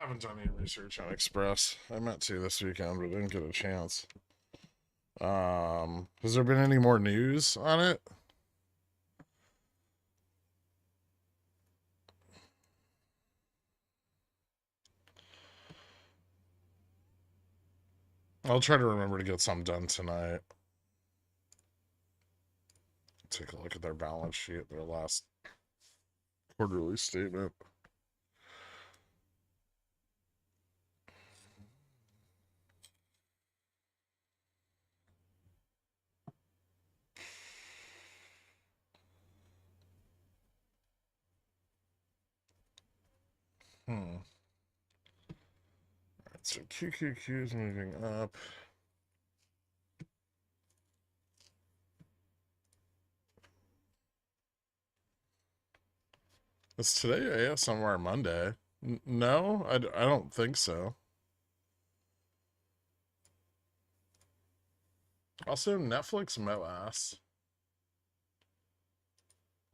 Haven't done any research on Express. I meant to this weekend, but didn't get a chance. Has there been any more news on it? I'll try to remember to get some done tonight. Take a look at their balance sheet, their last quarterly statement. Alright, so QQQ is moving up. Is today ASMR Monday? No, I don't think so. Also, Netflix MOASS.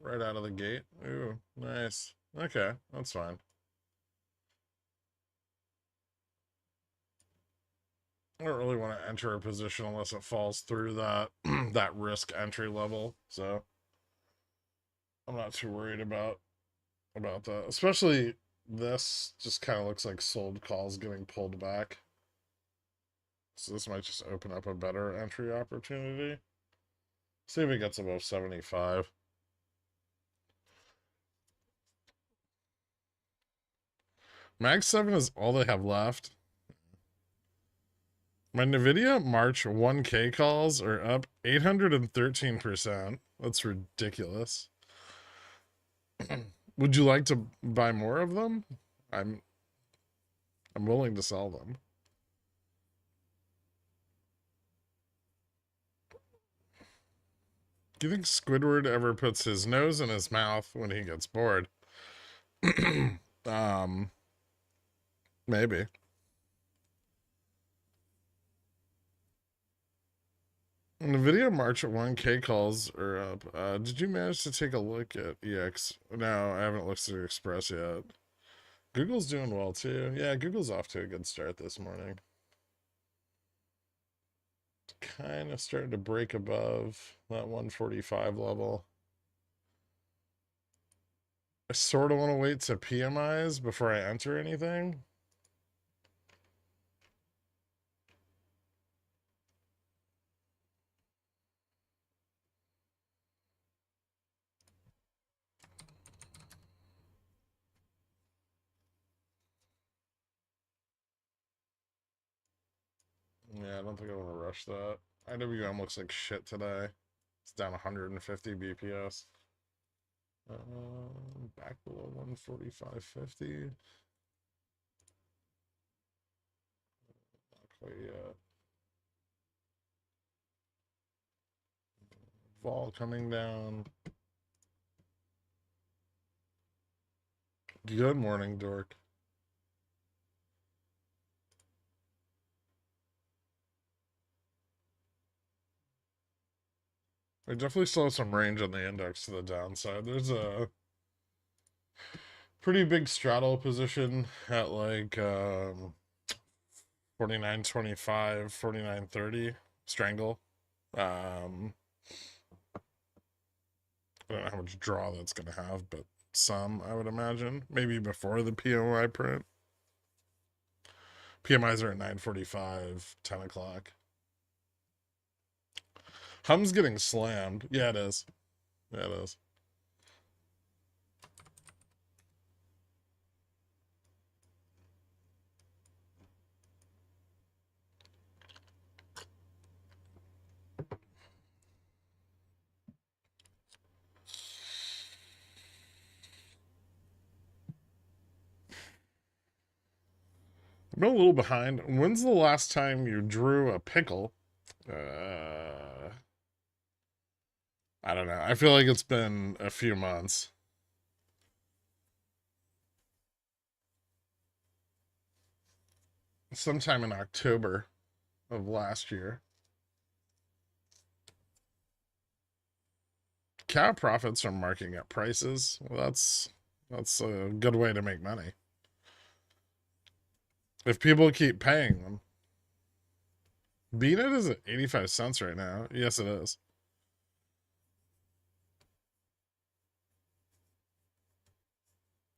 Right out of the gate. Ooh, nice. Okay, that's fine. I don't really want to enter a position unless it falls through that that risk entry level. So I'm not too worried about that. Especially this just kind of looks like sold calls getting pulled back. So this might just open up a better entry opportunity. See if it gets above 75. Mag 7 is all they have left. My NVIDIA March 1K calls are up 813%. That's ridiculous. Would you like to buy more of them? I'm willing to sell them. Do you think Squidward ever puts his nose in his mouth when he gets bored? Maybe. NVIDIA March 1K calls are up. Did you manage to take a look at EX? No, I haven't looked at Express yet. Google's doing well too. Yeah, Google's off to a good start this morning. Kind of started to break above that 145 level. I sort of want to wait to PMIs before I enter anything. Yeah, I don't think I want to rush that. IWM looks like shit today. It's down 150 BPS. Back below 145.50. Not quite yet. Vol coming down. Good morning, Dork. I definitely still have some range on the index to the downside. There's a pretty big straddle position at like 49.25, 49.30 strangle. I don't know how much draw that's going to have, but some, I would imagine. Maybe before the PMI print. PMIs are at 9:45, 10 o'clock. Hum's getting slammed. Yeah, it is. Yeah, it is. I'm a little behind. When's the last time you drew a pickle? I don't know. I feel like it's been a few months. Sometime in October of last year. Cow profits are marking up prices. Well, that's a good way to make money. if people keep paying them. BNet is at 85 cents right now. Yes, it is.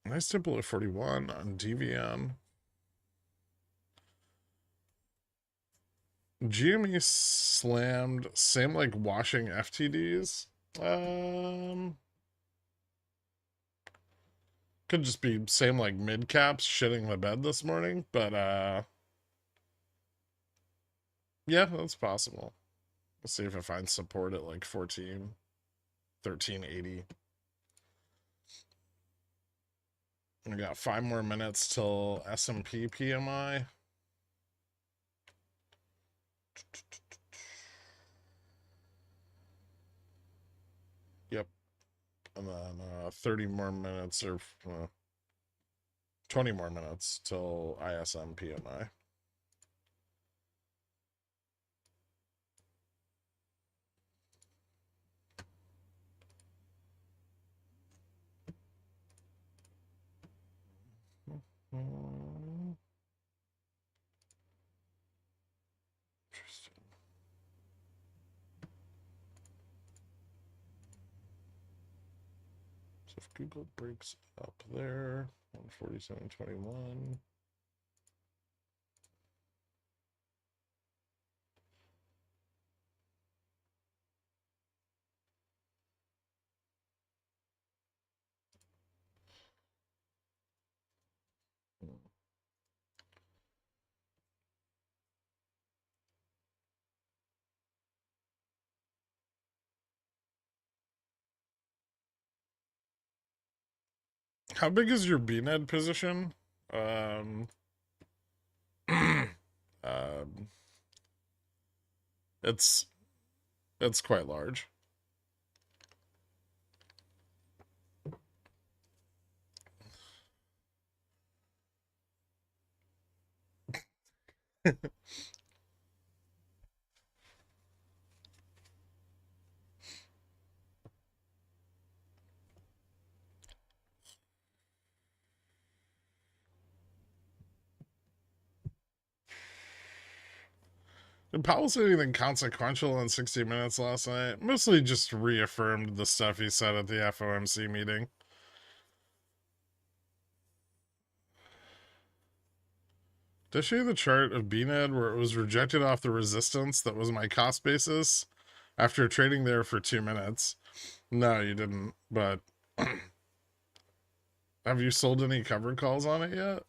Nice dip below 41 on DVM. GME slammed, same like washing FTDs. Could just be same like mid caps shitting the bed this morning, but yeah, that's possible. Let's see if it finds support at like 1380. We got 5 more minutes till S&P PMI. Yep. And then 30 more minutes or 20 more minutes till ISM PMI. Interesting. So if Google breaks up there, 147.21. How big is your BNED position? Um, it's quite large. Did Powell say anything consequential in 60 Minutes last night? Mostly just reaffirmed the stuff he said at the FOMC meeting. Did I show you the chart of BNED where it was rejected off the resistance that was my cost basis after trading there for 2 minutes? No, you didn't, but have you sold any covered calls on it yet?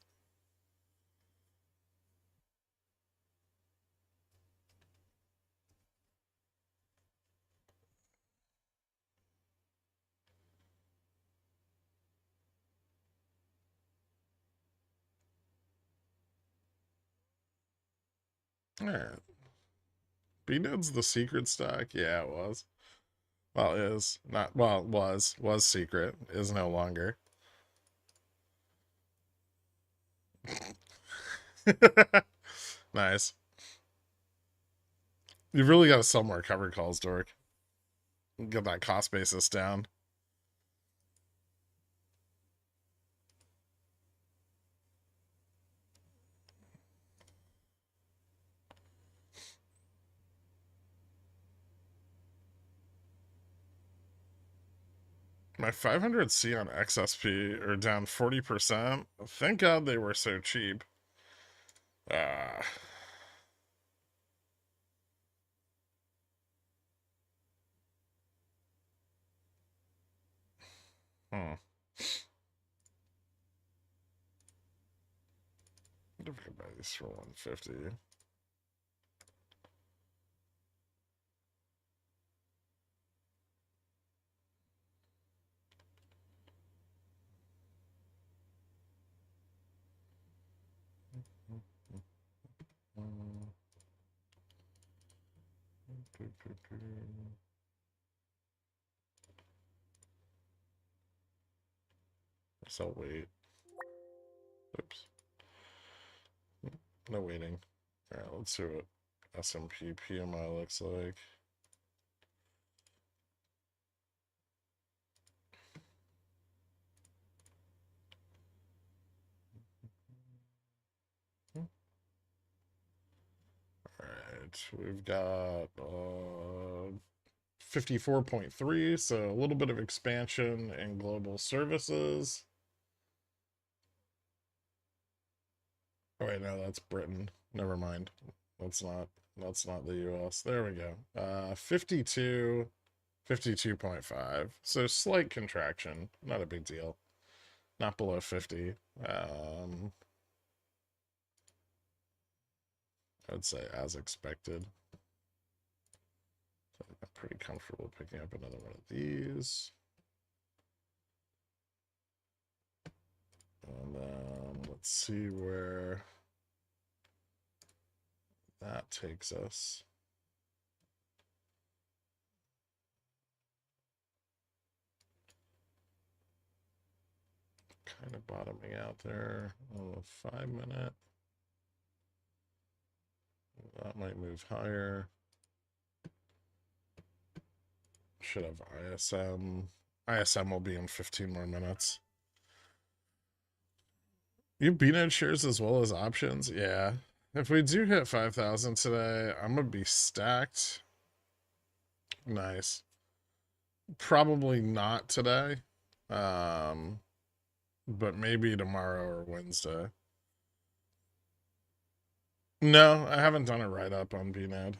All right. BNED's the secret stock? Yeah, it was. Well, is not. Well, was secret. Is no longer. Nice. You've really got to sell more covered calls, Dork. Get that cost basis down. My 500C on XSP are down 40%. Thank God they were so cheap. Ah. Hmm. I wonder if I could buy these for 150. So wait. Oops. No waiting. Alright, let's see what S&P PMI looks like. We've got 54.3, so a little bit of expansion in global services. Oh wait, no, that's Britain. Never mind. That's not the US. There we go. 52, 52.5. So slight contraction. Not a big deal. Not below 50. I'd say as expected. So I'm pretty comfortable picking up another one of these. And then let's see where that takes us. Kind of bottoming out there on the 5-minute. That might move higher. Should have ISM. ISM will be in 15 more minutes. You BNet shares as well as options? Yeah. If we do hit 5,000 today, I'm going to be stacked. Nice. Probably not today. But maybe tomorrow or Wednesday. No, I haven't done a write-up on BNet.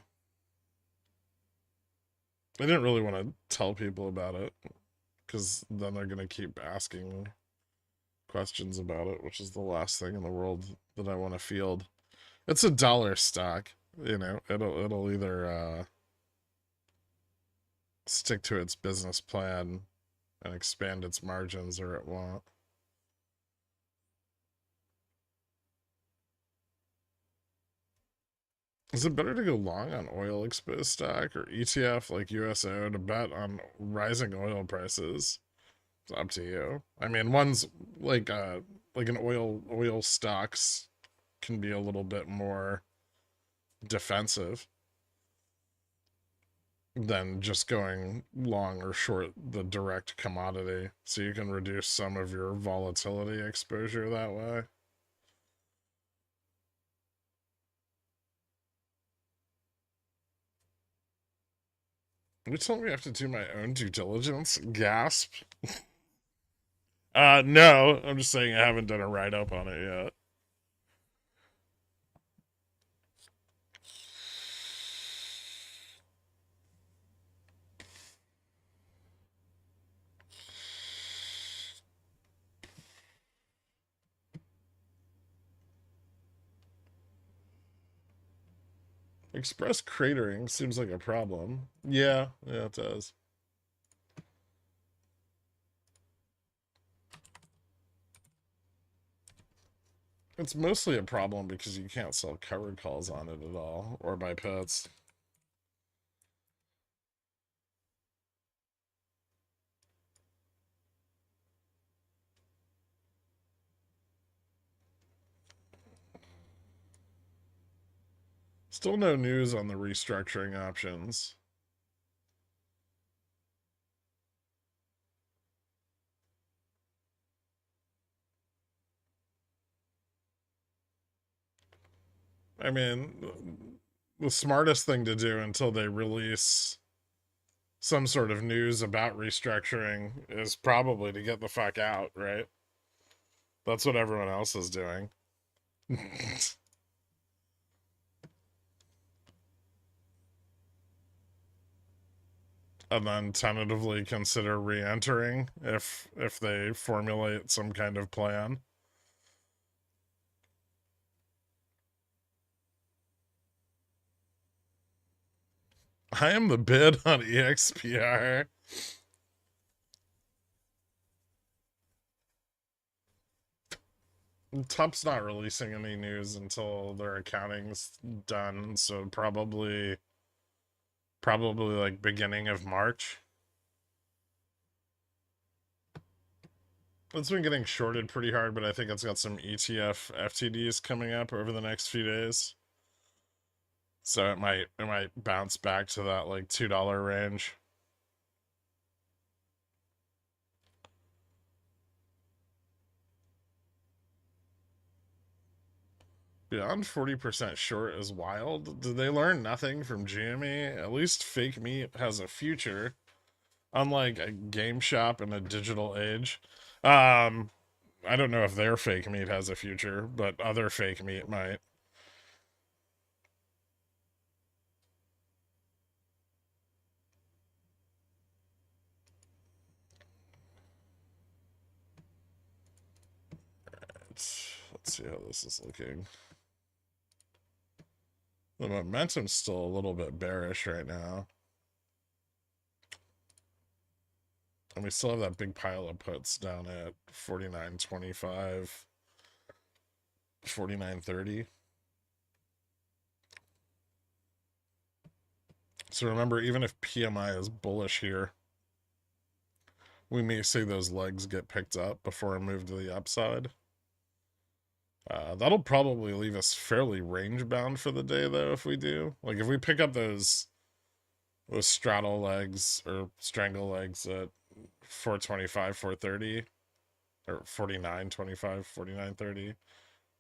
I didn't really want to tell people about it, because then they're going to keep asking questions about it, which is the last thing in the world that I want to field. It's a dollar stock, you know. It'll either stick to its business plan and expand its margins, or it won't. Is it better to go long on oil exposed stock or ETF like USO to bet on rising oil prices? It's up to you. I mean, one's like an oil stocks can be a little bit more defensive than just going long or short the direct commodity, so you can reduce some of your volatility exposure that way. You told me I have to do my own due diligence? Gasp. No, I'm just saying I haven't done a write-up on it yet. Express cratering seems like a problem. Yeah, it does. It's mostly a problem because you can't sell covered calls on it at all, or buy puts. Still no news on the restructuring options. I mean, the smartest thing to do until they release some sort of news about restructuring is probably to get the fuck out, right? That's what everyone else is doing. And then tentatively consider re-entering if they formulate some kind of plan. I am the bid on EXPR. Tup's not releasing any news until their accounting's done, so probably like beginning of March. It's been getting shorted pretty hard, but I think it's got some ETF FTDs coming up over the next few days. So it might bounce back to that like $2 range. Beyond 40% short is wild. Did they learn nothing from GME? At least fake meat has a future, unlike a game shop in a digital age. Um, I don't know if their fake meat has a future, but other fake meat might. Let's see how this is looking. The momentum's still a little bit bearish right now. And we still have that big pile of puts down at 49.25, 49.30. So remember, even if PMI is bullish here, we may see those legs get picked up before a move to the upside. That'll probably leave us fairly range bound for the day, though, if we do. Like, if we pick up those straddle legs or strangle legs at 425, 430, or 49.25, 49.30,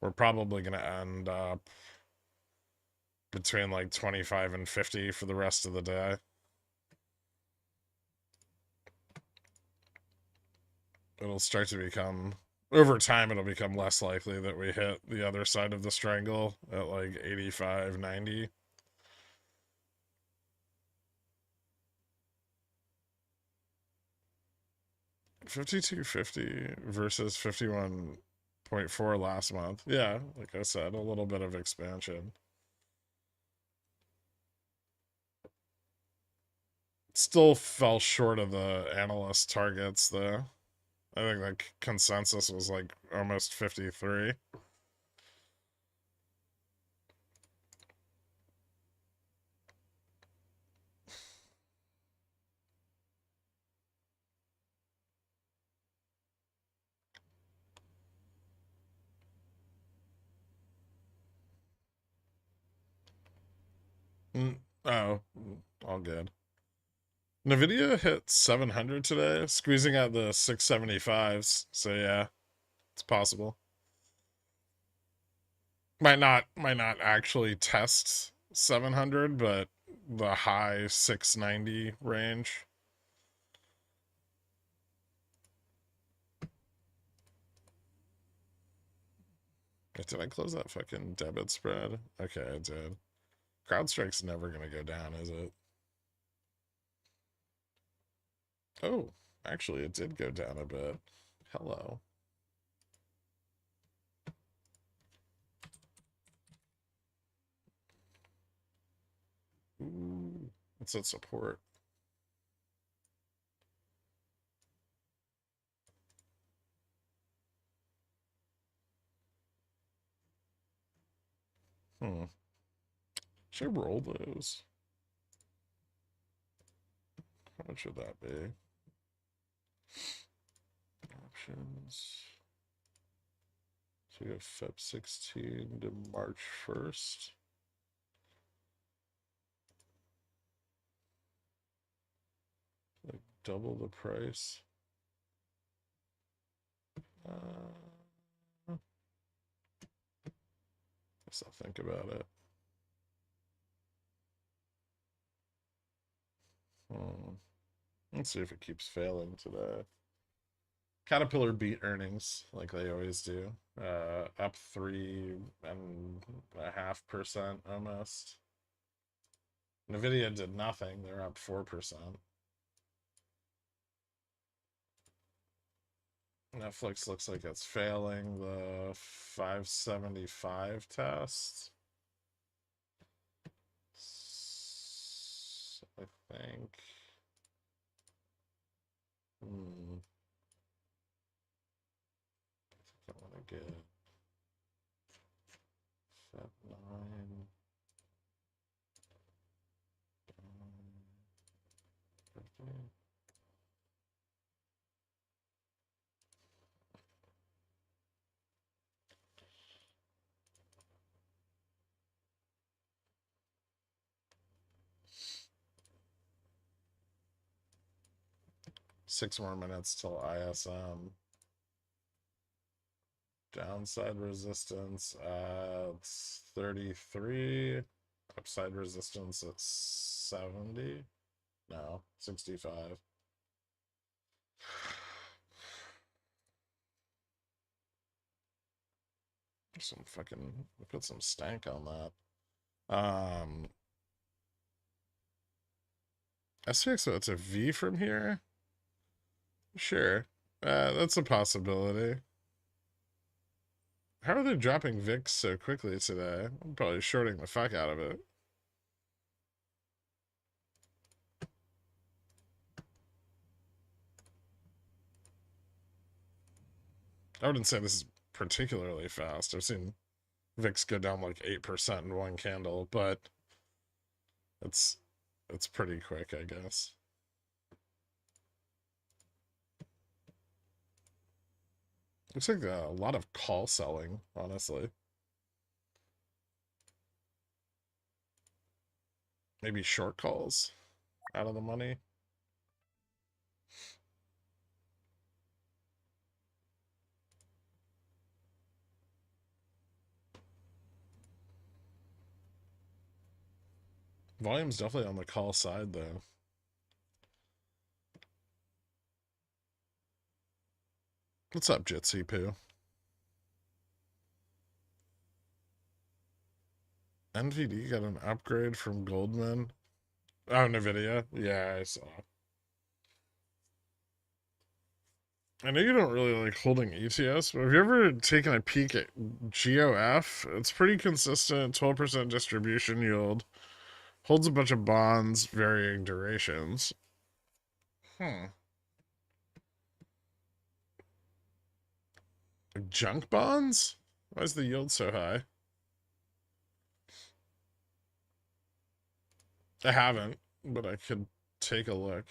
we're probably going to end up between like 25 and 50 for the rest of the day. It'll start to become, over time, it'll become less likely that we hit the other side of the strangle at like 85, 90. $52.50 versus 51.4 last month. Yeah, like I said, a little bit of expansion. Still fell short of the analyst targets, though. I think the consensus was like almost 53. Oh, all good. Nvidia hit 700 today, squeezing out the 675s. So yeah, it's possible. Might not actually test 700, but the high 690 range. Did I close that fucking debit spread? Okay, I did. CrowdStrike's never gonna go down, is it? Oh, actually, it did go down a bit. Hello. Ooh, what's that support? Hmm. Should I roll those? How much should that be? Options. So we have Feb 16 to March 1st. Like double the price. Guess I'll think about it. Let's see if it keeps failing today. Caterpillar beat earnings like they always do. Up 3.5% almost. Nvidia did nothing. They're up 4%. Netflix looks like it's failing the 575 test. I think. I think I want to get Feb 9. 15. Six more minutes till ISM. Downside resistance at 33. Upside resistance at 70. No, 65. Some fucking put some stank on that. SPX, it's a V from here. Sure, that's a possibility. How are they dropping VIX so quickly today? I'm probably shorting the fuck out of it. I wouldn't say this is particularly fast. I've seen VIX go down like 8% in one candle, but it's pretty quick, I guess. Looks like a lot of call selling, honestly. Maybe short calls out of the money. Volume's definitely on the call side, though. What's up, Jitsi Poo? NVD got an upgrade from Goldman. Oh, NVIDIA? Yeah, I saw. I know you don't really like holding ETFs, but have you ever taken a peek at GOF? It's pretty consistent, 12% distribution yield. Holds a bunch of bonds, varying durations. Junk bonds? Why is the yield so high? I haven't, but I could take a look.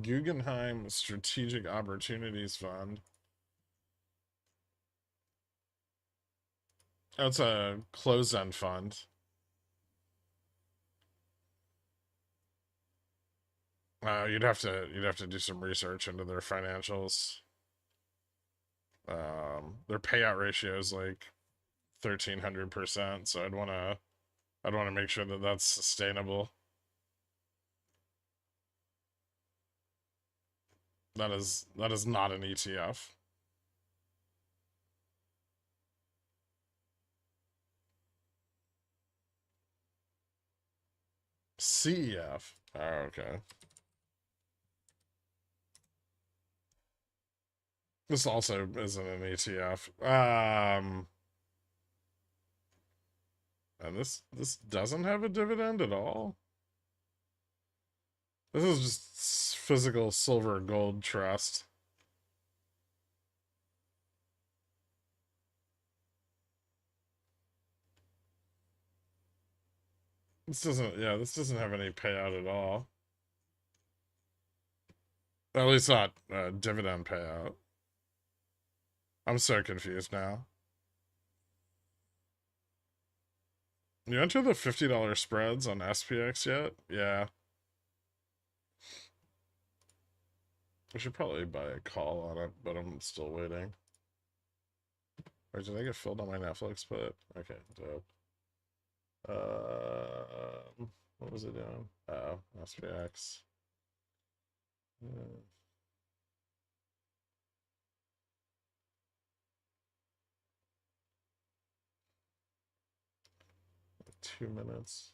Guggenheim Strategic Opportunities Fund. Oh, it's a closed-end fund. You'd have to do some research into their financials. Their payout ratio is like 1,300%, so I'd wanna make sure that that's sustainable. That is not an ETF. CEF. Oh, okay. This also isn't an ETF. And this doesn't have a dividend at all. This is just physical silver gold trust. This doesn't have any payout at all. At least not dividend payout. I'm so confused now. You enter the $50 spreads on SPX yet? Yeah. I should probably buy a call on it, but I'm still waiting. Or did I get filled on my Netflix put? Okay, dope. What was it doing? Oh, SPX. 2 minutes.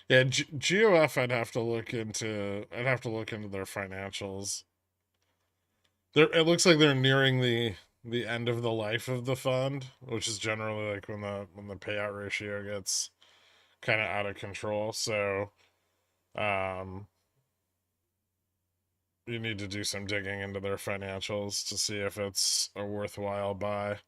Yeah, GOF. I'd have to look into. I'd have to look into their financials. It looks like they're nearing the end of the life of the fund, which is generally like when the payout ratio kind of out of control. So you need to do some digging into their financials to see if it's a worthwhile buy.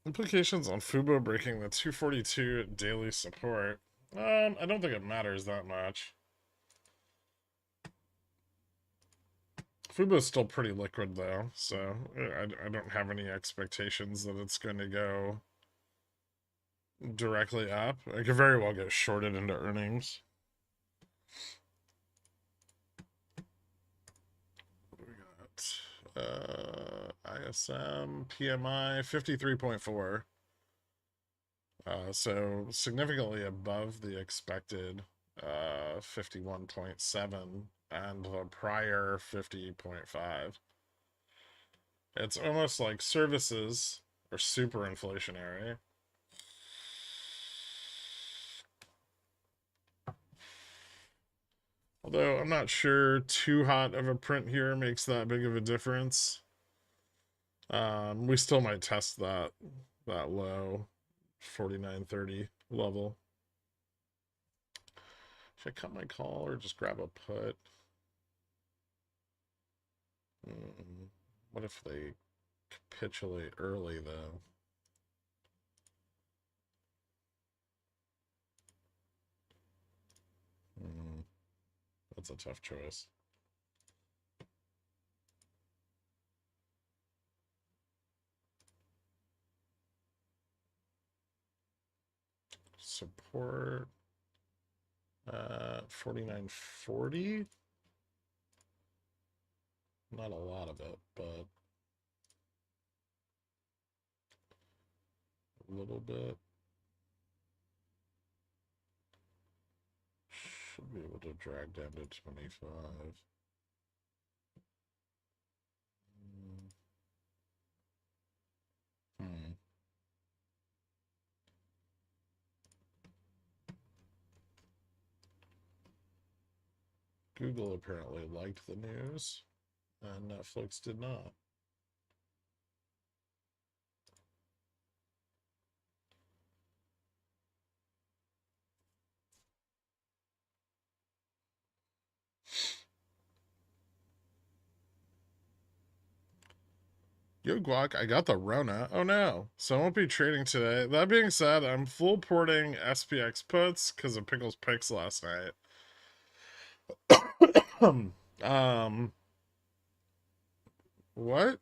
Implications on Fubo breaking the 242 daily support. I don't think it matters that much. Fubo's still pretty liquid though, so I don't have any expectations that it's going to go directly up. I could very well get shorted into earnings. We got ISM PMI 53.4. So significantly above the expected 51.7 and the prior 50.5. It's almost like services are super inflationary. Although I'm not sure too hot of a print here makes that big of a difference. We still might test that low 49.30 level. Should I cut my call or just grab a put? What if they capitulate early though? That's a tough choice. Support 49.40. Not a lot of it, but a little bit. Should be able to drag down to 25. Google apparently liked the news, and Netflix did not. Yo, Guac, I got the Rona. Oh no. So I won't be trading today. That being said, I'm full porting SPX puts because of Pickle's picks last night. What?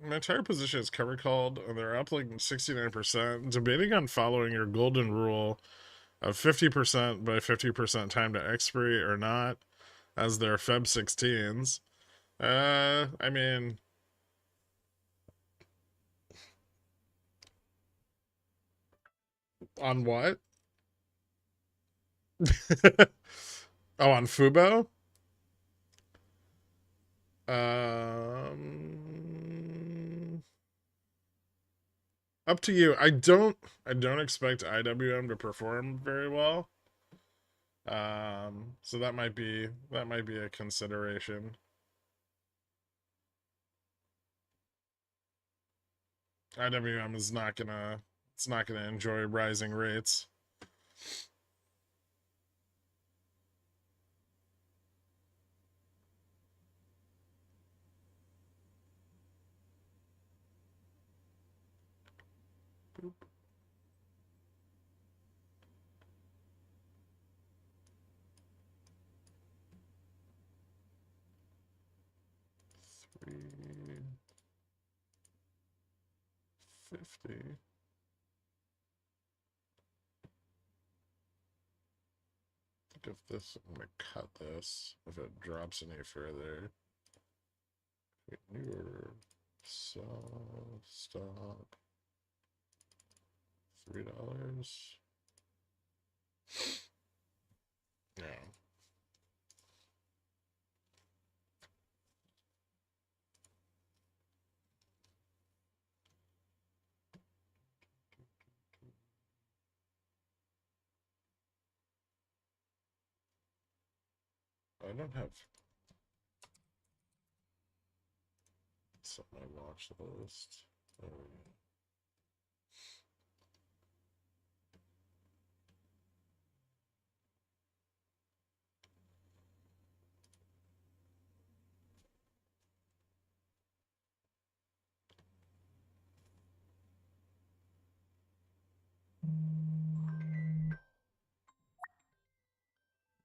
My entire position is cover called, and they're up like 69%. Debating on following your golden rule of 50% by 50% time to expiry or not as their Feb 16s. I mean, on what? Oh, on Fubo? Up to you. I don't expect IWM to perform very well. So that might be a consideration. IWM is not gonna enjoy rising rates. Boop. $3.50. I think if this, I'm gonna cut this if it drops any further. New order, sell, stop. $3. No. I don't have Set my watch list. There we go.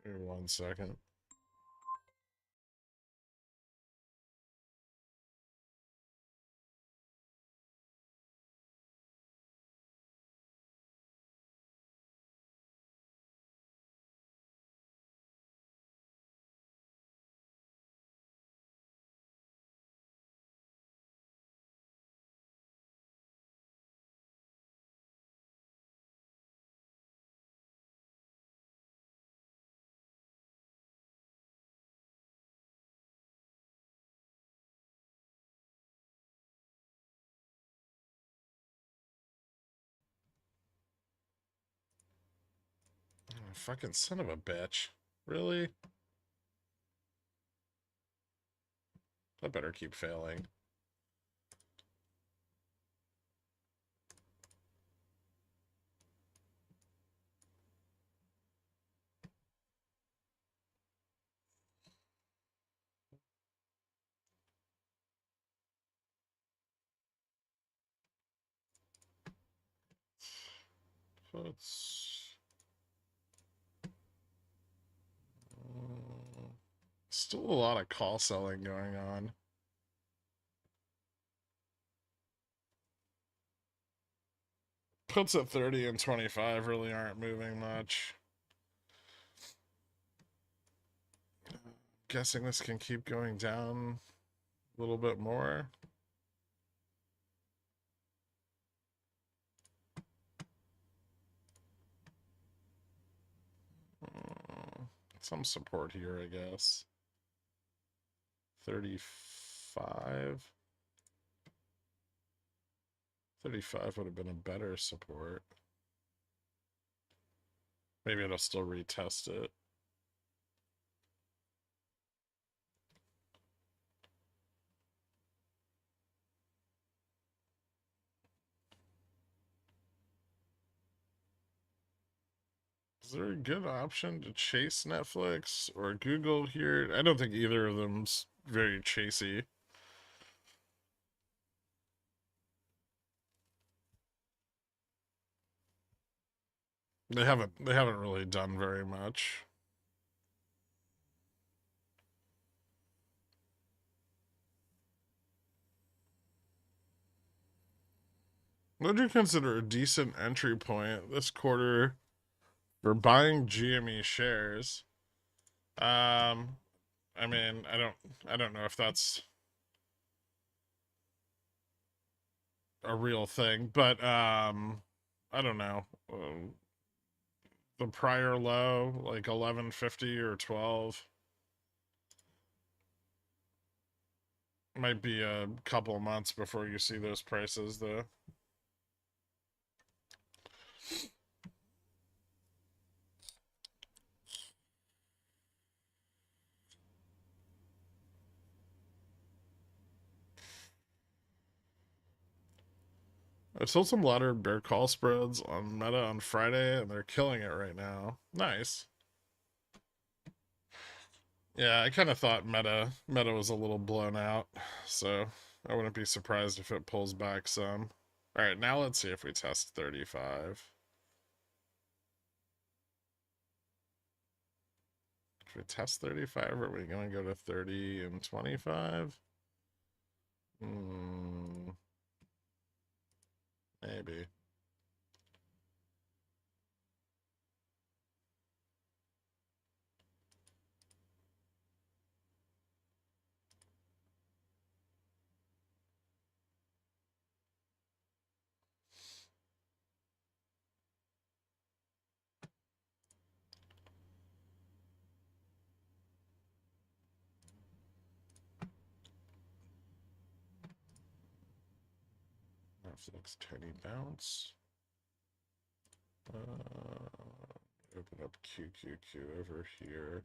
Here, 1 second. Oh, fucking son of a bitch. Really? I better keep failing. Puts. Still a lot of call selling going on. Puts at 30 and 25 really aren't moving much. Guessing this can keep going down a little bit more. Some support here, I guess. 35. 35 would have been a better support. Maybe it'll still retest it. Is there a good option to chase Netflix or Google here? I don't think either of them's very chasey. They haven't really done very much. What do you consider a decent entry point this quarter for buying GME shares? I mean, I don't know if that's a real thing, but I don't know. The prior low, like 1150 or 12, might be a couple months before you see those prices, though. I sold some ladder bear call spreads on Meta on Friday, and they're killing it right now. Nice. Yeah, I kind of thought Meta was a little blown out, so I wouldn't be surprised if it pulls back some. All right, now let's see if we test 35. If we test 35, are we going to go to 30 and 25? Maybe. Netflix tiny bounce. Open up QQQ over here.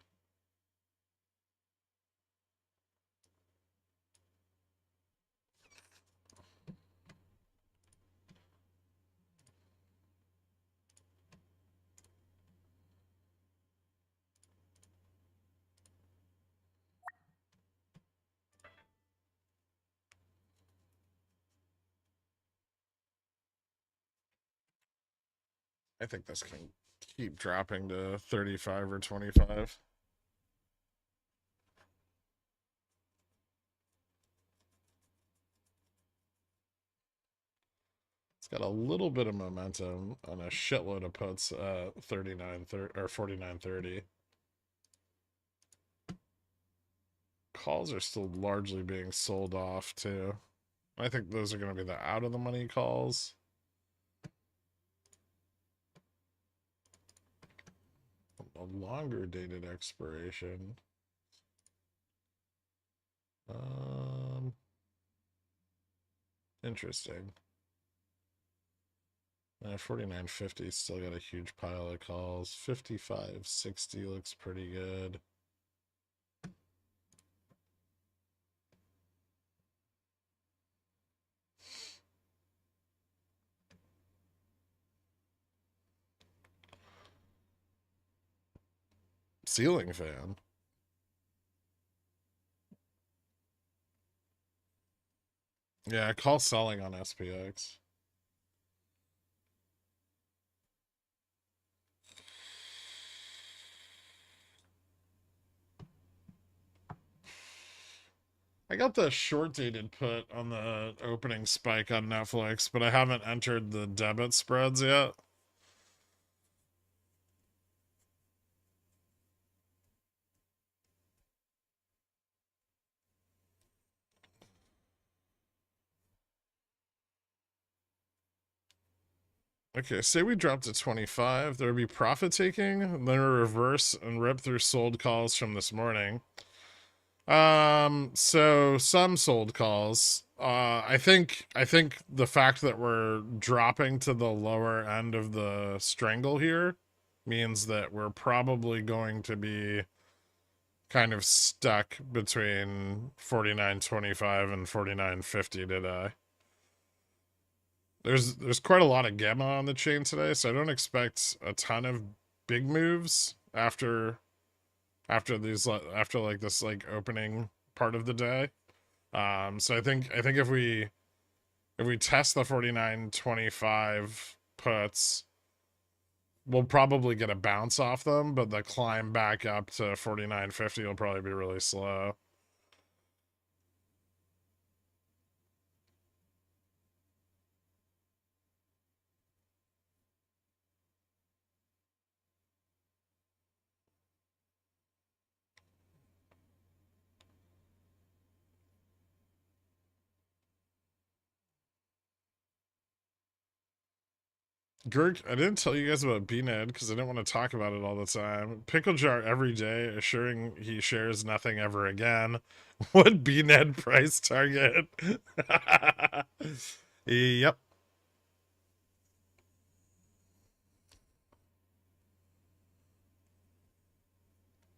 I think this can keep dropping to 35 or 25. It's got a little bit of momentum on a shitload of puts at 39.30 or 49.30. Calls are still largely being sold off too. I think those are going to be the out of the money calls. A longer dated expiration. Interesting. 49.50 still got a huge pile of calls. 55.60 looks pretty good. Ceiling fan. Yeah, call selling on SPX. I got the short dated put on the opening spike on Netflix, but I haven't entered the debit spreads yet. Okay, say we drop to 25. There would be profit taking, then a reverse and rip through sold calls from this morning. So some sold calls. I think the fact that we're dropping to the lower end of the strangle here means that we're probably going to be kind of stuck between 49.25 and 49.50 today. There's quite a lot of gamma on the chain today, so I don't expect a ton of big moves after like this like opening part of the day. So I think if we test the 49.25 puts, we'll probably get a bounce off them, but the climb back up to 49.50 will probably be really slow. Gherk, I didn't tell you guys about BNED because I didn't want to talk about it all the time. Pickle jar every day, assuring he shares nothing ever again. What BNED price target? Yep.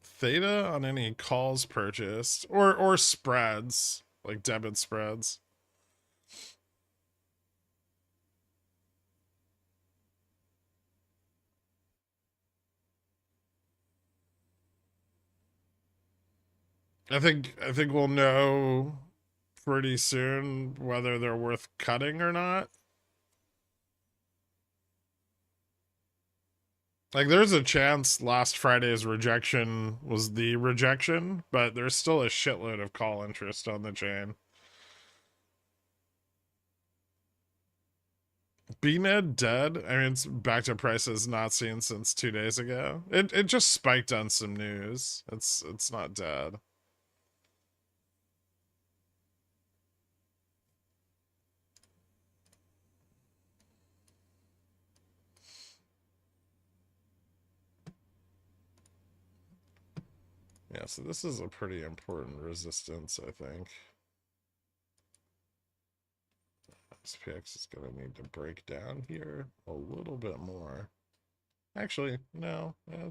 Theta on any calls purchased or spreads, like debit spreads. I think we'll know pretty soon whether they're worth cutting or not. Like there's a chance last Friday's rejection was the rejection, but there's still a shitload of call interest on the chain. BNED dead. I mean, it's back to prices not seen since 2 days ago. It just spiked on some news. It's not dead. Yeah, so this is a pretty important resistance, I think. SPX is going to need to break down here a little bit more. Actually, no, I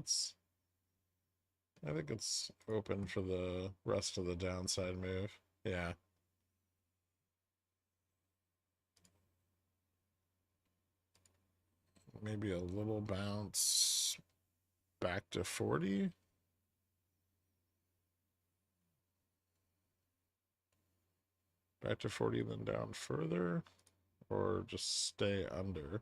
think it's open for the rest of the downside move. Yeah. Maybe a little bounce back to 40. Back to 40, then down further, or just stay under.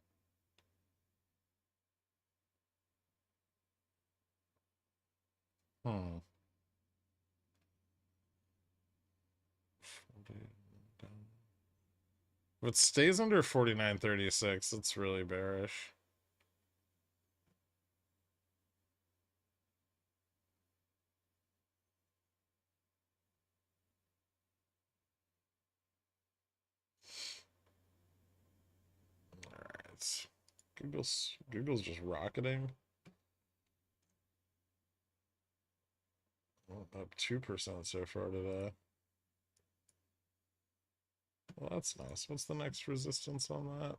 Hmm. If it stays under 49.36, it's really bearish. Alright. Google's just rocketing. Well, up 2% so far today. Well, that's nice. What's the next resistance on that?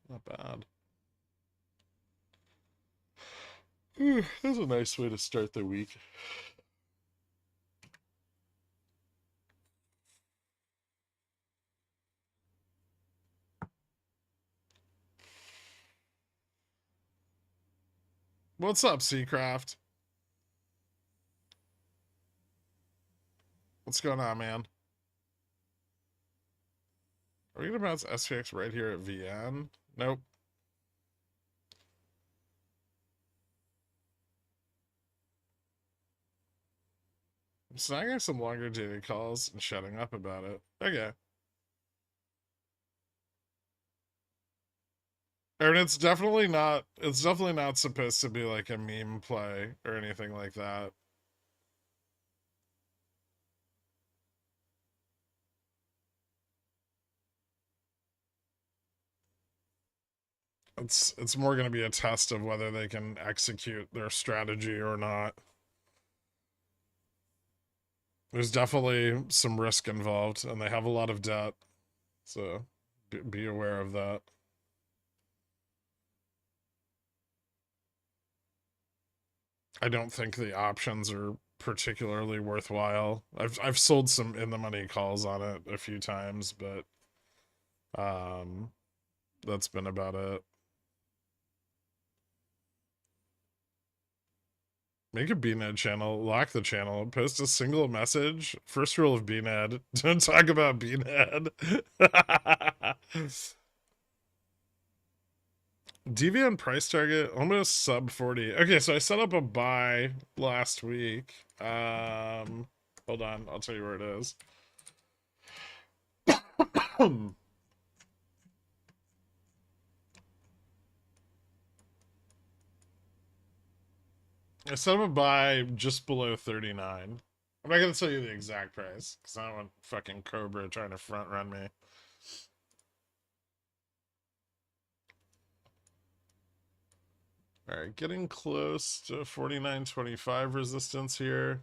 Not bad. That's a nice way to start the week. What's up, Seacraft? What's going on, man? Are we gonna bounce SPX right here at VN? Nope. I'm snagging some longer dated calls and shutting up about it. Okay. And it's definitely not supposed to be like a meme play or anything like that. It's more going to be a test of whether they can execute their strategy or not. There's definitely some risk involved, and they have a lot of debt, so be aware of that. I don't think the options are particularly worthwhile. I've sold some in the money calls on it a few times, but that's been about it. Make a BNED channel, lock the channel, post a single message. First rule of BNED, don't talk about BNED. Deviant price target, almost sub 40. Okay, so I set up a buy last week. Hold on, I'll tell you where it is. I set up a buy just below 39. I'm not gonna tell you the exact price, because I don't want fucking Cobra trying to front run me. Alright, getting close to 49.25 resistance here.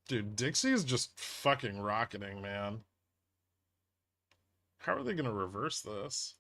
Dude, Dixie is just fucking rocketing, man. How are they gonna reverse this?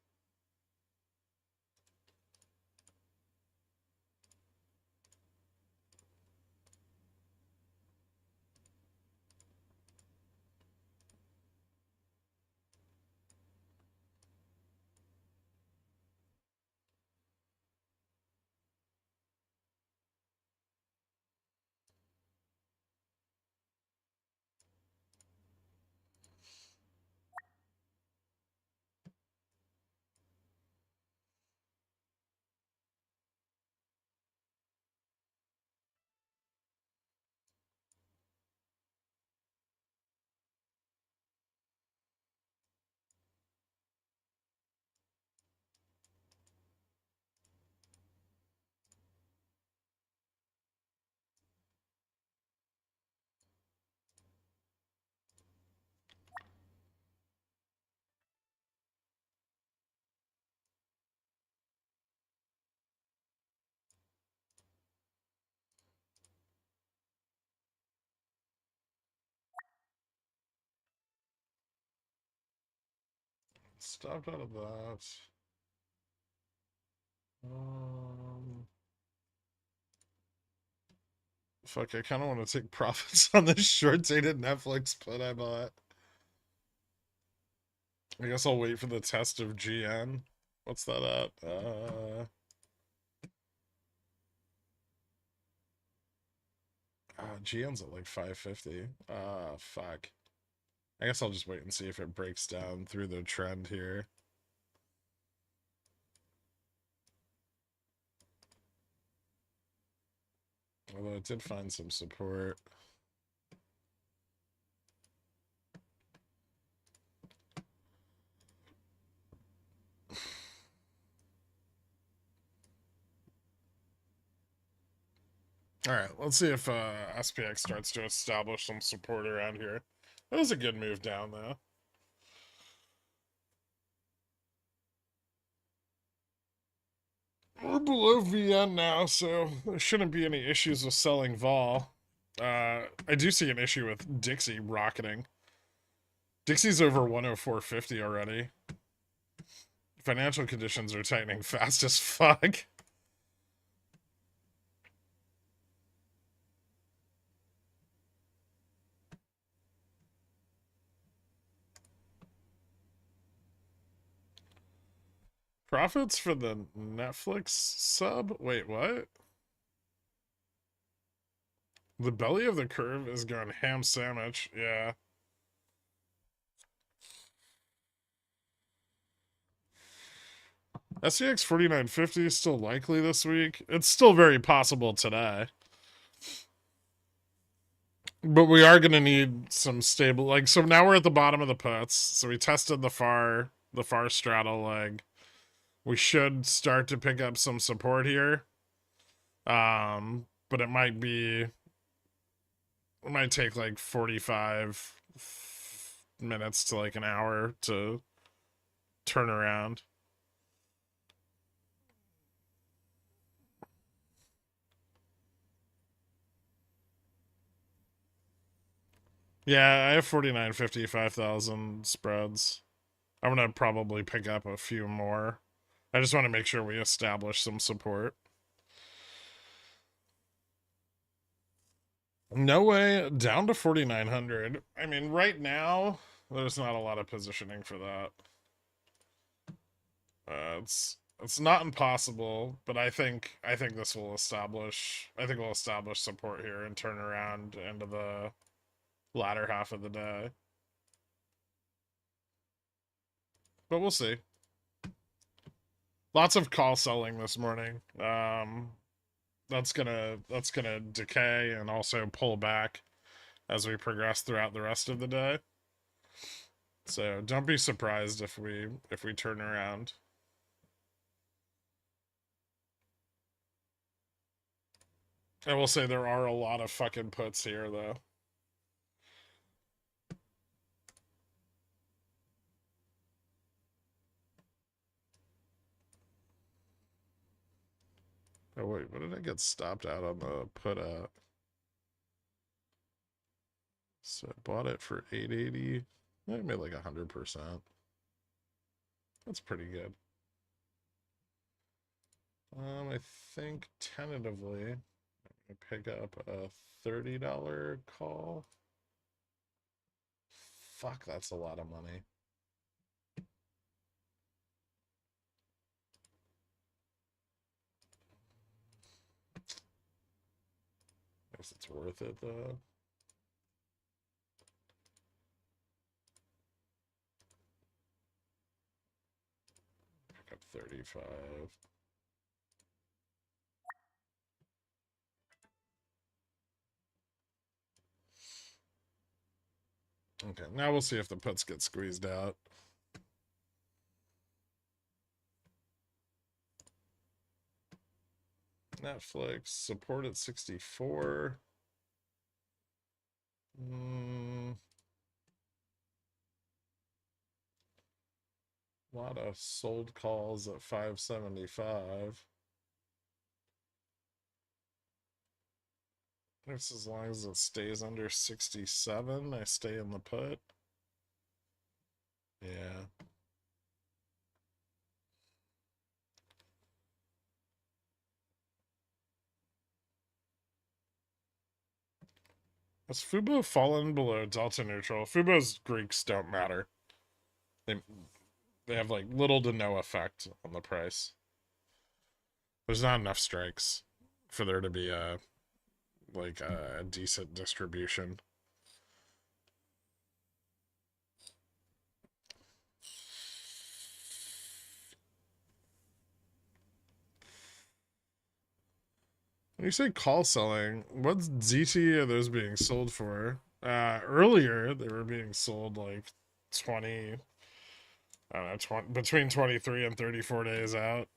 Stopped out of that. Fuck, I kind of want to take profits on this short-dated Netflix put I bought. I guess I'll wait for the test of GN. What's that at? GN's at like 550. Fuck. I guess I'll just wait and see if it breaks down through the trend here. Although it did find some support. All right, let's see if SPX starts to establish some support around here. That was a good move down, though. We're below VN now, so there shouldn't be any issues with selling vol. I do see an issue with Dixie rocketing. Dixie's over 104.50 already. Financial conditions are tightening fast as fuck. Profits for the Netflix sub? Wait, what? The belly of the curve is going ham sandwich. Yeah. SCX 4950 is still likely this week. It's still very possible today. But we are going to need some stable, like, so now we're at the bottom of the puts. So we tested the far straddle leg. We should start to pick up some support here. But it might take like 45 minutes to like an hour to turn around. Yeah, I have 49.50, 5,000 spreads. I'm going to probably pick up a few more. I just want to make sure we establish some support. No way, down to 4,900. I mean, right now, there's not a lot of positioning for that. It's not impossible, but I think this will establish. I think we'll establish support here and turn around into the latter half of the day. But we'll see. Lots of call selling this morning. That's gonna decay and also pull back as we progress throughout the rest of the day. So don't be surprised if we turn around. I will say there are a lot of fucking puts here though. Oh wait, what did I get stopped out on the put at? So I bought it for 880. I made like 100%. That's pretty good. I think tentatively I pick up a $30 call. Fuck, that's a lot of money. Guess it's worth it though. Pick up 35. Okay, now we'll see if the puts get squeezed out. Netflix, support at 64. A lot of sold calls at 575. Just as long as it stays under 67, I stay in the put. Yeah. Has Fubo fallen below delta neutral? Fubo's Greeks don't matter. They have like little to no effect on the price. There's not enough strikes for there to be a decent distribution. When you say call selling, what ZT are those being sold for? Earlier they were being sold like 20, I don't know, 20, between 23 and 34 days out.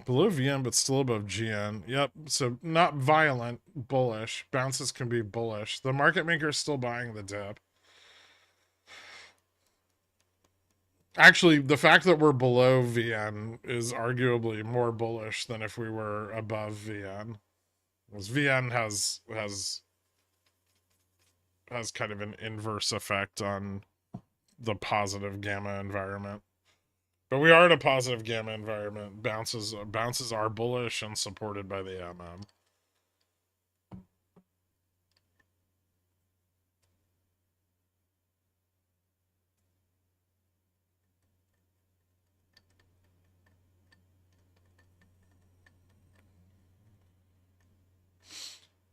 Below VN, but still above GN. Yep. So not violent, bullish. Bounces can be bullish. The market maker is still buying the dip. Actually, the fact that we're below VN is arguably more bullish than if we were above VN. Because VN has kind of an inverse effect on the positive gamma environment. But we are in a positive gamma environment. Bounces are bullish and supported by the MM.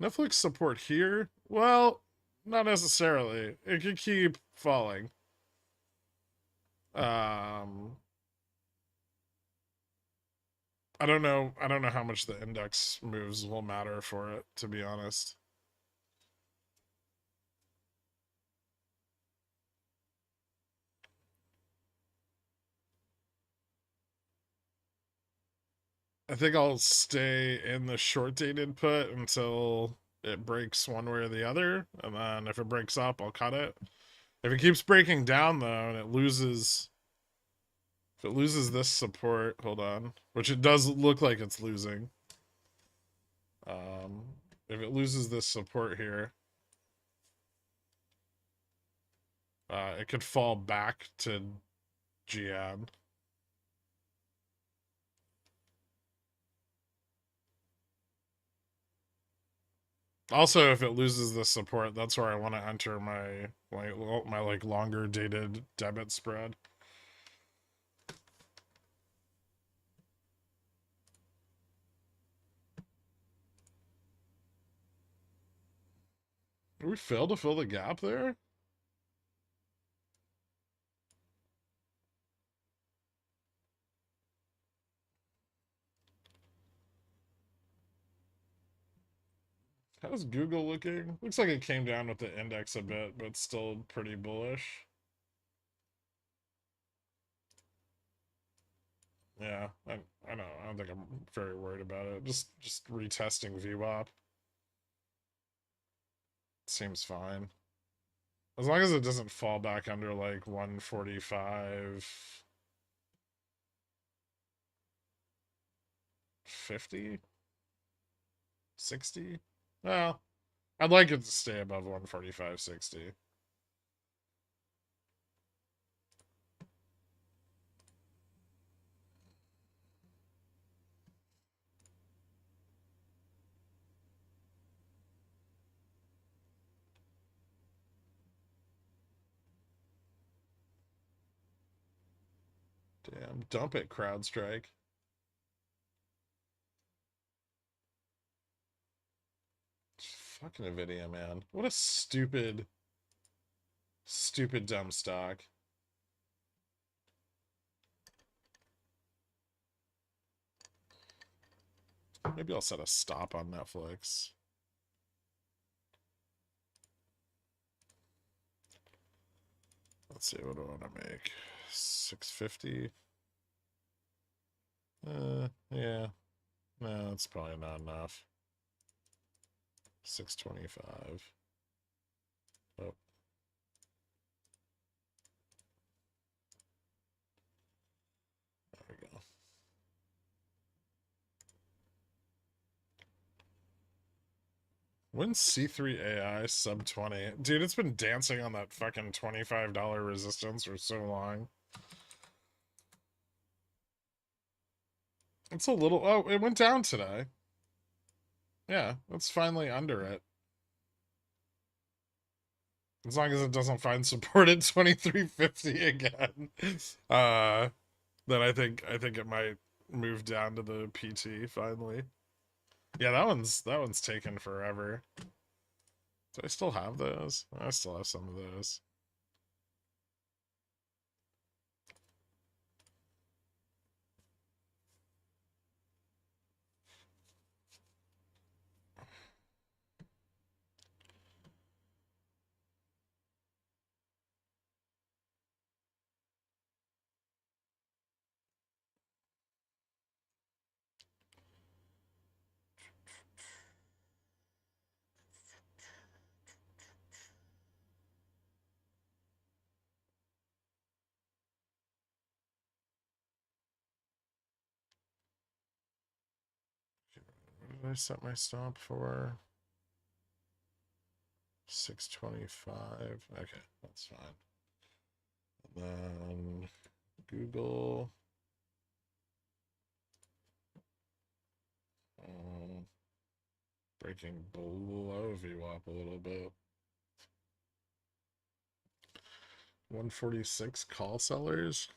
Netflix support here? Well, not necessarily. It could keep falling. I don't know how much the index moves will matter for it, to be honest. I think I'll stay in the short dated put until it breaks one way or the other, and then if it breaks up, I'll cut it. If it keeps breaking down though, and it loses this support, hold on, which it does look like it's losing. If it loses this support here, it could fall back to GN. Also, if it loses this support, that's where I want to enter my like longer dated debit spread. Did we fail to fill the gap there? How's Google looking? Looks like it came down with the index a bit, but still pretty bullish. Yeah, I don't think I'm very worried about it. Just retesting VWAP. Seems fine. As long as it doesn't fall back under like 145 50 60. Well, I'd like it to stay above 145.60. Damn, dump it, CrowdStrike. Fucking Nvidia, man. What a stupid, dumb stock. Maybe I'll set a stop on Netflix. Let's see, what do I want to make? 650. Yeah. No, that's probably not enough. 625. Oh. There we go. When's C3 AI sub 20? Dude, it's been dancing on that fucking $25 resistance for so long. It's a little... Oh, it went down today. Yeah, it's finally under it. As long as it doesn't find support at 2350 again. Then I think it might move down to the PT finally. Yeah, that one's taken forever. Do I still have those? I still have some of those. Did I set my stop for 625? Okay, that's fine. And then Google. Breaking below VWAP a little bit. 146 call sellers.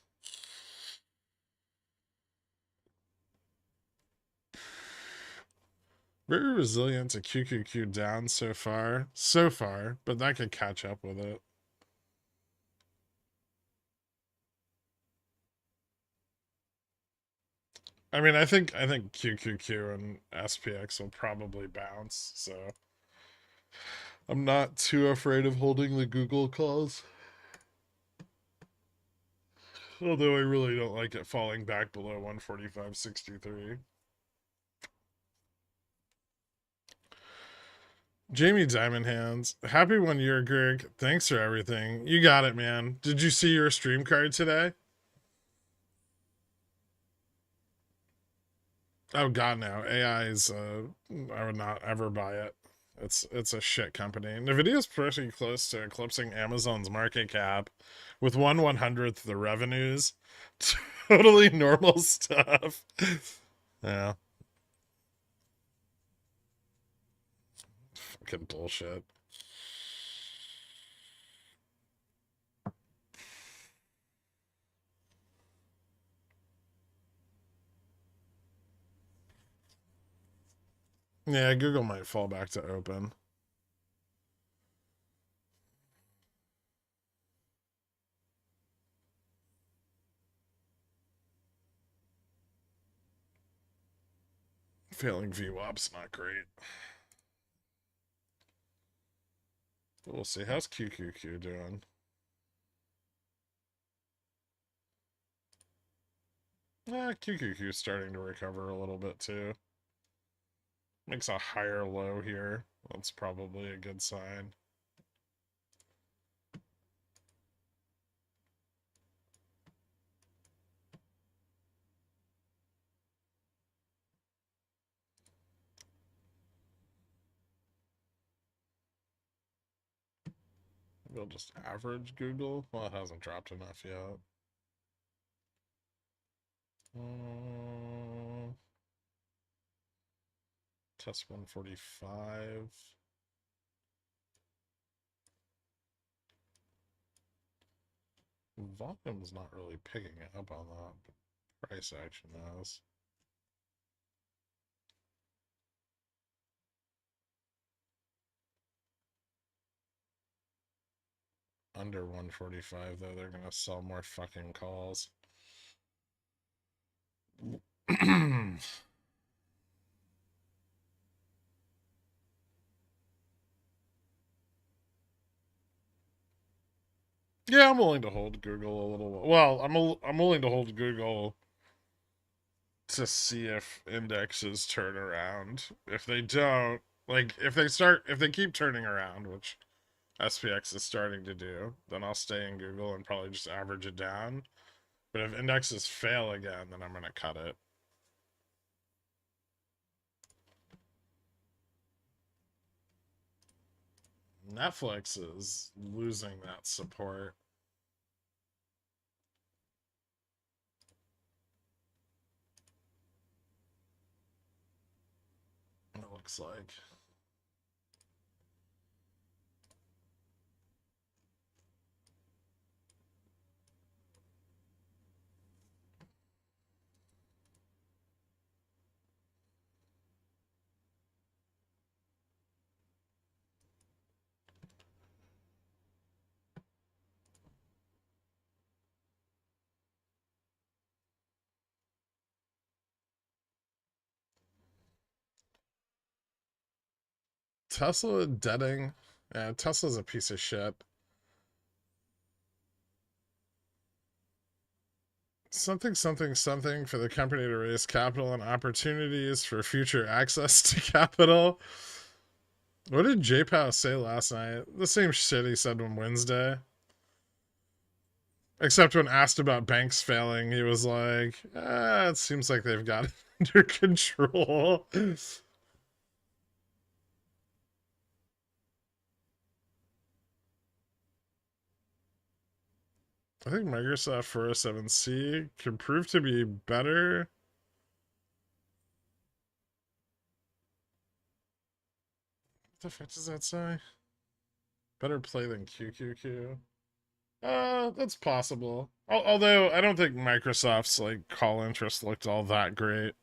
Very resilient to QQQ down so far, but that could catch up with it. I mean, I think QQQ and SPX will probably bounce, so I'm not too afraid of holding the Google calls. Although I really don't like it falling back below 145.63. Jaime Dimon hands. Happy 1 year, Greg. Thanks for everything. You got it, man. Did you see your stream card today? Oh god, no. AI is I would not ever buy it. It's a shit company. Nvidia's pretty close to eclipsing Amazon's market cap with 1/100th the revenues. Totally normal stuff. Yeah. Fucking bullshit. Yeah, Google might fall back to open. Failing VWAP's not great. But we'll see. How's QQQ doing? QQQ's starting to recover a little bit too. Makes a higher low here. That's probably a good sign. We'll just average Google. Well, it hasn't dropped enough yet. Test 145. Volume's not really picking up on that, but price action has. Under 145, though, they're gonna sell more fucking calls. Yeah, I'm willing to hold Google a little. Well, I'm willing to hold Google to see if indexes turn around. If they don't, like if they keep turning around, which SPX is starting to do, then I'll stay in Google and probably just average it down. But if indexes fail again, then I'm gonna cut it. Netflix is losing that support. It looks like. Tesla deading. Yeah, Tesla's a piece of shit. Something for the company to raise capital and opportunities for future access to capital. What did JPow say last night? The same shit he said on Wednesday. Except when asked about banks failing, he was like, it seems like they've got it under control. I think Microsoft 407C could prove to be better. What the fuck does that say? Better play than QQQ. That's possible. Although I don't think Microsoft's like call interest looked all that great.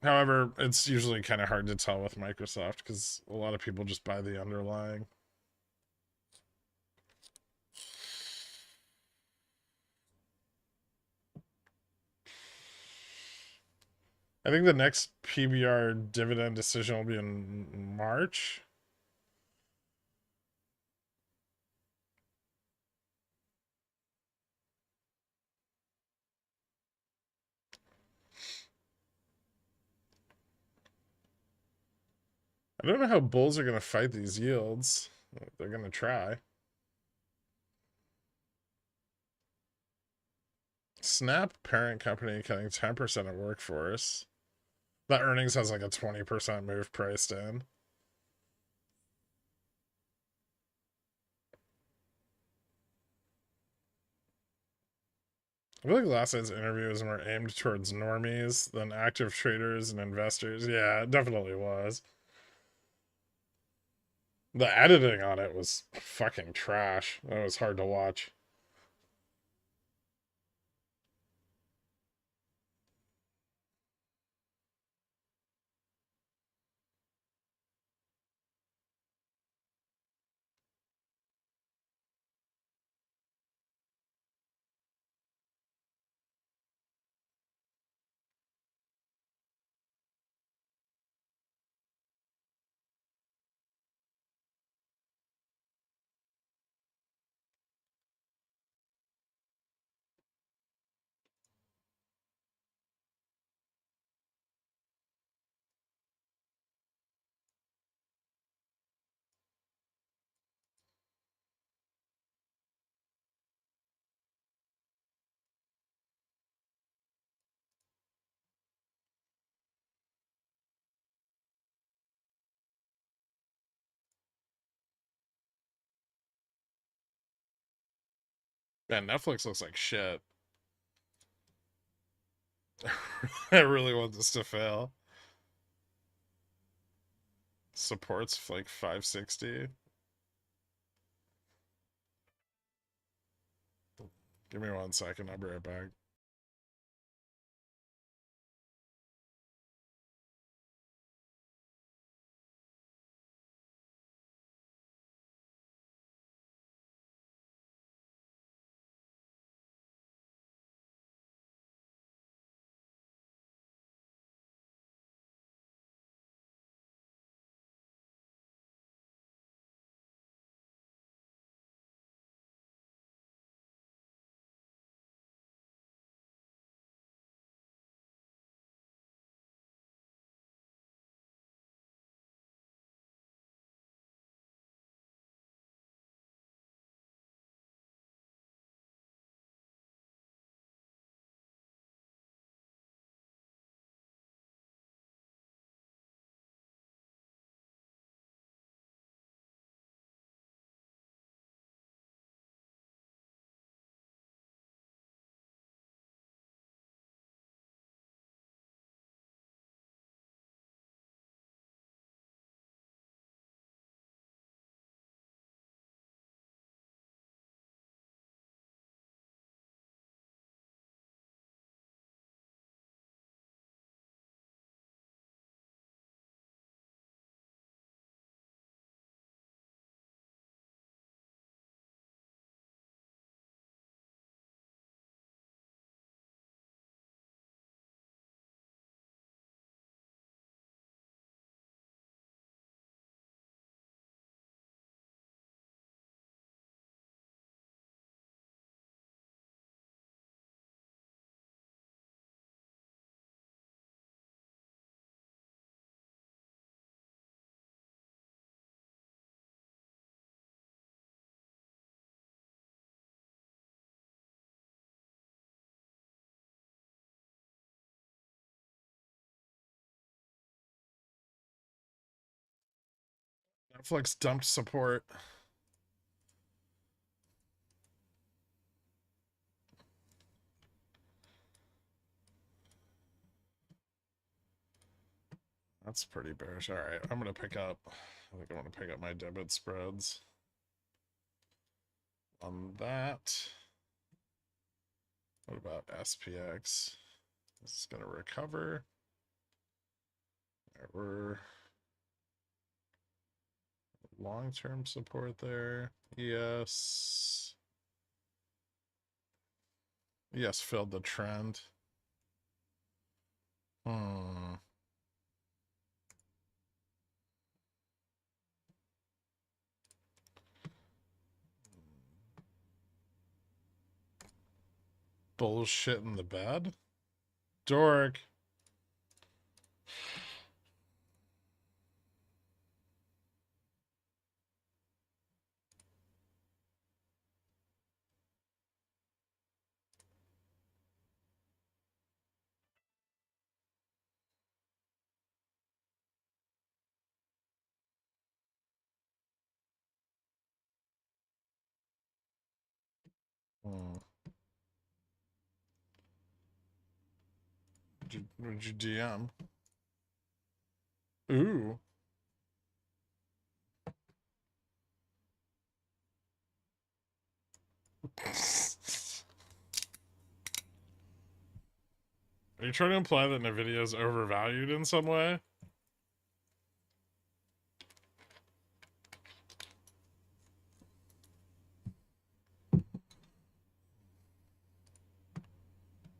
However, it's usually kind of hard to tell with Microsoft because a lot of people just buy the underlying. I think the next PBR dividend decision will be in March. I don't know how bulls are going to fight these yields. They're going to try. Snap parent company cutting 10% of workforce. That earnings has like a 20% move priced in. I feel like last night's interview was more aimed towards normies than active traders and investors. Yeah, it definitely was. The editing on it was fucking trash. That was hard to watch. Man, Netflix looks like shit. I really want this to fail. Supports like 560. Give me 1 second. I'll be right back. Netflix dumped support. That's pretty bearish. All right, I'm gonna pick up. I think I want to pick up my debit spreads on that. What about SPX? This is gonna recover. We're long-term support there. Yes. Yes, filled the trend. Bullshit in the bed? Dork. Would you DM? Ooh. Are you trying to imply that NVIDIA is overvalued in some way?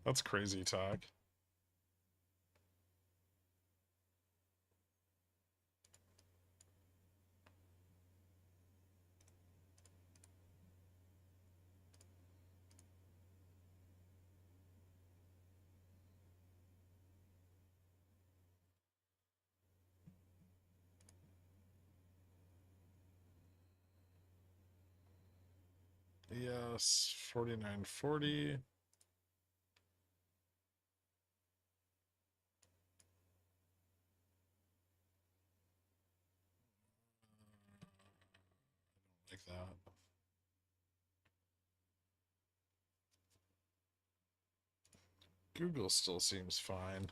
That's crazy talk. Yes, 49.40. Like that. Google still seems fine.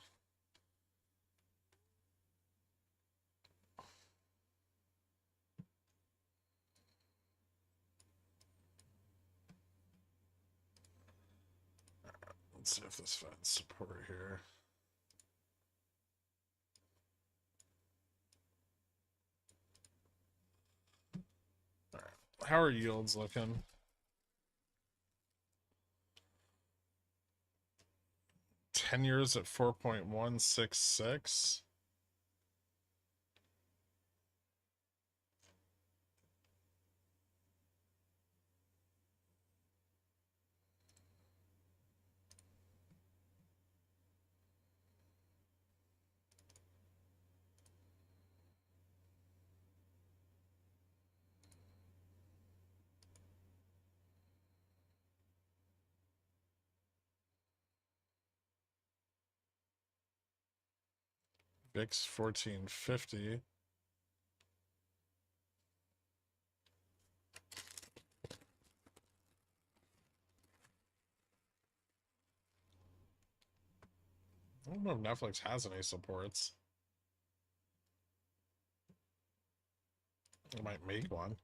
Let's see if this finds support here. All right. How are yields looking? 10 years at 4.166. VIX 1450. I don't know if Netflix has any supports. I might make one.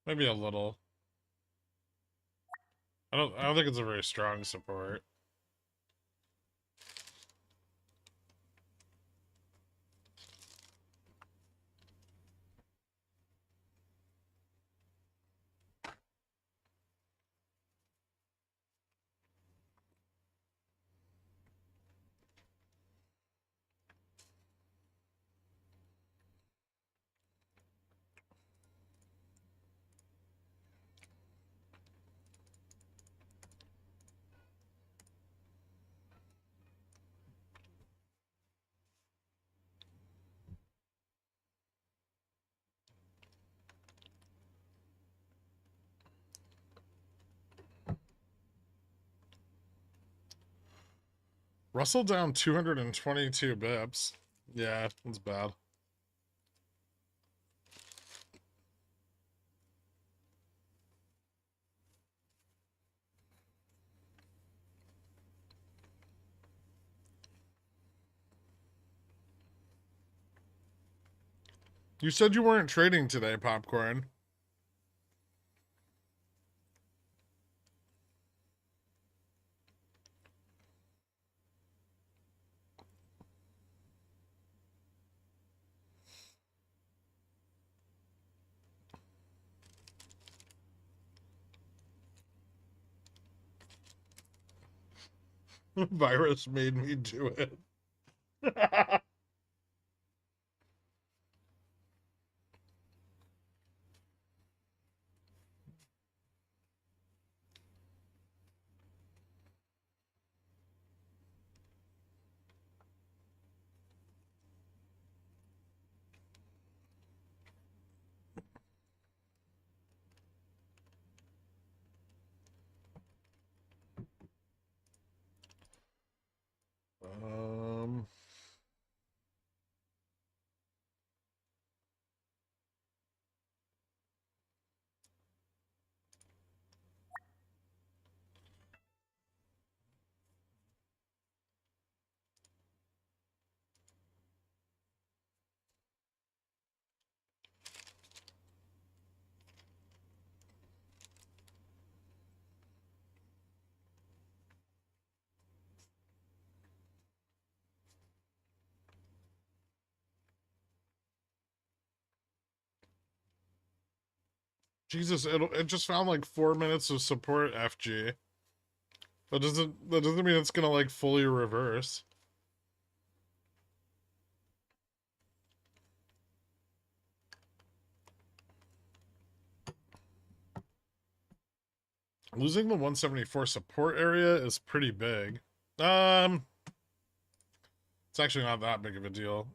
Maybe a little. I don't think it's a very strong support. Russell down 222 bips. Yeah, that's bad. You said you weren't trading today, Popcorn. Virus made me do it. um, Jesus, it just found like 4 minutes of support, FG. That doesn't mean it's gonna like fully reverse. Losing the 174 support area is pretty big. It's actually not that big of a deal.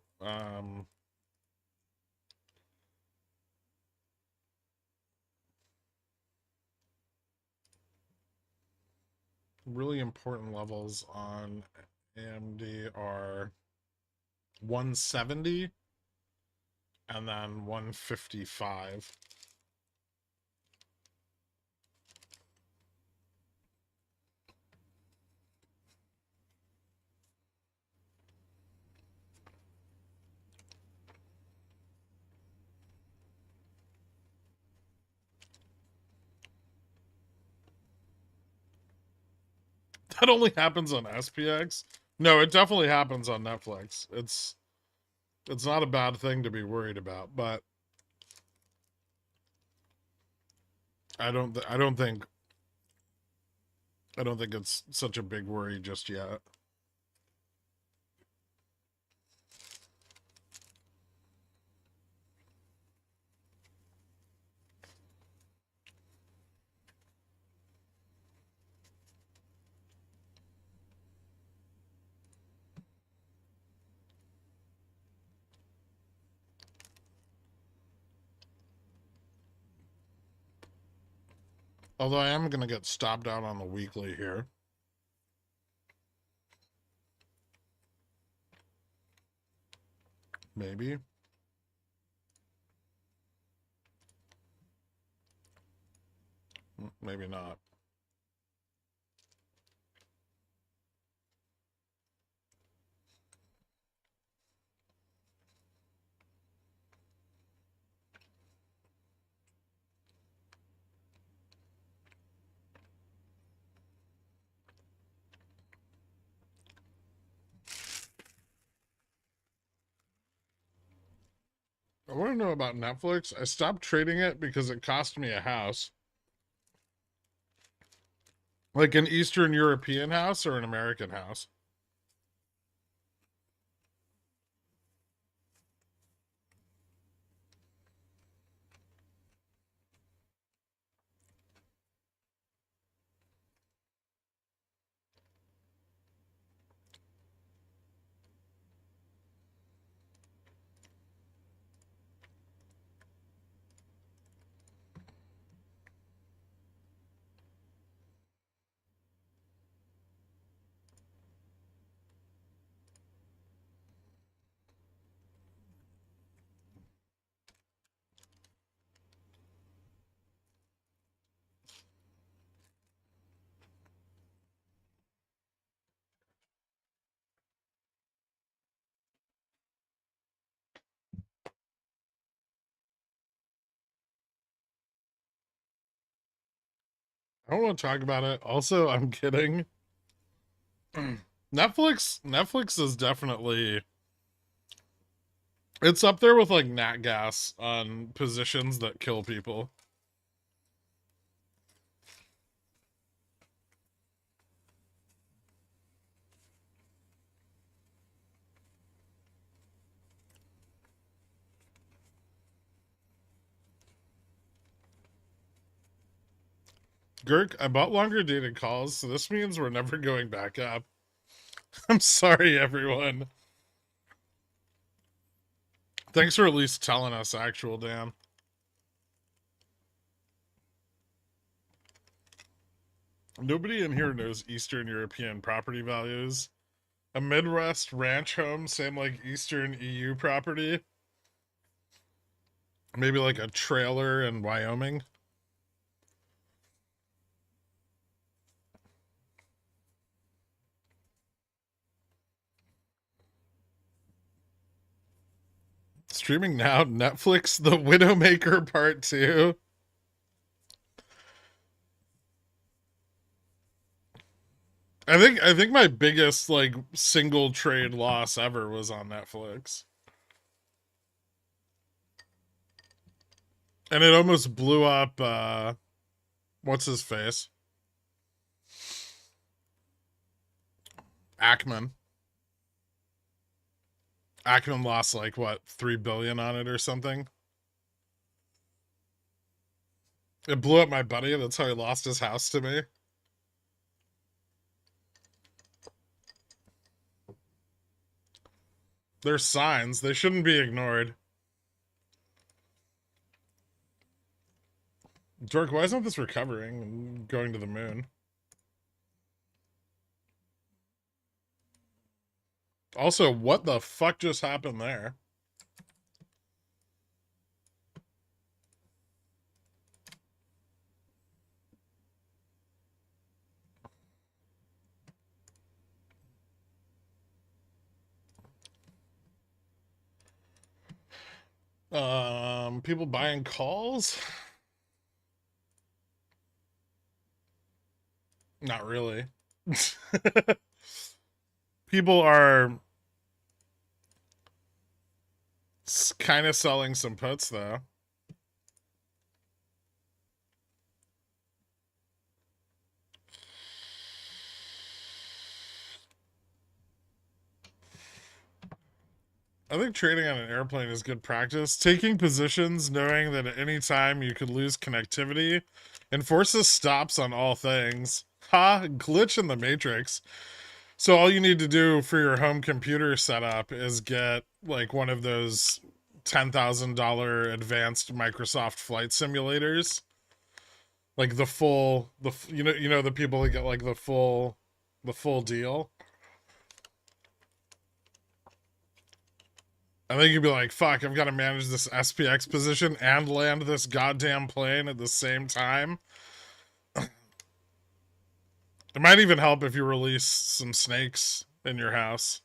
Really important levels on AMD are 170 and then 155. That only happens on SPX. No, it definitely happens on Netflix. It's not a bad thing to be worried about, but I don't think it's such a big worry just yet. Although I am going to get stopped out on the weekly here. Maybe. Maybe not. I want to know about Netflix. I stopped trading it because it cost me a house. Like an Eastern European house or an American house. I don't want to talk about it. Also, I'm kidding. Netflix is definitely, it's up there with like nat gas on positions that kill people. Gherk, I bought longer dated calls, so this means we're never going back up. I'm sorry, everyone. Thanks for at least telling us, actual Dan. Nobody in here knows Eastern European property values. A Midwest ranch home, same like Eastern EU property. Maybe like a trailer in Wyoming. Streaming now, Netflix, The Widowmaker Part 2. I think my biggest like single trade loss ever was on Netflix. And it almost blew up what's his face? Ackman. Ackman lost like what, 3 billion on it or something. It blew up my buddy, that's how he lost his house to me. There's signs, they shouldn't be ignored. Dork, why isn't this recovering and going to the moon? Also, what the fuck just happened there? People buying calls? Not really. People are kind of selling some puts, though. I think trading on an airplane is good practice. Taking positions, knowing that at any time you could lose connectivity, enforces stops on all things. Ha! Glitch in the matrix. So all you need to do for your home computer setup is get like one of those $10,000 advanced Microsoft flight simulators, like the full, you know the people that get like the full deal. I think you'd be like, fuck, I've got to manage this SPX position and land this goddamn plane at the same time. It might even help if you release some snakes in your house.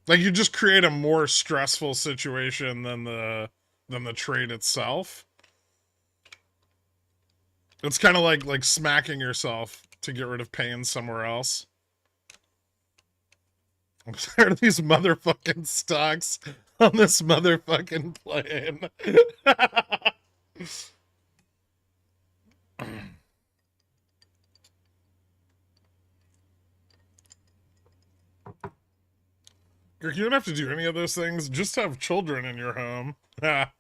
Like you just create a more stressful situation than the trade itself. It's kind of like smacking yourself to get rid of pain somewhere else. I'm tired of these motherfucking stocks on this motherfucking plane. You don't have to do any of those things. Just have children in your home. That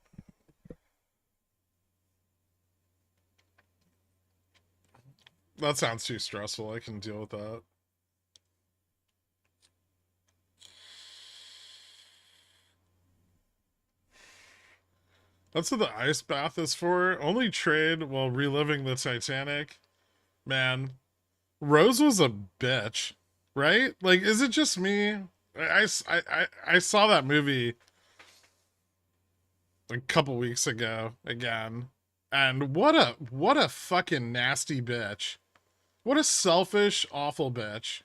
sounds too stressful. I can deal with that. That's what the ice bath is for. Only trade while reliving the Titanic. Man, Rose was a bitch, right? Like, is it just me? I saw that movie a couple weeks ago again, and what a fucking nasty bitch. What a selfish, awful bitch.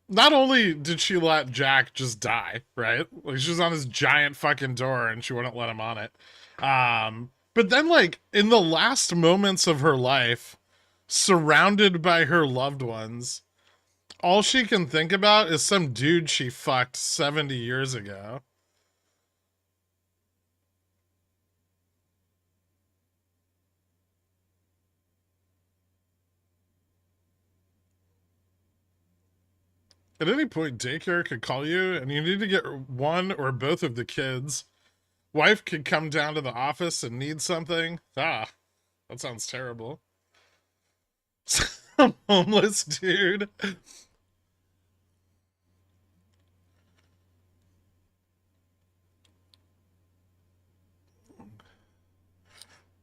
Not only did she let Jack just die, right? Like she was on this giant fucking door and she wouldn't let him on it. But then like in the last moments of her life, surrounded by her loved ones, all she can think about is some dude she fucked 70 years ago. At any point, daycare could call you and you need to get one or both of the kids. Wife could come down to the office and need something. Ah, that sounds terrible. Some homeless dude.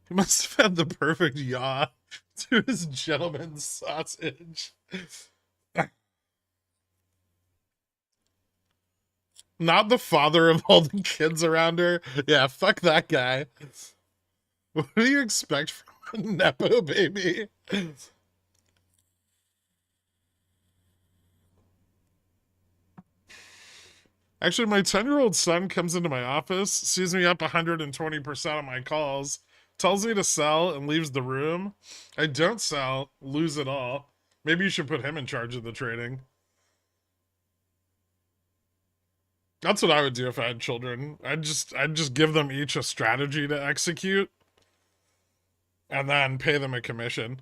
He must have had the perfect yaw to his gentleman's sausage. Not the father of all the kids around her. Yeah, fuck that guy. What do you expect from a Nepo baby? Actually, my 10-year-old son comes into my office, sees me up 120% on my calls, tells me to sell, and leaves the room. I don't sell, lose it all. Maybe you should put him in charge of the trading. That's what I would do if I had children. I'd just give them each a strategy to execute and then pay them a commission.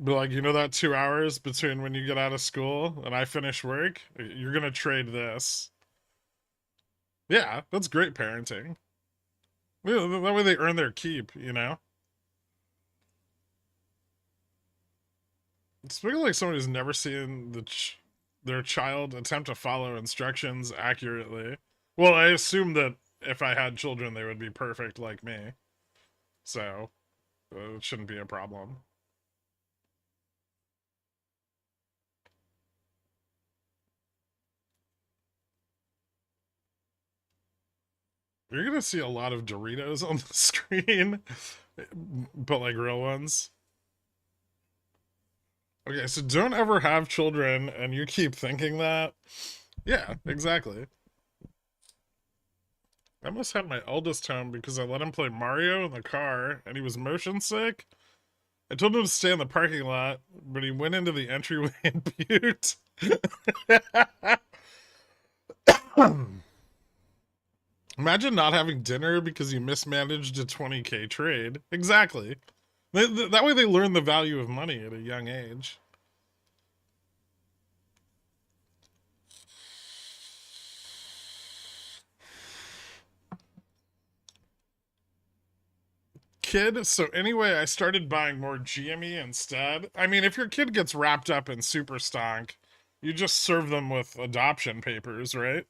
Be like, you know that 2 hours between when you get out of school and I finish work? You're gonna trade this. Yeah, that's great parenting. Yeah, that way they earn their keep, you know? Speaking like somebody who's never seen their child attempt to follow instructions accurately. Well, I assume that if I had children, they would be perfect like me. So, it shouldn't be a problem. You're gonna see a lot of Doritos on the screen, but like real ones. Okay, so don't ever have children and you keep thinking that. Yeah, exactly. I almost had my eldest home because I let him play Mario in the car and he was motion sick. I told him to stay in the parking lot, but he went into the entryway and puked. Imagine not having dinner because you mismanaged a 20K trade. Exactly. That way they learn the value of money at a young age. Kid, so anyway, I started buying more GME instead. I mean, if your kid gets wrapped up in super stonk, you just serve them with adoption papers, right?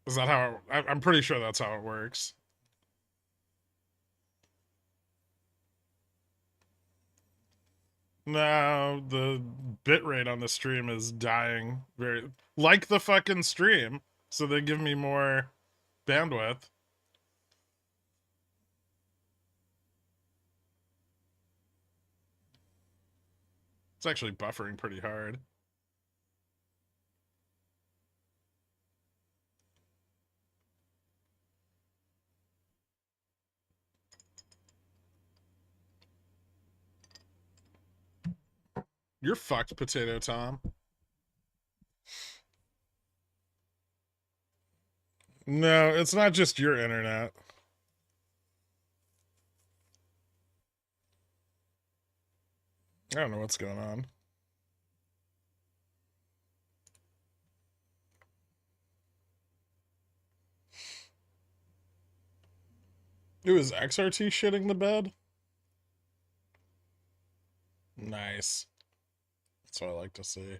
Is that how I'm pretty sure that's how it works. No, the bit rate on the stream is dying very like the fucking stream. So they give me more bandwidth. It's actually buffering pretty hard. You're fucked, Potato Tom. No, it's not just your internet. I don't know what's going on. It was XRT shitting the bed? Nice. That's what I like to see.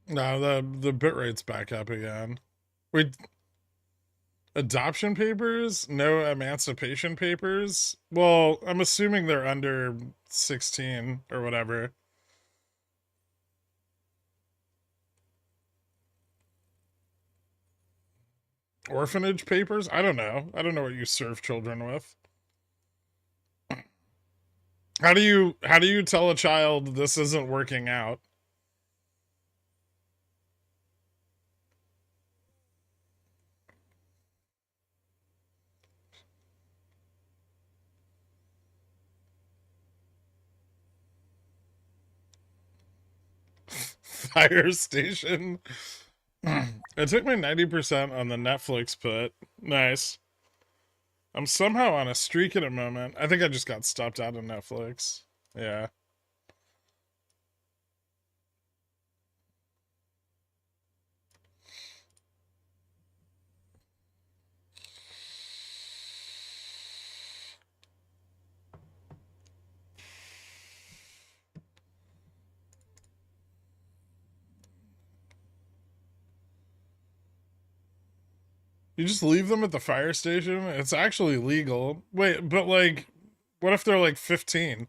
No, the bit rate's back up again. Wait, adoption papers? No emancipation papers? Well, I'm assuming they're under 16 or whatever. Orphanage papers? I don't know. I don't know what you serve children with. How do you tell a child this isn't working out? Fire station. I took my 90% on the Netflix put. Nice. I'm somehow on a streak at a moment. I think I just got stopped out of Netflix. Yeah. You just leave them at the fire station? It's actually legal. Wait, but like, what if they're like 15?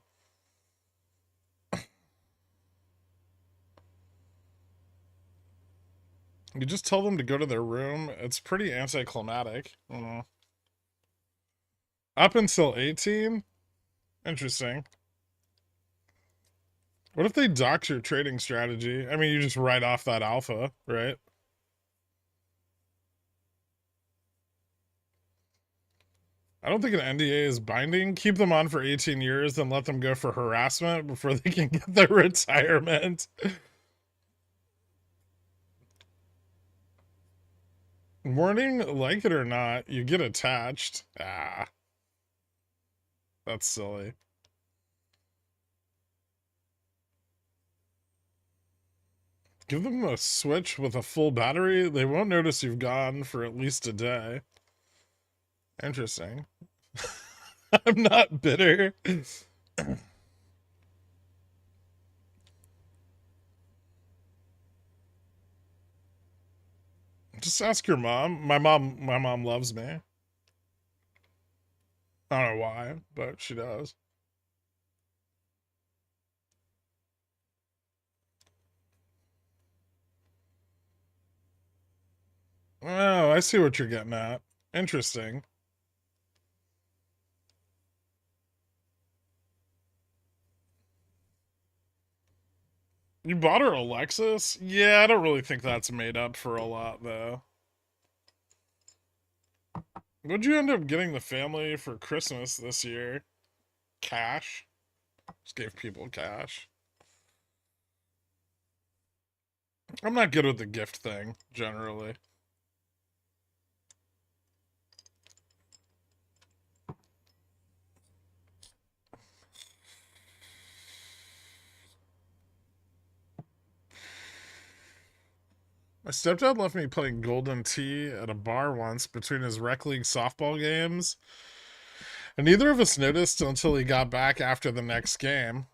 You just tell them to go to their room. It's pretty anticlimactic. Up until 18? Interesting. What if they dox your trading strategy? I mean, you just write off that alpha, right? I don't think an NDA is binding. Keep them on for 18 years, then let them go for harassment before they can get their retirement. Warning, like it or not, you get attached. Ah, that's silly. Give them a switch with a full battery. They won't notice you've gone for at least a day. Interesting. I'm not bitter. Just ask your mom. My mom loves me. I don't know why, but she does. Oh, I see what you're getting at. Interesting. You bought her a Lexus? Yeah, I don't really think that's made up for a lot, though. What'd you end up getting the family for Christmas this year? Cash? Just gave people cash. I'm not good with the gift thing, generally. My stepdad left me playing golden tea at a bar once between his rec league softball games, and neither of us noticed until he got back after the next game.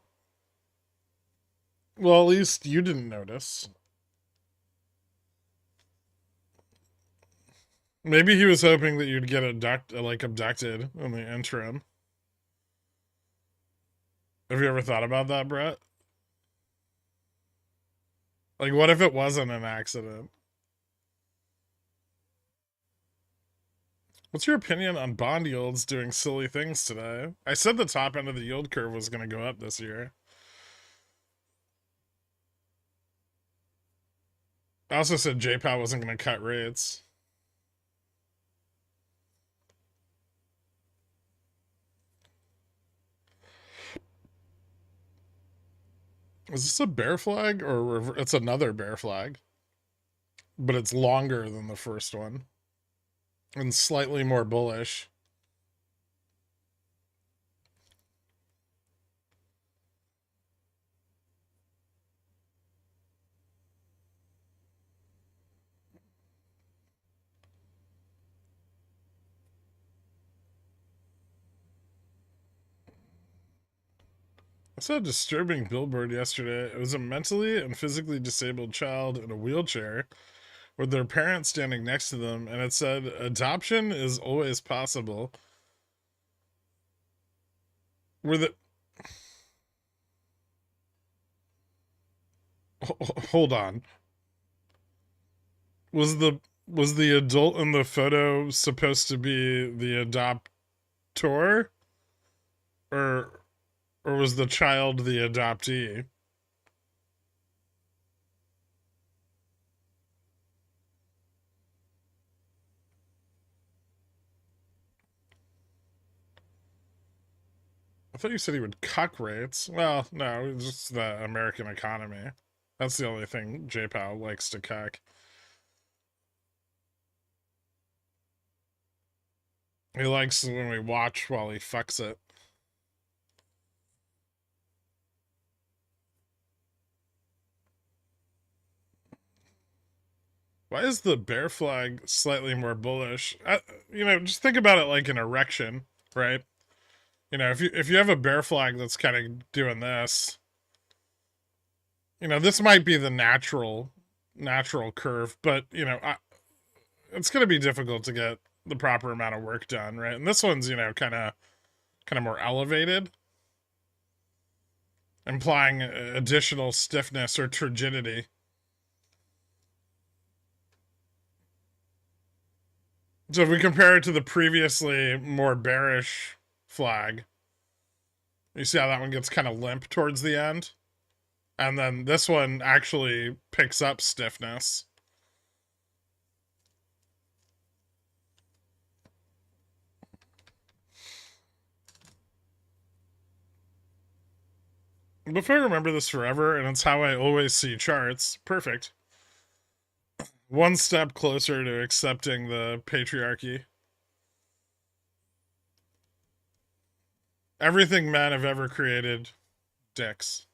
Well, at least you didn't notice. Maybe he was hoping that you'd get abducted in the interim. Have you ever thought about that, Brett? Like, what if it wasn't an accident? What's your opinion on bond yields doing silly things today? I said the top end of the yield curve was going to go up this year. I also said J-Pow wasn't going to cut rates. Is this a bear flag or it's another bear flag? But it's longer than the first one and slightly more bullish. I saw a disturbing billboard yesterday. It was a mentally and physically disabled child in a wheelchair with their parents standing next to them, and it said, "Adoption is always possible." Were the hold on. Was the adult in the photo supposed to be the adoptor, or was the child the adoptee? I thought you said he would cuck rates. Well, no, it's just the American economy. That's the only thing J-Pow likes to cuck. He likes when we watch while he fucks it. Why is the bear flag slightly more bullish? Just think about it like an erection, right? If you have a bear flag that's kind of doing this, this might be the natural curve, but it's going to be difficult to get the proper amount of work done, right? And this one's kind of more elevated, implying additional stiffness or turgidity. So if we compare it to the previously more bearish flag, you see how that one gets kind of limp towards the end? And then this one actually picks up stiffness. But if I remember this forever, and it's how I always see charts, perfect. One step closer to accepting the patriarchy. Everything men have ever created, dicks.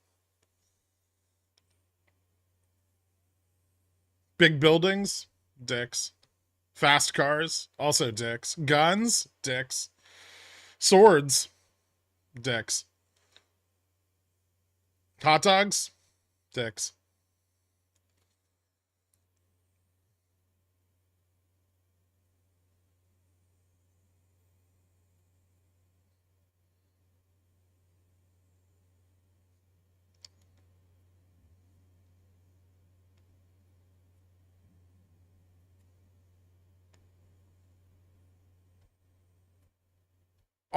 Big buildings, dicks. Fast cars, also dicks. Guns, dicks. Swords, dicks. Hot dogs, dicks.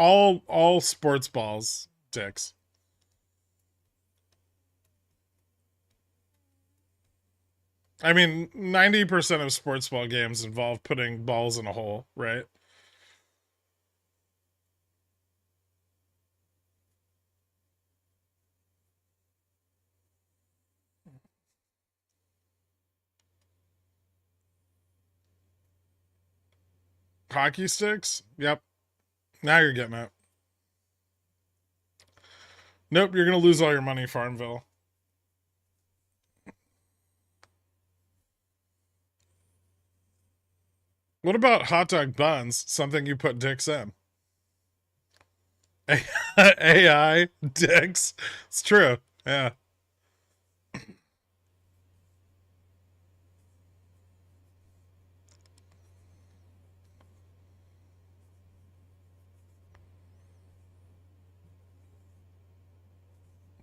All sports balls, dicks. I mean, 90% of sports ball games involve putting balls in a hole, right? Hockey sticks? Yep. Now you're getting it. Nope, you're going to lose all your money, Farmville. What about hot dog buns? Something you put dicks in. AI dicks. It's true. Yeah.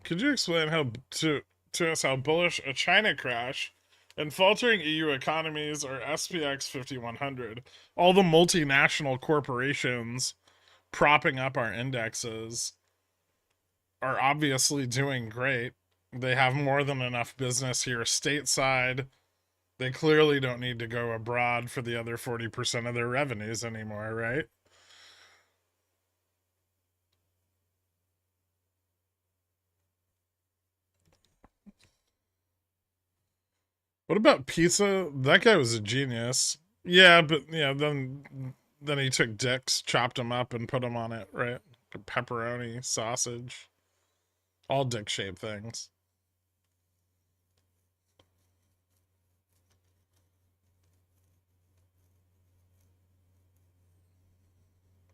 Could you explain how to us how bullish a China crash and faltering EU economies are SPX 5100? All the multinational corporations propping up our indexes are obviously doing great. They have more than enough business here stateside. They clearly don't need to go abroad for the other 40% of their revenues anymore, right? What about pizza? That guy was a genius. Yeah, but then he took dicks, chopped them up, and put them on it, right? Pepperoni, sausage, all dick shaped things.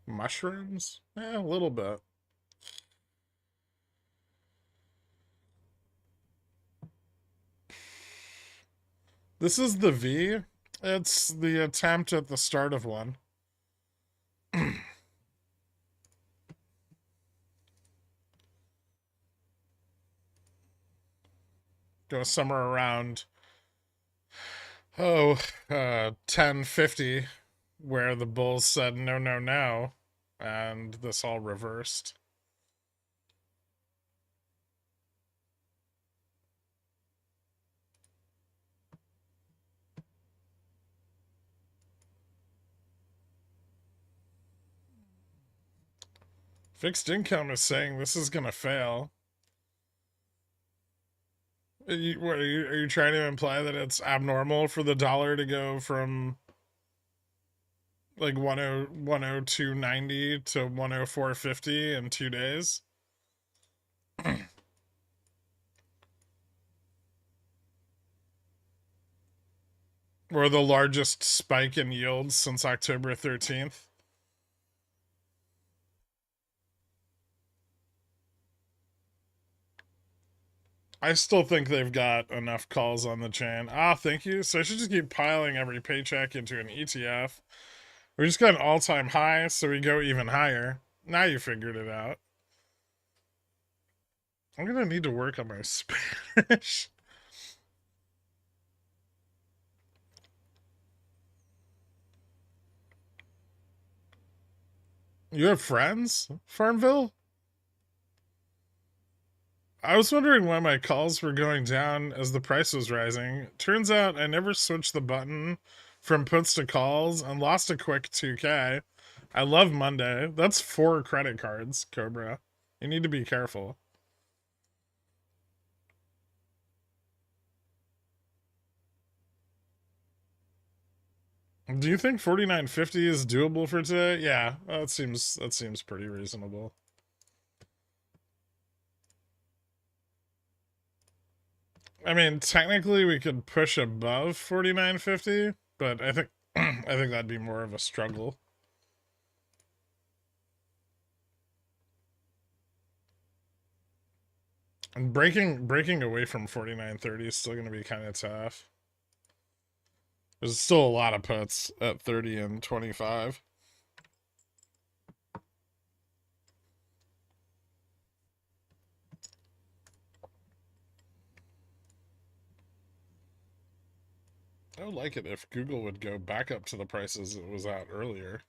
Mushrooms? A little bit. This is the V. It's the attempt at the start of one. Go somewhere around 1050, where the bulls said no, no, no, and this all reversed. Fixed income is saying this is gonna fail. Are you trying to imply that it's abnormal for the dollar to go from like 102.90 to 104.50 in 2 days? Or the largest spike in yields since October 13th? I still think they've got enough calls on the chain. Ah, thank you. So I should just keep piling every paycheck into an ETF. We just got an all-time high, so we go even higher. Now you figured it out. I'm gonna need to work on my Spanish. You have friends, Farmville? I was wondering why my calls were going down as the price was rising. Turns out I never switched the button from puts to calls and lost a quick 2K. I love Monday. That's 4 credit cards, Cobra. You need to be careful. Do you think 49.50 is doable for today? Yeah, that seems pretty reasonable. I mean, technically we could push above 49.50, but I think I think that'd be more of a struggle. And breaking away from 49.30 is still going to be kind of tough. There's still a lot of puts at 30 and 25. I would like it if Google would go back up to the prices it was at earlier.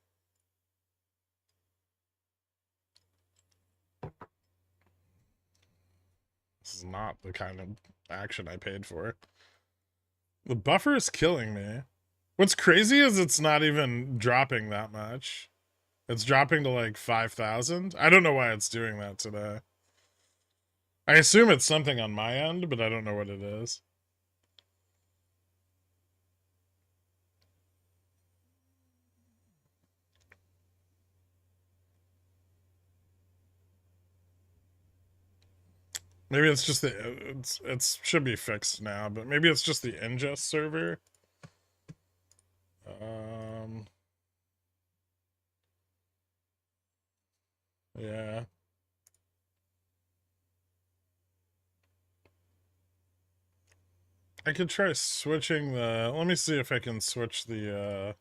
This is not the kind of action I paid for. The buffer is killing me. What's crazy is it's not even dropping that much. It's dropping to like 5,000. I don't know why it's doing that today. I assume it's something on my end, but I don't know what it is. Maybe it's just it should be fixed now, but maybe it's just the ingest server. Yeah. I could try switching the, let me see if I can switch the,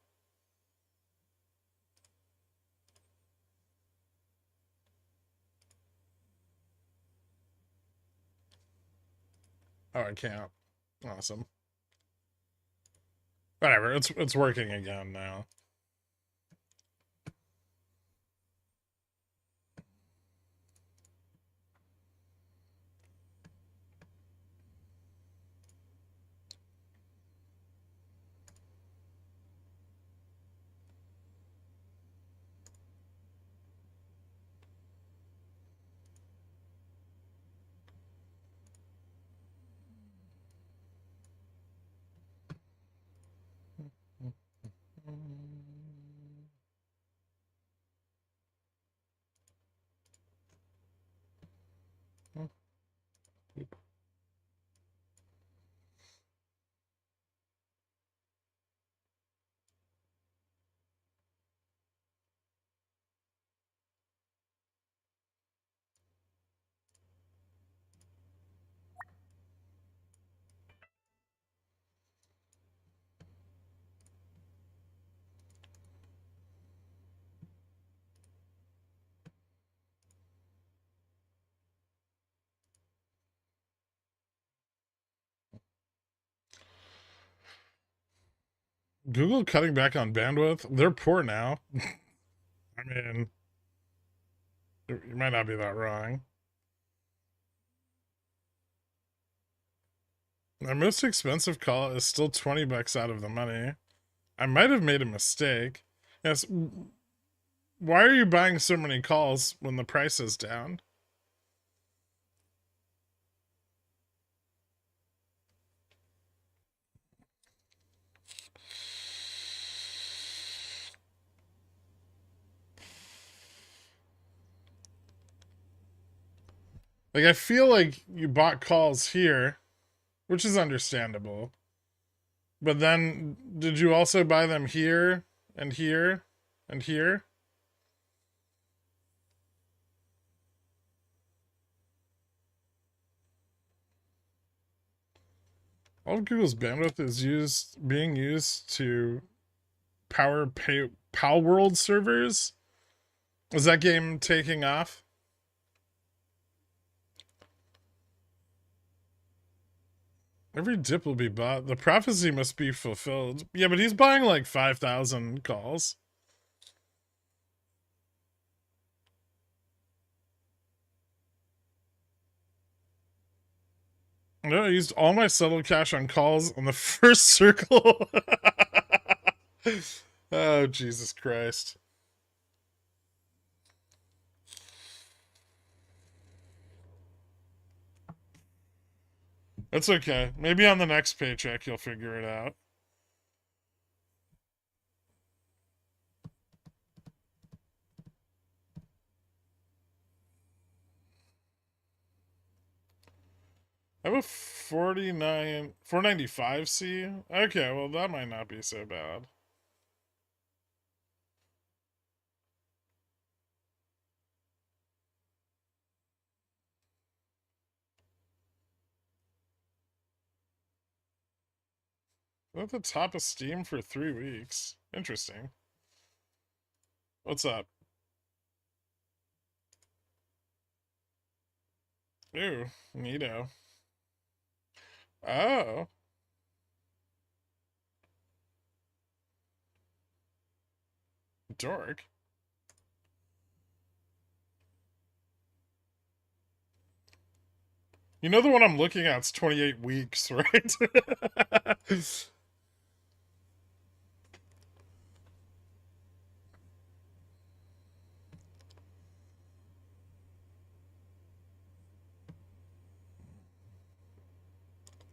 oh, I can't. Awesome. Whatever, it's working again now. Google cutting back on bandwidth? They're poor now. I mean, you might not be that wrong. My most expensive call is still 20 bucks out of the money. I might have made a mistake. Yes. Why are you buying so many calls when the price is down? Like, I feel like you bought calls here, which is understandable. But then, did you also buy them here and here and here? All of Google's bandwidth is being used to power Pal World servers. Is that game taking off? Every dip will be bought. The prophecy must be fulfilled. Yeah, but he's buying like 5,000 calls. No, I used all my settled cash on calls on the first circle. Oh, Jesus Christ. That's okay. Maybe on the next paycheck you'll figure it out. I have a 495C. Okay, well that might not be so bad. I'm at the top of Steam for 3 weeks. Interesting. What's up? Ooh, neato. Oh. Dork. You know the one I'm looking at's 28 weeks, right?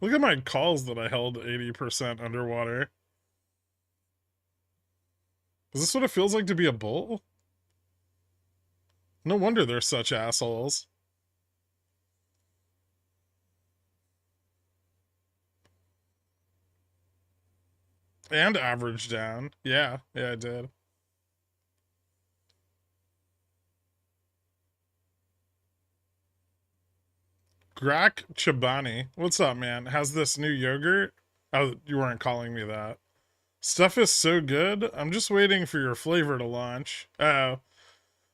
Look at my calls that I held 80% underwater. Is this what it feels like to be a bull? No wonder they're such assholes. And average down. Yeah, I did. Grak Chobani. What's up, man? Has this new yogurt? Oh, you weren't calling me that. Stuff is so good. I'm just waiting for your flavor to launch. Oh.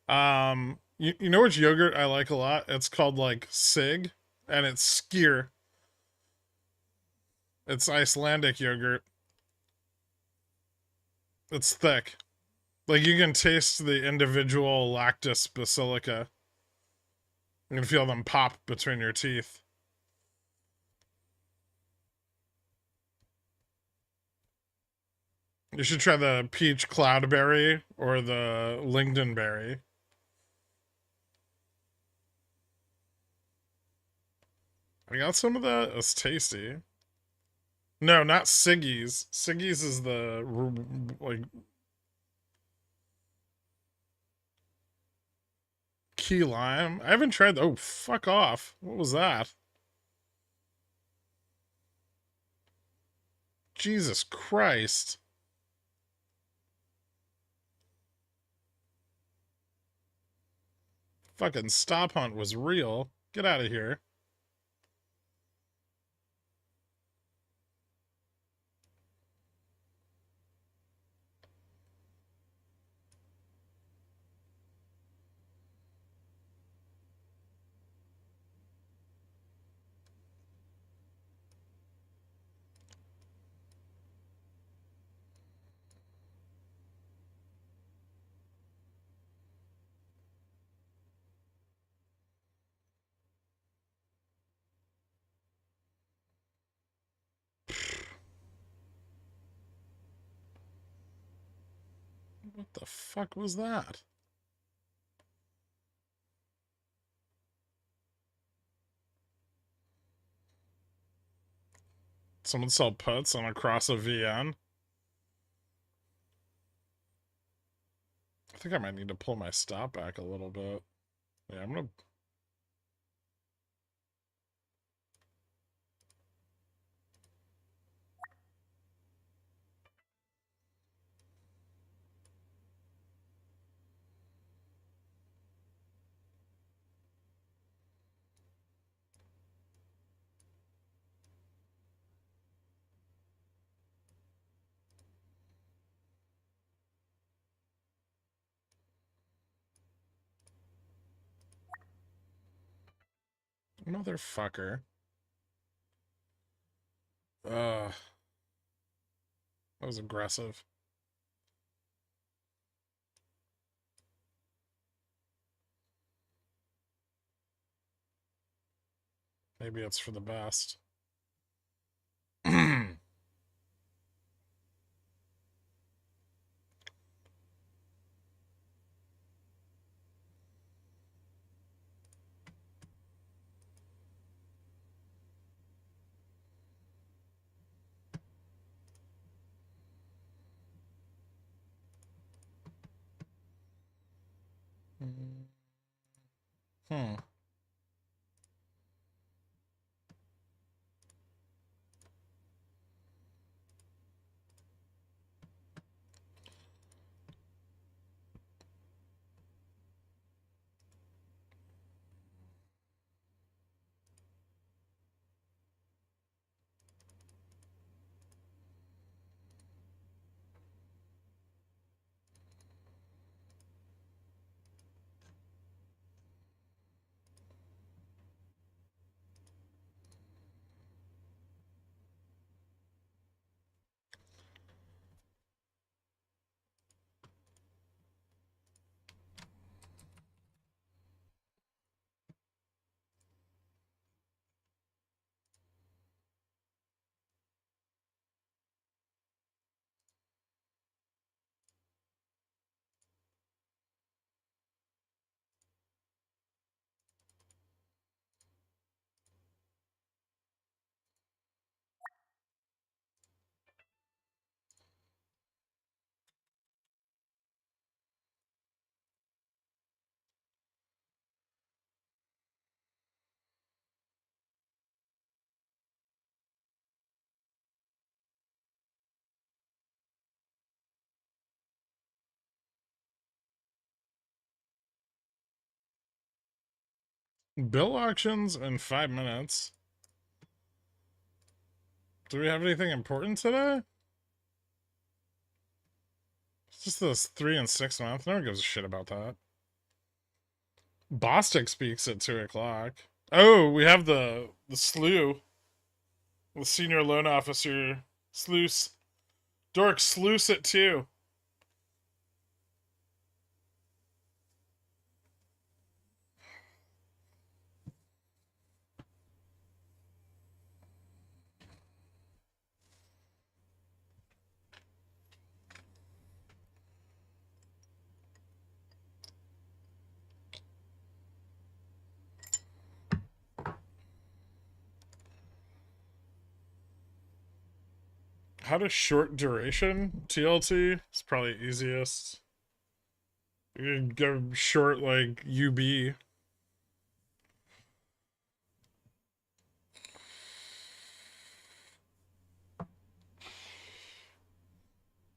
You know which yogurt I like a lot? It's called like Sig, and it's skyr. It's Icelandic yogurt. It's thick. Like you can taste the individual lactis basilica. You can feel them pop between your teeth. You should try the peach cloudberry or the lingonberry. I got some of that. It's tasty. No, not Siggy's. Siggy's is the like key lime. I haven't tried. Oh, fuck off! What was that? Jesus Christ! Fucking stop hunt was real. Get out of here. What the fuck was that? Someone sell puts on across a VN? I think I might need to pull my stop back a little bit. Yeah, I'm gonna... Motherfucker. That was aggressive. Maybe it's for the best. Hmm. Bill auctions in 5 minutes. Do we have anything important today? It's just this 3 and 6 month. No one gives a shit about that. Bostic speaks at 2 o'clock. Oh, we have the slew. The senior loan officer. Sluice. Dork Sluice at 2. How to short duration? TLT? It's probably easiest. You can go short like UB.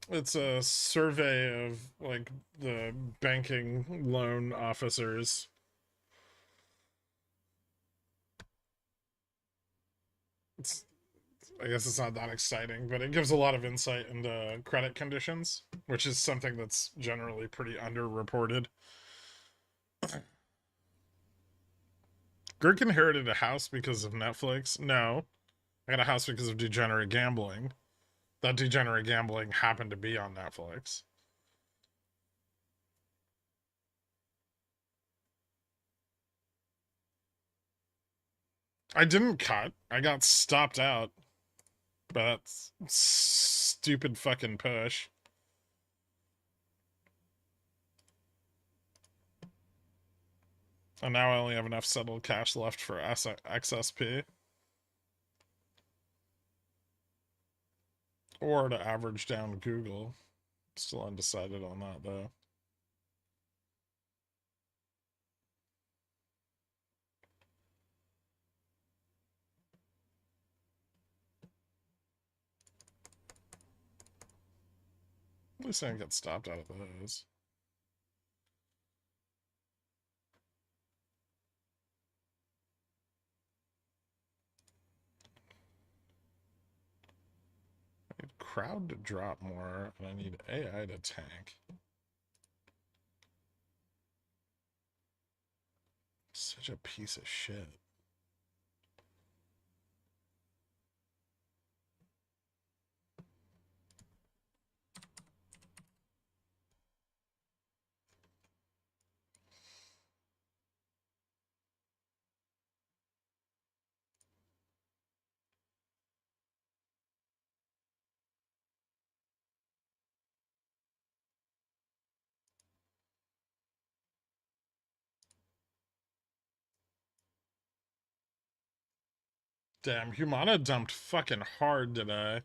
It's a survey of like the banking loan officers. It's, I guess it's not that exciting, but it gives a lot of insight into credit conditions, which is something that's generally pretty underreported. Gherkin inherited a house because of Netflix. No, I got a house because of degenerate gambling. That degenerate gambling happened to be on Netflix. I didn't cut. I got stopped out by that stupid fucking push. And now I only have enough settled cash left for XSP. Or to average down Google. Still undecided on that, though. At least I didn't get stopped out of those. I need crowd to drop more, and I need AI to tank. Such a piece of shit. Damn, Humana dumped fucking hard today.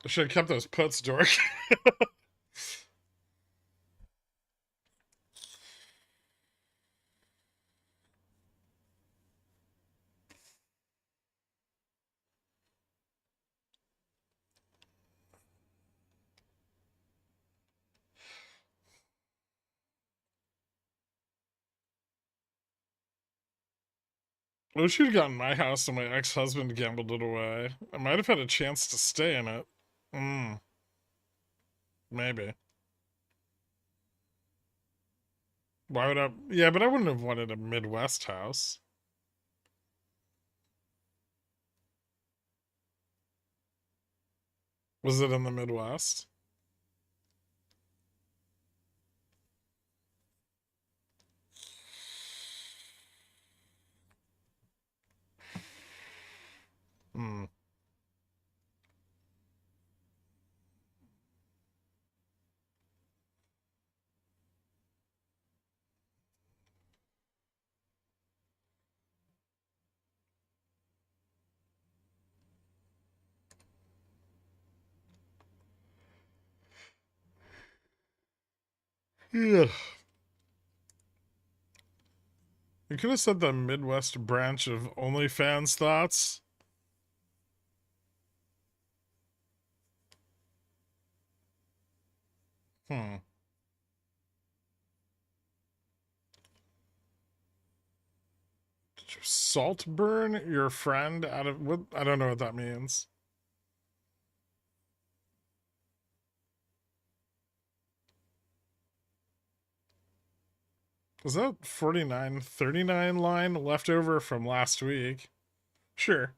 I should have kept those puts, dork. I wish you'd gotten my house and my ex-husband gambled it away. I might have had a chance to stay in it. Maybe. Why would I? Yeah, but I wouldn't have wanted a Midwest house. Was it in the Midwest? Hmm. Yeah. You could have said the Midwest branch of OnlyFans thoughts. Hmm. Did you salt burn your friend out of what? I don't know what that means. Was that 49.39 line left over from last week? Sure.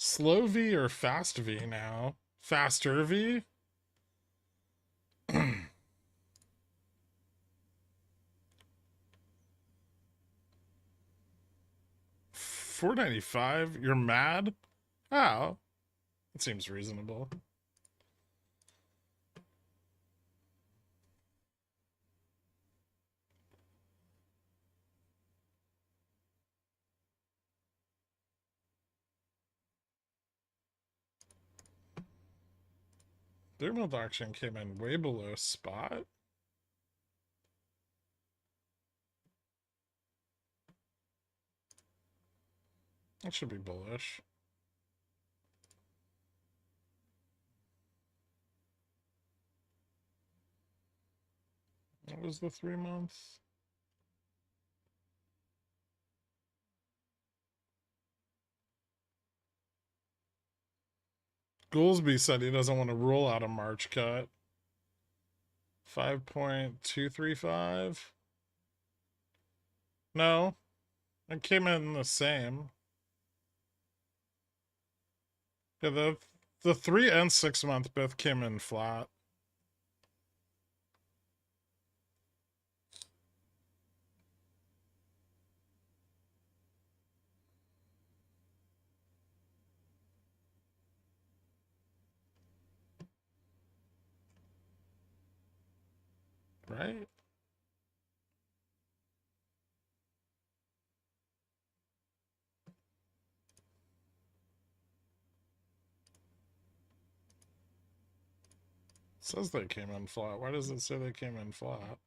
Slow V or fast V now? Faster V? 495? You're mad? How? It seems reasonable. Thermal auction came in way below spot. That should be bullish. What was the 3 months? Goolsby said he doesn't want to rule out a March cut. 5.235. No, it came in the same. Yeah, the 3 and 6 month both came in flat. Right? It says they came in flat. Why does it say they came in flat?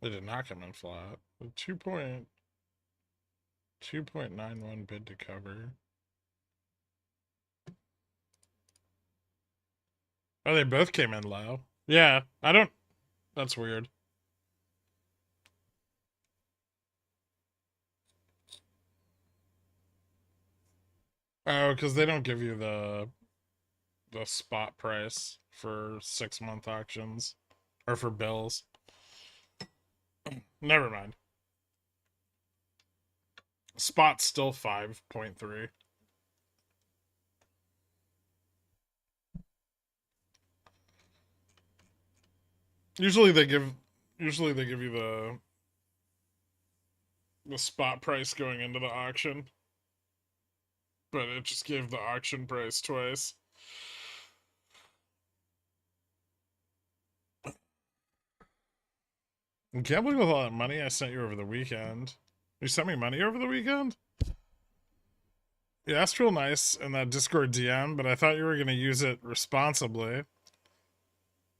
They did not come in flat. 2.91 bid to cover. Oh, they both came in low. Yeah, I don't... That's weird. Oh, because they don't give you the spot price for 6 month auctions. Or for bills. Never mind. Spot's still 5.3. Usually they give you the spot price going into the auction. But it just gave the auction price twice. I can't believe all that money I sent you over the weekend. You sent me money over the weekend? Yeah, that's real nice in that Discord DM, but I thought you were going to use it responsibly.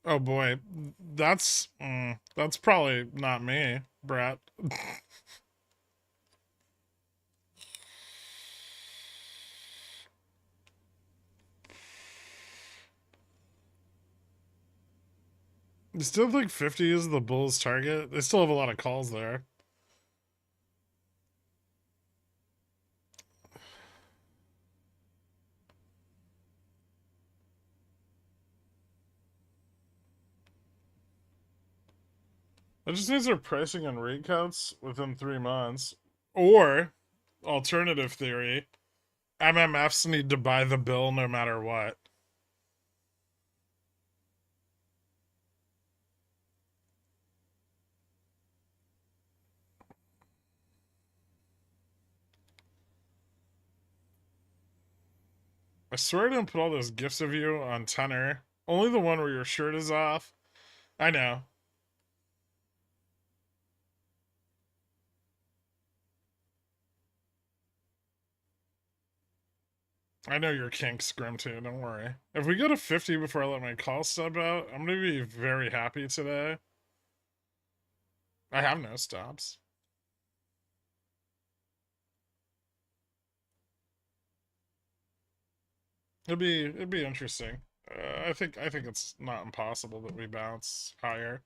Oh boy, that's probably not me, Brett. You still think 50 is the Bulls' target? They still have a lot of calls there. That just means they're pricing in rate cuts within 3 months. Or, alternative theory, MMFs need to buy the bill no matter what. I swear I didn't put all those gifs of you on tenor. Only the one where your shirt is off. I know. I know your kinks, Grim, too. Don't worry. If we go to 50 before I let my call stub out, I'm going to be very happy today. I have no stops. It'd be interesting. I think it's not impossible that we bounce higher.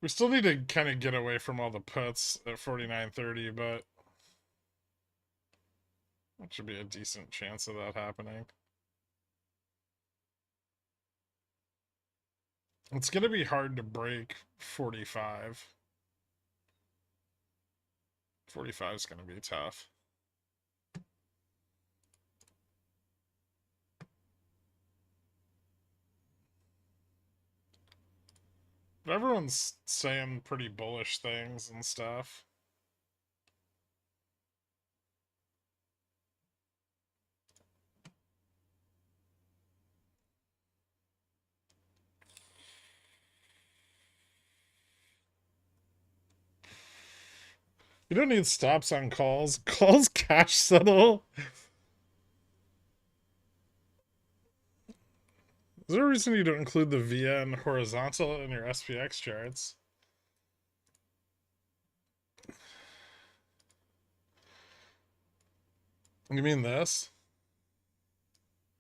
We still need to kind of get away from all the puts at 49.30, but that should be a decent chance of that happening. It's going to be hard to break 45. 45 is going to be tough. But everyone's saying pretty bullish things and stuff. You don't need stops on calls. Calls cash settle. Is there a reason you don't include the VIA and horizontal in your SPX charts? You mean this?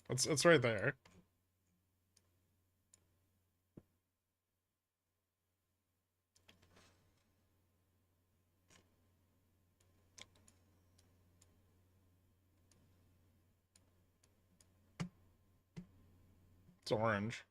It's right there. It's orange.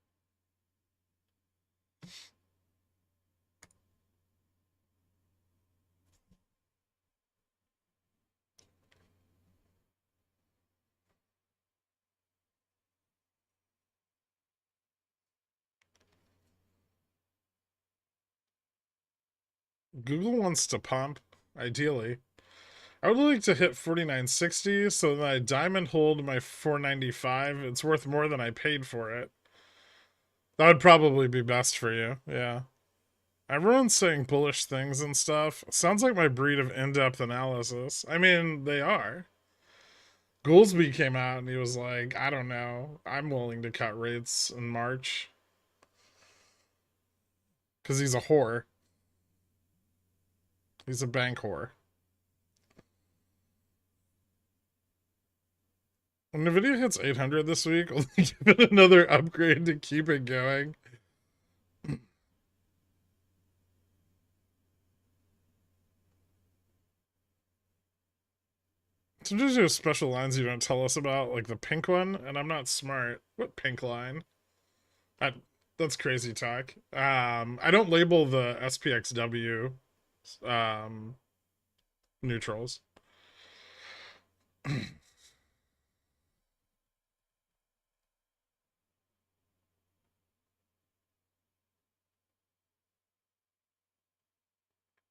Google wants to pump, ideally. I would like to hit 49.60 so that I diamond hold my 495. It's worth more than I paid for it. That would probably be best for you, yeah. Everyone's saying bullish things and stuff. Sounds like my breed of in-depth analysis. I mean, they are. Goolsby came out and he was like, I don't know. I'm willing to cut rates in March. Because he's a whore. He's a bank whore. When NVIDIA hits 800 this week, will they give it another upgrade to keep it going? Sometimes there's special lines you don't tell us about, like the pink one, and I'm not smart. What pink line? That's crazy talk. I don't label the SPXW neutrals.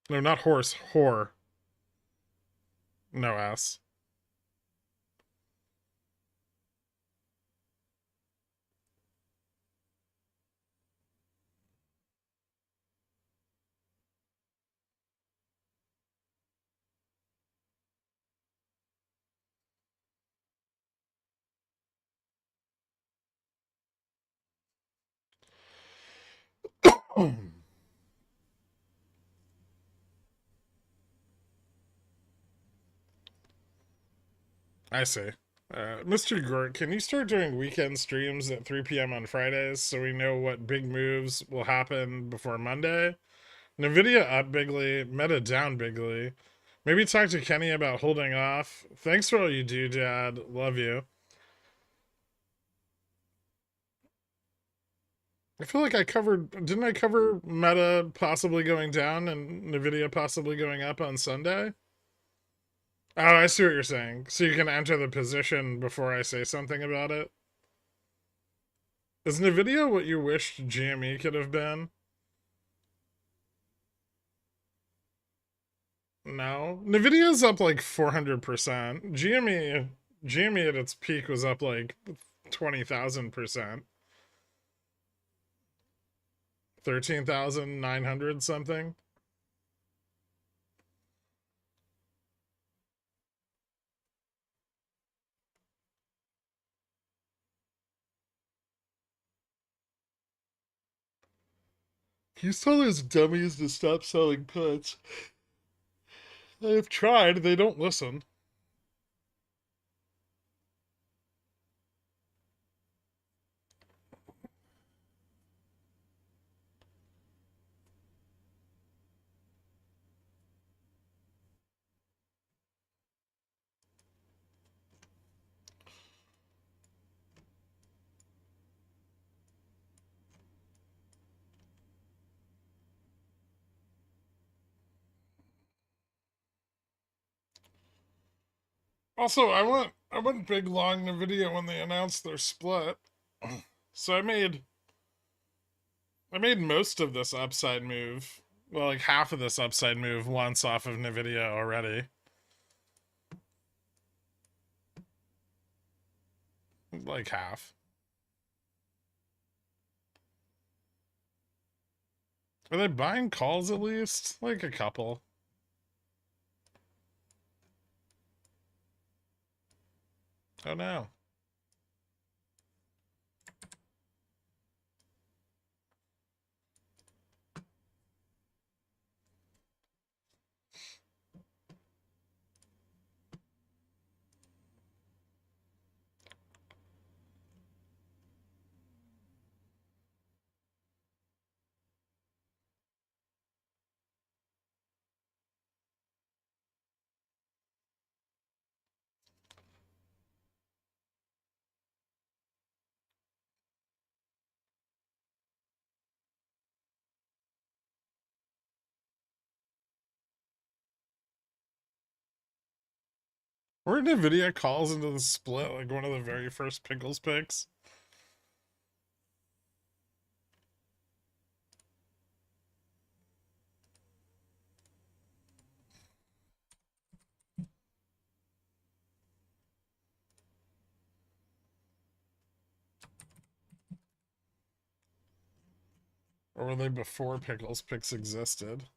No, not horse, whore. No S. I see. Mr. Gort, can you start doing weekend streams at 3 p.m. on Fridays so we know what big moves will happen before Monday? NVIDIA up bigly, Meta down bigly. Maybe talk to Kenny about holding off. Thanks for all you do, Dad. Love you. I feel like I covered. Didn't I cover Meta possibly going down and NVIDIA possibly going up on Sunday? Oh, I see what you're saying. So you can enter the position before I say something about it? Is NVIDIA what you wished GME could have been? No. NVIDIA's up like 400%. GME at its peak was up like 20,000%. 13,900 something. He's told his dummies to stop selling puts. They've tried, they don't listen. Also, I went big long Nvidia when they announced their split. So I made most of this upside move. Well, like half of this upside move once off of Nvidia already. Like half. Are they buying calls at least? Like a couple. Oh no. Were Nvidia calls into the split like one of the very first Pickles picks? Or were they before Pickles picks existed?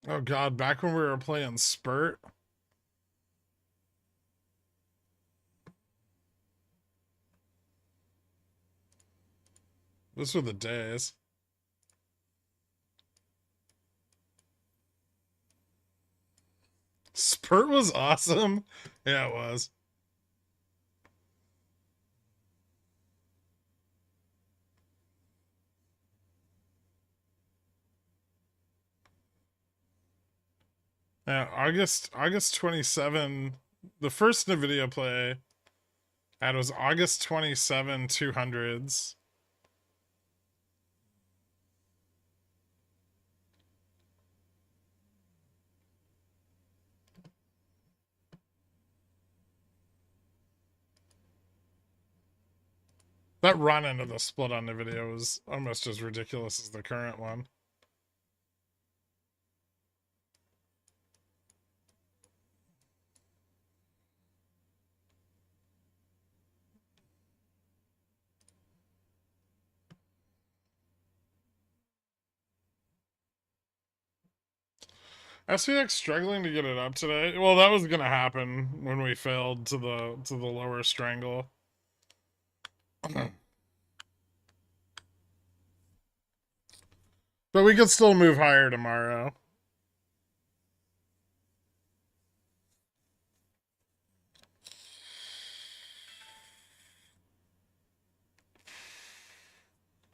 Oh god, back when we were playing Spurt. Those were the days. Spurt was awesome. Yeah, it was. Yeah, August 27. The first Nvidia play I had was August 27 200s. That run into the split on Nvidia was almost as ridiculous as the current one. SPX struggling to get it up today. Well, that was gonna happen when we failed to the lower strangle. But we could still move higher tomorrow.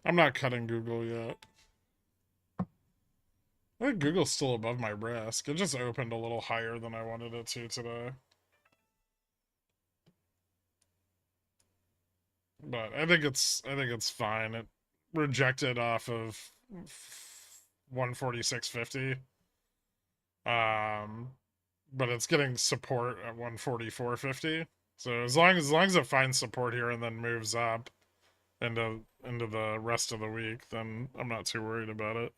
I'm not cutting Google yet. I think Google's still above my risk. It just opened a little higher than I wanted it to today. But I think it's fine. It rejected off of 146.50. But it's getting support at 144.50. So as long as it finds support here and then moves up into the rest of the week, then I'm not too worried about it.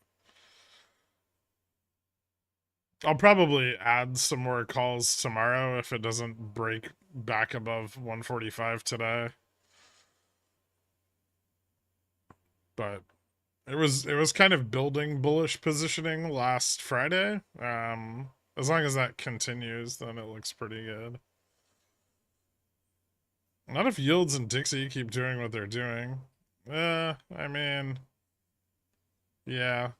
I'll probably add some more calls tomorrow if it doesn't break back above 145 today. But it was kind of building bullish positioning last Friday. As long as that continues, then it looks pretty good. Not if yields and Dixie keep doing what they're doing. I mean, yeah.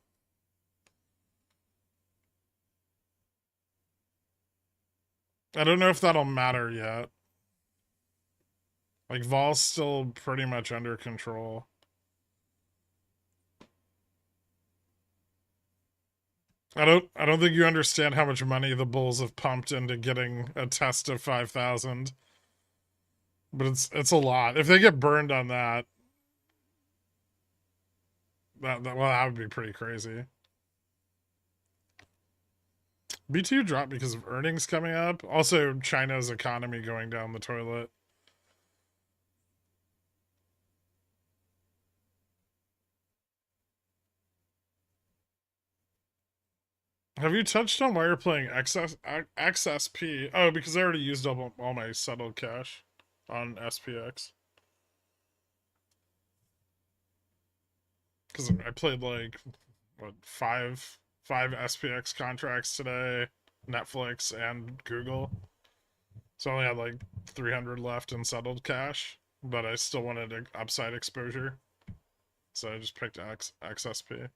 I don't know if that'll matter yet. Like Vol's still pretty much under control. I don't think you understand how much money the Bulls have pumped into getting a test of 5,000. But it's a lot. If they get burned on that, that would be pretty crazy. BTU dropped because of earnings coming up. Also, China's economy going down the toilet. Have you touched on why you're playing XSP? Oh, because I already used up all my settled cash on SPX. Because I played like what five SPX contracts today, Netflix and Google. So I only had like 300 left in settled cash, but I still wanted upside exposure, so I just picked XSP.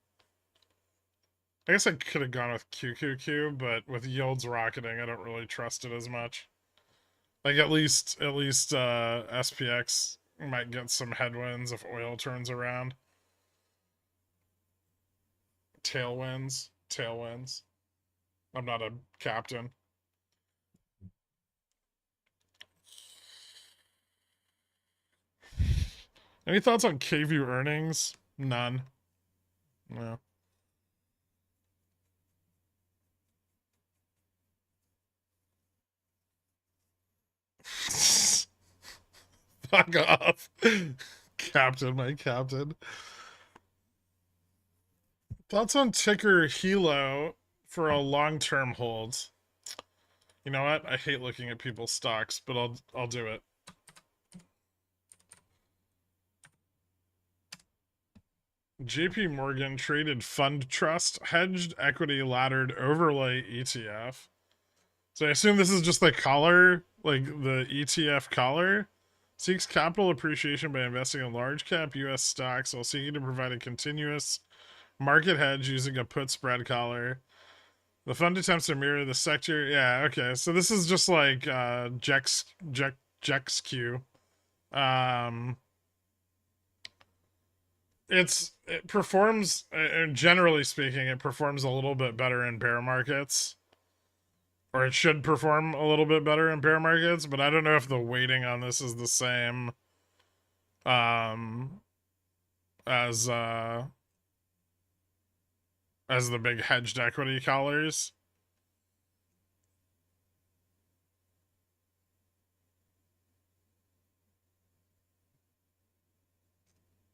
I guess I could have gone with QQQ, but with yields rocketing, I don't really trust it as much. Like at least SPX might get some headwinds if oil turns around. Tailwinds. I'm not a captain. Any thoughts on KView earnings? None. No. Fuck off. Captain, my captain. Thoughts on ticker Hilo for a long-term hold? You know what? I hate looking at people's stocks, but I'll do it. JP Morgan traded fund trust hedged equity laddered overlay ETF. So I assume this is just the collar, like the ETF collar. Seeks capital appreciation by investing in large cap US stocks while seeking to provide a continuous market hedge using a put spread collar. The fund attempts to mirror the sector. Yeah, okay. So this is just like JEXQ. It performs, generally speaking, it performs a little bit better in bear markets. Or it should perform a little bit better in bear markets, but I don't know if the weighting on this is the same as the big hedged equity collars.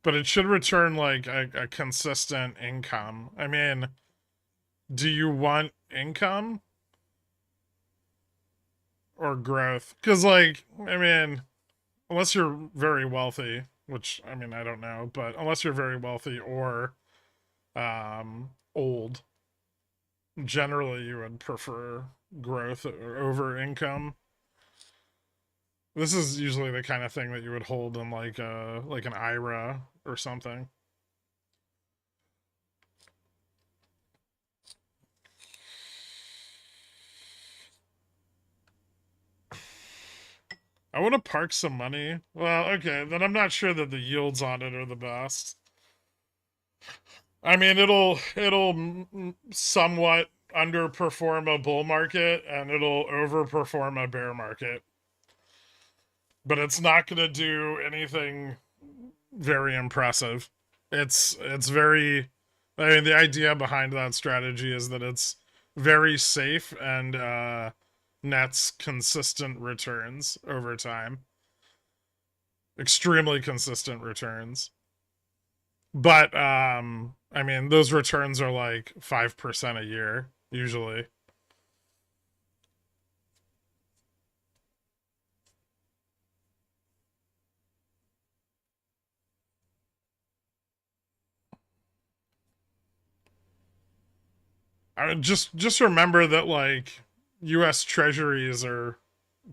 But it should return like a consistent income. I mean, do you want income or growth? Because like, I mean, unless you're very wealthy, which I mean I don't know, but unless you're very wealthy or old, generally you would prefer growth over income. This is usually the kind of thing that you would hold in like an IRA or something. I want to park some money. Well, okay, then I'm not sure that the yields on it are the best. I mean, it'll somewhat underperform a bull market and it'll overperform a bear market. But it's not going to do anything very impressive. It's very, I mean, the idea behind that strategy is that it's very safe and nets consistent returns over time. Extremely consistent returns. But I mean, those returns are like 5% a year usually. I mean, just remember that like US treasuries are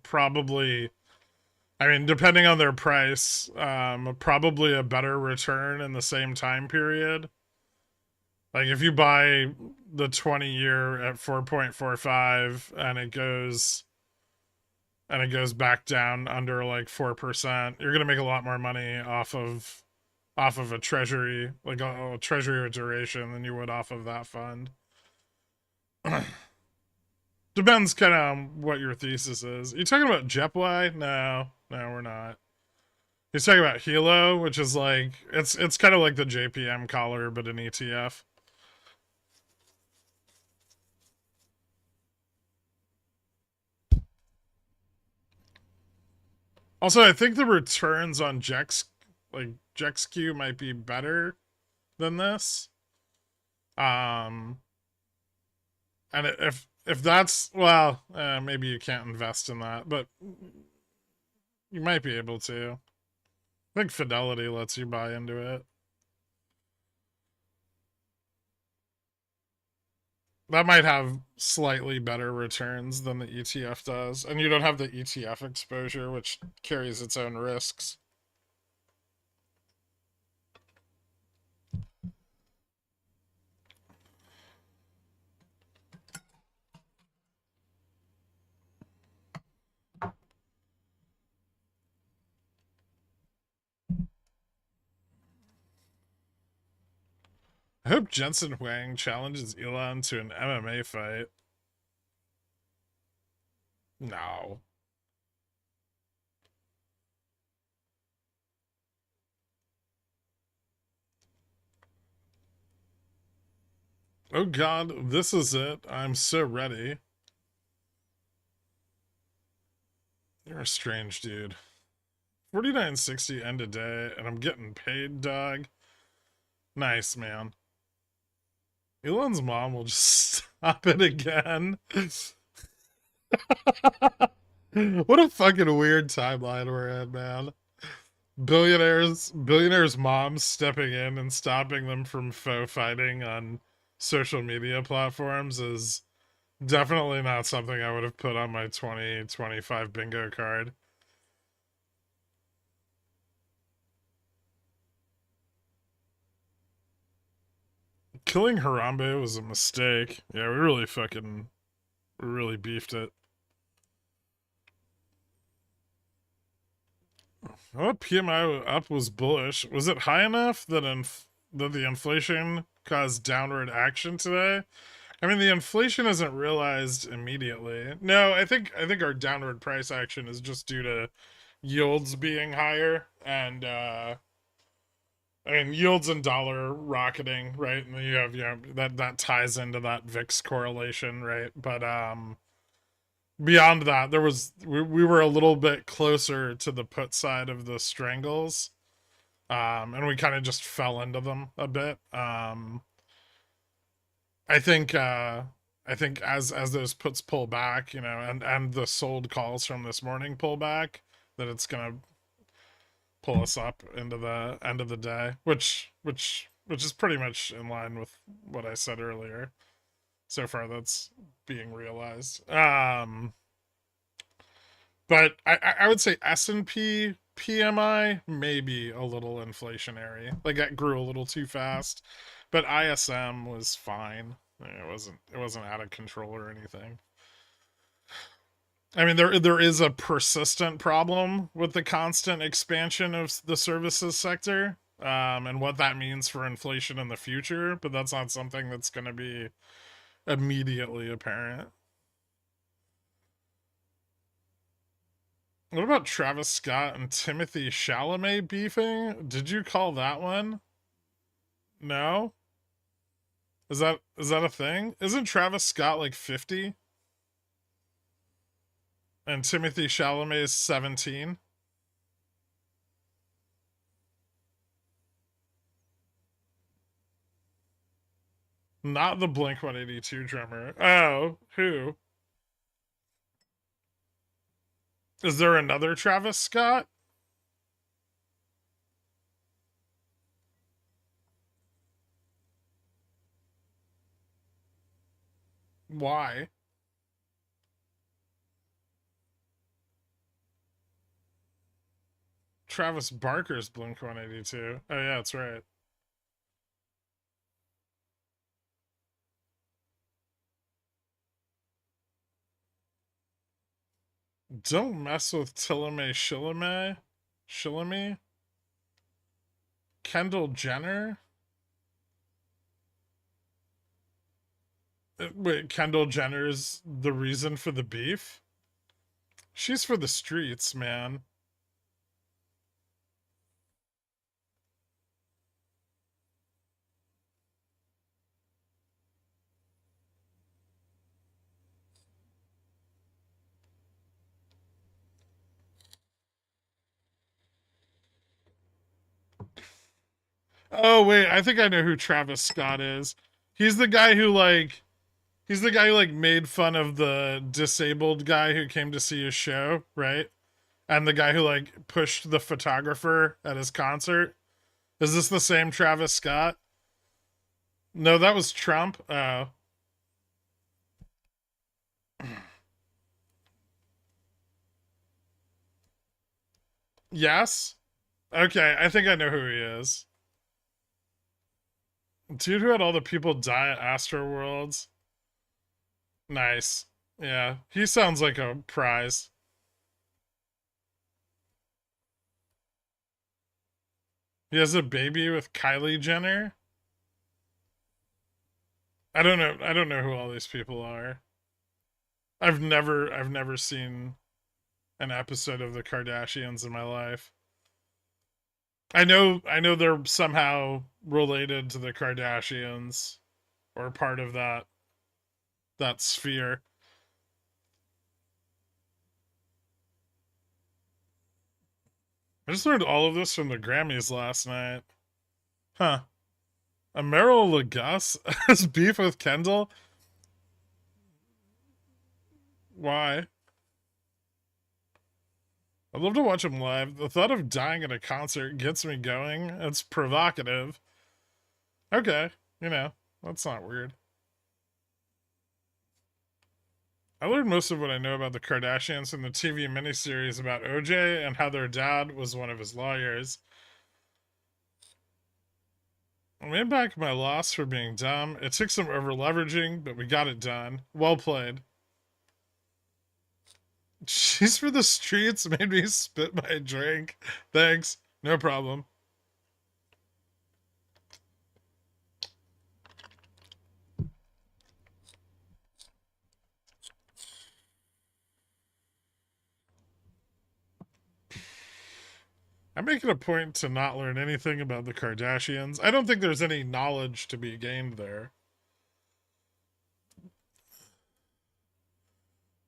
probably, I mean, depending on their price, probably a better return in the same time period. Like if you buy the 20-year at 4.45 and it goes and it goes back down under like 4%, you're gonna make a lot more money off of a treasury, like a treasury or duration, than you would off of that fund. Depends kind of on what your thesis is. Are you talking about JEPY? No, we're not. He's talking about Hilo, which is like it's kind of like the JPM collar, but an ETF. Also, I think the returns on JexQ might be better than this. Um, and if that's, well, maybe you can't invest in that, but you might be able to. I think Fidelity lets you buy into it. That might have slightly better returns than the ETF does, and you don't have the ETF exposure, which carries its own risks. I hope Jensen Huang challenges Elon to an MMA fight. No. Oh god, this is it. I'm so ready. You're a strange dude. 49.60 end of day, and I'm getting paid, dog. Nice, man. Elon's mom will just stop it again. What a fucking weird timeline we're in, man. Billionaires moms stepping in and stopping them from faux fighting on social media platforms is definitely not something I would have put on my 2025 bingo card. Killing Harambe was a mistake. Yeah, we really beefed it. Well, PMI up was bullish. Was it high enough that that the inflation caused downward action today? I mean, the inflation isn't realized immediately. No, I think our downward price action is just due to yields being higher, and I mean yields and dollar rocketing, right? And then you know that ties into that VIX correlation, right? But beyond that, we were a little bit closer to the put side of the strangles, and we kind of just fell into them a bit. I think I think as those puts pull back, you know, and the sold calls from this morning pull back, that it's gonna pull us up into the end of the day, which is pretty much in line with what I said earlier. So far, that's being realized. But I would say S&P PMI maybe a little inflationary. Like that grew a little too fast, but ISM was fine. It wasn't out of control or anything. I mean, there is a persistent problem with the constant expansion of the services sector, and what that means for inflation in the future. But that's not something that's going to be immediately apparent. What about Travis Scott and Timothy Chalamet beefing? Did you call that one? No? Is that a thing? Isn't Travis Scott like 50? And Timothy Chalamet is 17? Not the Blink 182 drummer. Oh, who? Is there another Travis Scott? Why? Travis Barker's Blink 182. Oh, yeah, that's right. Don't mess with Tilame Shillame? Kendall Jenner? Wait, Kendall Jenner's the reason for the beef? She's for the streets, man. Oh wait, I think I know who Travis Scott is. He's the guy who like he's the guy who like made fun of the disabled guy who came to see his show, right? And the guy who like pushed the photographer at his concert. Is this the same Travis Scott? No, that was Trump. Yes. Okay, I think I know who he is. Dude who had all the people die at Astro Worlds. Nice. Yeah, he sounds like a prize. He has a baby with Kylie Jenner. I don't know. I don't know who all these people are. I've never seen an episode of the Kardashians in my life. I know they're somehow related to the Kardashians or part of that sphere. I just learned all of this from the Grammys last night. Huh. A Meryl Lagus has beef with Kendall? Why? I'd love to watch him live. The thought of dying at a concert gets me going. It's provocative. Okay, that's not weird. I learned most of what I know about the Kardashians from the TV miniseries about OJ and how their dad was one of his lawyers. I made back my loss for being dumb. It took some over leveraging, but we got it done. Well played. She's for the streets made me spit my drink. Thanks. No problem. I'm making a point to not learn anything about the Kardashians. I don't think there's any knowledge to be gained there.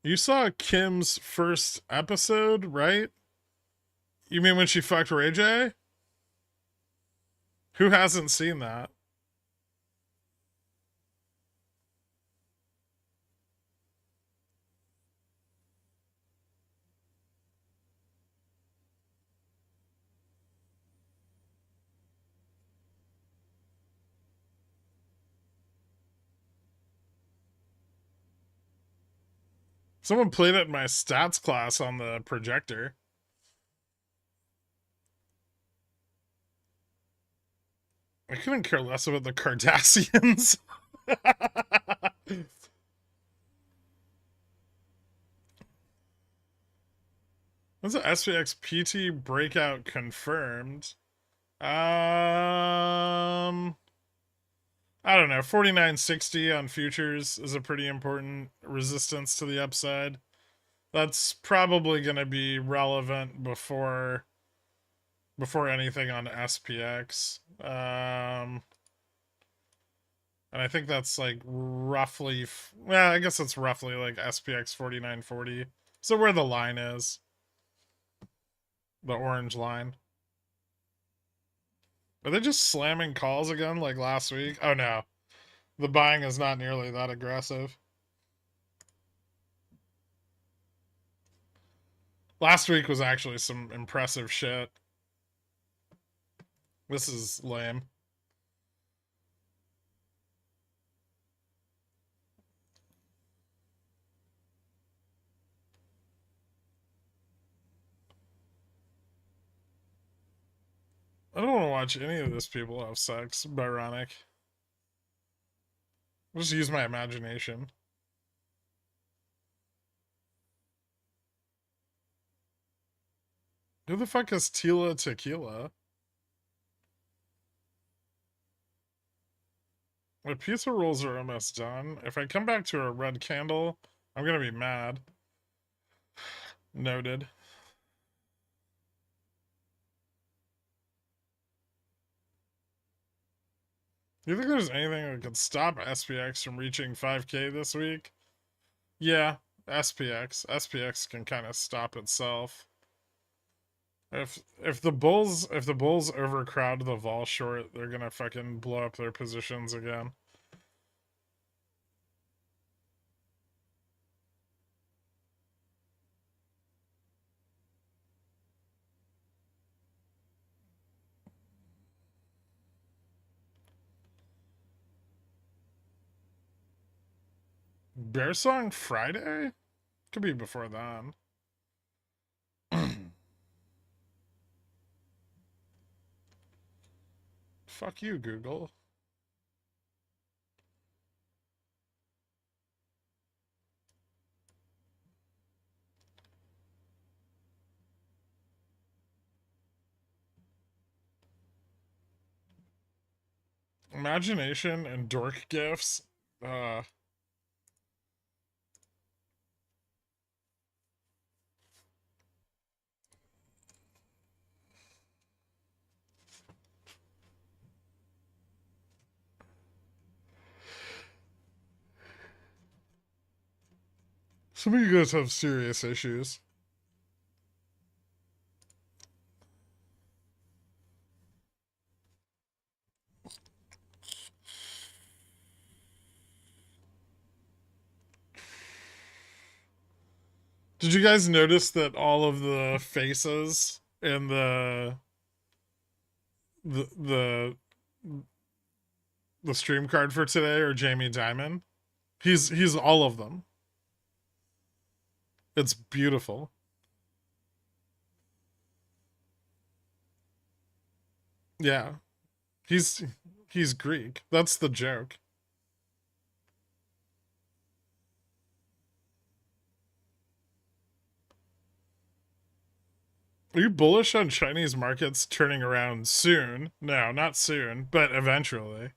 You saw Kim's first episode, right? You mean when she fucked Ray J? Who hasn't seen that? Someone played it in my stats class on the projector. I couldn't care less about the Kardashians. What's an SPX PT breakout confirmed? I don't know. 49.60 on futures is a pretty important resistance to the upside. That's probably going to be relevant before anything on SPX. And I think that's like roughly, well, I guess it's roughly like SPX 49.40. So where the line is, the orange line. Are they just slamming calls again like last week? Oh no, the buying is not nearly that aggressive. Last week was actually some impressive shit. This is lame. I don't want to watch any of these people have sex. Byronic. I'll just use my imagination. Who the fuck is Tila Tequila? My pizza rolls are almost done. If I come back to a red candle, I'm gonna be mad. Noted. Do you think there's anything that could stop SPX from reaching 5K this week? Yeah, SPX. SPX can kind of stop itself. If the bulls overcrowd the vol short, they're gonna fucking blow up their positions again. Bear Song Friday? Could be before then. Fuck you, Google. Imagination and dork gifts. Some of you guys have serious issues. Did you guys notice that all of the faces in the the the stream card for today are Jaime Dimon? He's all of them. It's beautiful. Yeah. He's he's Greek. That's the joke. Are you bullish on Chinese markets turning around soon? No, not soon, but eventually.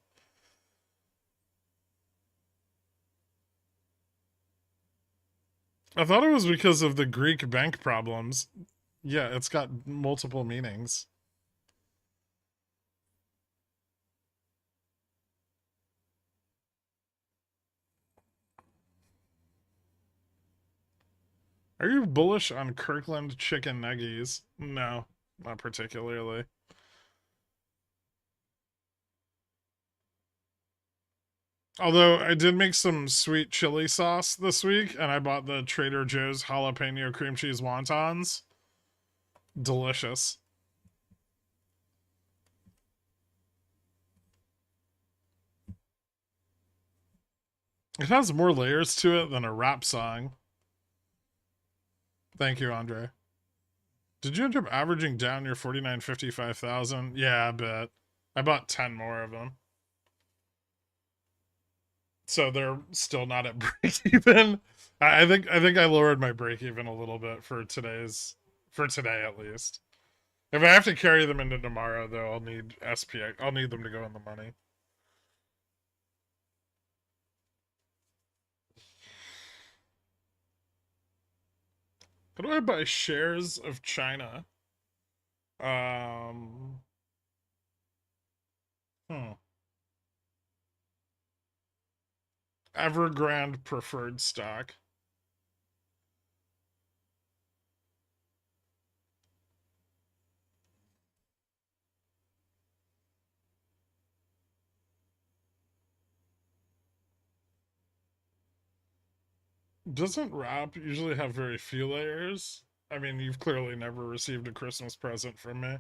I thought it was because of the Greek bank problems. Yeah, it's got multiple meanings. Are you bullish on Kirkland chicken nuggies? No, not particularly. Although I did make some sweet chili sauce this week, and I bought the Trader Joe's jalapeno cream cheese wontons. Delicious. It has more layers to it than a rap song. Thank you, Andre. Did you end up averaging down your 49.55,000? Yeah, I bet. I bought 10 more of them. So they're still not at break even. I think I lowered my break even a little bit for today at least. If I have to carry them into tomorrow though, I'll need SPX. I'll need them to go in the money. How do I buy shares of China? Um hmm. Evergrande preferred stock. Doesn't wrap usually have very few layers? I mean, you've clearly never received a Christmas present from me.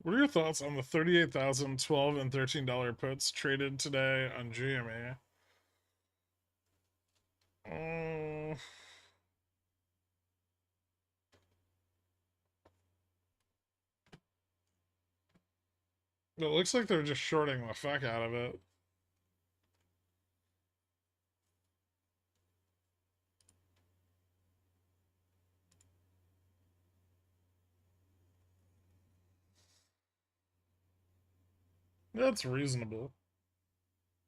What are your thoughts on the 38,000, $12 and $13 puts traded today on GME? It looks like they're just shorting the fuck out of it. That's reasonable.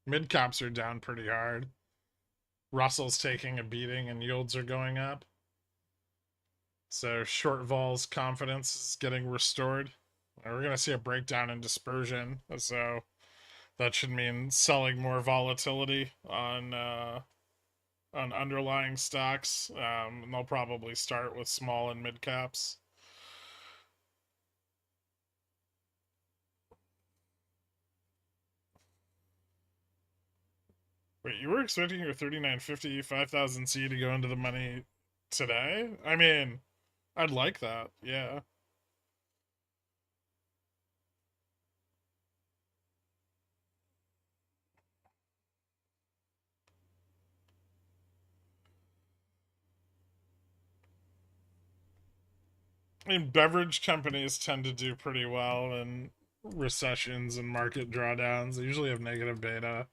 Mid caps are down pretty hard. Russell's taking a beating and yields are going up. So short vol's confidence is getting restored. We're going to see a breakdown in dispersion. So that should mean selling more volatility on underlying stocks. And they'll probably start with small and mid caps. Wait, you were expecting your 3950 5000 C to go into the money today? I mean, I'd like that. Yeah. I mean, beverage companies tend to do pretty well in recessions and market drawdowns. They usually have negative beta.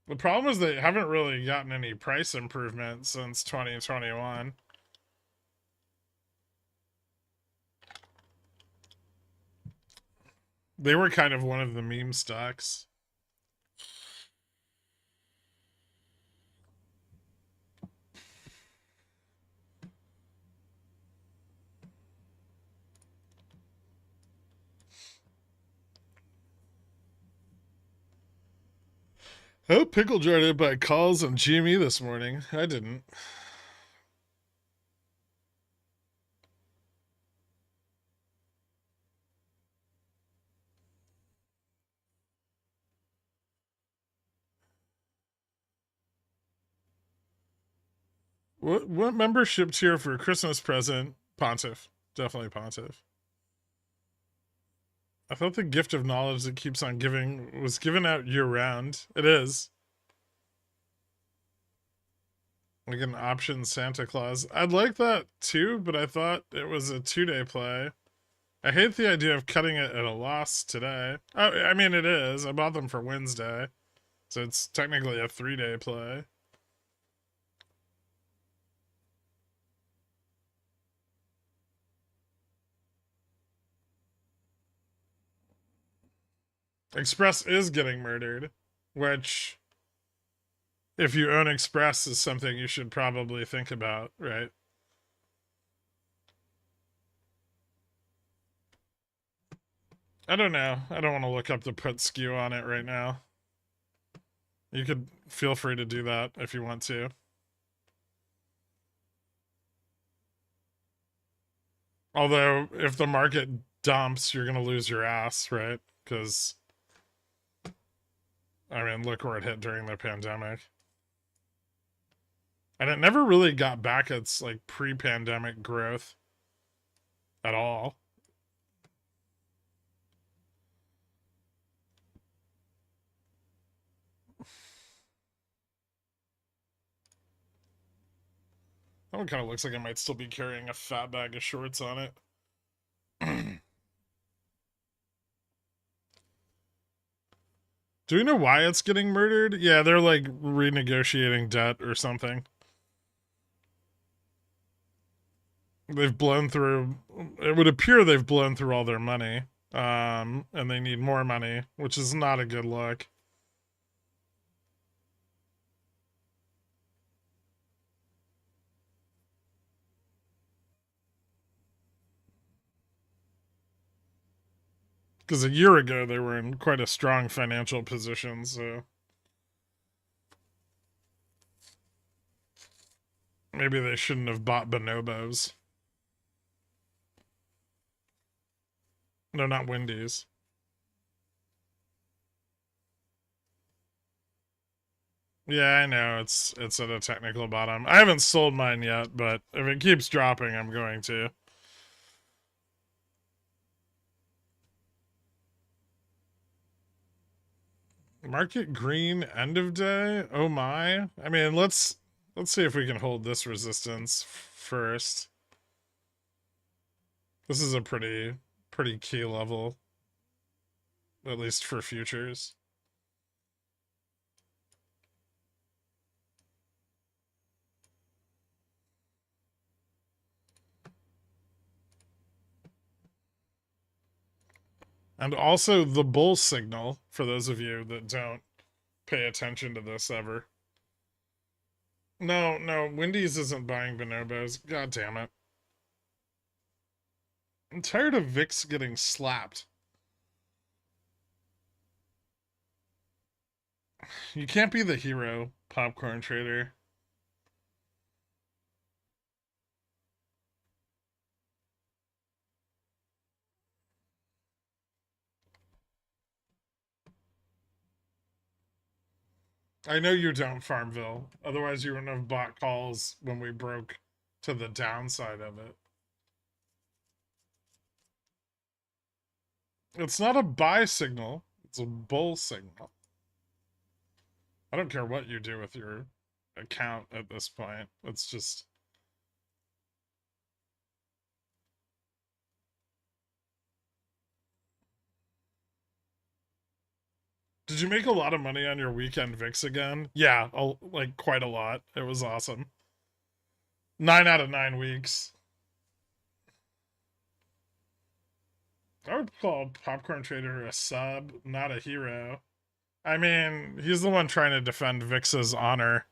The problem is they haven't really gotten any price improvement since 2021. They were kind of one of the meme stocks. Oh, Pickle Jar did buy calls on GME this morning. I didn't. What membership tier for a Christmas present? Pontiff. Definitely Pontiff. I thought the gift of knowledge that keeps on giving was given out year round. It is. Like an option Santa Claus. I'd like that too, but I thought it was a 2-day play. I hate the idea of cutting it at a loss today. I mean, it is. I bought them for Wednesday. So it's technically a 3-day play. Express is getting murdered, which, if you own Express, is something you should probably think about, right? I don't know. I don't want to look up the put skew on it right now. You could feel free to do that if you want to. Although, if the market dumps, you're going to lose your ass, right? Because, I mean, look where it hit during the pandemic. And it never really got back its, like, pre-pandemic growth at all. That one kind of looks like it might still be carrying a fat bag of shorts on it. Do we know why it's getting murdered? Yeah, they're like renegotiating debt or something. They've blown through, it would appear they've blown through all their money. And they need more money, which is not a good look. Because a year ago they were in quite a strong financial position, so maybe they shouldn't have bought bonobos. No, not Wendy's. Yeah, I know it's at a technical bottom. I haven't sold mine yet, but if it keeps dropping, I'm going to. Market green end of day. Oh my! I mean, let's see if we can hold this resistance first. This is a pretty key level, at least for futures. And also the bull signal, for those of you that don't pay attention to this ever. No, Wendy's isn't buying bonobos. God damn it. I'm tired of VIX getting slapped. You can't be the hero, popcorn trader. I know you don't, Farmville. Otherwise, you wouldn't have bought calls when we broke to the downside of it. It's not a buy signal, it's a bull signal. I don't care what you do with your account at this point. It's just. Did you make a lot of money on your weekend VIX again? Yeah, like quite a lot. It was awesome. 9 out of 9 weeks. I would call Popcorn Trader a sub, not a hero. I mean, he's the one trying to defend VIX's honor.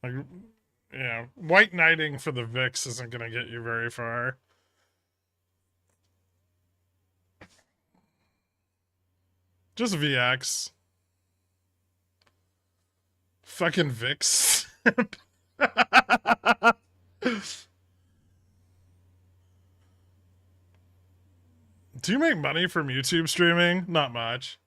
Like, you know, white knighting for the VIX isn't going to get you very far. Just VX. Fucking VIX. Do you make money from YouTube streaming? Not much.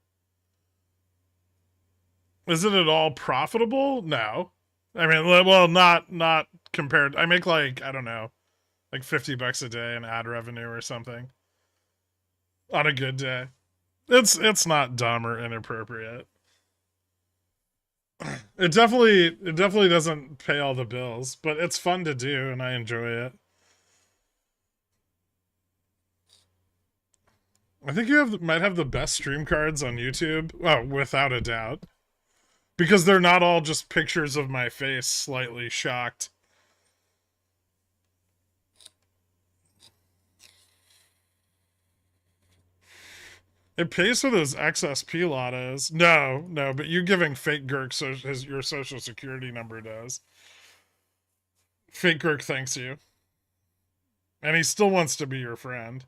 Is it at all profitable? No. I mean, well, not compared. I make like, I don't know, like $50 a day in ad revenue or something on a good day. It's not dumb or inappropriate. It definitely doesn't pay all the bills, but it's fun to do and I enjoy it. I think you might have the best stream cards on YouTube. Oh, without a doubt. Because they're not all just pictures of my face slightly shocked. It pays for those XSP lottos. No, but you giving fake Gherk your social security number does. Fake Gherk thanks you. And he still wants to be your friend.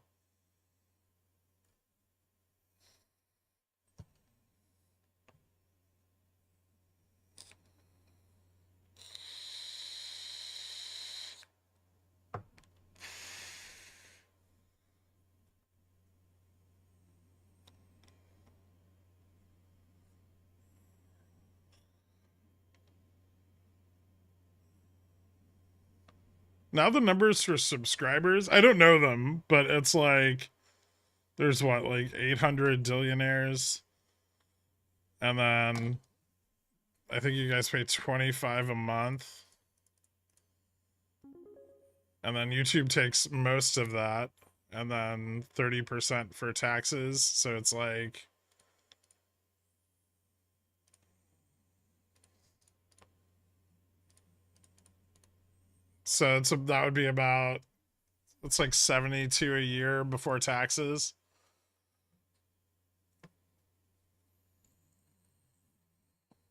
Now the numbers for subscribers, I don't know them, but it's like there's what, like 800 billionaires, and then I think you guys pay 25 a month, and then YouTube takes most of that, and then 30% for taxes, so it's like that would be about, it's like 72 a year before taxes.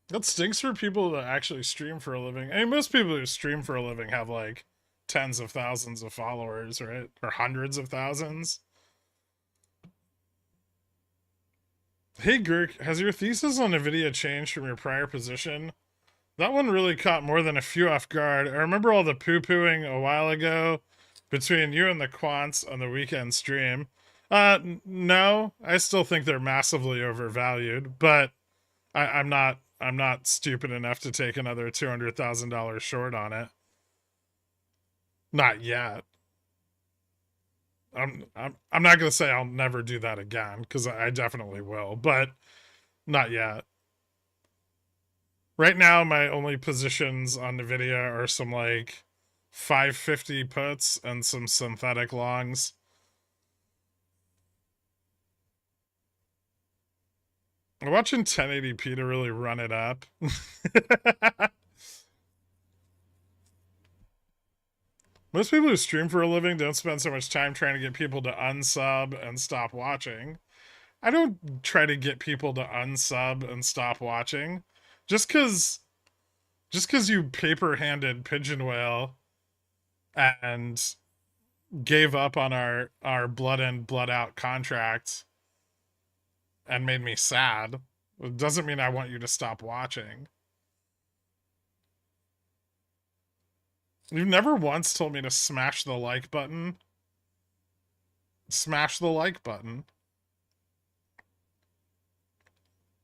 That stinks for people that actually stream for a living. I mean, most people who stream for a living have like tens of thousands of followers, right? Or hundreds of thousands. Hey, Gherk, has your thesis on NVIDIA changed from your prior position? That one really caught more than a few off guard. I remember all the poo-pooing a while ago between you and the quants on the weekend stream. No, I still think they're massively overvalued, but I'm not stupid enough to take another $200,000 short on it. Not yet. I'm not gonna say I'll never do that again, because I definitely will, but not yet. Right now, my only positions on NVIDIA are some like 550 puts and some synthetic longs. I'm watching 1080p to really run it up. Most people who stream for a living don't spend so much time trying to get people to unsub and stop watching. I don't try to get people to unsub and stop watching. Just cause you paper handed Pigeon Whale and gave up on our blood in, blood out contract and made me sad. It doesn't mean I want you to stop watching. You've never once told me to smash the like button. Smash the like button.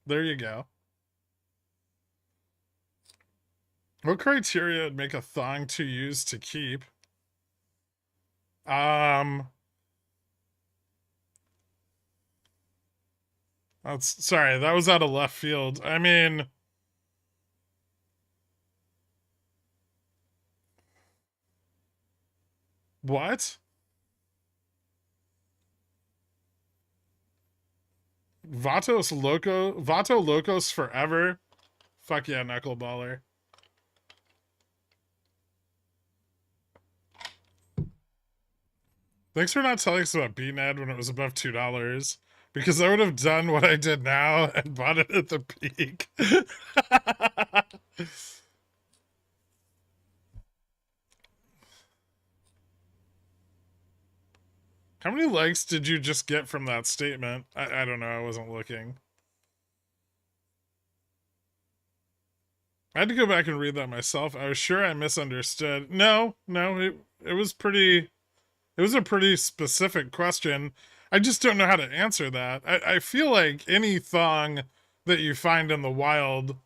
There you go. What criteria would make a thong to use to keep? Sorry, that was out of left field. I mean, what? Vato Locos forever. Fuck yeah, knuckleballer. Thanks for not telling us about BNED when it was above $2, because I would have done what I did now and bought it at the peak. How many likes did you just get from that statement? I don't know. I wasn't looking. I had to go back and read that myself. I was sure I misunderstood. No, it was pretty. It was a pretty specific question. I just don't know how to answer that. I feel like any thong that you find in the wild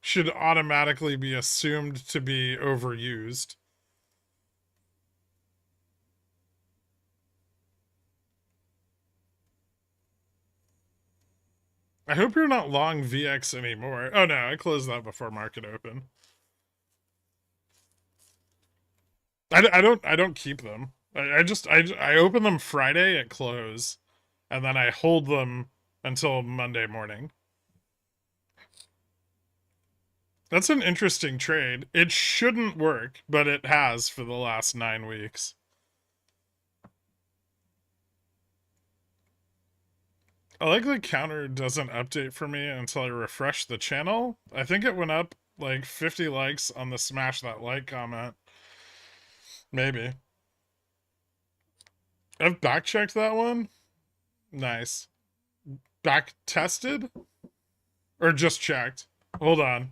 should automatically be assumed to be overused. I hope you're not long VX anymore. Oh no, I closed that before market open. I don't keep them. I open them Friday at close, and then I hold them until Monday morning. That's an interesting trade. It shouldn't work, but it has for the last 9 weeks. I like the counter doesn't update for me until I refresh the channel. I think it went up like 50 likes on the smash that like comment. Maybe. I've back checked that one. Nice. Back tested? Or just checked? Hold on.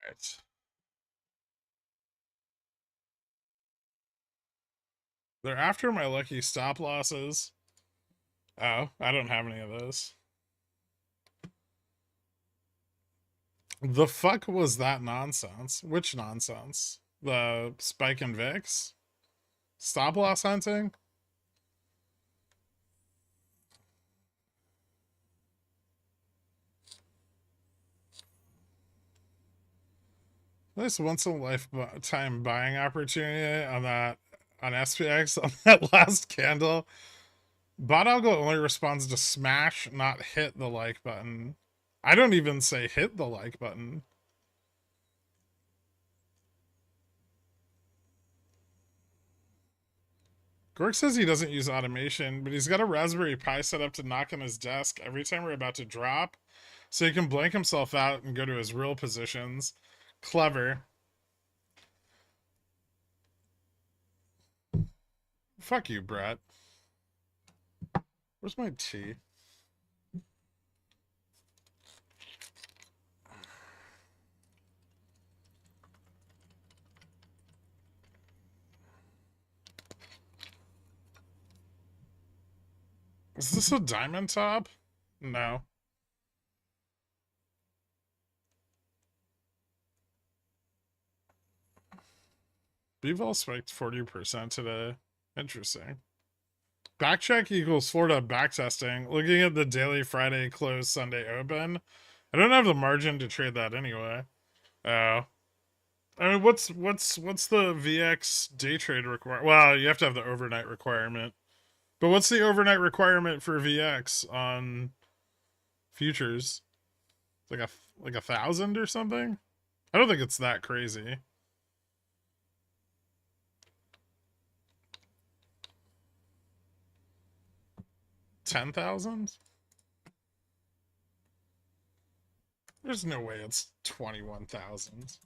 Right. They're after my lucky stop losses. Oh, I don't have any of those. The fuck was that nonsense? Which nonsense? The spike in VIX? Stop loss hunting? This once in a lifetime buying opportunity on SPX on that last candle. Bot algo only responds to smash, not hit the like button. I don't even say hit the like button. Gork says he doesn't use automation, but he's got a Raspberry Pi set up to knock on his desk every time we're about to drop, so he can blank himself out and go to his real positions. Clever. Fuck you, Brett. Where's my tea? Is this a diamond top? No. VIX spiked 40% today. Interesting. Backcheck equals Florida backtesting. Looking at the daily Friday close Sunday open, I don't have the margin to trade that anyway. Oh. I mean, what's the VX day trade requirement? Well, you have to have the overnight requirement. But what's the overnight requirement for VX on futures? Like a 1,000 or something? I don't think it's that crazy. 10,000? There's no way it's 21,000.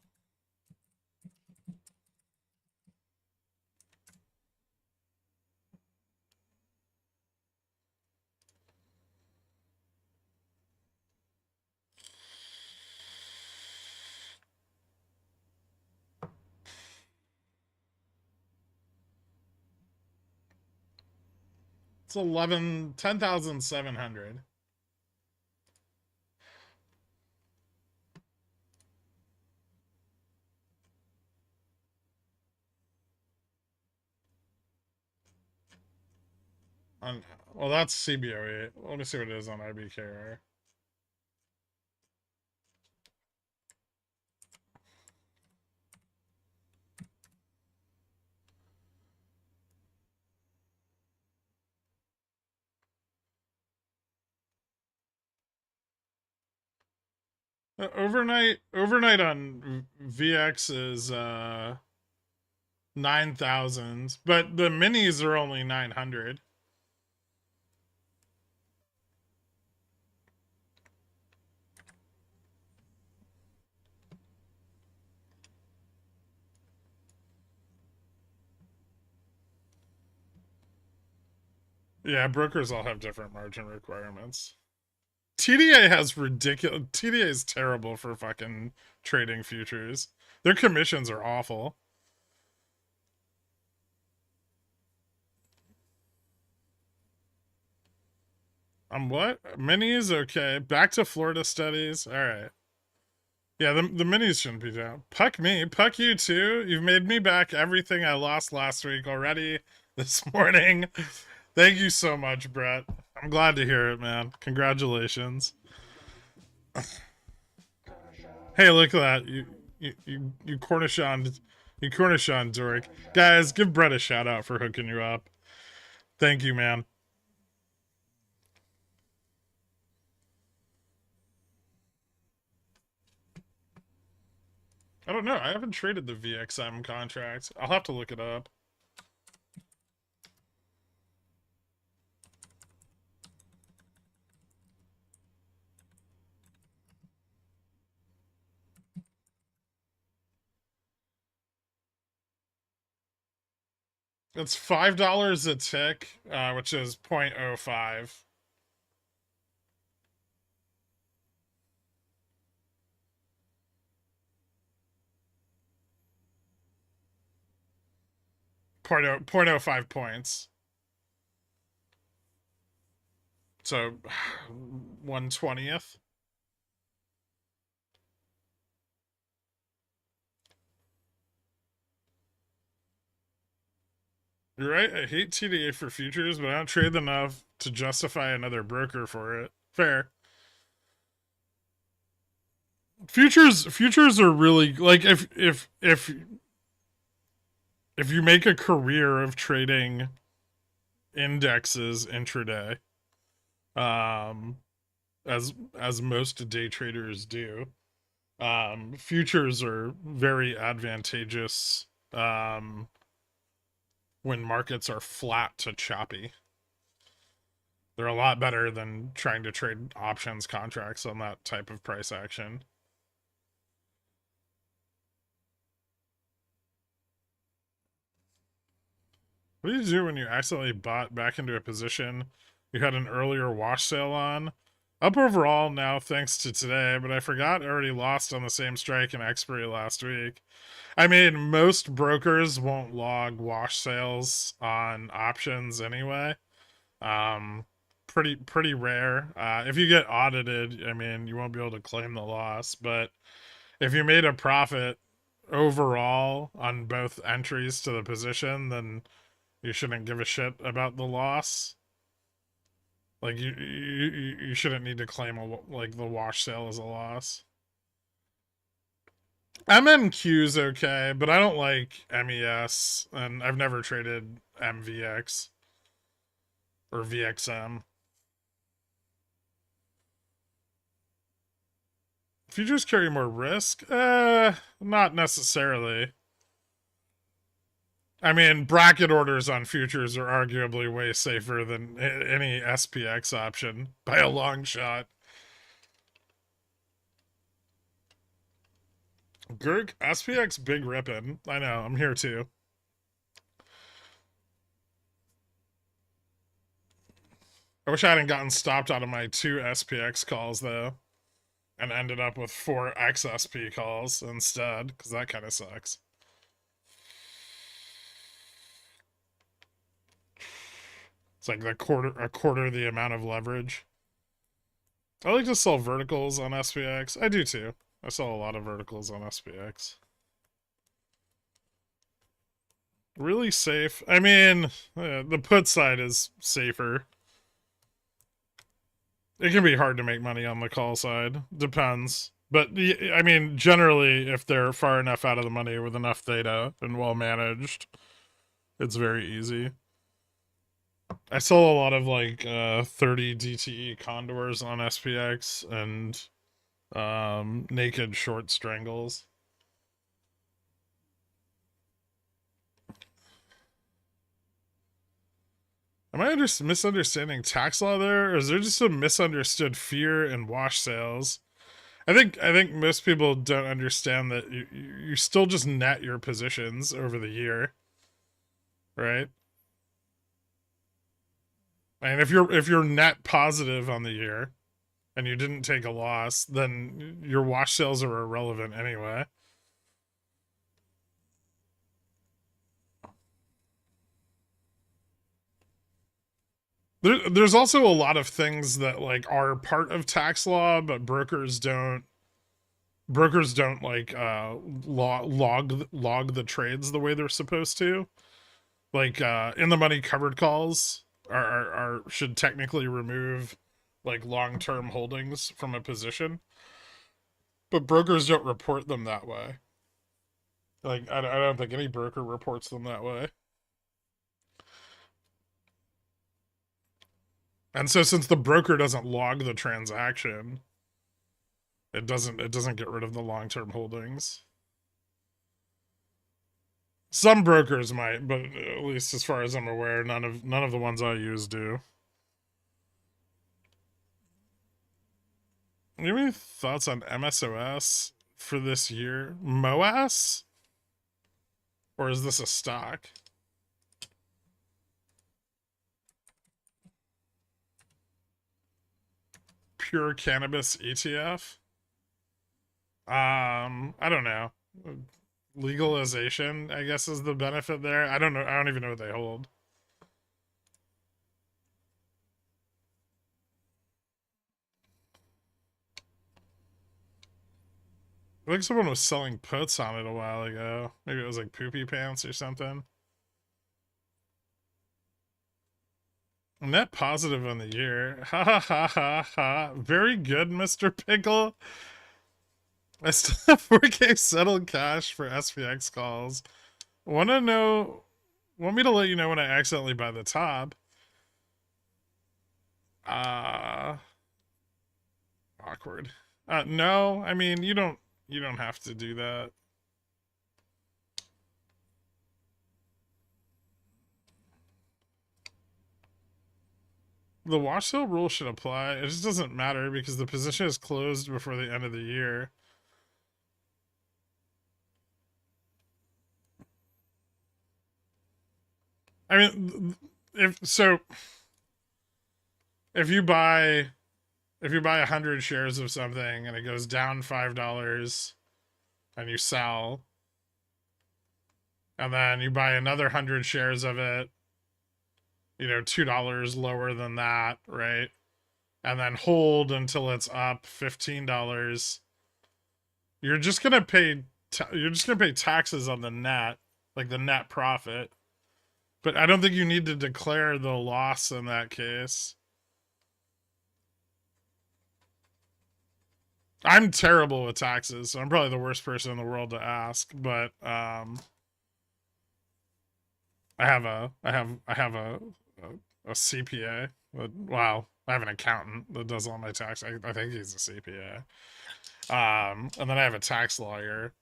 It's 10,700. Well, that's CBOE. Let me see what it is on IBKR. Overnight on VX is 9,000, but the minis are only 900. Yeah, brokers all have different margin requirements. TDA has ridiculous. TDA is terrible for fucking trading futures. Their commissions are awful. What? Minis? Okay. Back to Florida studies. All right. Yeah, the minis shouldn't be down. Puck me. Puck you too. You've made me back everything I lost last week already this morning. Thank you so much, Brett. I'm glad to hear it, man. Congratulations. Hey, look at that. You Cornishon Doric. Guys, give Brett a shout out for hooking you up. Thank you, man. I don't know. I haven't traded the VXM contract. I'll have to look it up. It's $5 a tick, which is 0.05. 0.05 points. So 1/20th. You're right. I hate TDA for futures, but I don't trade enough to justify another broker for it. Fair. Futures are really like if you make a career of trading indexes intraday, um, as most day traders do, futures are very advantageous when markets are flat to choppy. They're a lot better than trying to trade options contracts on that type of price action. What do you do when you accidentally bought back into a position you had an earlier wash sale on? Up overall now thanks to today, but I forgot I already lost on the same strike and expiry last week. I mean, most brokers won't log wash sales on options anyway. Um, pretty rare. If you get audited, I mean, you won't be able to claim the loss, but if you made a profit overall on both entries to the position, then you shouldn't give a shit about the loss. Like you shouldn't need to claim like the wash sale as a loss. MMQ's okay, but I don't like MES, and I've never traded MVX or VXM. Futures carry more risk? Not necessarily. I mean, bracket orders on futures are arguably way safer than any SPX option by a long shot. Gherk, SPX big rippin'. I know, I'm here too. I wish I hadn't gotten stopped out of my 2 SPX calls though, and ended up with 4 XSP calls instead, because that kind of sucks. It's like a quarter the amount of leverage. I like to sell verticals on SPX. I do too. I sell a lot of verticals on SPX. Really safe. I mean, the put side is safer. It can be hard to make money on the call side. Depends. But, I mean, generally, if they're far enough out of the money with enough data and well managed, it's very easy. I sell a lot of like 30 DTE condors on SPX and naked short strangles. Am I misunderstanding tax law there, or is there just a misunderstood fear in wash sales? I think most people don't understand that you still just net your positions over the year, right? And if you're net positive on the year and you didn't take a loss, then your wash sales are irrelevant anyway. There's also a lot of things that like are part of tax law, but brokers don't like log the trades the way they're supposed to. Like in the money covered calls are should technically remove like long-term holdings from a position, but brokers don't report them that way. Like I don't think any broker reports them that way. And so since the broker doesn't log the transaction, it doesn't get rid of the long-term holdings. Some brokers might, but at least as far as I'm aware, none of the ones I use do. You have any thoughts on MSOS for this year? MOASS? Or is this a stock? Pure cannabis ETF? I don't know. legalization, I guess, is the benefit there. I don't know. I don't even know what they hold. I think someone was selling puts on it a while ago. Maybe it was like Poopy Pants or something. Net positive on the year. Ha ha ha ha ha. Very good, Mr. Pickle. I still have 4K settled cash for SPX calls. Want me to let you know when I accidentally buy the top? Uh, Awkward. No, I mean, you don't have to do that. The wash sale rule should apply. It just doesn't matter because the position is closed before the end of the year. I mean, if you buy 100 shares of something and it goes down $5 and you sell, and then you buy another 100 shares of it, $2 lower than that, right? And then hold until it's up $15. You're just gonna pay taxes on the net, like the net profit. But I don't think you need to declare the loss in that case. I'm terrible with taxes, so I'm probably the worst person in the world to ask. But I have a CPA. Well, I have an accountant that does all my tax. I think he's a CPA. And then I have a tax lawyer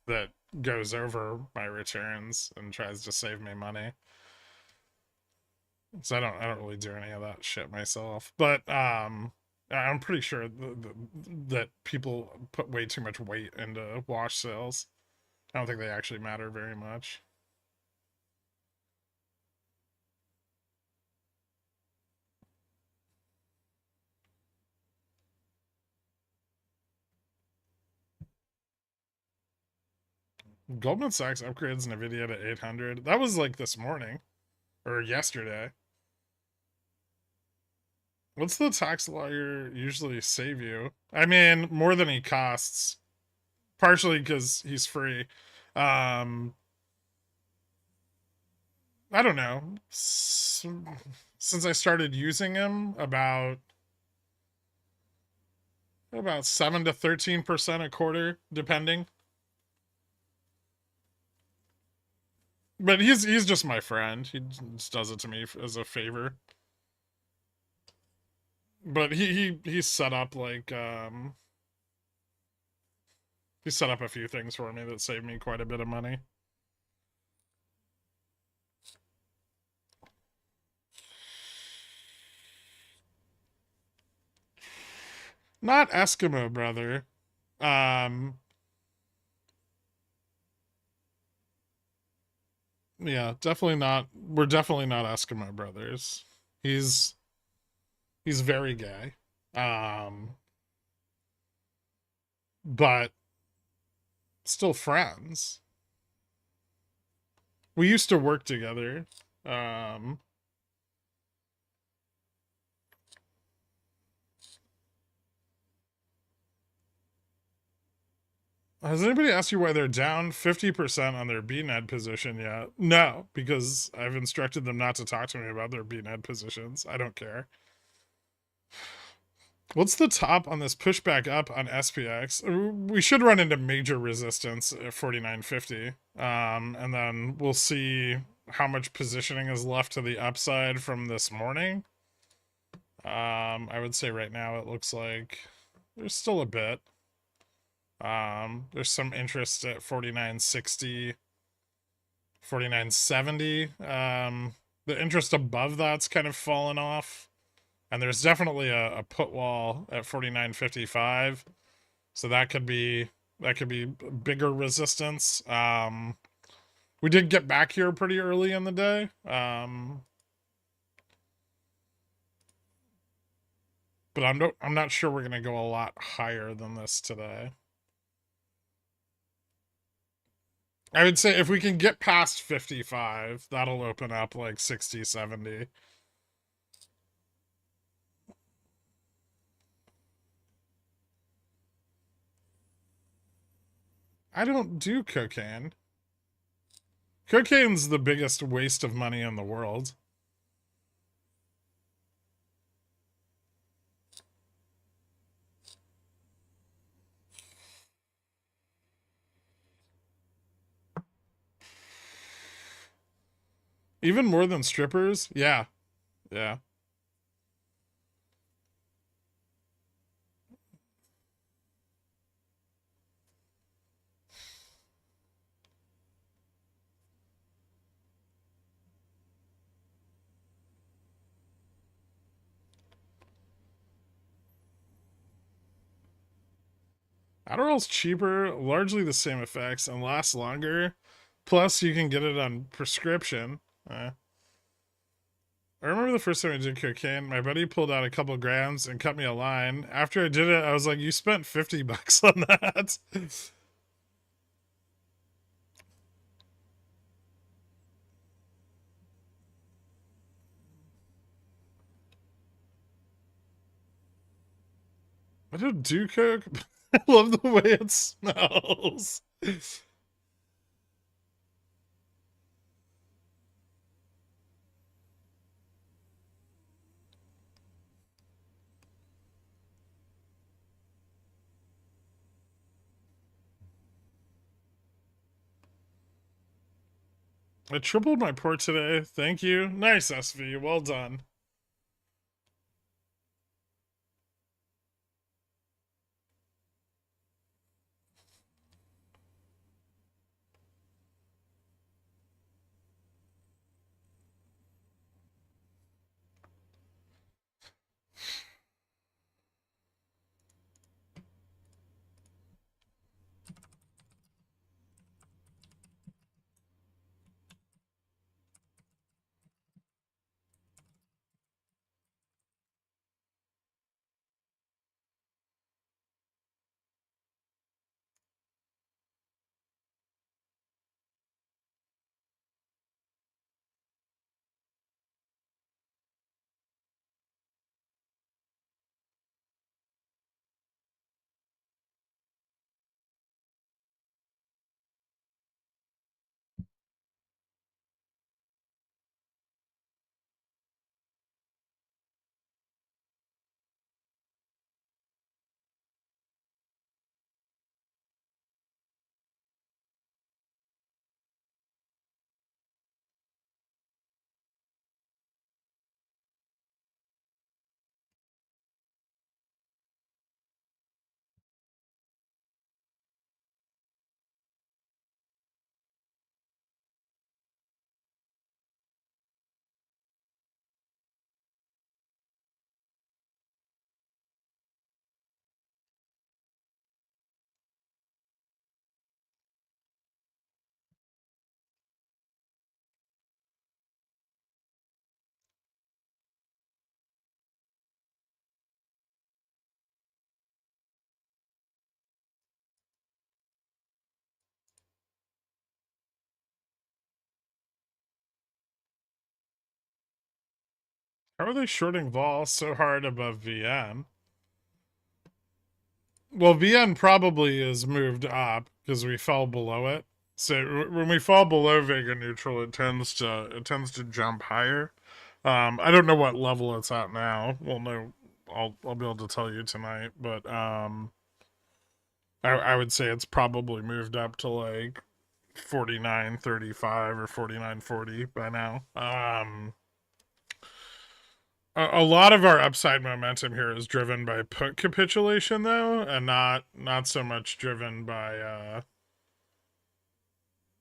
that goes over my returns and tries to save me money. So I don't really do any of that shit myself. But I'm pretty sure that people put way too much weight into wash sales. I don't think they actually matter very much. Goldman Sachs upgrades Nvidia to 800. That was like this morning or yesterday. What's the tax lawyer usually save you? I mean, more than he costs. Partially because he's free. I don't know. Since I started using him, about 7 to 13% a quarter, depending. But he's just my friend. He just does it to me as a favor. But he's set up he set up a few things for me that saved me quite a bit of money. Not Eskimo brother. Yeah, definitely not. We're definitely not Eskimo brothers. He's very gay. But still friends. We used to work together. Has anybody asked you why they're down 50% on their BNED position yet? No, because I've instructed them not to talk to me about their BNED positions. I don't care. What's the top on this pushback up on SPX? We should run into major resistance at 49.50. And then we'll see how much positioning is left to the upside from this morning. I would say right now it looks like there's still a bit. There's some interest at 49.60, 49.70. The interest above that's kind of fallen off. And there's definitely a put wall at 49.55. So that could be bigger resistance. We did get back here pretty early in the day. But I'm not sure we're going to go a lot higher than this today. I would say if we can get past 55, that'll open up like 60, 70. I don't do cocaine. Cocaine's the biggest waste of money in the world. Even more than strippers? Yeah. Yeah. Adderall's cheaper, largely the same effects, and lasts longer. Plus, you can get it on prescription. I remember the first time I did cocaine, my buddy pulled out a couple grams and cut me a line. After I did it, I was like, you spent $50 on that. I don't do coke. I love the way it smells. I tripled my port today. Thank you. Nice, SV. Well done. How are they shorting vol so hard above VN? Well, VN probably is moved up because we fell below it. So when we fall below Vega neutral, it tends to jump higher. I don't know what level it's at now. We'll know. I'll be able to tell you tonight, but I would say it's probably moved up to like 49.35 or 49.40 by now. A lot of our upside momentum here is driven by put capitulation though, and not so much driven by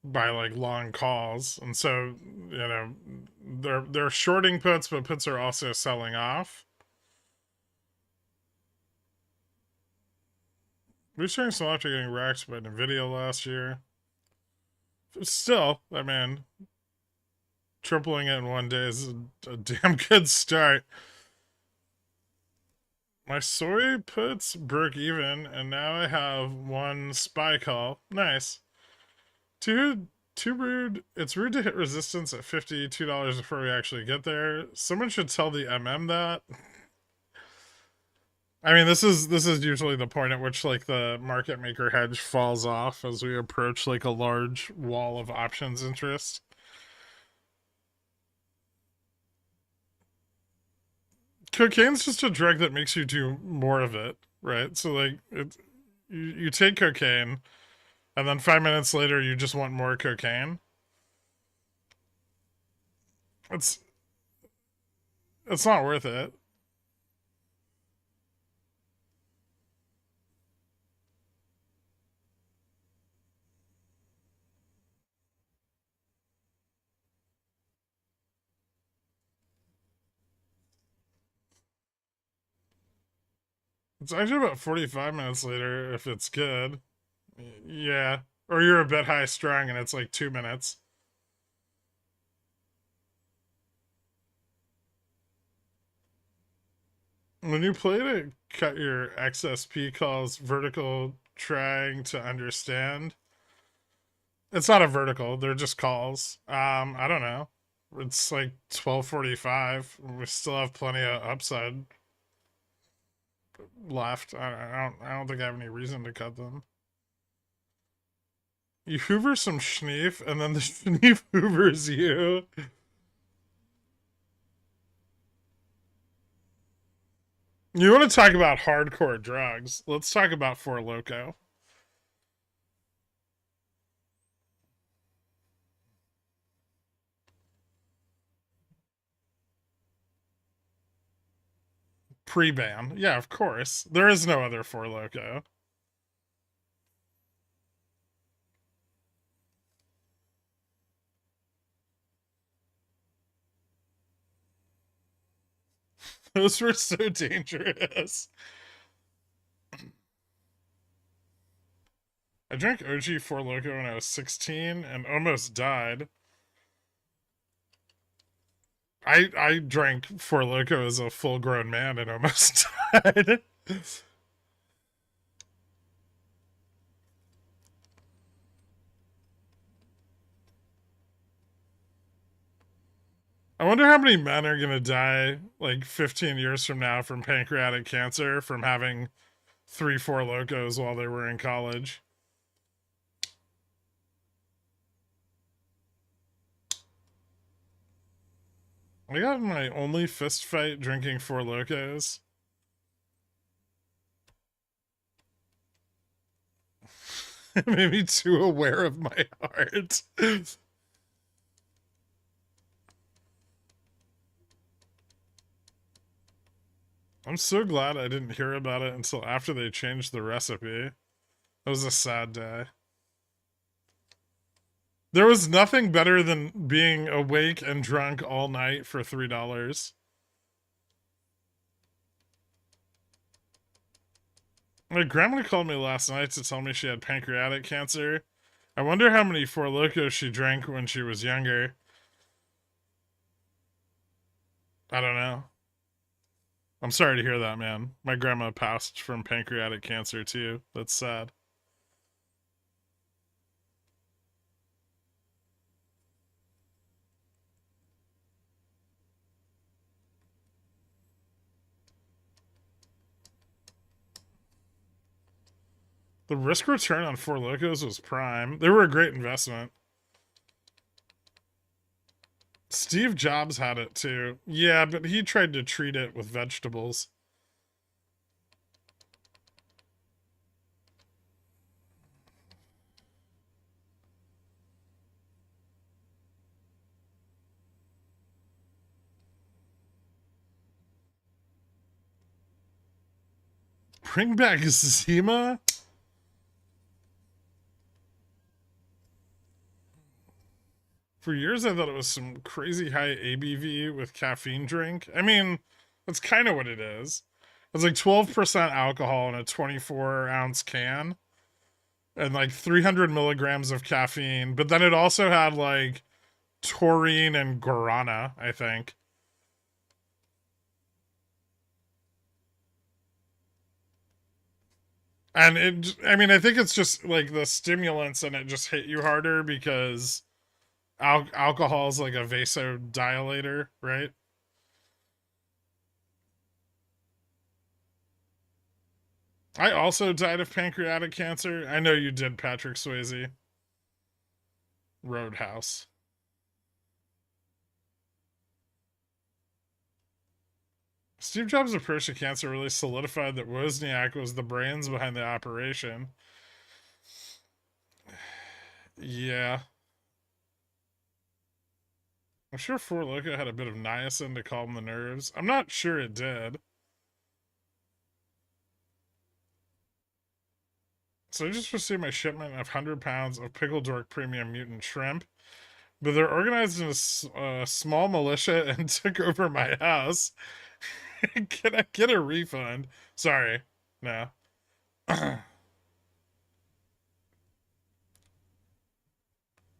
like long calls. And so, they're shorting puts, but puts are also selling off. We experienced a lot after getting wrecked by Nvidia last year. Still, I mean, tripling it in one day is a damn good start. My soy puts broke even, and now I have one spy call. Nice. Dude, too rude. It's rude to hit resistance at $52 before we actually get there. Someone should tell the MM that. I mean, this is usually the point at which like the market maker hedge falls off as we approach like a large wall of options interest. Cocaine's just a drug that makes you do more of it, right? So like you take cocaine and then 5 minutes later you just want more cocaine. It's it's not worth it. It's actually about 45 minutes later if it's good. Yeah. Or you're a bit high strung and it's like 2 minutes. When you play to cut your XSP calls vertical trying to understand, it's not a vertical, they're just calls. I don't know. It's like 12:45. We still have plenty of upside left. I don't think I have any reason to cut them. You hoover some schneef and then the schneef hoovers you. You want to talk about hardcore drugs? Let's talk about Four Loko. Pre-ban. Yeah, of course. There is no other Four Loko. Those were so dangerous. I drank OG Four Loko when I was 16 and almost died. I drank Four Loko as a full grown man and almost died. I wonder how many men are gonna die like 15 years from now from pancreatic cancer from having 3 Four Lokos while they were in college. I got in my only fist fight drinking Four Lokos. It made me too aware of my heart. I'm so glad I didn't hear about it until after they changed the recipe. It was a sad day. There was nothing better than being awake and drunk all night for $3. My grandma called me last night to tell me she had pancreatic cancer. I wonder how many Four Locos she drank when she was younger. I don't know. I'm sorry to hear that, man. My grandma passed from pancreatic cancer too. That's sad. The risk return on Four Locos was prime. They were a great investment. Steve Jobs had it too. Yeah, but he tried to treat it with vegetables. Bring back Zima? For years, I thought it was some crazy high ABV with caffeine drink. I mean, that's kind of what it is. It's like 12% alcohol in a 24-ounce can and like 300 milligrams of caffeine. But then it also had like taurine and guarana, I think. And I mean, I think it's just like the stimulants and it just hit you harder because alcohol is like a vasodilator, right? I also died of pancreatic cancer. I know you did, Patrick Swayze. Roadhouse. Steve Jobs' approach to cancer really solidified that Wozniak was the brains behind the operation. Yeah. I'm sure Four Loko had a bit of niacin to calm the nerves. I'm not sure it did. So I just received my shipment of 100 pounds of Pickle Dork Premium Mutant Shrimp, but they're organized in a small militia and took over my house. Can I get a refund? Sorry. No.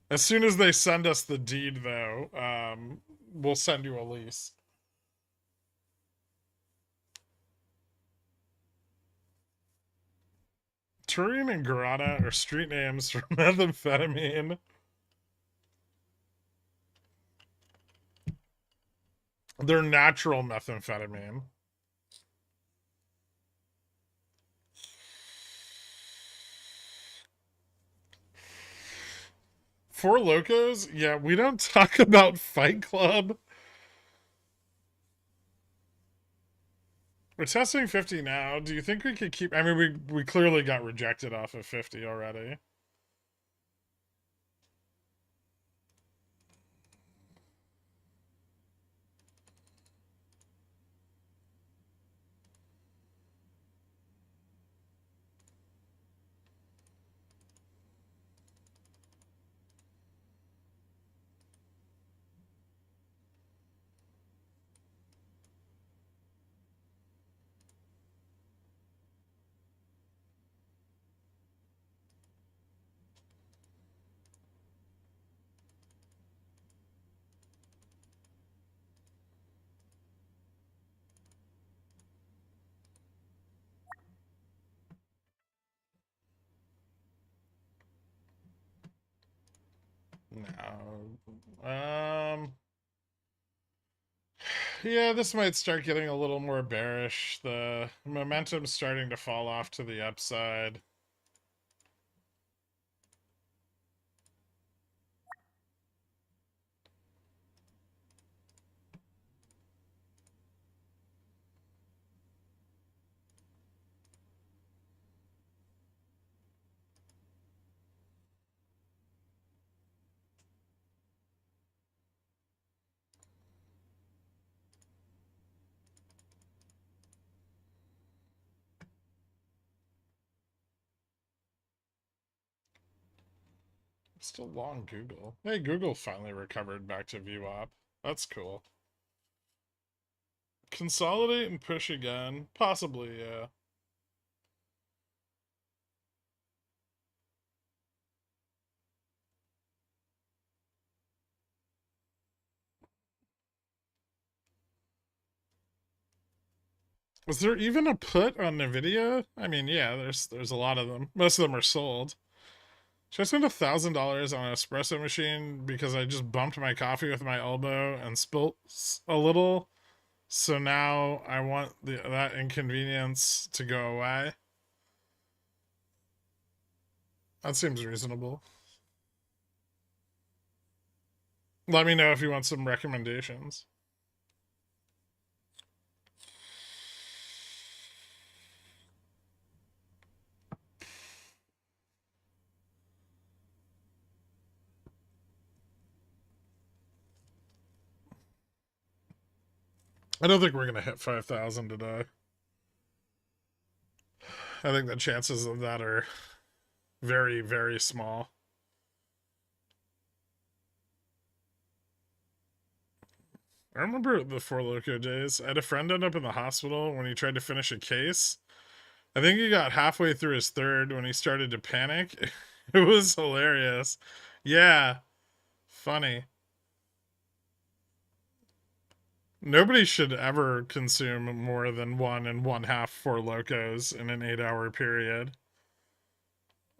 As soon as they send us the deed, though, we'll send you a lease. Turin and Guarana are street names for methamphetamine. They're natural methamphetamine. Four Locos? Yeah, we don't talk about Fight Club. We're testing 50 now. Do you think we could keep... I mean, we clearly got rejected off of 50 already. No. Yeah, this might start getting a little more bearish. The momentum's starting to fall off to the upside. Still long Google. Hey, Google finally recovered back to VWAP. That's cool. Consolidate and push again? Possibly, yeah. Was there even a put on Nvidia? I mean, yeah, there's a lot of them. Most of them are sold. Should I spend $1,000 on an espresso machine because I just bumped my coffee with my elbow and spilt a little? So now I want that inconvenience to go away. That seems reasonable. Let me know if you want some recommendations. I don't think we're gonna hit 5,000 today. I think the chances of that are very, very small. I remember the Four Loko days. I had a friend end up in the hospital when he tried to finish a case. I think he got halfway through his third when he started to panic. It was hilarious. Yeah, funny. Nobody should ever consume more than 1 and 1/2 Four Locos in an 8-hour period.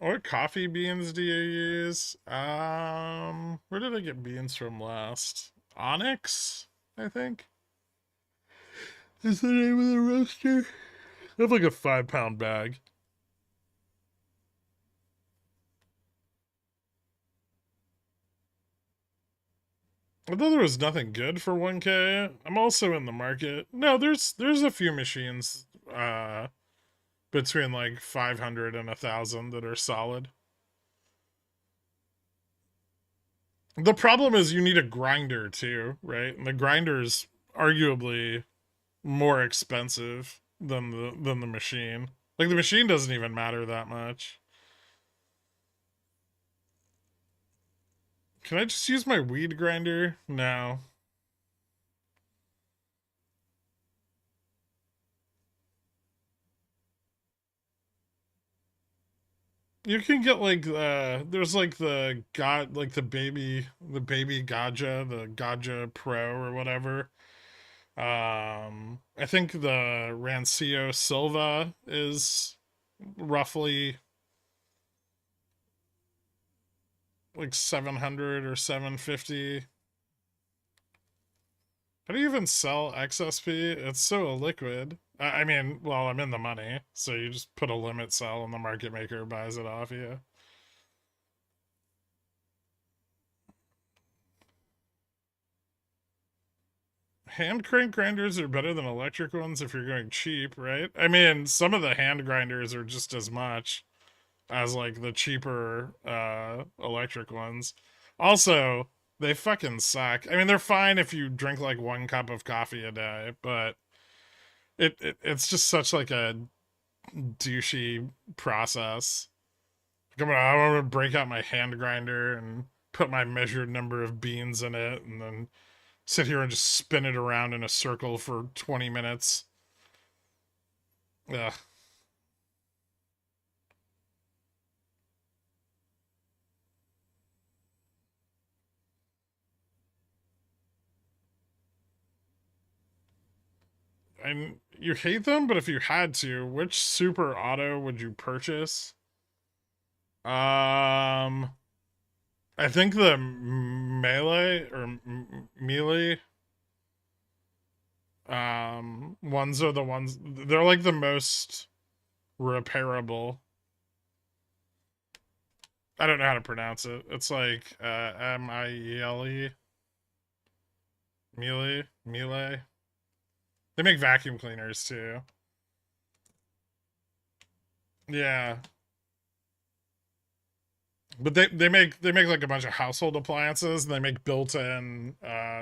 What coffee beans do you use? Where did I get beans from last? Onyx, I think, is the name of the roaster. I have like a 5 pound bag. I thought there was nothing good for 1K. I'm also in the market. No, there's a few machines between like 500 and 1,000 that are solid. The problem is you need a grinder too, right? And the grinder's arguably more expensive than the machine. Like the machine doesn't even matter that much. Can I just use my weed grinder? No. You can get like there's like the god like the baby Gaja, the Gaja Pro or whatever. I think the Rancio Silva is roughly like 700 or 750. How do you even sell XSP? It's so illiquid. I mean, well, I'm in the money, so you just put a limit sell and the market maker buys it off you. Hand crank grinders are better than electric ones if you're going cheap, right? I mean, some of the hand grinders are just as much as like the cheaper electric ones. Also, they fucking suck. I mean, they're fine if you drink like 1 cup of coffee a day, but it's just such like a douchey process. I want to break out my hand grinder and put my measured number of beans in it and then sit here and just spin it around in a circle for 20 minutes. Ugh. And you hate them, but if you had to, which super auto would you purchase? I think the melee or melee ones are the ones, they're like the most repairable. I don't know how to pronounce it. It's like Miele, melee. They make vacuum cleaners too. Yeah, but they make like a bunch of household appliances, and they make built-in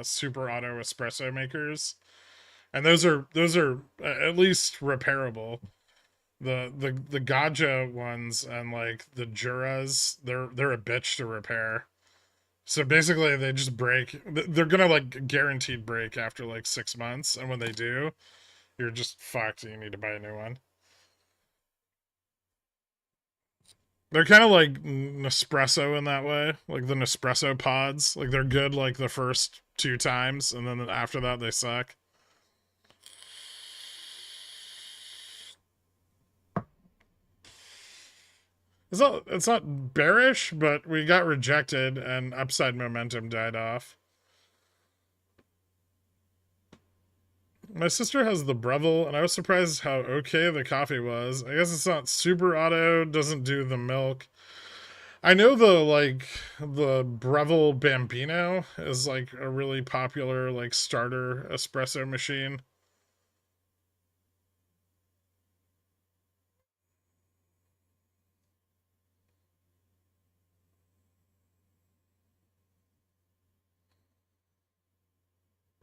super auto espresso makers, and those are at least repairable. The Gaja ones and like the Juras, they're a bitch to repair. So basically, they just break. They're gonna like guaranteed break after like 6 months, and when they do, you're just fucked. You need to buy a new one. They're kind of like Nespresso in that way, like the Nespresso pods. Like they're good like the first 2 times, and then after that they suck. It's not bearish, but we got rejected and upside momentum died off. My sister has the Breville, and I was surprised how okay the coffee was. I guess it's not super auto, doesn't do the milk. I know the Breville Bambino is like a really popular like starter espresso machine.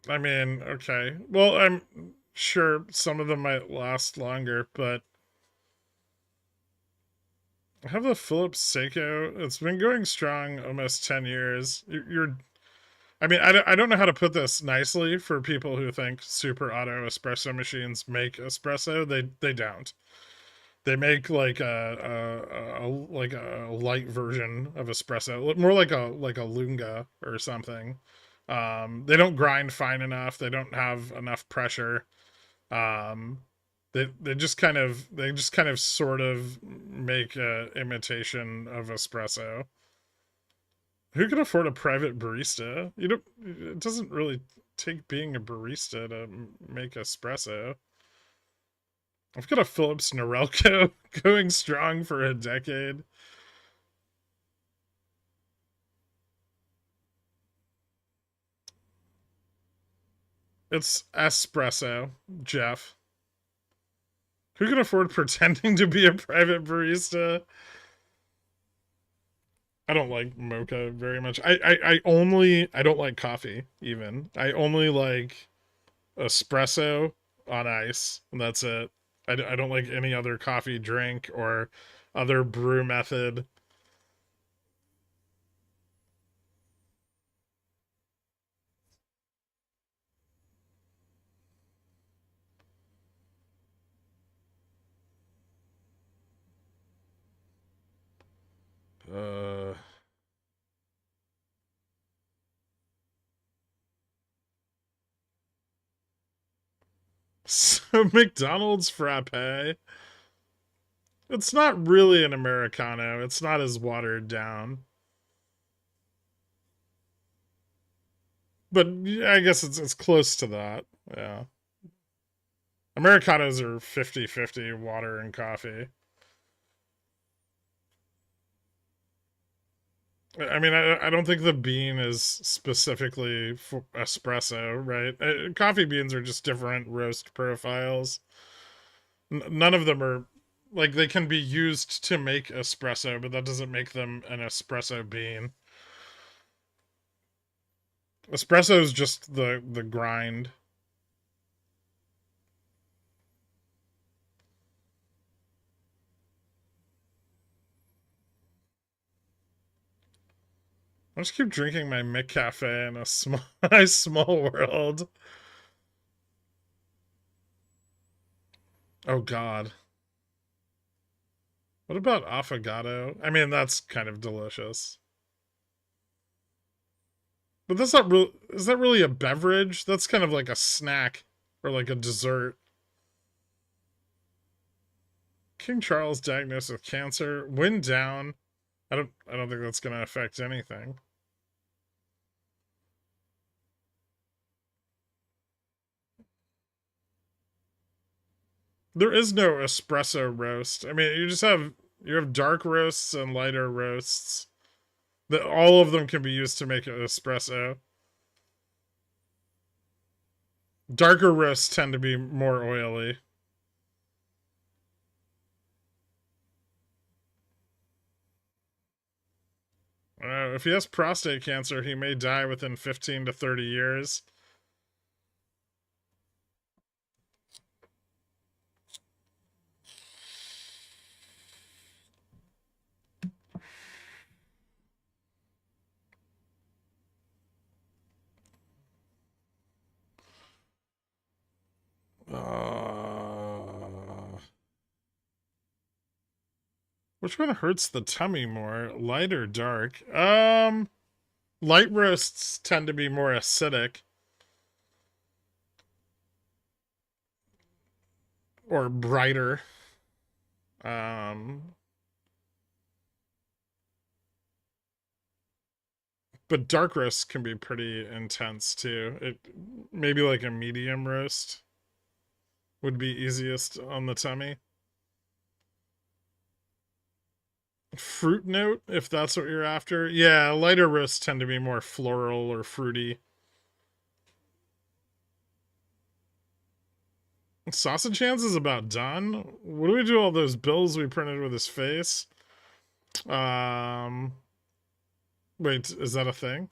I mean, okay. Well, I'm sure some of them might last longer, but I have the Philips Seiko. It's been going strong almost 10 years. I mean, I don't know how to put this nicely for people who think super auto espresso machines make espresso. They don't. They make like a light version of espresso, more like a Lunga or something. They don't grind fine enough. They don't have enough pressure. Um, they just kind of sort of make a imitation of espresso. Who can afford a private barista? You don't. It doesn't really take being a barista to make espresso. I've got a Philips Norelco going strong for a decade. It's espresso, Jeff. Who can afford pretending to be a private barista? I don't like mocha very much. I don't like coffee even. I only like espresso on ice, and that's it. I don't like any other coffee drink or other brew method. Uh, so McDonald's frappe. It's not really an Americano. It's not as watered down. But I guess it's close to that. Yeah. Americanos are 50-50 water and coffee. I mean, I don't think the bean is specifically for espresso, right? Coffee beans are just different roast profiles. None of them are like they can be used to make espresso, but that doesn't make them an espresso bean. Espresso is just the grind. I just keep drinking my Mick Cafe in a small, small world. Oh God. What about affogato? I mean, that's kind of delicious. But that's not real. Is that really a beverage? That's kind of like a snack or like a dessert. King Charles diagnosed with cancer. Wind down. I don't think that's gonna affect anything. There is no espresso roast. I mean, you have dark roasts and lighter roasts. That all of them can be used to make an espresso. Darker roasts tend to be more oily. If he has prostate cancer, he may die within 15 to 30 years. Which one hurts the tummy more, light or dark? Light roasts tend to be more acidic or brighter. Um, but dark roasts can be pretty intense too. It maybe like a medium roast would be easiest on the tummy. Fruit note, if that's what you're after. Yeah, lighter roasts tend to be more floral or fruity. Sausage Hands is about done. What do we do all those bills we printed with his face? Um Wait, is that a thing?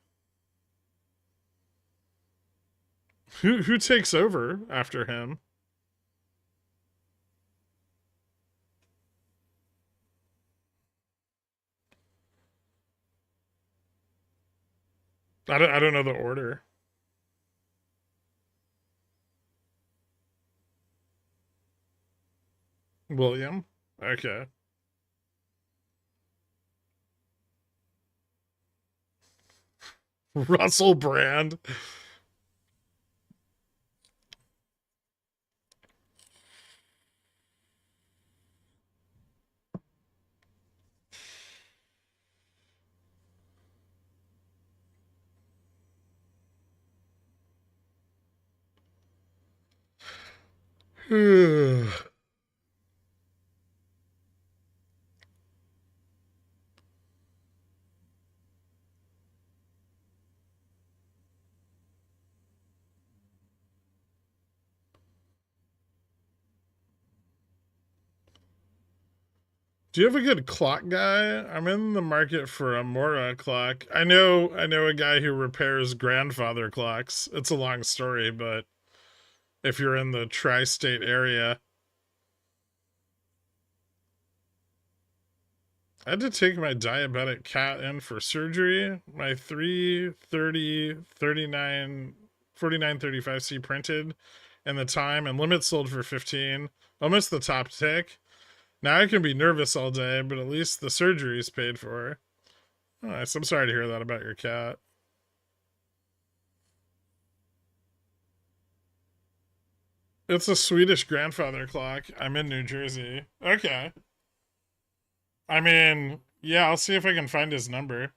Who takes over after him? I don't know the order. William? Okay. Russell Brand. Do you have a good clock guy? I'm in the market for a Mora clock. I know a guy who repairs grandfather clocks. It's a long story, but if you're in the tri-state area, I had to take my diabetic cat in for surgery. My 330 39 4935C printed and the time and limit sold for 15. Almost the top tick. Now I can be nervous all day, but at least the surgery is paid for. Oh, nice. I'm sorry to hear that about your cat. It's a Swedish grandfather clock. I'm in New Jersey. Okay. I mean, yeah, I'll see if I can find his number.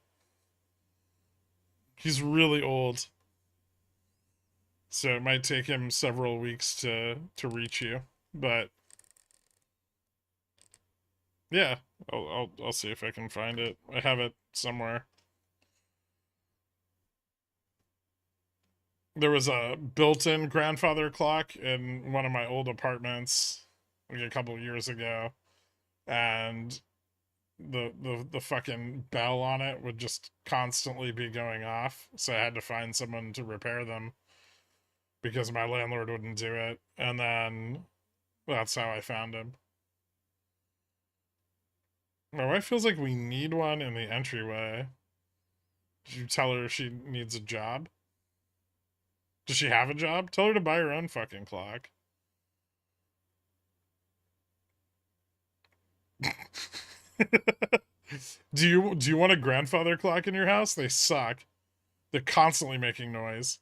He's really old, so it might take him several weeks to reach you. But yeah, I'll see if I can find it. I have it somewhere. There was a built-in grandfather clock in one of my old apartments like a couple years ago, and the fucking bell on it would just constantly be going off. So I had to find someone to repair them because my landlord wouldn't do it. And then that's how I found him. My wife feels like we need one in the entryway. Did you tell her she needs a job? Does she have a job? Tell her to buy her own fucking clock. Do you want a grandfather clock in your house? They suck. They're constantly making noise.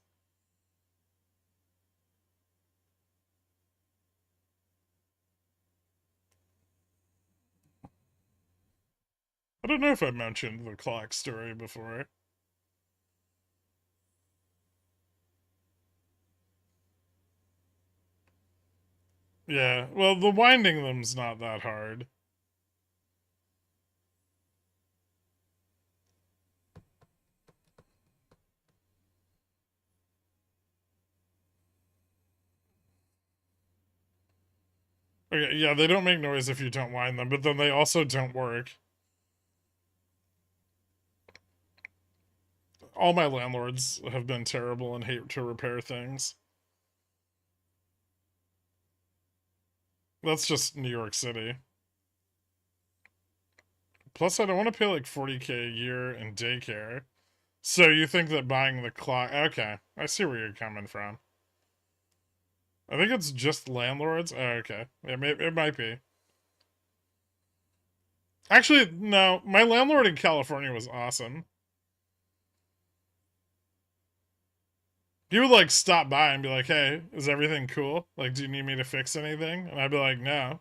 I don't know if I mentioned the clock story before. Yeah, well, the winding them's not that hard. Okay, yeah, they don't make noise if you don't wind them, but then they also don't work. All my landlords have been terrible and hate to repair things. That's just New York City. Plus, I don't want to pay like 40K a year in daycare. So you think that buying the clock... Okay, I see where you're coming from. I think it's just landlords. Oh, okay. It might be. Actually, no. My landlord in California was awesome. He would like stop by and be like, "Hey, is everything cool? Like, do you need me to fix anything?" And I'd be like, "No."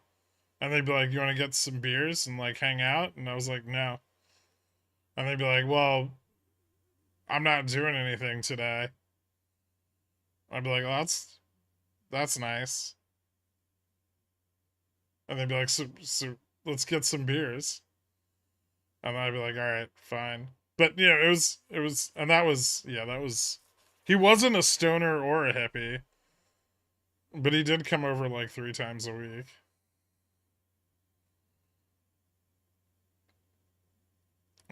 And they'd be like, "You want to get some beers and like hang out?" And I was like, "No." And they'd be like, "Well, I'm not doing anything today." I'd be like, "Well, that's nice." And they'd be like, "So let's get some beers." And I'd be like, "All right, fine." But yeah, it was, and that was, yeah, that was. He wasn't a stoner or a hippie, but he did come over like 3 times a week.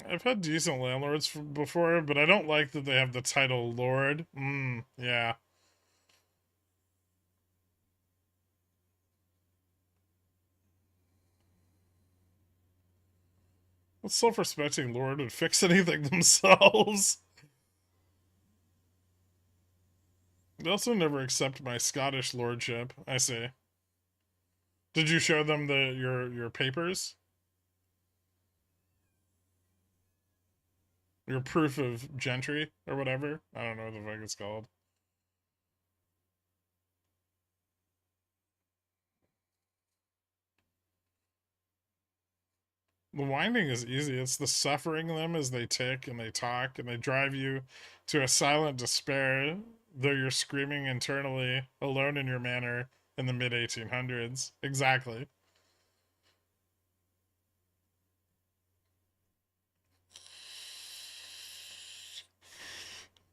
I've had decent landlords before, but I don't like that they have the title Lord. Yeah. What self-respecting Lord would fix anything themselves? They also never accept my Scottish lordship. I see. Did you show them your papers? Your proof of gentry or whatever? I don't know what the fuck it's called. The winding is easy. It's the suffering them as they tick and they talk and they drive you to a silent despair, though you're screaming internally, alone in your manor, in the mid 1800s. Exactly.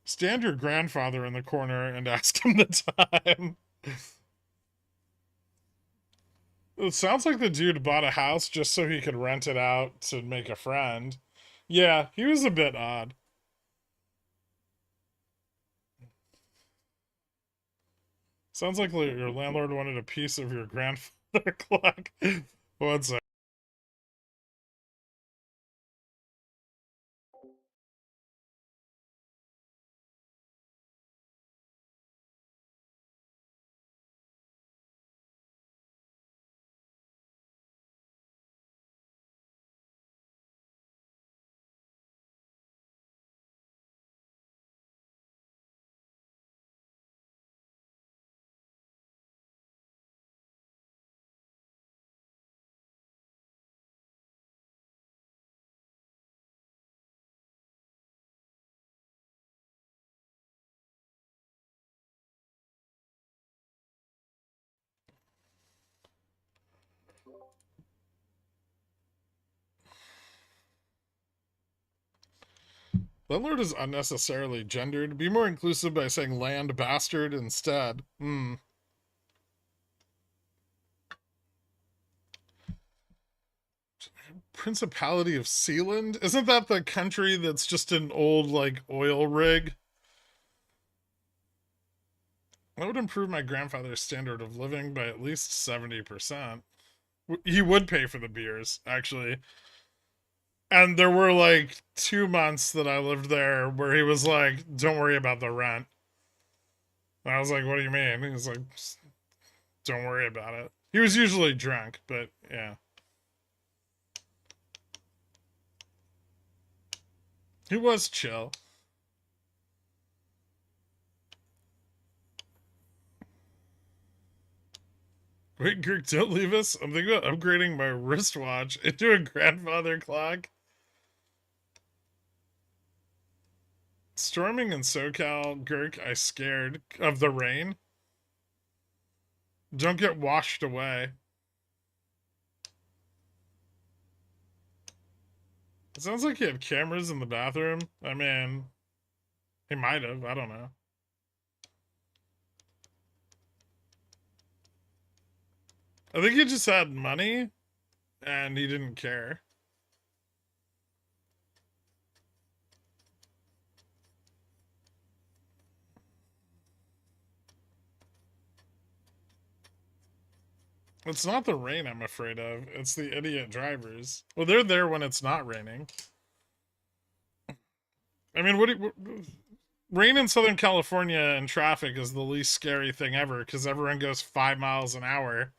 Stand your grandfather in the corner and ask him the time. It sounds like the dude bought a house just so he could rent it out to make a friend. Yeah, he was a bit odd. Sounds like your landlord wanted a piece of your grandfather clock. One sec. Landlord is unnecessarily gendered. Be more inclusive by saying land bastard instead. Principality of Sealand? Isn't that the country that's just an old, like, oil rig? That would improve my grandfather's standard of living by at least 70%. He would pay for the beers, actually. And there were, like, 2 months that I lived there where he was like, don't worry about the rent. And I was like, what do you mean? He was like, don't worry about it. He was usually drunk, but yeah. He was chill. Wait, Kirk, don't leave us. I'm thinking about upgrading my wristwatch into a grandfather clock. Storming in SoCal, Gherk, I scared of the rain. Don't get washed away. It sounds like he had cameras in the bathroom. I mean, he might have. I don't know. I think he just had money and he didn't care. It's not the rain I'm afraid of. It's the idiot drivers. Well, they're there when it's not raining. I mean, rain in Southern California and traffic is the least scary thing ever because everyone goes 5 miles an hour.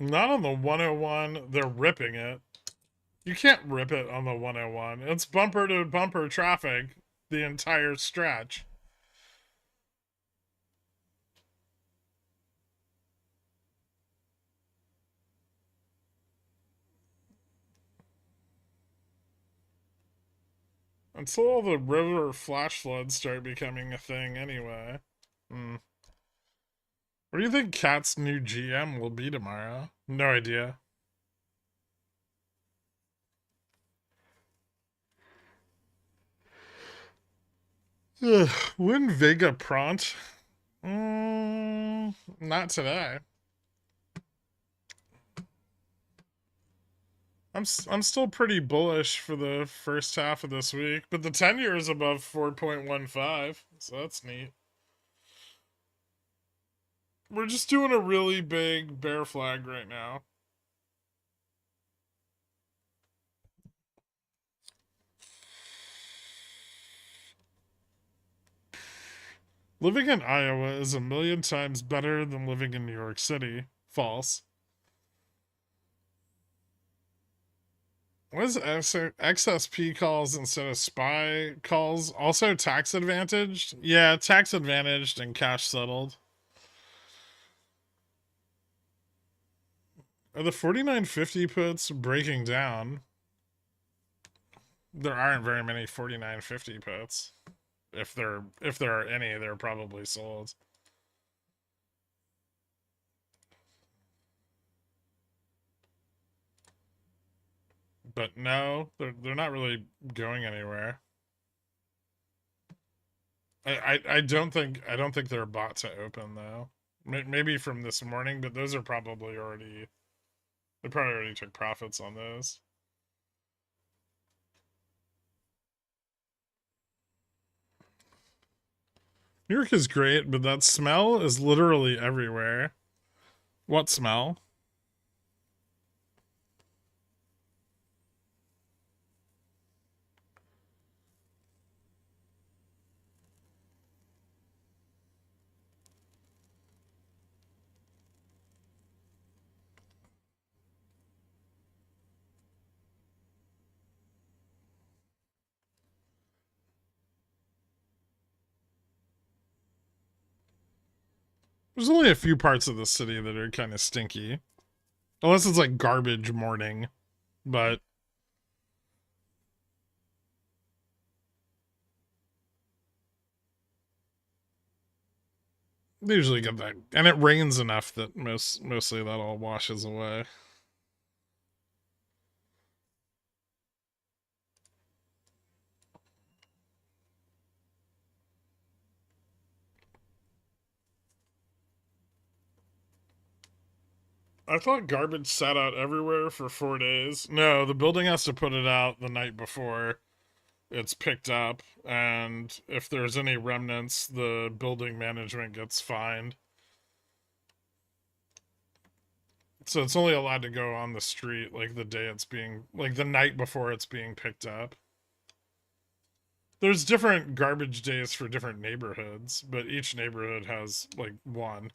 Not on the 101. They're ripping it. You can't rip it on the 101. It's bumper to bumper traffic the entire stretch. Until all the river flash floods start becoming a thing anyway. What do you think Cat's new GM will be tomorrow? No idea. When Vega prompt? Not today. I'm still pretty bullish for the first half of this week, but the 10-year is above 4.15, so that's neat. We're just doing a really big bear flag right now. Living in Iowa is a million times better than living in New York City. False. Was XSP calls instead of SPY calls also tax advantaged? Yeah, tax advantaged and cash settled. Are the 4950 puts breaking down? There aren't very many 4950 puts. If there are any, they're probably sold. But no, they're not really going anywhere. I don't think they're bought to open though. Maybe from this morning, but those are probably already they probably already took profits on those. New York is great, but that smell is literally everywhere. What smell? There's only a few parts of the city that are kind of stinky. Unless it's like garbage morning. But they usually get that. And it rains enough that mostly that all washes away. I thought garbage sat out everywhere for 4 days. No, the building has to put it out the night before it's picked up, and if there's any remnants, the building management gets fined. So it's only allowed to go on the street like the day it's being, like the night before it's being picked up. There's different garbage days for different neighborhoods, but each neighborhood has like one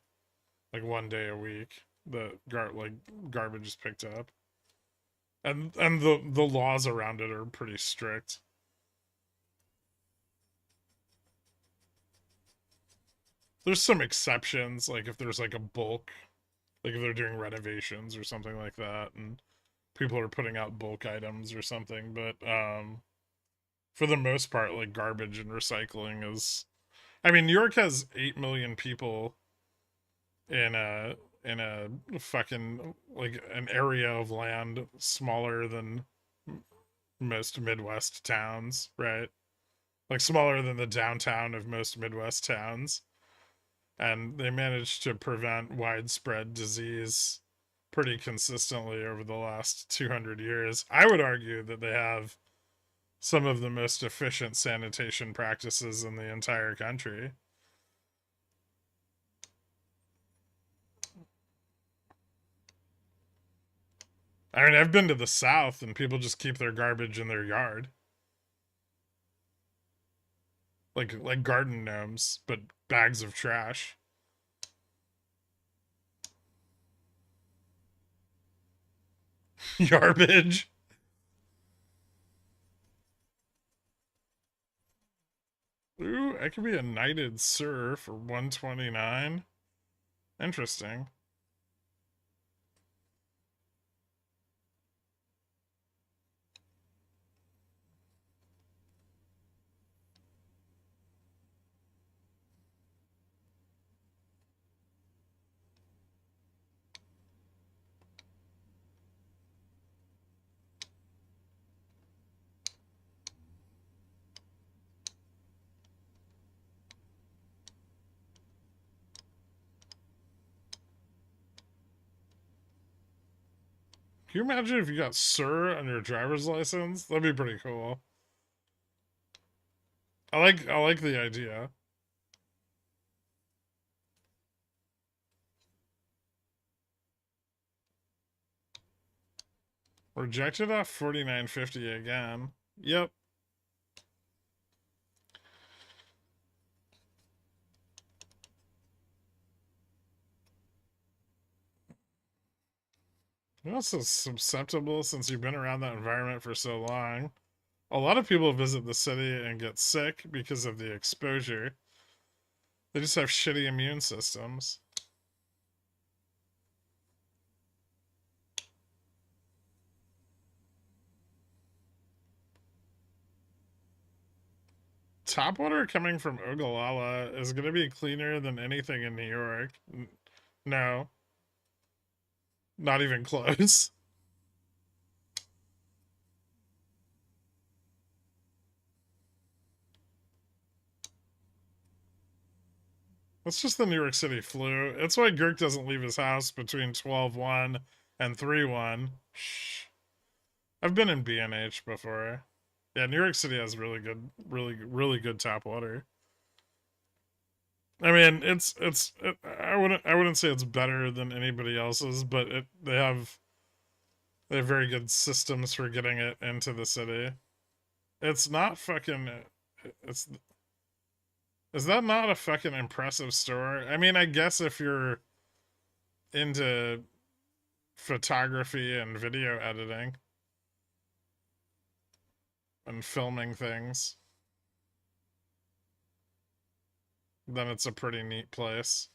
day a week that garbage is picked up. And the laws around it are pretty strict. There's some exceptions, like if there's like a bulk, like if they're doing renovations or something like that, and people are putting out bulk items or something. But for the most part, like garbage and recycling is. I mean, New York has 8 million people in a fucking like an area of land smaller than most Midwest towns, right? Like smaller than the downtown of most Midwest towns. And they managed to prevent widespread disease pretty consistently over the last 200 years. I would argue that they have some of the most efficient sanitation practices in the entire country. I mean, I've been to the South and people just keep their garbage in their yard. Like garden gnomes, but bags of trash. Yarbage. Ooh, I could be a knighted sir for 129. Interesting. Can you imagine if you got sir on your driver's license? That'd be pretty cool. I like the idea. Rejected off 4950 again. Yep. You're also susceptible since you've been around that environment for so long. A lot of people visit the city and get sick because of the exposure. They just have shitty immune systems. Top water coming from Ogallala is going to be cleaner than anything in New York. No, not even close. That's just the New York City flu. That's why Gherk doesn't leave his house between 12:1 and 3:1. Shh. I've been in B&H before. Yeah, New York City has really good tap water. I mean, I wouldn't say it's better than anybody else's, but they have very good systems for getting it into the city. It's not fucking it's is that not a fucking impressive store? I mean, I guess if you're into photography and video editing and filming things, then it's a pretty neat place.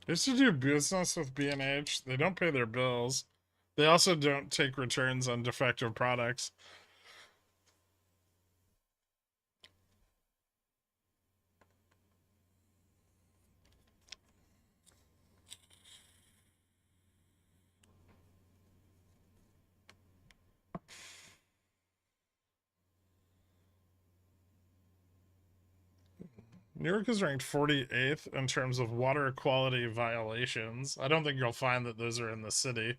They used to do business with B&H. They don't pay their bills. They also don't take returns on defective products. New York is ranked 48th in terms of water quality violations. I don't think you'll find that those are in the city.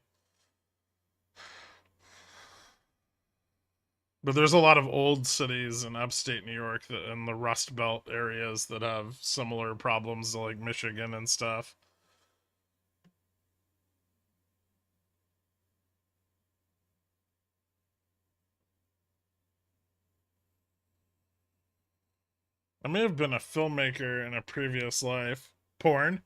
But there's a lot of old cities in upstate New York that in the Rust Belt areas that have similar problems to like Michigan and stuff. I may have been a filmmaker in a previous life. Porn.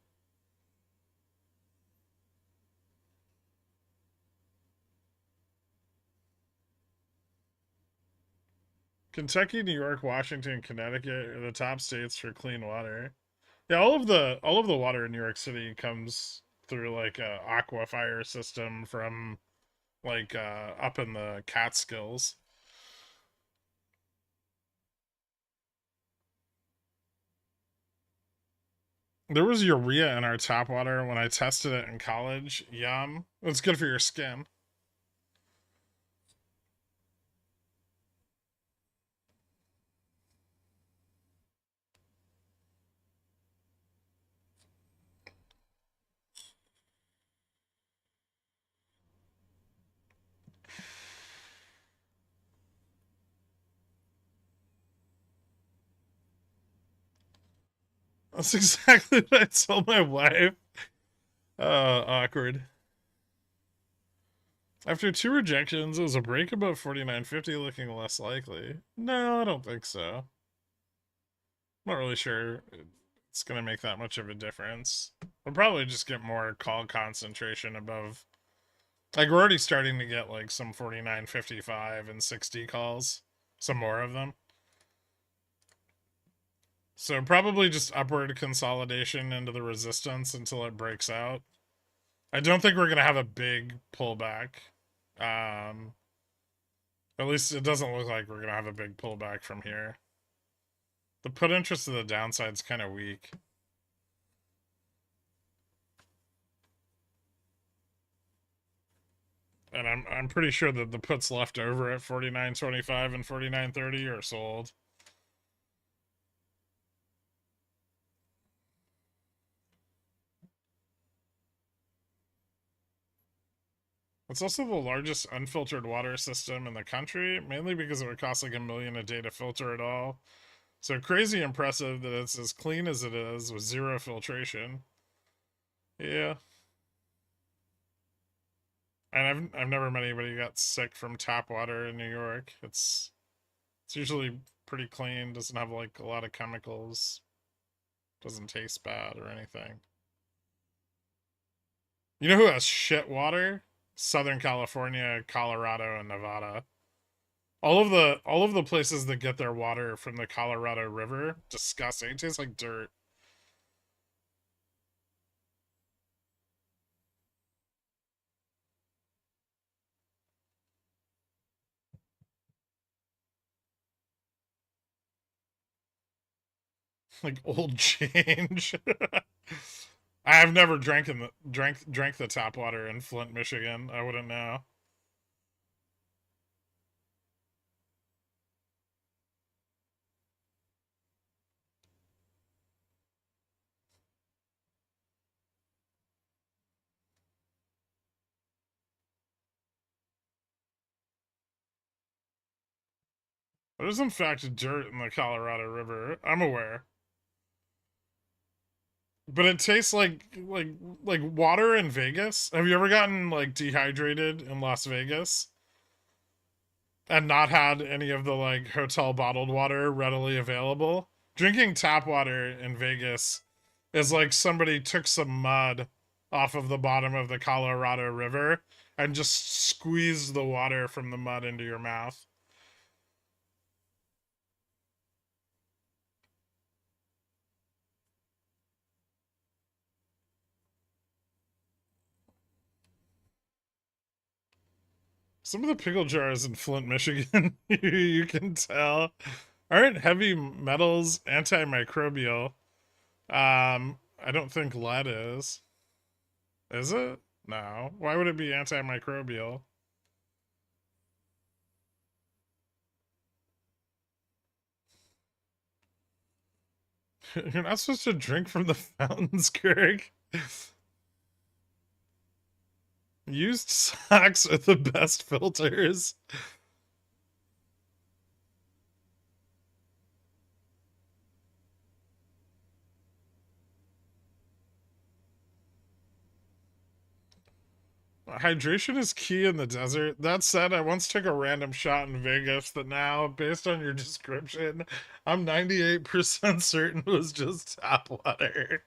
Kentucky, New York, Washington, Connecticut are the top states for clean water. Yeah, all of the water in New York City comes through like a aquifer system from like up in the Catskills. There was urea in our tap water when I tested it in college. Yum. It's good for your skin. That's exactly what I told my wife. Awkward. After 2 rejections, is a break above 49.50 looking less likely? No, I don't think so. I'm not really sure it's going to make that much of a difference. We'll probably just get more call concentration above. Like, we're already starting to get, like, some 49.55 and 60 calls. Some more of them. So probably just upward consolidation into the resistance until it breaks out. I don't think we're going to have a big pullback. At least it doesn't look like we're going to have a big pullback from here. The put interest to the downside's kind of weak. And I'm pretty sure that the puts left over at 49.25 and 49.30 are sold. It's also the largest unfiltered water system in the country, mainly because it would cost like $1 million a day to filter it all. So crazy impressive that it's as clean as it is with 0 filtration. Yeah. And I've never met anybody who got sick from tap water in New York. It's usually pretty clean, doesn't have like a lot of chemicals, doesn't taste bad or anything. You know who has shit water? Southern California, Colorado, and Nevada. All of the places that get their water from the Colorado River, disgusting. It tastes like dirt. Like old change. I've never drank the tap water in Flint, Michigan. I wouldn't know. There's in fact dirt in the Colorado River. I'm aware. But it tastes like water in Vegas. Have you ever gotten like dehydrated in Las Vegas and not had any of the like hotel bottled water readily available? Drinking tap water in Vegas is like somebody took some mud off of the bottom of the Colorado River and just squeezed the water from the mud into your mouth. Some of the pickle jars in Flint, Michigan, you can tell, aren't heavy metals antimicrobial. I don't think lead is. Is it? No. Why would it be antimicrobial? You're not supposed to drink from the fountains, Greg. Used socks are the best filters. Hydration is key in the desert. That said, I once took a random shot in Vegas that now, based on your description, I'm 98% certain was just tap water.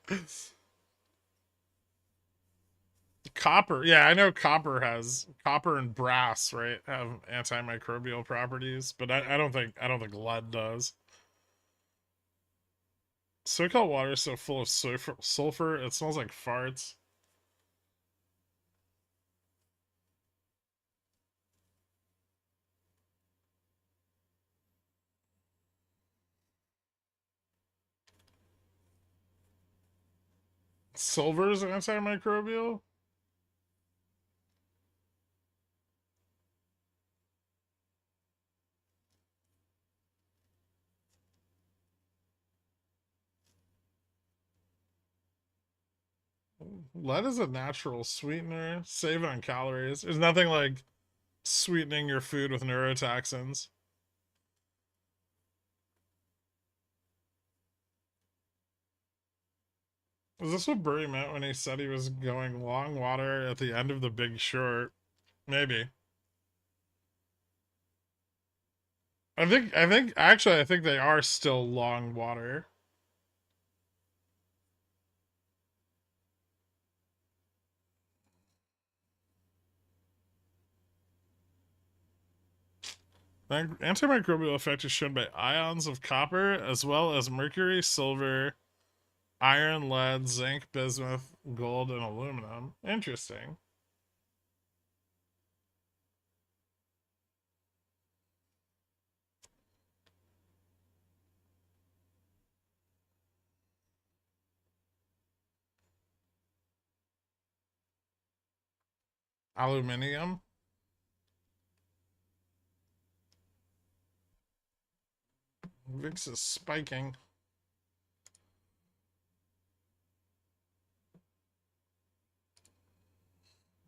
Copper. Yeah, I know copper and brass, right? Have antimicrobial properties, but I don't think lead does. SoCal water is so full of sulfur, it smells like farts. Silver is antimicrobial? Lead is a natural sweetener. Save on calories. There's nothing like sweetening your food with neurotoxins. Is this what Burry meant when he said he was going long water at the end of the Big Short? Maybe. I think they are still long water. The antimicrobial effect is shown by ions of copper as well as mercury, silver, iron, lead, zinc, bismuth, gold, and aluminum. Interesting. Aluminium. VIX is spiking.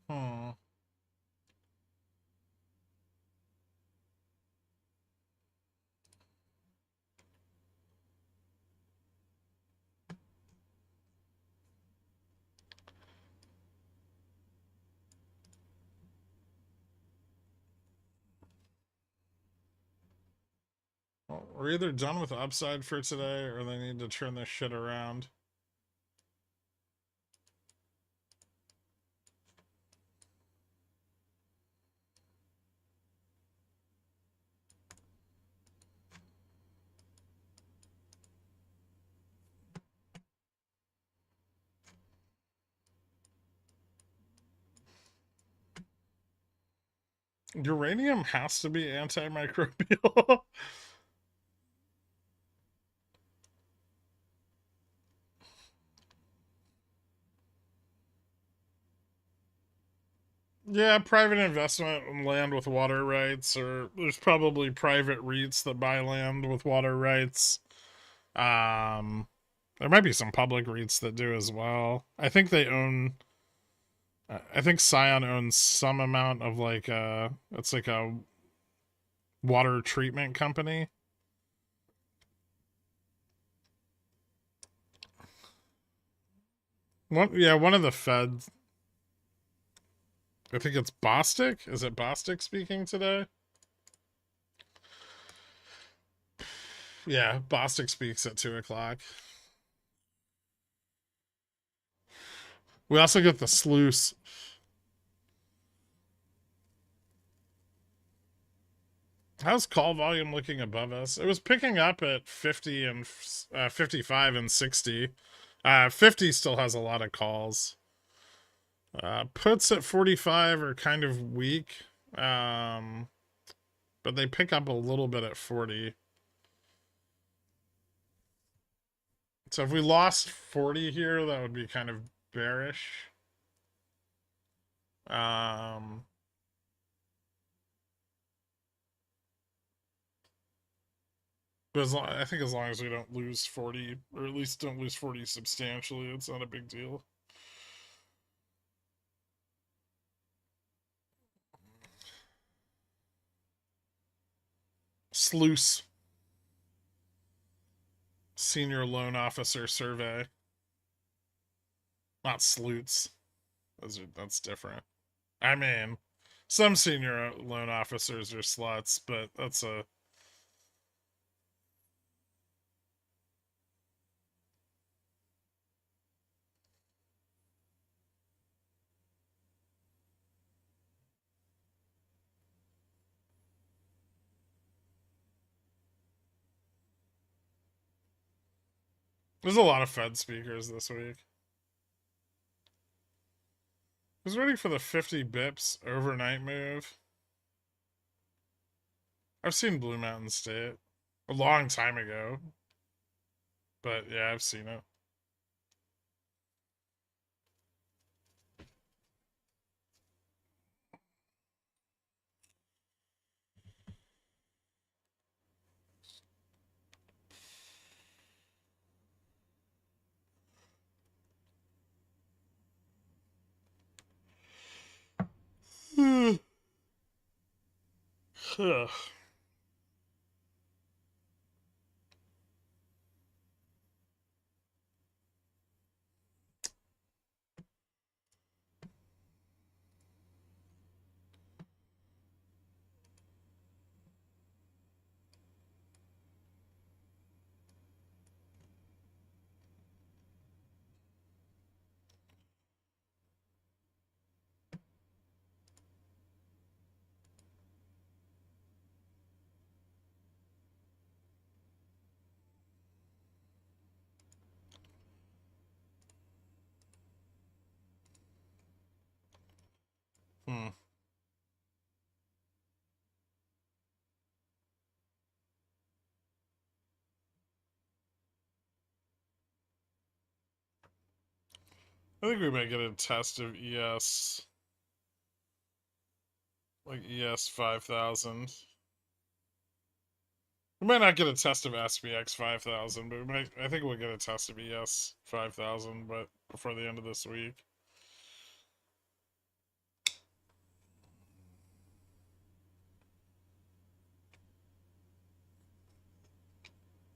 Hmm. Well, we're either done with upside for today or they need to turn this shit around. Uranium has to be antimicrobial. Yeah, private investment in land with water rights, or there's probably private REITs that buy land with water rights. Um, there might be some public REITs that do as well. I think they own. I think Scion owns some amount of like it's like a water treatment company. One of the Feds. I think it's Bostic. Is it Bostic speaking today? Yeah, Bostic speaks at 2 o'clock. We also get the sluice. How's call volume looking above us? It was picking up at 50 and 55 and 60. 50 still has a lot of calls. Puts at 45 are kind of weak, but they pick up a little bit at 40. So if we lost 40 here, that would be kind of bearish. Um, but I think as long as we don't lose 40, or at least don't lose 40 substantially, it's not a big deal. Sluice. Senior Loan Officer Survey. Not sleuths. That's different. I mean, some senior loan officers are sluts, but that's a. There's a lot of Fed speakers this week. I was waiting for the 50 bips overnight move. I've seen Blue Mountain State a long time ago, but yeah, I've seen it. Hmm. I think we might get a test of ES, like ES 5000. We might not get a test of SPX 5000, but I think we'll get a test of ES 5000, but before the end of this week.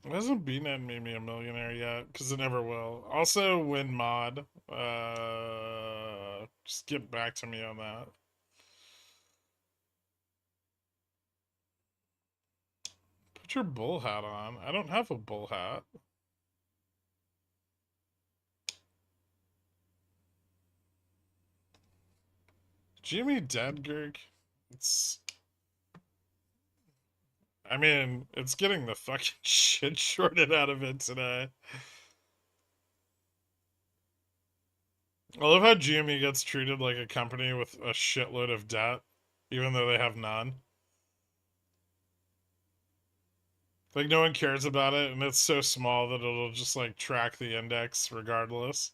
It hasn't BNet made me a millionaire yet, because it never will. Also, WinMod. Just get back to me on that. Put your bull hat on. I don't have a bull hat. Jimmy dead, Gherk? It's... I mean, it's getting the fucking shit shorted out of it today. I love how GME gets treated like a company with a shitload of debt, even though they have none. Like, no one cares about it, and it's so small that it'll just, like, track the index regardless.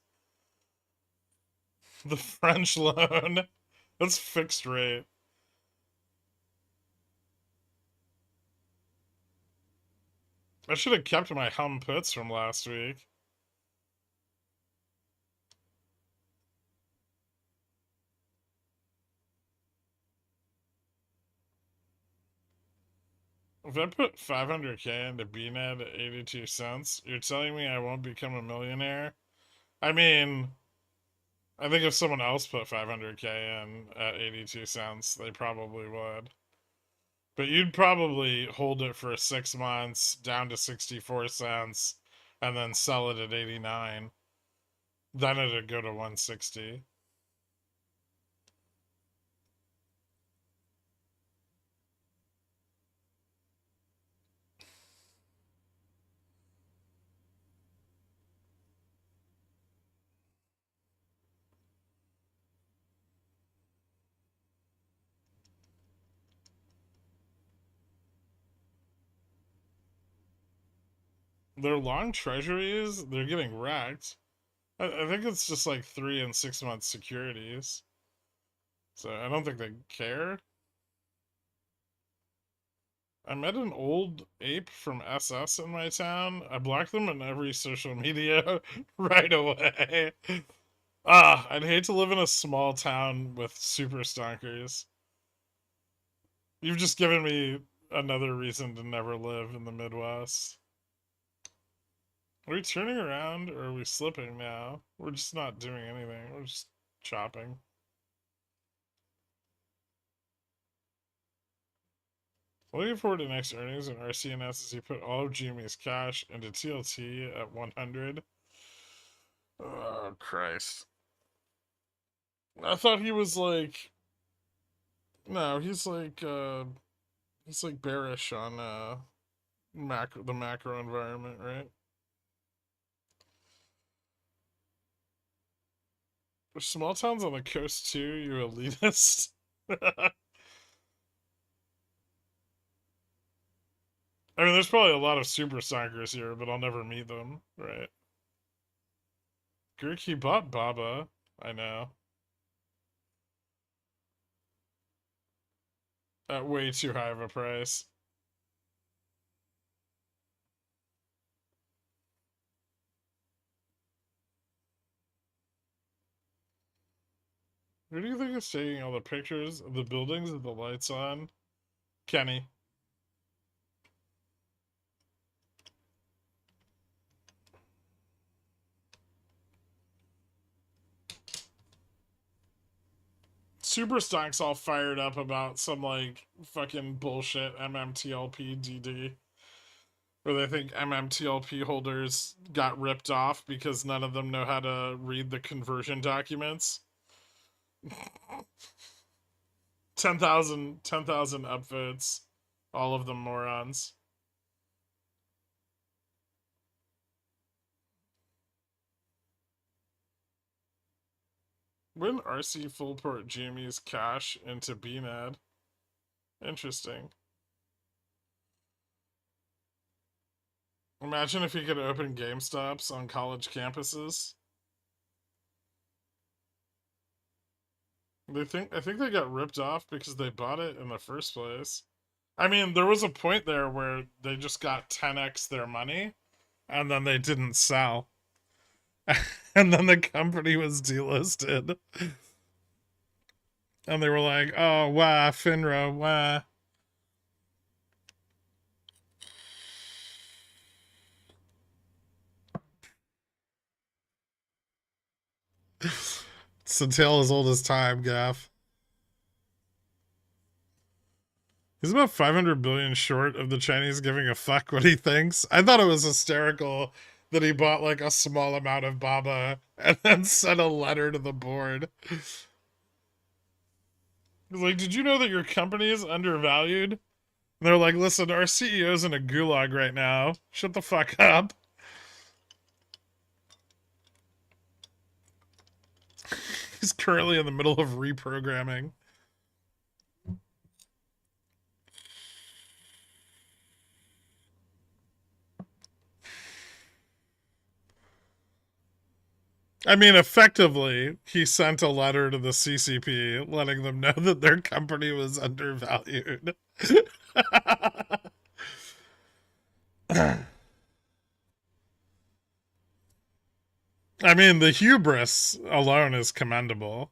The French loan. That's fixed rate. I should have kept my hum puts from last week. If I put 500k into BNet at 82 cents, you're telling me I won't become a millionaire? I mean, I think if someone else put 500k in at 82 cents, they probably would. But you'd probably hold it for 6 months down to 64 cents and then sell it at 89. Then it'd go to 160. They're long treasuries, they're getting wrecked. I think it's just like 3 and 6 month securities. So I don't think they care. I met an old ape from SS in my town. I blocked them on every social media right away. Ah, I'd hate to live in a small town with super stonkers. You've just given me another reason to never live in the Midwest. Are we turning around or are we slipping now? We're just not doing anything. We're just chopping. Looking forward to next earnings and RCNS as he put all of Jimmy's cash into TLT at 100. Oh, Christ. I thought he was like... No, he's like bearish on the macro environment, right? There's small towns on the coast too, you elitist. I mean, there's probably a lot of super stonkers here, but I'll never meet them, right? Gherkin bought Baba. I know. At way too high of a price. Who do you think is taking all the pictures of the buildings with the lights on? Kenny. Super Stock's all fired up about some, like, fucking bullshit MMTLP DD. Where they think MMTLP holders got ripped off because none of them know how to read the conversion documents. 10,000 upvotes. All of them morons. When RC Fullport GME's cash into BNAD. Interesting. Imagine if you could open GameStops on college campuses. I think they got ripped off because they bought it in the first place. I mean, there was a point there where they just got 10x their money and then they didn't sell. And then the company was delisted. And they were like, oh, wow, FINRA, wow. It's a tale as old as time, Gaff. He's about 500 billion short of the Chinese giving a fuck what he thinks. I thought it was hysterical that he bought like a small amount of BABA and then sent a letter to the board. He's like, did you know that your company is undervalued? And they're like, listen, our CEO's in a gulag right now. Shut the fuck up. He's currently in the middle of reprogramming. I mean, effectively, he sent a letter to the CCP letting them know that their company was undervalued. I mean, the hubris alone is commendable.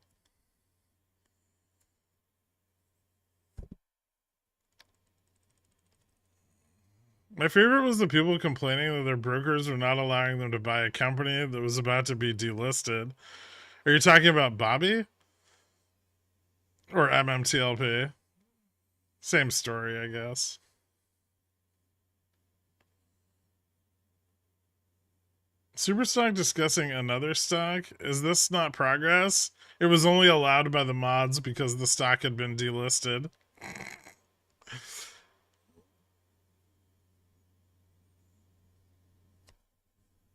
My favorite was the people complaining that their brokers were not allowing them to buy a company that was about to be delisted. Are you talking about Bobby? Or MMTLP? Same story, I guess. Superstock discussing another stock? Is this not progress? It was only allowed by the mods because the stock had been delisted.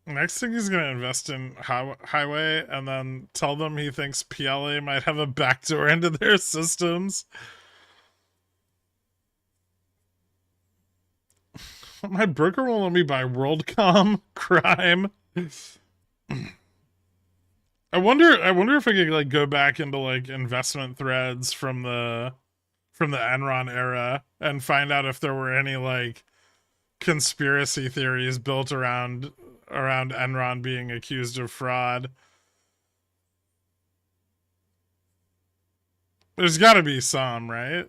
Next thing he's going to invest in Highway and then tell them he thinks PLA might have a backdoor into their systems. My broker won't let me buy WorldCom. Crime. I wonder if I could like go back into like investment threads from the Enron era and find out if there were any like conspiracy theories built around Enron being accused of fraud. There's got to be some, right?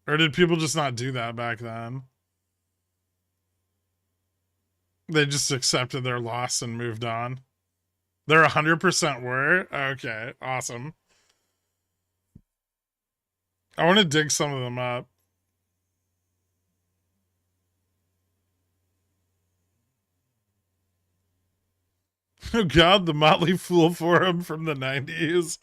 Or did people just not do that back then? They just accepted their loss and moved on. They're 100% were? Okay, awesome. I want to dig some of them up. Oh god, the Motley Fool forum from the 90s.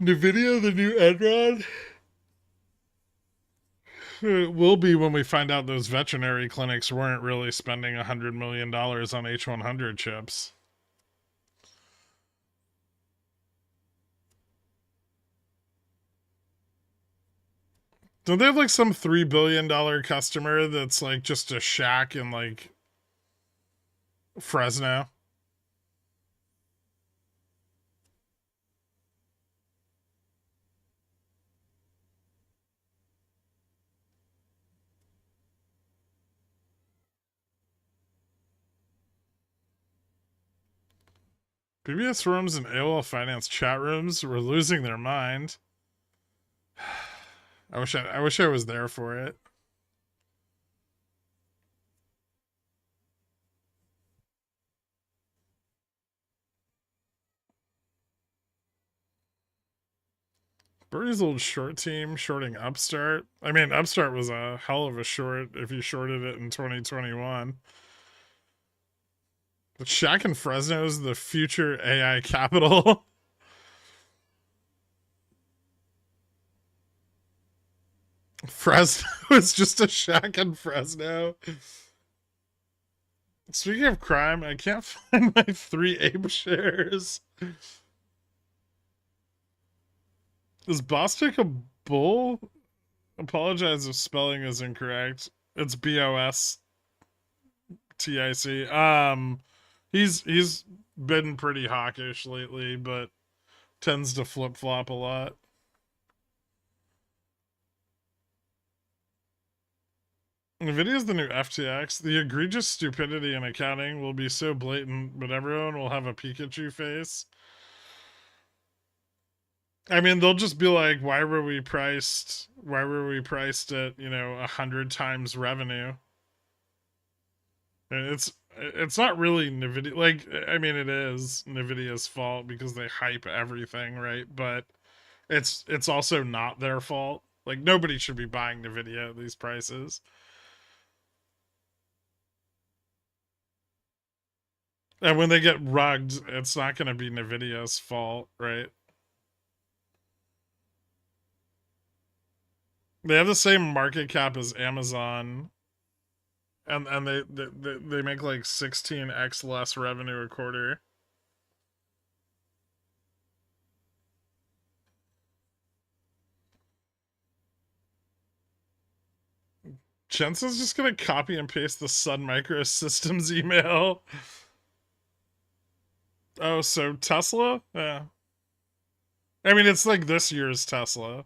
NVIDIA, the new Enron? It will be when we find out those veterinary clinics weren't really spending $100 million on H100 chips. Don't they have like some $3 billion customer that's like just a shack in like Fresno? BBS forums and AOL Finance chat rooms were losing their mind. I wish I was there for it. Bernie's old short team shorting Upstart. I mean, Upstart was a hell of a short if you shorted it in 2021. Shaq and Fresno is the future AI capital. Fresno is just a Shaq and Fresno. Speaking of crime, I can't find my 3 Ape shares. Is Bostic a bull? Apologize if spelling is incorrect. It's BOSTIC. He's been pretty hawkish lately, but tends to flip flop a lot. NVIDIA is the new FTX. The egregious stupidity in accounting will be so blatant, but everyone will have a Pikachu face. I mean, they'll just be like, why were we priced at, 100 times revenue? And it's not really NVIDIA. Like, I mean, it is NVIDIA's fault because they hype everything, right? But it's also not their fault. Like, nobody should be buying NVIDIA at these prices. And when they get rugged, it's not going to be NVIDIA's fault, right? They have the same market cap as Amazon, and they make like 16x less revenue a quarter. Jensen's just gonna copy and paste the Sun Microsystems email. Oh, so Tesla? Yeah. I mean, it's like this year's Tesla.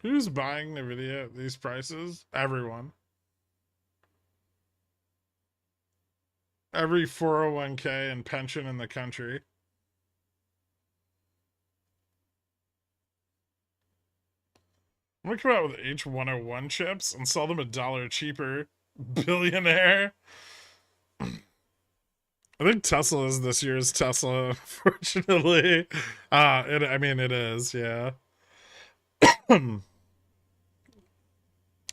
Who's buying NVIDIA at these prices? Everyone. Every 401k and pension in the country. I'm gonna come out with H101 chips and sell them $1 cheaper. Billionaire. I think Tesla is this year's Tesla, unfortunately. I mean, it is, yeah.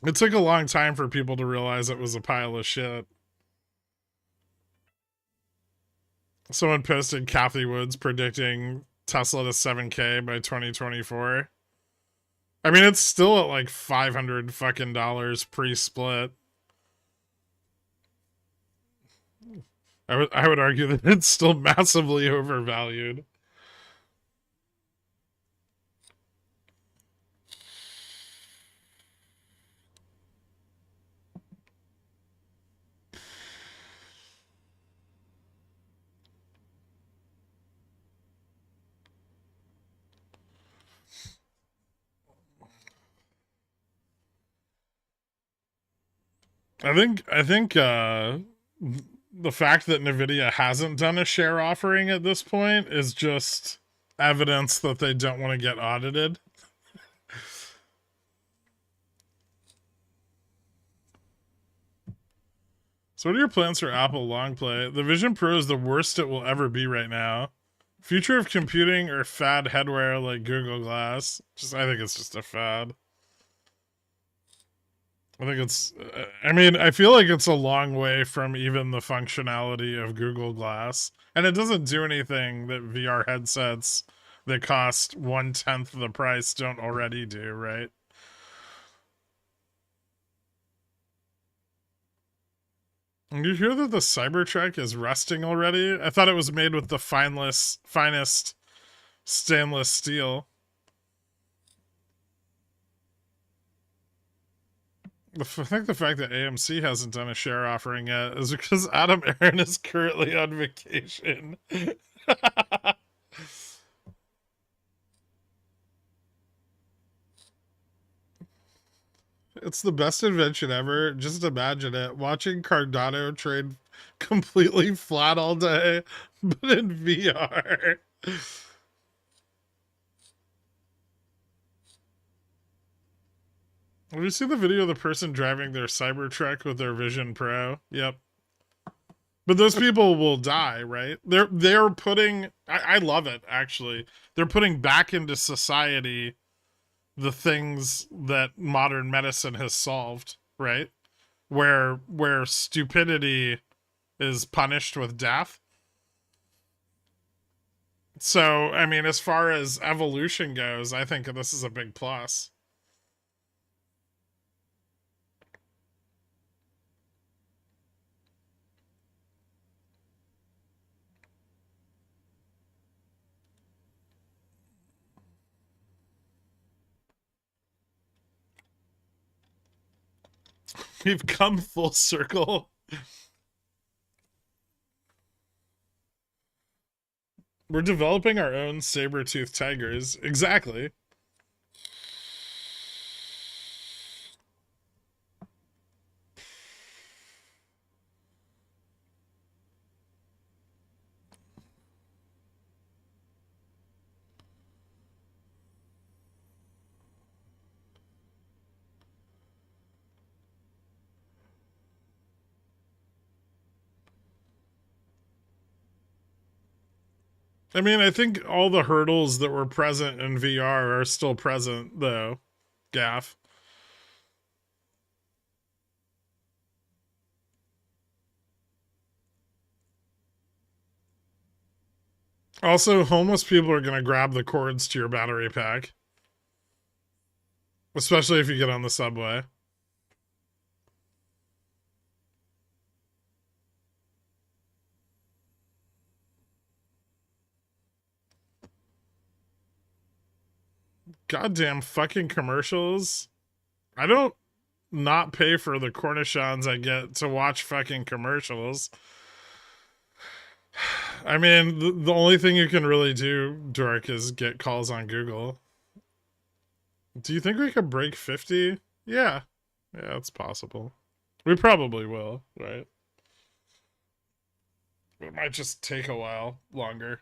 It took a long time for people to realize it was a pile of shit. Someone posted Kathy Woods predicting Tesla to 7K by 2024. I mean, it's still at like $500 fucking pre-split. I would argue that it's still massively overvalued. I think the fact that NVIDIA hasn't done a share offering at this point is just evidence that they don't want to get audited. So what are your plans for Apple long play? The Vision Pro is the worst it will ever be right now. Future of computing or fad headwear like Google Glass? I think it's just a fad. I think it's, I mean, I feel like it's a long way from even the functionality of Google Glass. And it doesn't do anything that VR headsets that cost 1/10 the price don't already do, right? And you hear that the Cybertruck is rusting already? I thought it was made with the finest stainless steel. I think the fact that AMC hasn't done a share offering yet is because Adam Aaron is currently on vacation. It's the best invention ever. Just imagine it. Watching Cardano trade completely flat all day, but in VR. Have you seen the video of the person driving their Cybertruck with their Vision Pro? Yep. But those people will die, right? They're putting I love it actually. They're putting back into society the things that modern medicine has solved, right? Where stupidity is punished with death. So, I mean, as far as evolution goes, I think this is a big plus. We've come full circle. We're developing our own saber-toothed tigers. Exactly. I mean, I think all the hurdles that were present in VR are still present, though. Gaff. Also, homeless people are going to grab the cords to your battery pack, especially if you get on the subway. Goddamn fucking commercials. I don't not pay for the Cornishons I get to watch fucking commercials. I mean, the only thing you can really do, Dork, is get calls on Google. Do you think we could break 50? Yeah. Yeah, it's possible. We probably will, right? It might just take a while longer.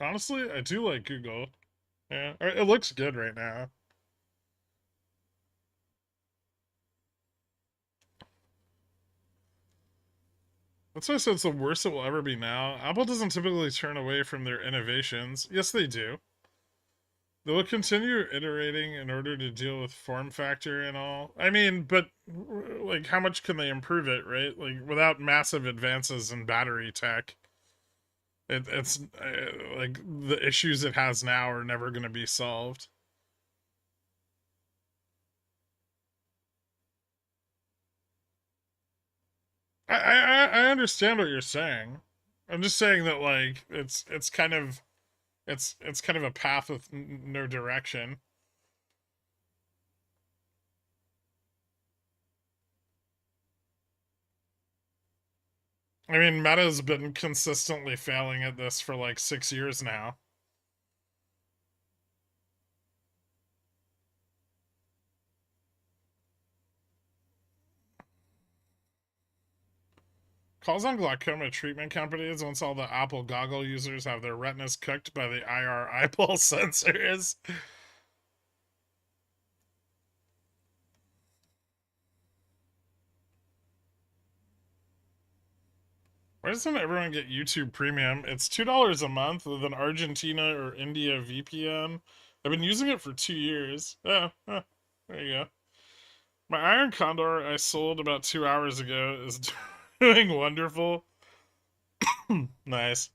Honestly, I do like Google. Yeah, it looks good right now. That's why I said it's the worst it will ever be now. Apple doesn't typically turn away from their innovations. Yes, they do. They will continue iterating in order to deal with form factor and all. I mean, but like, how much can they improve it, right? Like, without massive advances in battery tech, it's like the issues it has now are never going to be solved. I understand what you're saying. I'm just saying that like it's kind of it's kind of a path with no direction. I mean, Meta's been consistently failing at this for like 6 years now. Calls on glaucoma treatment companies once all the Apple goggle users have their retinas cooked by the IR eyeball sensors. Why doesn't everyone get YouTube Premium? It's $2 a month with an Argentina or India VPN. I've been using it for 2 years. Yeah, there you go. My Iron Condor I sold about 2 hours ago is doing wonderful. Nice.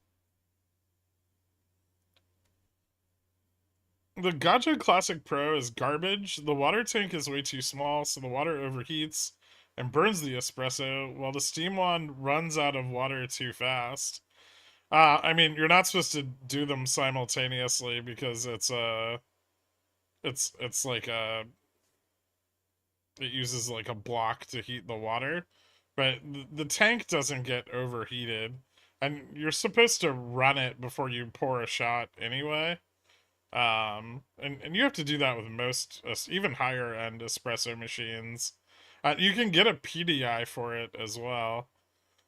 The Gacha Classic Pro is garbage. The water tank is way too small, so the water overheats and burns the espresso, while the steam wand runs out of water too fast. I mean, you're not supposed to do them simultaneously because it's like it uses like a block to heat the water, but the tank doesn't get overheated, and you're supposed to run it before you pour a shot anyway. And you have to do that with most even higher end espresso machines. You can get a PDI for it as well.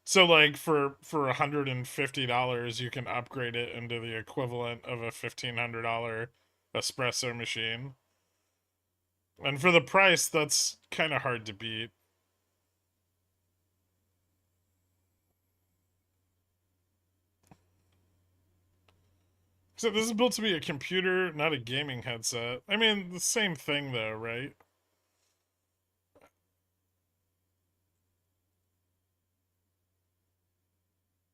So like for $150, you can upgrade it into the equivalent of a $1,500 espresso machine. And for the price, that's kind of hard to beat. So this is built to be a computer, not a gaming headset. I mean, the same thing though, right?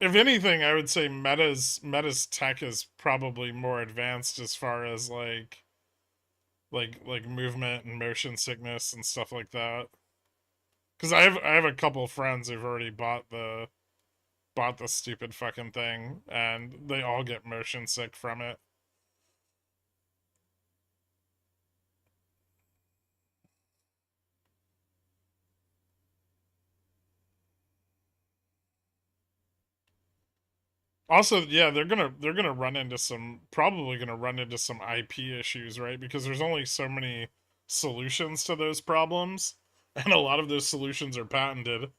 If anything, I would say Meta's tech is probably more advanced as far as like movement and motion sickness and stuff like that. Because I have a couple friends who've already bought the stupid fucking thing, and they all get motion sick from it. Also, yeah, they're gonna run into some probably gonna run into some IP issues, right? Because there's only so many solutions to those problems, and a lot of those solutions are patented.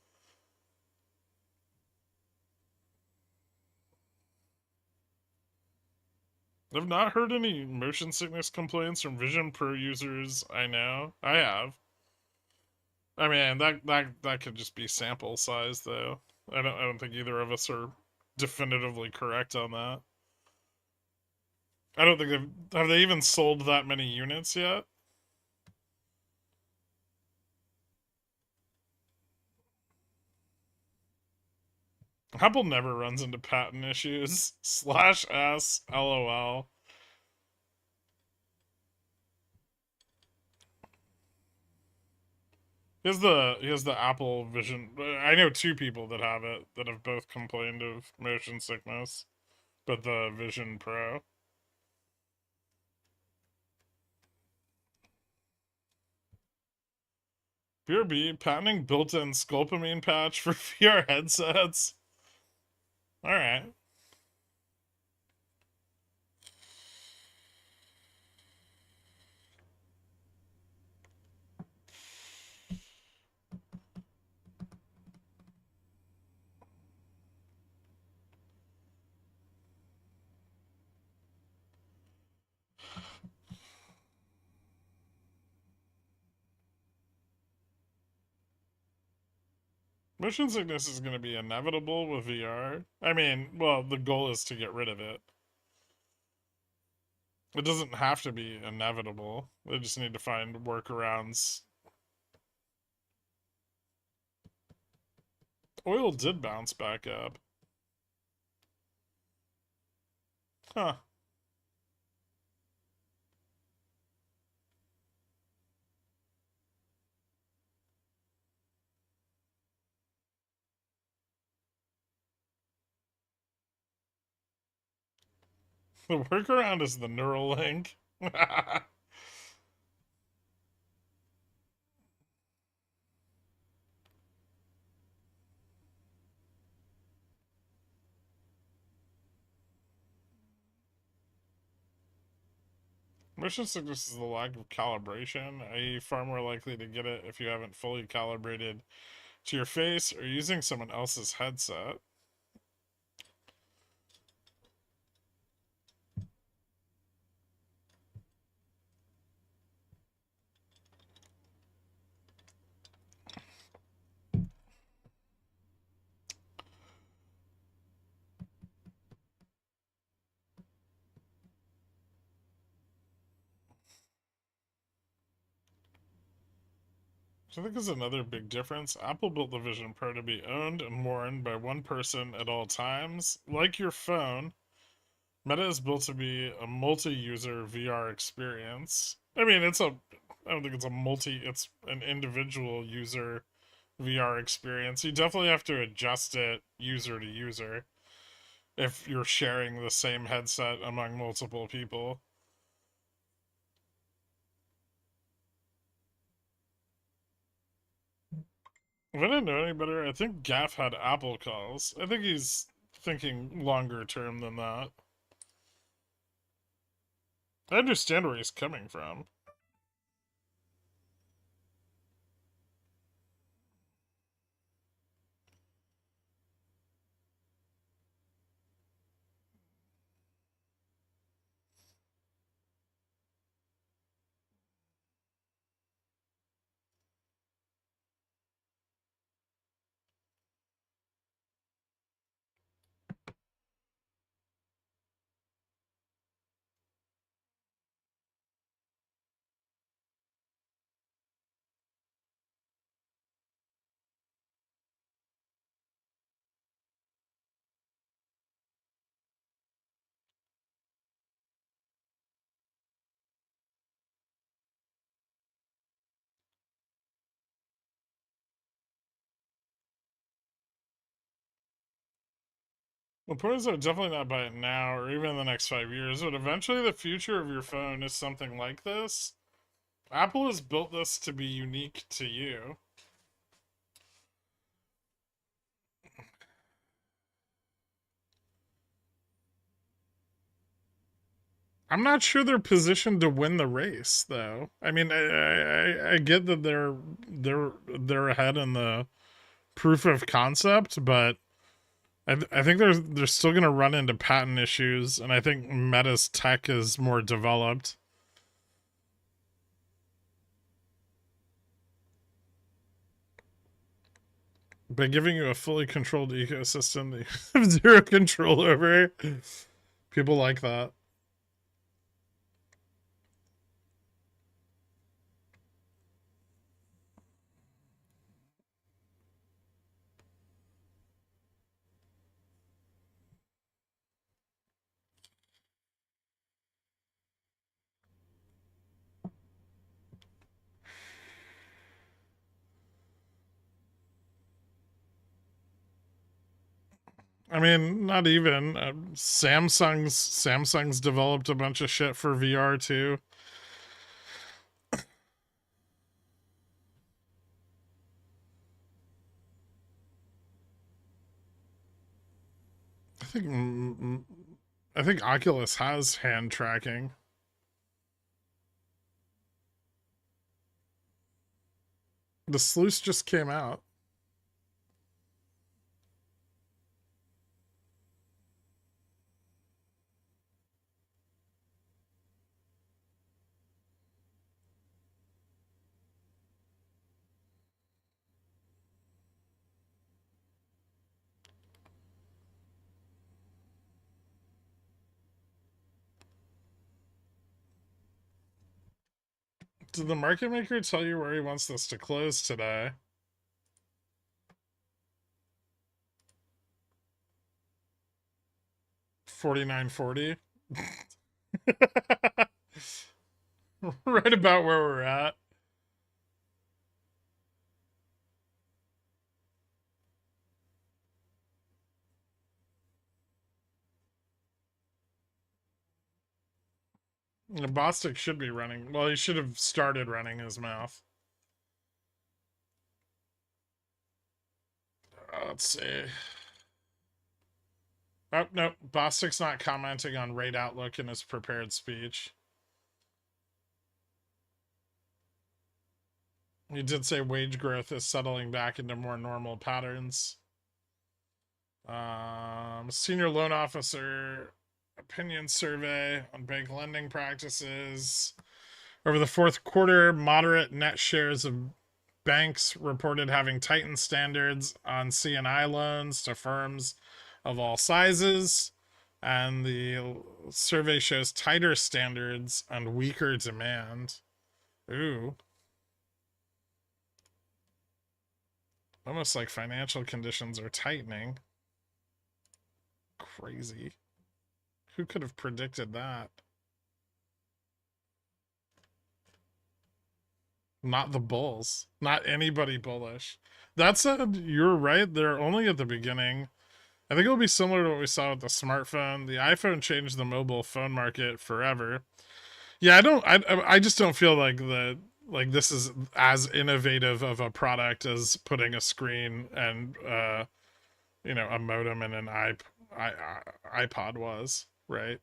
I've not heard any motion sickness complaints from Vision Pro users I know. I have. I mean, that could just be sample size, though. I don't think either of us are definitively correct on that. I don't think have they even sold that many units yet. Apple never runs into patent issues. Slash S LOL. He has the Apple Vision. I know two people that have it that have both complained of motion sickness, but the Vision Pro. BRB patenting built-in sculpamine patch for VR headsets. All right. Motion sickness is going to be inevitable with VR. I mean, well, the goal is to get rid of it. It doesn't have to be inevitable. They just need to find workarounds. Oil did bounce back up. Huh. The workaround is the neural link. Motion sickness is the lack of calibration, i.e., far more likely to get it if you haven't fully calibrated to your face or using someone else's headset. Which I think is another big difference. Apple built the Vision Pro to be owned and worn by one person at all times. Like your phone, Meta is built to be a multi-user VR experience. I mean, I don't think it's an individual user VR experience. You definitely have to adjust it user to user if you're sharing the same headset among multiple people. If I didn't know any better, I think Gaff had Apple calls. I think he's thinking longer term than that. I understand where he's coming from. The point is, I would definitely not buy it now or even in the next 5 years, but eventually the future of your phone is something like this. Apple has built this to be unique to you. I'm not sure they're positioned to win the race, though. I mean, I get that they're ahead in the proof of concept, but I think they're still going to run into patent issues, and I think Meta's tech is more developed. By giving you a fully controlled ecosystem that you have zero control over, people like that. I mean, not even Samsung's developed a bunch of shit for VR too. I think I think Oculus has hand tracking. The sluice just came out. Did the market maker tell you where he wants this to close today? 49.40. Right about where we're at. Bostic should be running. Well, he should have started running his mouth. Let's see. Oh, no. Bostic's not commenting on rate outlook in his prepared speech. He did say wage growth is settling back into more normal patterns. Senior loan officer opinion survey on bank lending practices. Over the fourth quarter, moderate net shares of banks reported having tightened standards on C&I loans to firms of all sizes. And the survey shows tighter standards and weaker demand. Ooh. Almost like financial conditions are tightening. Crazy. Who could have predicted that? Not the bulls. Not anybody bullish. That said, you're right. They're only at the beginning. I think it'll be similar to what we saw with the smartphone. The iPhone changed the mobile phone market forever. Yeah, I just don't feel like this is as innovative of a product as putting a screen and a modem in an iPod was, right?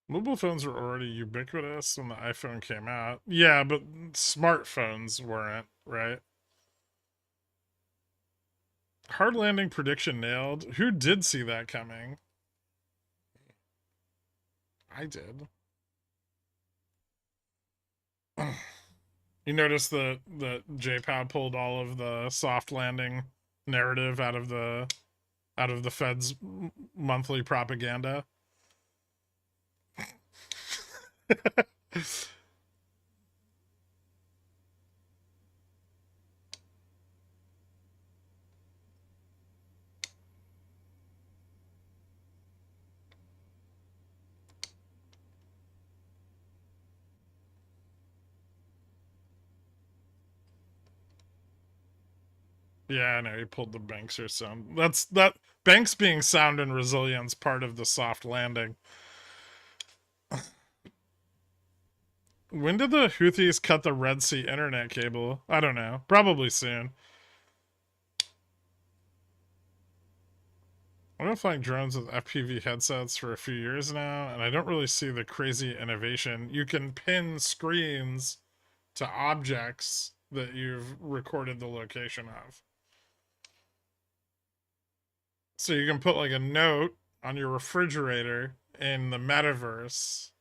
Mobile phones were already ubiquitous when the iPhone came out. Yeah, but smartphones weren't, right? Hard landing prediction nailed. Who did see that coming? I did. You notice that JPOW pulled all of the soft landing narrative out of the Fed's monthly propaganda. Yeah, I know he pulled the banks are sound. That banks being sound and resilience part of the soft landing. When did the Houthis cut the Red Sea internet cable? I don't know. Probably soon. I've been flying drones with FPV headsets for a few years now, and I don't really see the crazy innovation. You can pin screens to objects that you've recorded the location of. So you can put like a note on your refrigerator in the metaverse,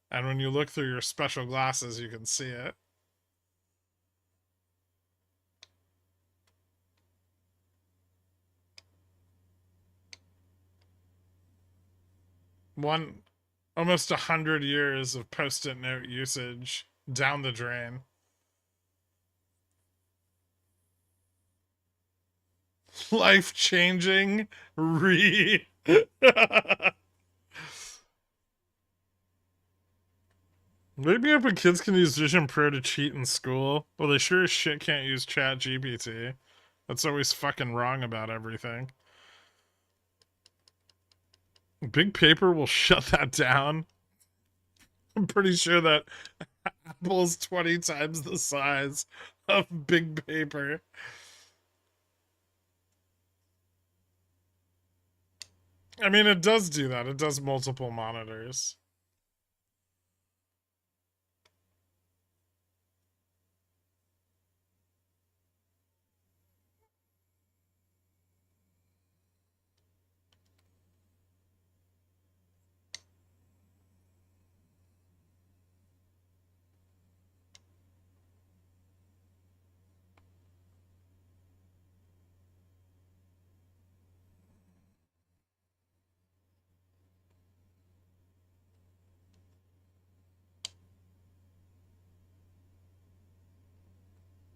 and when you look through your special glasses, you can see it. One almost 100 years of post-it note usage down the drain. Life-changing re Maybe if kids can use Vision Pro to cheat in school, well, they sure as shit can't use Chat GPT. That's always fucking wrong about everything. Big Paper will shut that down. I'm pretty sure that Apple's 20 times the size of Big Paper. I mean, it does do that. It does multiple monitors.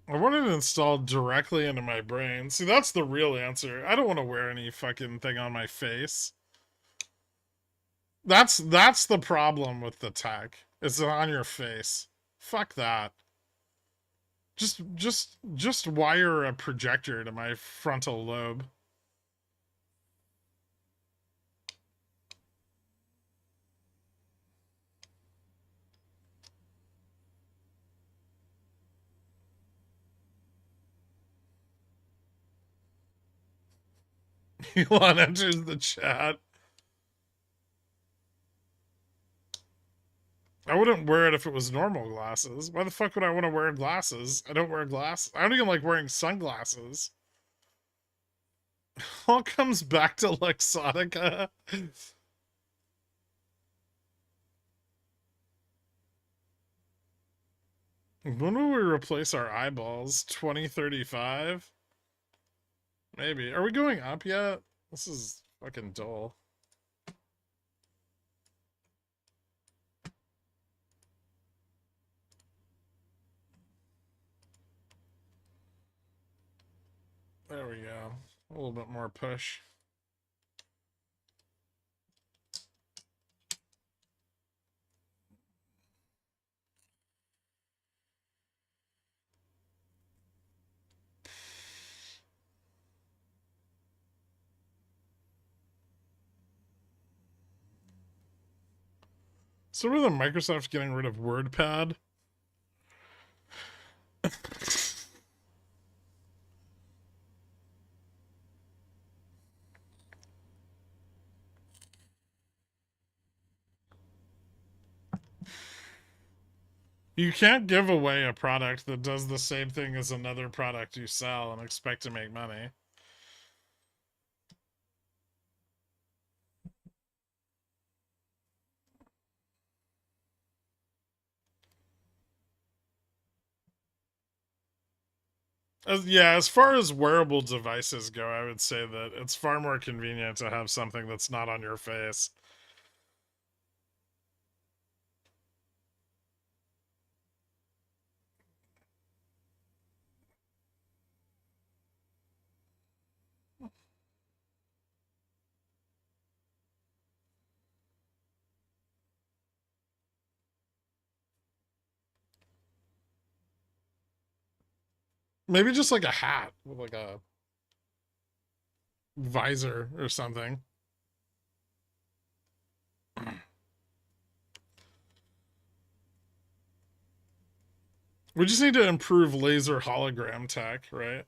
I want it installed directly into my brain. See, that's the real answer. I don't want to wear any fucking thing on my face. That's the problem with the tech. It's on your face. Fuck that. Just wire a projector to my frontal lobe. Elon enters the chat. I wouldn't wear it if it was normal glasses. Why the fuck would I want to wear glasses? I don't wear glasses. I don't even like wearing sunglasses. All comes back to Luxottica. When will we replace our eyeballs? 2035? Maybe. Are we going up yet? This is fucking dull. There we go. A little bit more push. So with Microsoft getting rid of WordPad? You can't give away a product that does the same thing as another product you sell and expect to make money. As far as wearable devices go, I would say that it's far more convenient to have something that's not on your face. Maybe just like a hat with like a visor or something. We just need to improve laser hologram tech, right?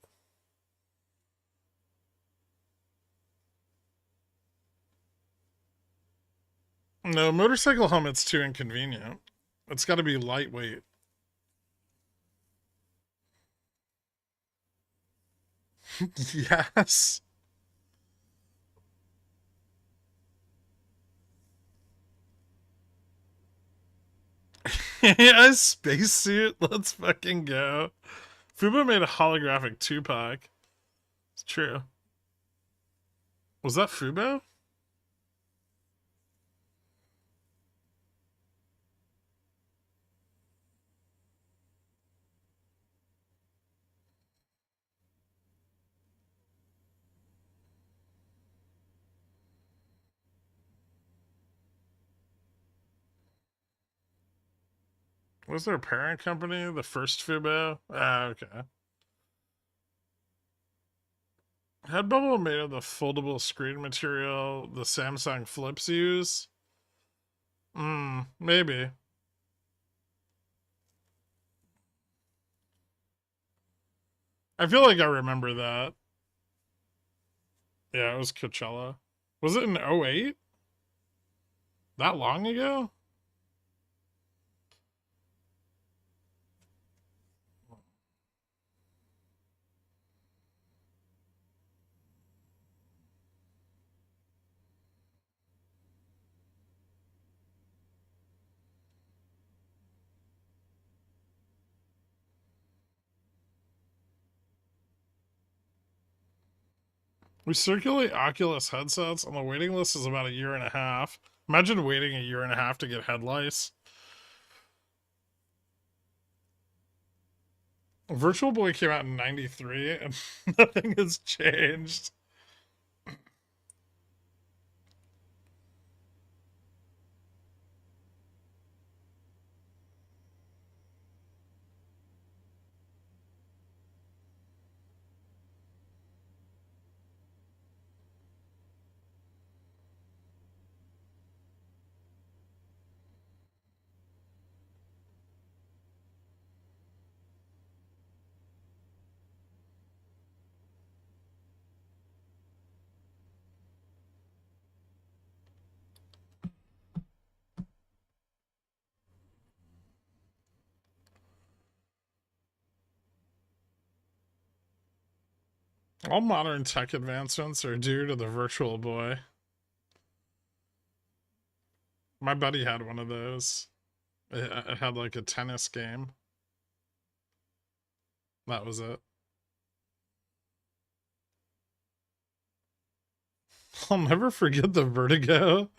No, motorcycle helmet's too inconvenient. It's got to be lightweight. Yes. Yeah, spacesuit. Let's fucking go. Fubo made a holographic Tupac. It's true. Was that Fubo? Was their parent company the first Fubo? Ah, okay. Had bubble made of the foldable screen material the Samsung Flips use? Maybe. I feel like I remember that. Yeah, it was Coachella. Was it in '08? That long ago? We circulate Oculus headsets, and the waiting list is about a year and a half. Imagine waiting a year and a half to get head lice. Virtual Boy came out in '93, and nothing has changed. All modern tech advancements are due to the Virtual Boy. My buddy had one of those. It had like a tennis game. That was it. I'll never forget the vertigo.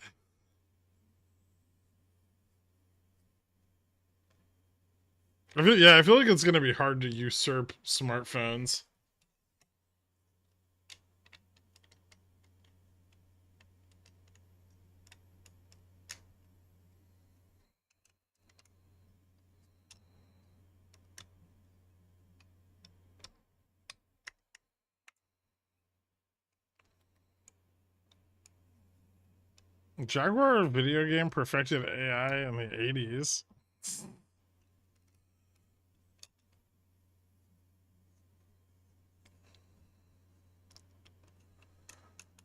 I feel like it's gonna be hard to usurp smartphones. Jaguar video game perfected AI in the '80s.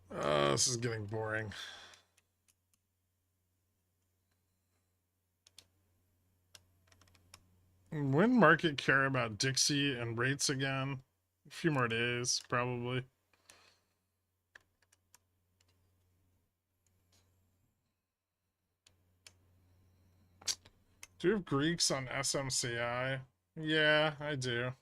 This is getting boring. When market care about Dixie and rates again? A few more days, probably. Do you have Greeks on SMCI? Yeah, I do.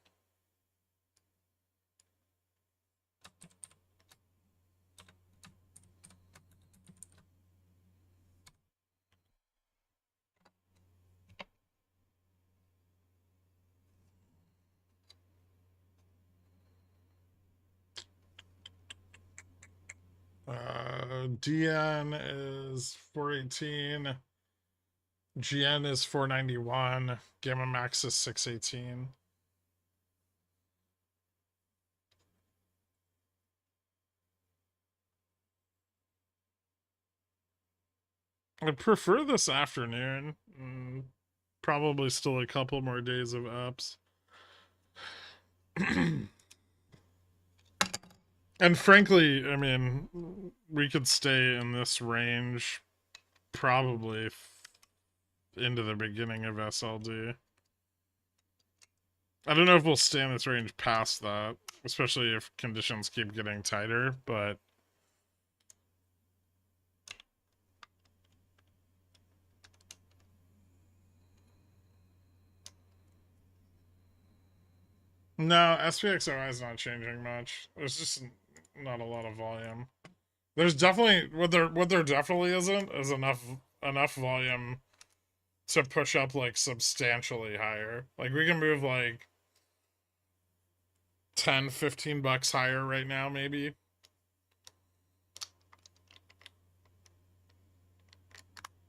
DN is 418. GN is 491. Gamma Max is 618. I prefer this afternoon. Probably still a couple more days of ups. And frankly, I mean, we could stay in this range probably into the beginning of SLD. I don't know if we'll stay in this range past that, especially if conditions keep getting tighter, but no, SPXOI is not changing much. There's just not a lot of volume. There's definitely what there definitely isn't is enough volume to push up like substantially higher. Like we can move like 10-15 bucks higher right now maybe.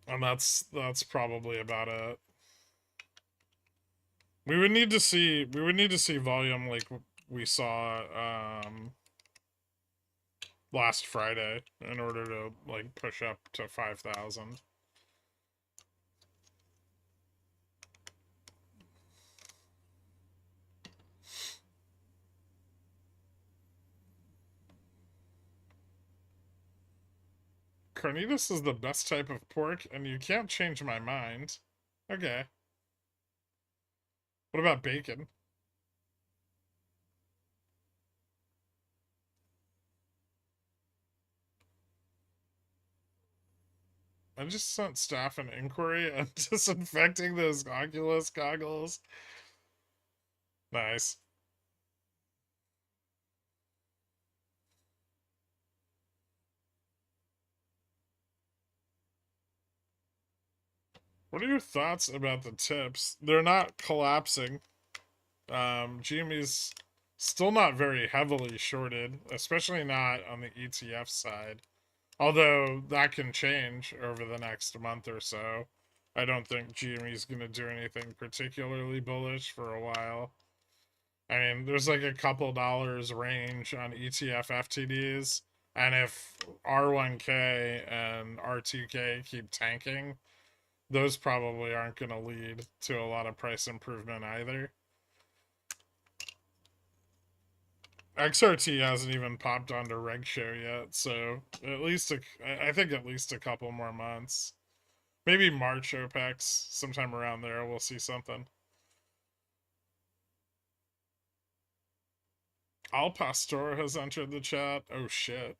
And that's probably about it. We would need to see volume like we saw last Friday in order to like push up to 5,000. Carnitas is the best type of pork, and you can't change my mind. Okay. What about bacon? I just sent staff an inquiry on disinfecting those Oculus goggles. Nice. What are your thoughts about the tips? They're not collapsing. GME's still not very heavily shorted, especially not on the ETF side. Although that can change over the next month or so. I don't think GME's going to do anything particularly bullish for a while. I mean, there's like a couple dollars range on ETF FTDs. And if R1K and R2K keep tanking, those probably aren't going to lead to a lot of price improvement either. XRT hasn't even popped onto Reg Show yet, so I think at least a couple more months. Maybe March OPEX, sometime around there, we'll see something. Al Pastor has entered the chat. Oh shit.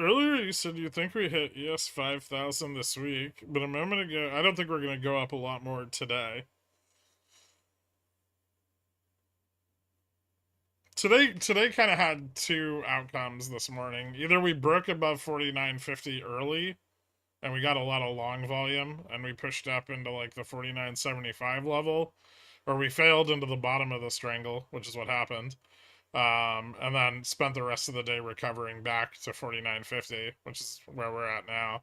Earlier you said you think we hit ES 5,000 this week, but a moment ago, I don't think we're going to go up a lot more today. Today kind of had two outcomes this morning. Either we broke above 49.50 early, and we got a lot of long volume, and we pushed up into like the 49.75 level, or we failed into the bottom of the strangle, which is what happened. And then spent the rest of the day recovering back to 49.50, which is where we're at now.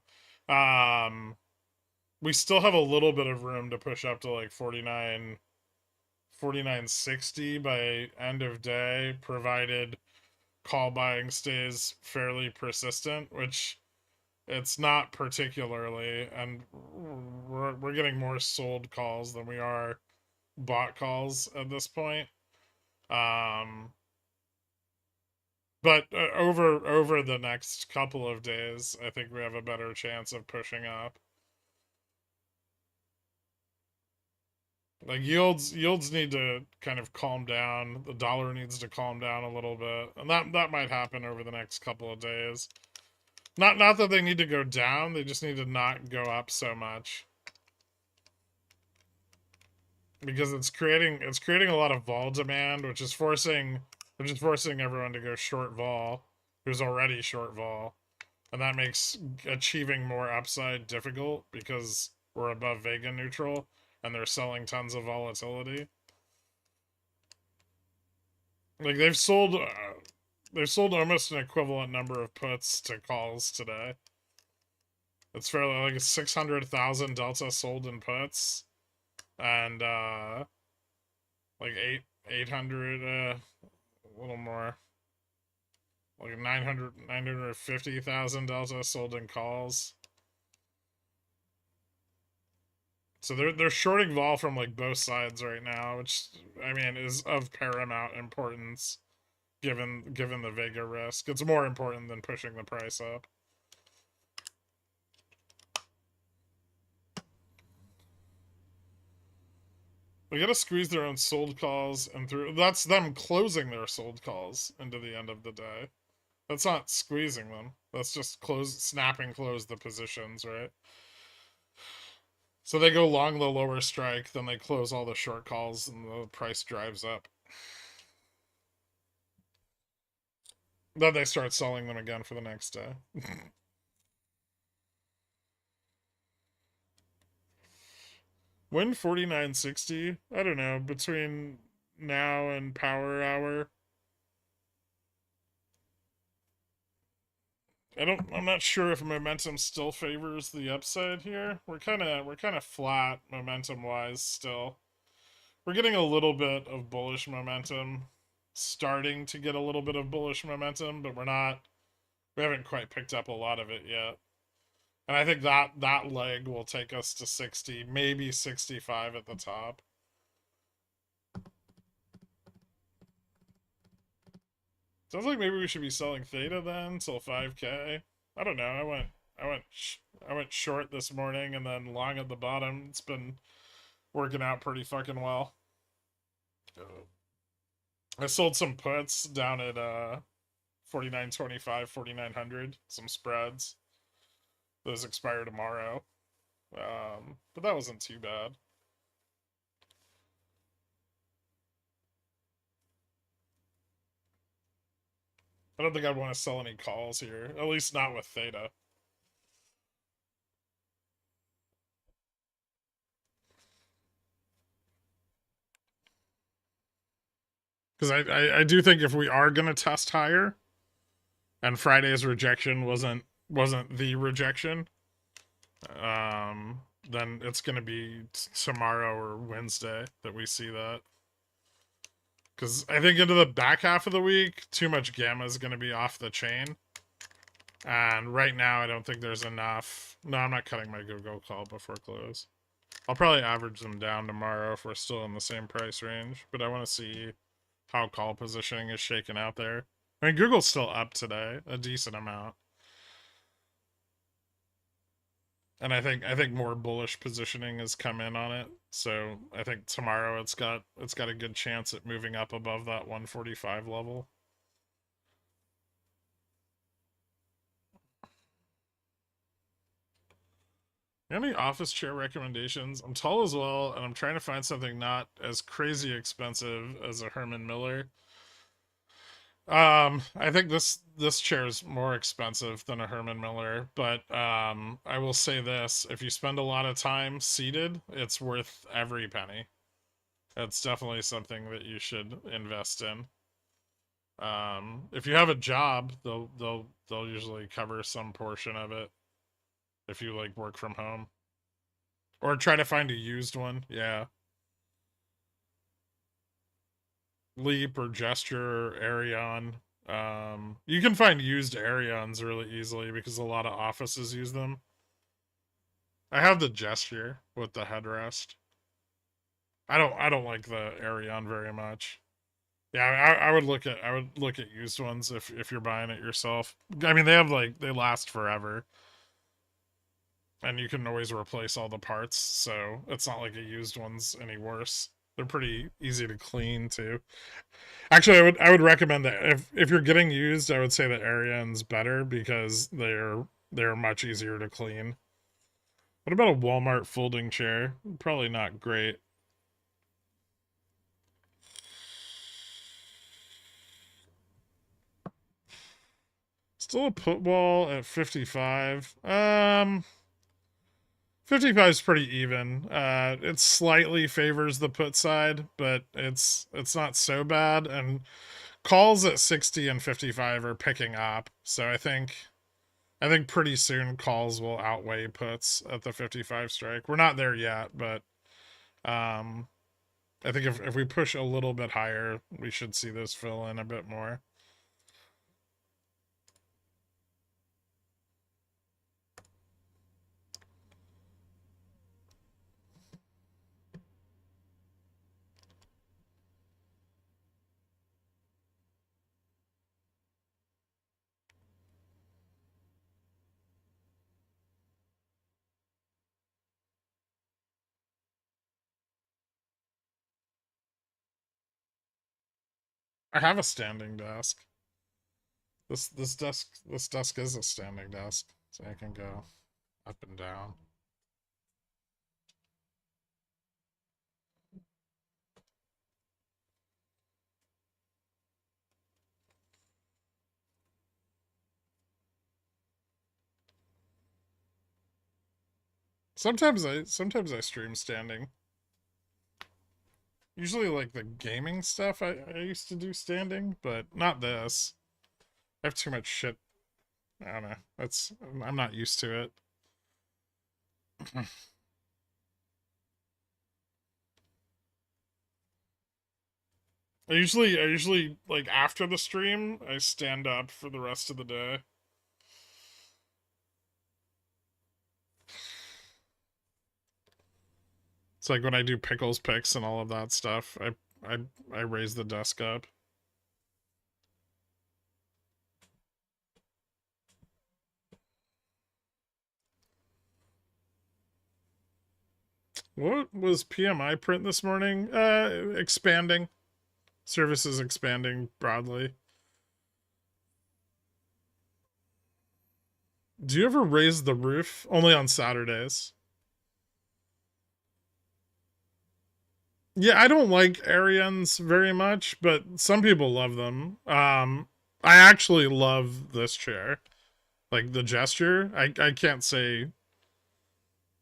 We still have a little bit of room to push up to like 49.60 by end of day, provided call buying stays fairly persistent, which it's not particularly, and we're getting more sold calls than we are bought calls at this point. But over the next couple of days, I think we have a better chance of pushing up. Like yields need to kind of calm down. The dollar needs to calm down a little bit, and that might happen over the next couple of days. Not that they need to go down; they just need to not go up so much, because it's creating a lot of vol demand, which is forcing everyone to go short vol who's already short vol, and that makes achieving more upside difficult because we're above Vega neutral and they're selling tons of volatility. Like they've sold almost an equivalent number of puts to calls today. It's fairly like 600,000 delta sold in puts, and like 800 a little more. Like 950,000 delta sold in calls. So they're shorting vol from like both sides right now, which I mean is of paramount importance given the Vega risk. It's more important than pushing the price up. They gotta squeeze their own sold calls and through. That's them closing their sold calls into the end of the day. That's not squeezing them. That's just snapping close the positions, right? So they go long the lower strike, then they close all the short calls, and the price drives up. Then they start selling them again for the next day. When 49.60? I don't know, between now and power hour. I'm not sure if momentum still favors the upside here. We're kind of flat momentum wise still. We're getting a little bit of bullish momentum, starting to get a little bit of bullish momentum, but we haven't quite picked up a lot of it yet. And I think that leg will take us to 60, maybe 65 at the top. Sounds like maybe we should be selling theta then till 5K. I don't know. I went short this morning and then long at the bottom. It's been working out pretty fucking well. I sold some puts down at 49.25, 4900, some spreads. Those expire tomorrow. But that wasn't too bad. I don't think I'd want to sell any calls here, at least not with theta. Because I do think if we are gonna test higher, and Friday's rejection wasn't the rejection, then it's gonna be tomorrow or Wednesday that we see that. Because I think into the back half of the week, too much gamma is gonna be off the chain, and right now I don't think there's enough. No, I'm not cutting my go call before close. I'll probably average them down tomorrow if we're still in the same price range, but I want to see how call positioning is shaking out there. I mean, Google's still up today, a decent amount. And I think more bullish positioning has come in on it. So I think tomorrow it's got a good chance at moving up above that 145 level. Any office chair recommendations? I'm tall as well, and I'm trying to find something not as crazy expensive as a Herman Miller. I think this chair is more expensive than a Herman Miller, but I will say this: if you spend a lot of time seated, it's worth every penny. It's definitely something that you should invest in. If you have a job, they'll usually cover some portion of it if you like work from home. Or try to find a used one, yeah. Leap or Gesture or Arion. You can find used Arions really easily because a lot of offices use them. I have the Gesture with the headrest. I don't like the Arion very much. Yeah, I would look at used ones if you're buying it yourself. I mean, they last forever, and you can always replace all the parts, so it's not like a used one's any worse. They're pretty easy to clean too. Actually, I would recommend that if you're getting used, I would say that Arion's better because they're much easier to clean. What about a Walmart folding chair? Probably not great. Still a put wall at 55. 55 is pretty even. It slightly favors the put side, but it's not so bad. And calls at 60 and 55 are picking up. So I think pretty soon calls will outweigh puts at the 55 strike. We're not there yet, but I think if we push a little bit higher, we should see this fill in a bit more. I have a standing desk. This desk is a standing desk, so I can go up and down. Sometimes I stream standing. Usually like the gaming stuff I used to do standing, but not this. I have too much shit. I don't know. I'm not used to it. I usually like after the stream, I stand up for the rest of the day. It's like when I do pickles picks and all of that stuff, I raise the desk up. What was PMI print this morning? Expanding. Services expanding broadly. Do you ever raise the roof? Only on Saturdays. Yeah, I don't like Arians very much, but some people love them. I actually love this chair. Like the gesture, I can't say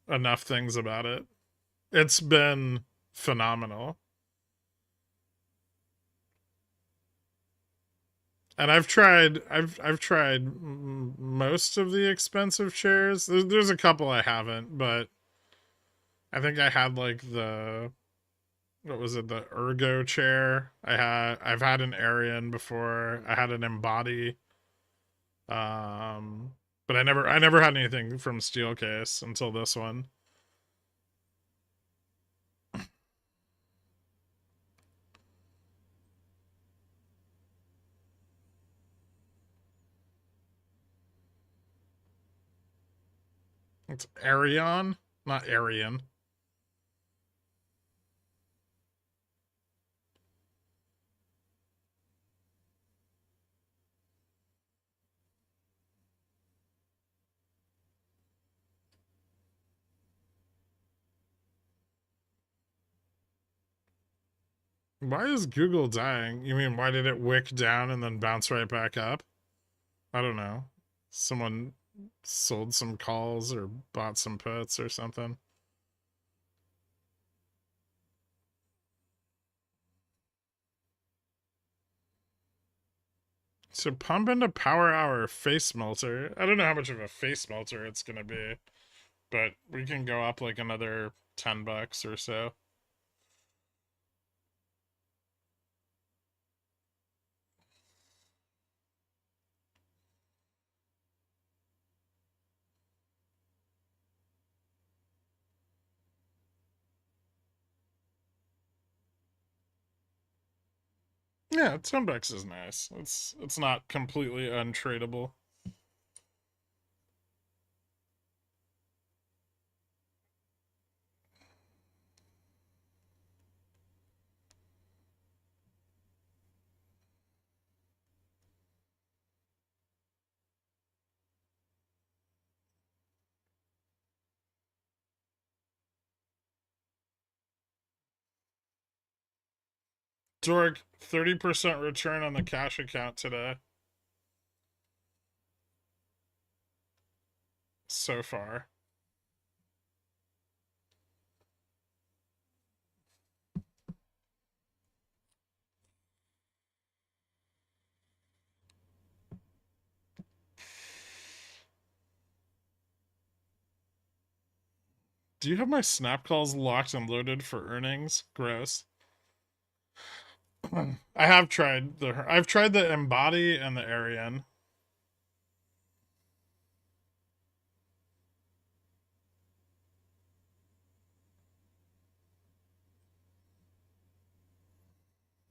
enough things about it. It's been phenomenal. And I've tried most of the expensive chairs. There's a couple I haven't, but I think I had like the what was it, the ergo chair. I've had an Arian before. I had an Embody. But I never had anything from Steelcase until this one. It's Arion, not Arian. Why is Google dying? You mean why did it wick down and then bounce right back up? I don't know. Someone sold some calls or bought some puts or something. So pump into Power Hour face melter. I don't know how much of a face melter it's gonna be, but we can go up like another $10 or so. Yeah, $10 is nice. It's not completely untradeable. Dork, 30% return on the cash account today. So far. Do you have my snap calls locked and loaded for earnings? Gross. I have tried the Embody and the Arian.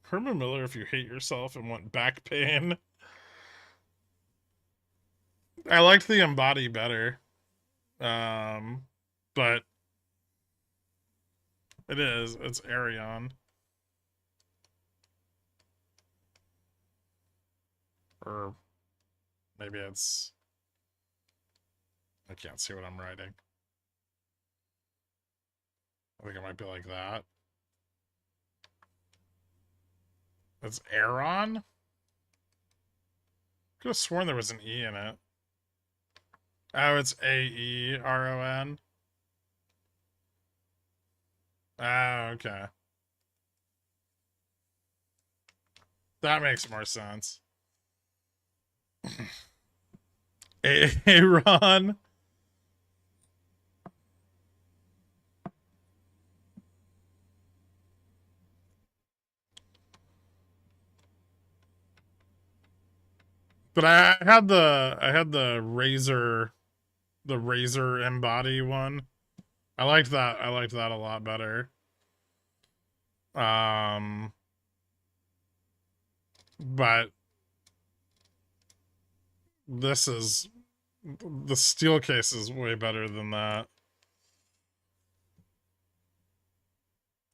Herman Miller, if you hate yourself and want back pain. I liked the Embody better. But it's Arion. Or maybe it's, I can't see what I'm writing. I think it might be like that. It's Aeron? Could have sworn there was an E in it. Oh, it's Aeron. Oh, okay. That makes more sense. Aaron. But I had the razor embody one. I liked that. I liked that a lot better. But this is, the steel case is way better than that.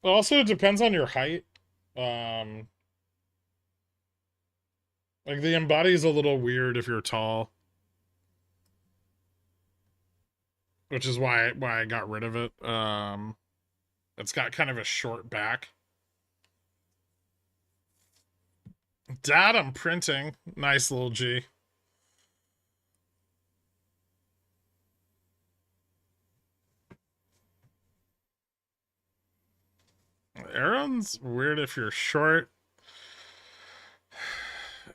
Also, it depends on your height. Um, like the embody is a little weird if you're tall, which is why I got rid of it. It's got kind of a short back. Dad, I'm printing. Nice little G. Aaron's weird if you're short.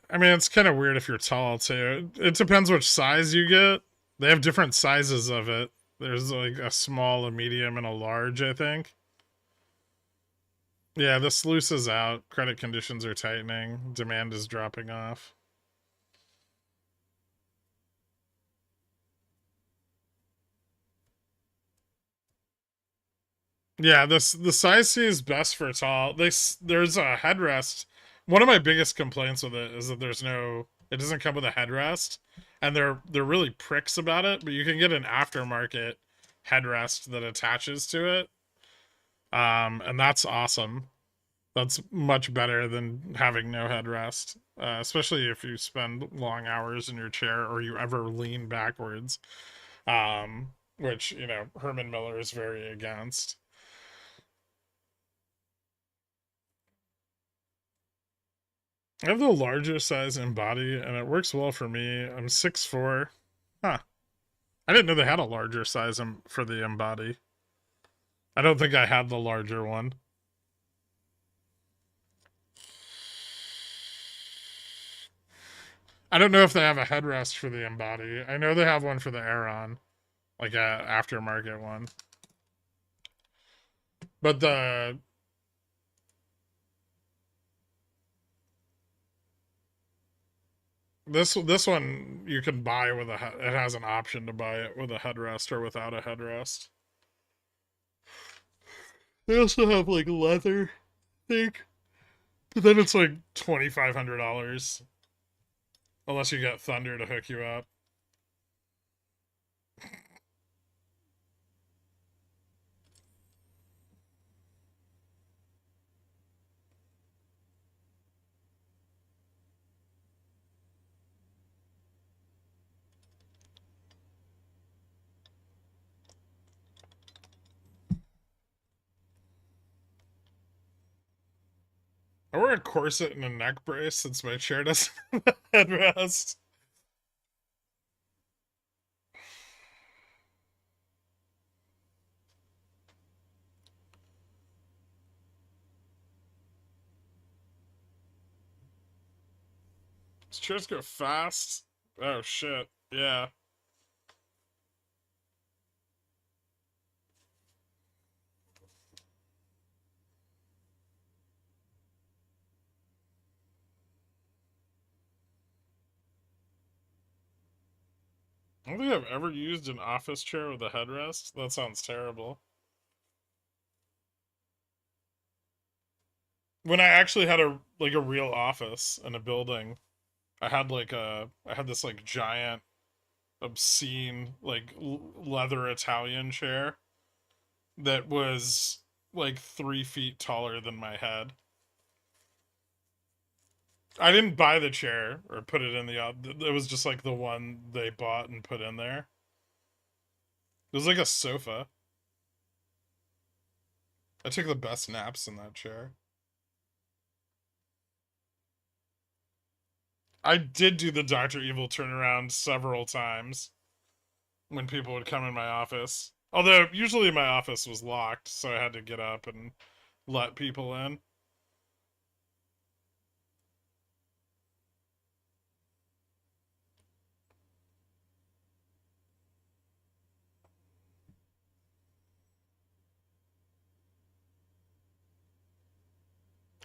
I mean, it's kind of weird if you're tall, too. It depends which size you get. They have different sizes of it. There's like a small, a medium, and a large, I think. Yeah, the sluice is out. Credit conditions are tightening. Demand is dropping off. Yeah, the size C is best for tall. There's a headrest. One of my biggest complaints with it is that it doesn't come with a headrest, and they're really pricks about it. But you can get an aftermarket headrest that attaches to it, and that's awesome. That's much better than having no headrest, especially if you spend long hours in your chair or you ever lean backwards, which Herman Miller is very against. I have the larger size in body, and it works well for me. I'm 6'4". Huh. I didn't know they had a larger size for the embody. I don't think I had the larger one. I don't know if they have a headrest for the embody. I know they have one for the Aeron, like a aftermarket one. But this one you can buy with it has an option to buy it with a headrest or without a headrest. They also have like leather, I think. But then it's like $2,500. Unless you get Thunder to hook you up. I wear a corset and a neck brace since my chair doesn't have a headrest. These chairs go fast. Oh shit. Yeah. I don't think I've ever used an office chair with a headrest. That sounds terrible. When I actually had a real office in a building, I had this like giant, obscene like leather Italian chair that was like 3 feet taller than my head. I didn't buy the chair or put it in the. It was just like the one they bought and put in there. It was like a sofa. I took the best naps in that chair. I did do the Dr. Evil turnaround several times when people would come in my office. Although usually my office was locked, so I had to get up and let people in.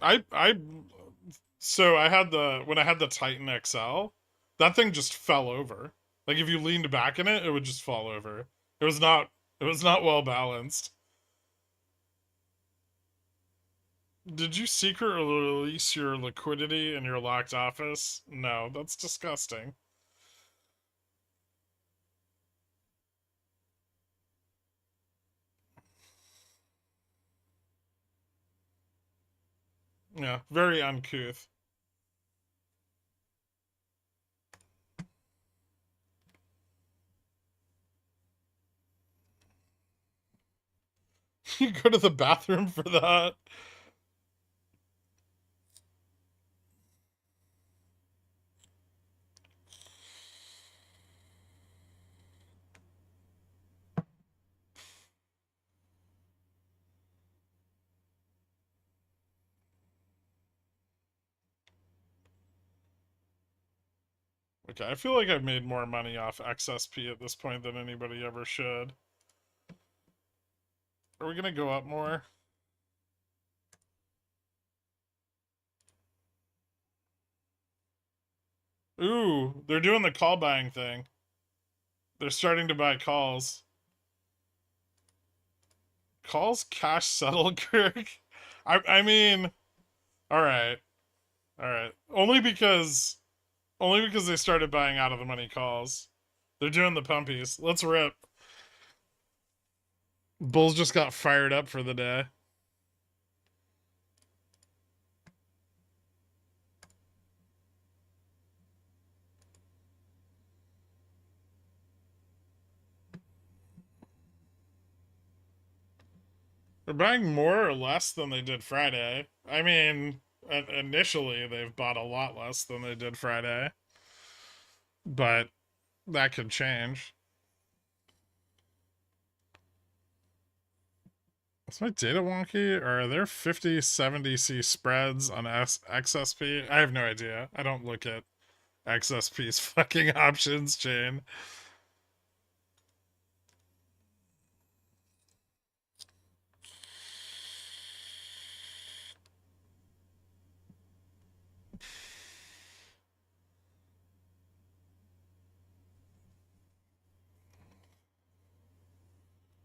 I so I had when I had the Titan XL, that thing just fell over. Like if you leaned back in it, it would just fall over. It was not well balanced. Did you secretly release your liquidity in your locked office? No, that's disgusting. Yeah, very uncouth. You go to the bathroom for that? Okay, I feel like I've made more money off XSP at this point than anybody ever should. Are we gonna go up more? Ooh, they're doing the call buying thing. They're starting to buy calls. Calls cash settle, Kirk? I mean, alright. Alright. Only because they started buying out of the money calls. They're doing the pumpies. Let's rip. Bulls just got fired up for the day. They're buying more or less than they did Friday. I mean, initially they've bought a lot less than they did Friday. But that could change. Is my data wonky? Or are there 50, 70C spreads on XSP? I have no idea. I don't look at XSP's fucking options chain.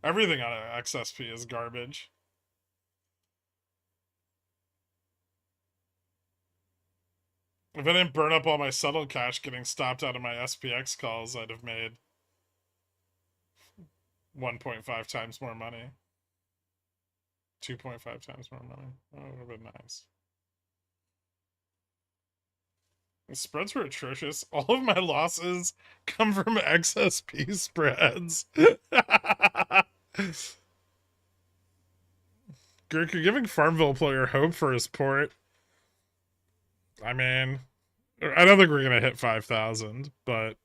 Everything on XSP is garbage. If I didn't burn up all my settled cash getting stopped out of my SPX calls, I'd have made 1.5 times more money. 2.5 times more money. That would have been nice. The spreads were atrocious. All of my losses come from XSP spreads. Gherkin, you're giving Farmville player hope for his port. I mean, I don't think we're gonna hit 5,000, but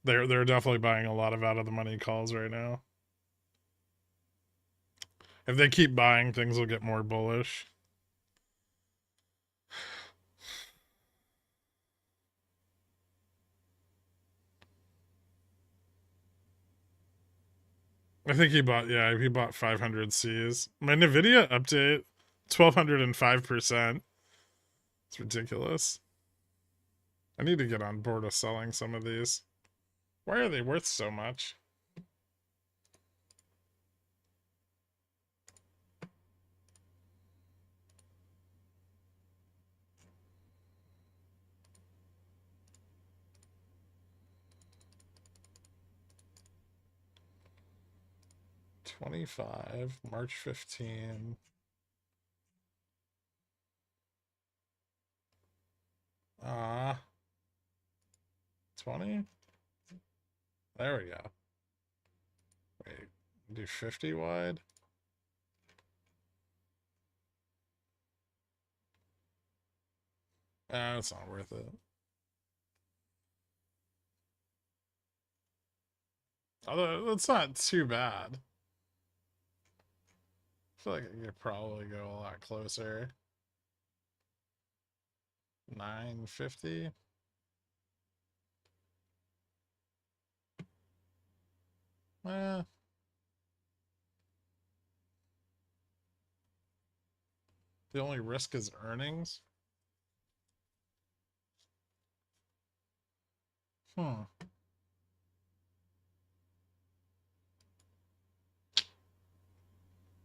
they're definitely buying a lot of out of the money calls right now. If they keep buying, things will get more bullish. I think he bought 500 Cs. My Nvidia update, 1,205%. It's ridiculous. I need to get on board with selling some of these. Why are they worth so much? $25, March 15. 20? There we go. Wait, do 50 wide? It's not worth it. Although, it's not too bad. I feel like I could probably go a lot closer. 950? Eh. The only risk is earnings?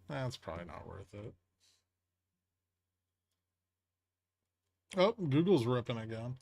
That's probably not worth it. Oh, Google's ripping again.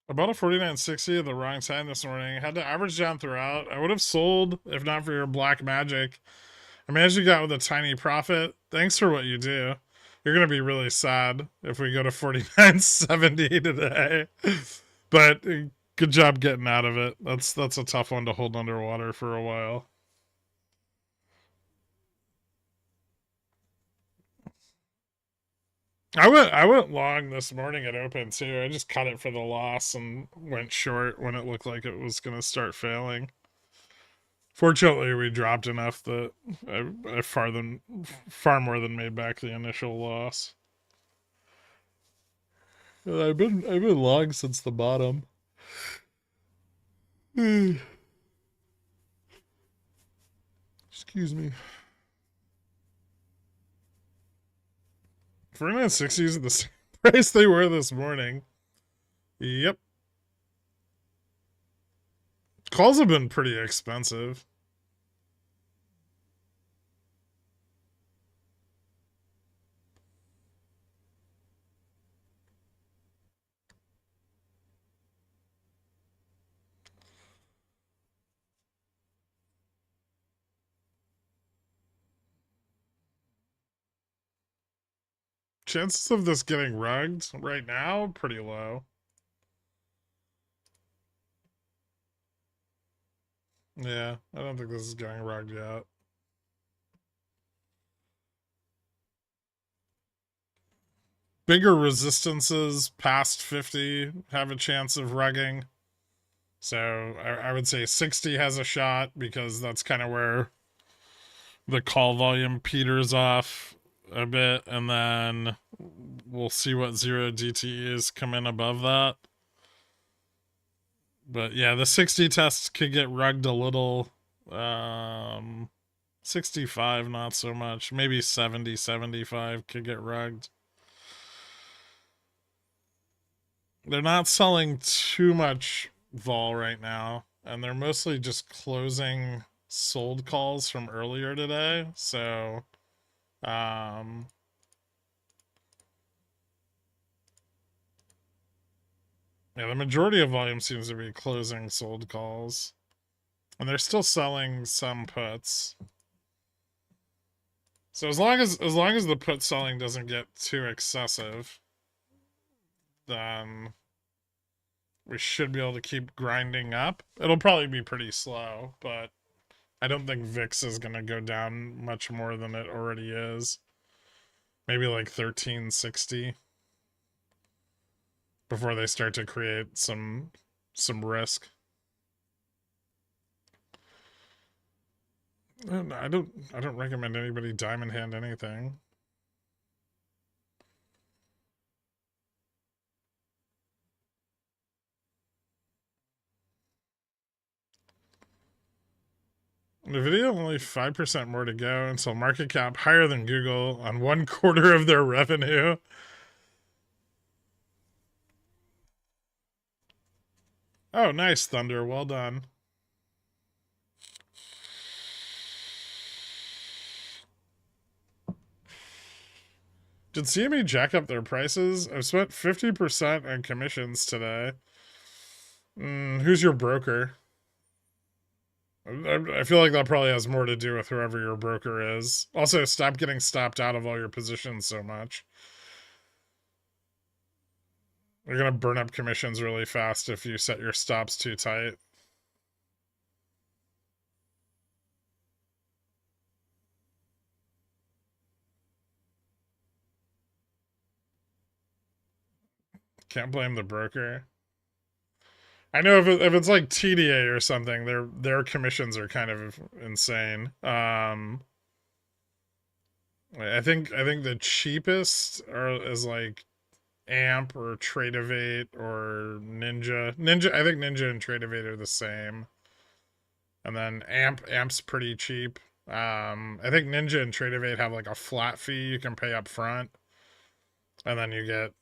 I bought a 49.60 at the wrong time this morning. Had to average down throughout. I would have sold if not for your black magic. I managed to get out with a tiny profit. Thanks for what you do. You're gonna be really sad if we go to 49.70 today. But good job getting out of it. That's a tough one to hold underwater for a while. I went long this morning at open too. I just cut it for the loss and went short when it looked like it was gonna start failing. Fortunately, we dropped enough that I far more than made back the initial loss. I've been long since the bottom. Excuse me. 49.60s at the same price they were this morning. Yep. Calls have been pretty expensive. Chances of this getting rugged right now, pretty low. Yeah, I don't think this is getting rugged yet. Bigger resistances past 50 have a chance of rugging. So I would say 60 has a shot because that's kind of where the call volume peters off a bit, and then we'll see what 0 DTEs come in above that. But yeah, the 60 test could get rugged a little. 65 not so much. Maybe 70, 75 could get rugged. They're not selling too much vol right now, and they're mostly just closing sold calls from earlier today. So yeah, the majority of volume seems to be closing sold calls, and they're still selling some puts. So as long as the put selling doesn't get too excessive, then we should be able to keep grinding up. It'll probably be pretty slow, but I don't think VIX is going to go down much more than it already is. Maybe like 1360 before they start to create some risk. And I don't recommend anybody diamond hand anything. NVIDIA only 5% more to go until market cap higher than Google on 1/4 of their revenue. Oh, nice, Thunder. Well done. Did CME jack up their prices? I've spent 50% on commissions today. Who's your broker? I feel like that probably has more to do with whoever your broker is. Also, stop getting stopped out of all your positions so much. You're going to burn up commissions really fast if you set your stops too tight. Can't blame the broker. I know if it's like TDA or something, their commissions are kind of insane. I think the cheapest is like Amp or Tradeovate or Ninja. I think Ninja and Tradeovate are the same. And then Amp's pretty cheap. I think Ninja and Tradeovate have like a flat fee you can pay up front, and then you get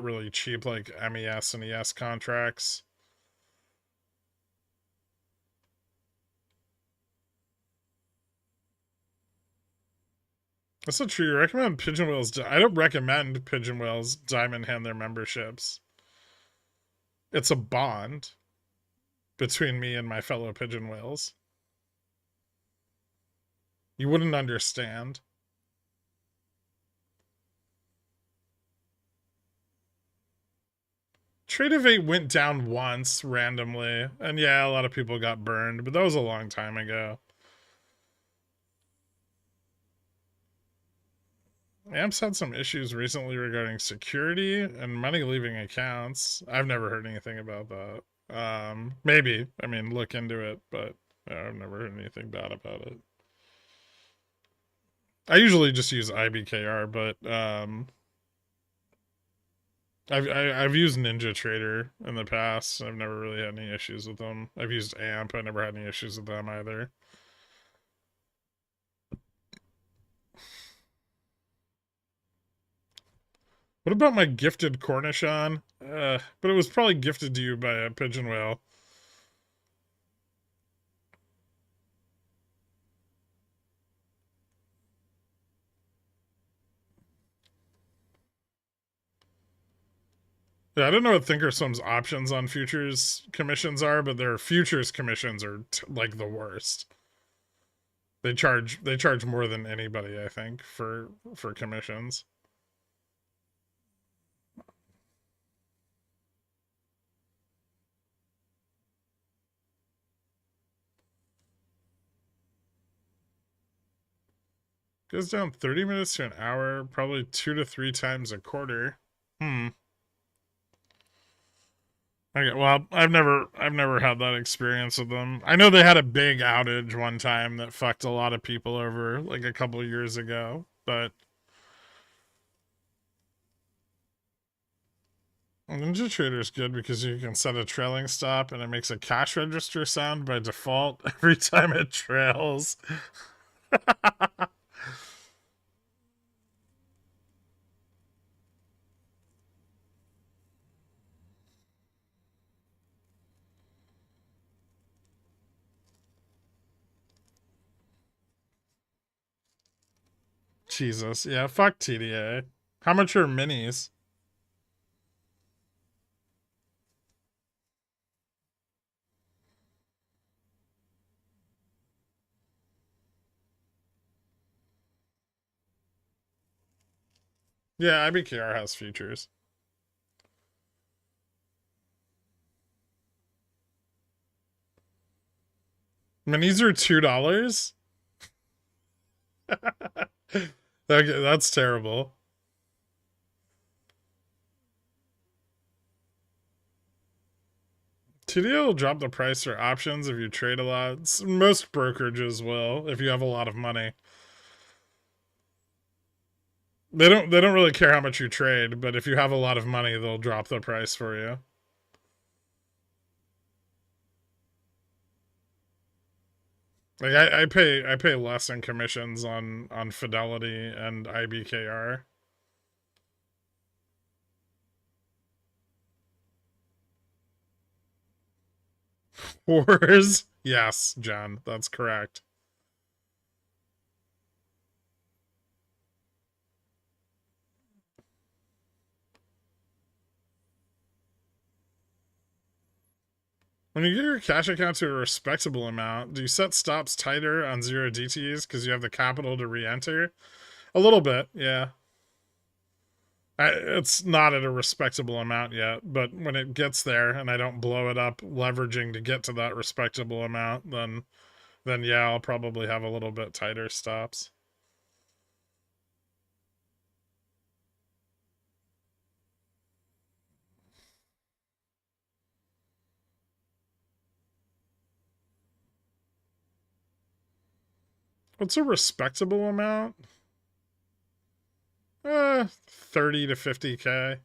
really cheap like MES and ES contracts. That's not true. You recommend Pigeon Whales. I don't recommend Pigeon Whales diamond hand their memberships. It's a bond between me and my fellow Pigeon Whales. You wouldn't understand. Tradeovate went down once randomly, and yeah, a lot of people got burned, but that was a long time ago. Amp's had some issues recently regarding security and money leaving accounts. I've never heard anything about that. Maybe. I mean, look into it, but I've never heard anything bad about it. I usually just use IBKR, but I've used Ninja Trader in the past. I've never really had any issues with them. I've used Amp. I never had any issues with them either. What about my gifted Cornichon? But it was probably gifted to you by a pigeon whale. Yeah, I don't know what Thinkorswim's options on futures commissions are, but their futures commissions are like the worst. They charge more than anybody, I think, for commissions. Goes down 30 minutes to an hour, probably 2 to 3 times a quarter. Okay, well, I've never had that experience with them. I know they had a big outage one time that fucked a lot of people over like a couple years ago, but Ninja Trader is good because you can set a trailing stop and it makes a cash register sound by default every time it trails. Jesus, yeah, fuck TDA. How much are minis? Yeah, IBKR has futures. Minis are $2? That's terrible. TDO will drop the price for options if you trade a lot. Most brokerages will, if you have a lot of money. They don't really care how much you trade, but if you have a lot of money, they'll drop the price for you. Like I pay less in commissions on Fidelity and IBKR. Wars? Yes, John, that's correct. When you get your cash account to a respectable amount, do you set stops tighter on zero DTs because you have the capital to re-enter? A little bit, yeah. It's not at a respectable amount yet, but when it gets there and I don't blow it up leveraging to get to that respectable amount, then yeah, I'll probably have a little bit tighter stops. What's a respectable amount? 30 to 50K.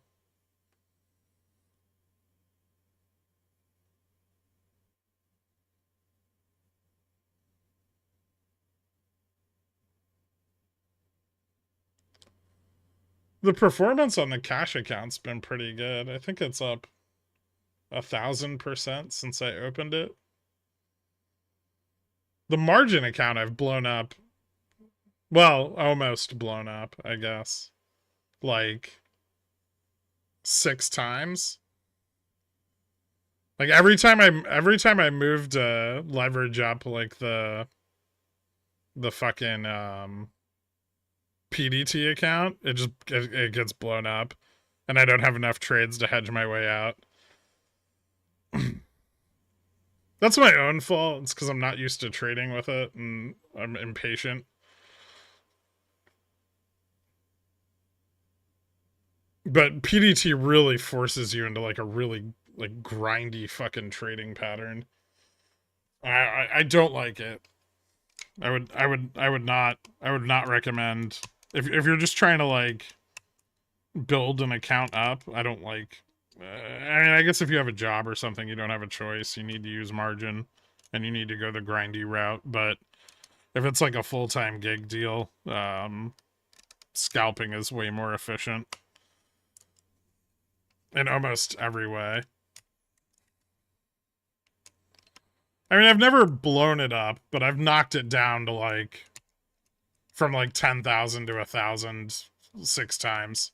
The performance on the cash account's been pretty good. I think it's up 1,000% since I opened it. The margin account I've blown up. Well, almost blown up, I guess. Like 6 times. Like every time I moved leverage up like the fucking PDT account, it gets blown up and I don't have enough trades to hedge my way out. That's my own fault. It's because I'm not used to trading with it and I'm impatient. But PDT really forces you into like a really like grindy fucking trading pattern. I don't like it. I would not recommend if you're just trying to like build an account up. I don't like. I mean, I guess if you have a job or something, you don't have a choice. You need to use margin, and you need to go the grindy route. But if it's like a full-time gig deal, scalping is way more efficient in almost every way. I mean, I've never blown it up, but I've knocked it down to like from like 10,000 to 1,000 6 times.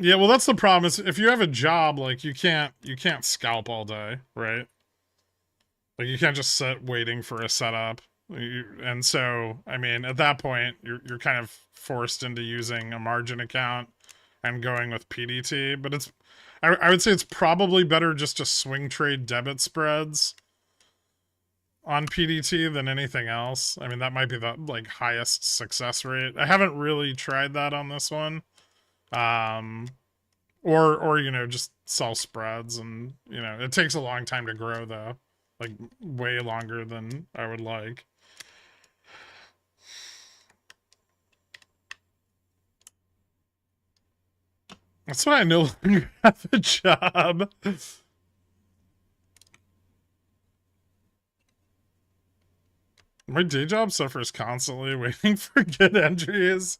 Yeah, well, that's the problem. Is if you have a job, like you can't scalp all day, right? Like you can't just sit waiting for a setup. And so, I mean, at that point, you're kind of forced into using a margin account and going with PDT. But I would say it's probably better just to swing trade debit spreads on PDT than anything else. I mean, that might be the like highest success rate. I haven't really tried that on this one. Or you know, just sell spreads, and you know, it takes a long time to grow though, like way longer than I would like. That's why I no longer have a job. My day job suffers constantly waiting for good entries.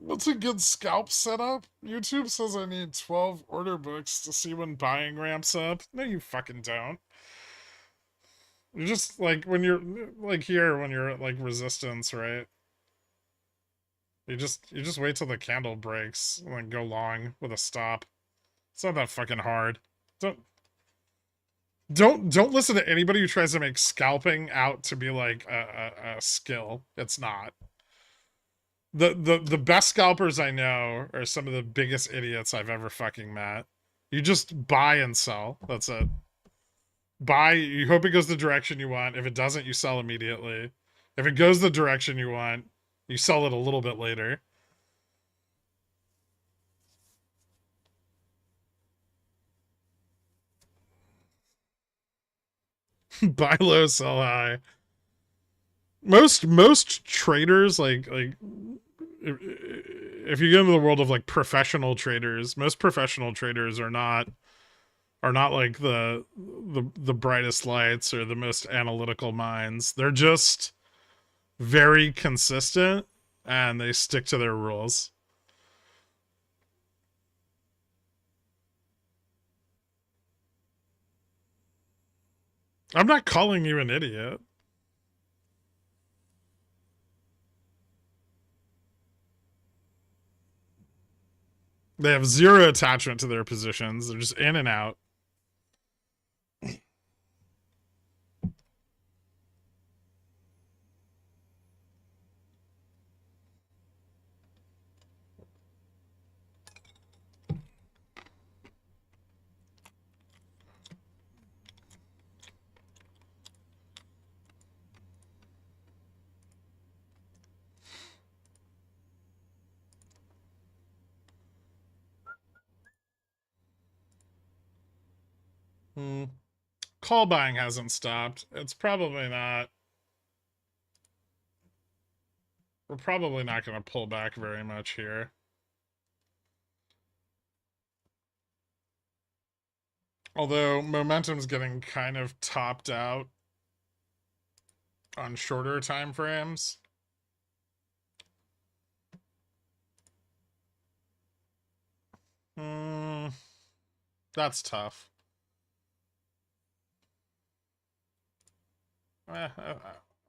What's a good scalp setup? YouTube says I need 12 order books to see when buying ramps up. No, you fucking don't. You're just like when you're like here when you're at like resistance, right? You just wait till the candle breaks and then go long with a stop. It's not that fucking hard. Don't Don't listen to anybody who tries to make scalping out to be like a skill. It's not. The best scalpers I know are some of the biggest idiots I've ever fucking met. You just buy and sell. That's it. Buy, you hope it goes the direction you want. If it doesn't, you sell immediately. If it goes the direction you want, you sell it a little bit later. Buy low, sell high. Most traders like if you get into the world of like professional traders, most professional traders are not like the brightest lights or the most analytical minds. They're just very consistent and they stick to their rules. I'm not calling you an idiot. They have zero attachment to their positions. They're just in and out. Hmm. Call buying hasn't stopped. It's probably not. We're probably not going to pull back very much here. Although momentum's getting kind of topped out on shorter time frames. That's tough. I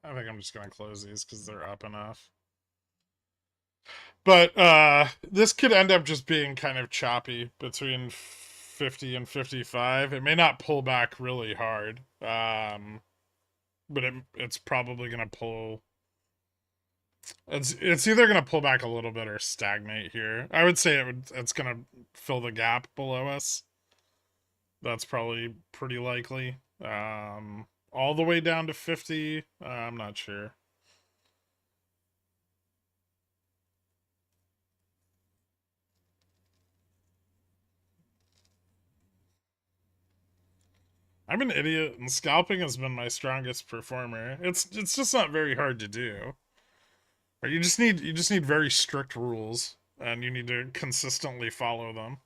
think I'm just going to close these because they're up enough. But this could end up just being kind of choppy between 50 and 55. It may not pull back really hard, but it's probably going to pull. It's either going to pull back a little bit or stagnate here. I would say it's going to fill the gap below us. That's probably pretty likely. All the way down to 50, I'm not sure. I'm an idiot, and scalping has been my strongest performer. It's just not very hard to do. You just need very strict rules, and you need to consistently follow them.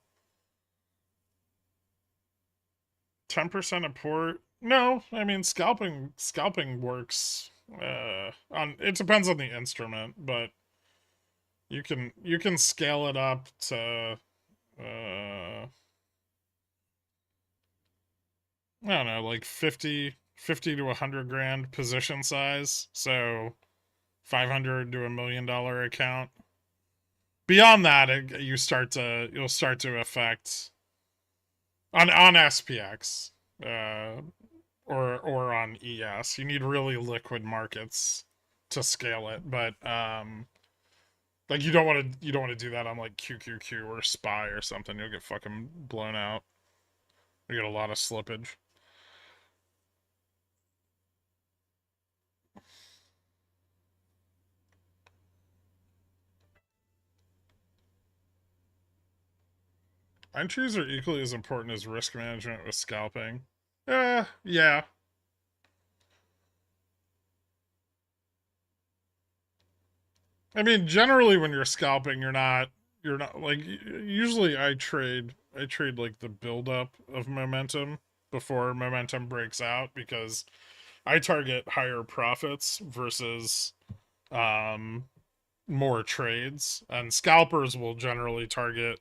10% of port? No, I mean scalping works. On it depends on the instrument, but you can scale it up to I don't know, like 50 to 100 grand position size. So 500 to $1 million account. Beyond that, you'll start to affect on SPX or on ES. You need really liquid markets to scale it, but like you don't want to do that on like QQQ or SPY or something. You'll get fucking blown out. You get a lot of slippage. Entries are equally as important as risk management with scalping. Yeah. I mean, generally when you're scalping, you're not like usually I trade like the buildup of momentum before momentum breaks out because I target higher profits versus um more trades, and scalpers will generally target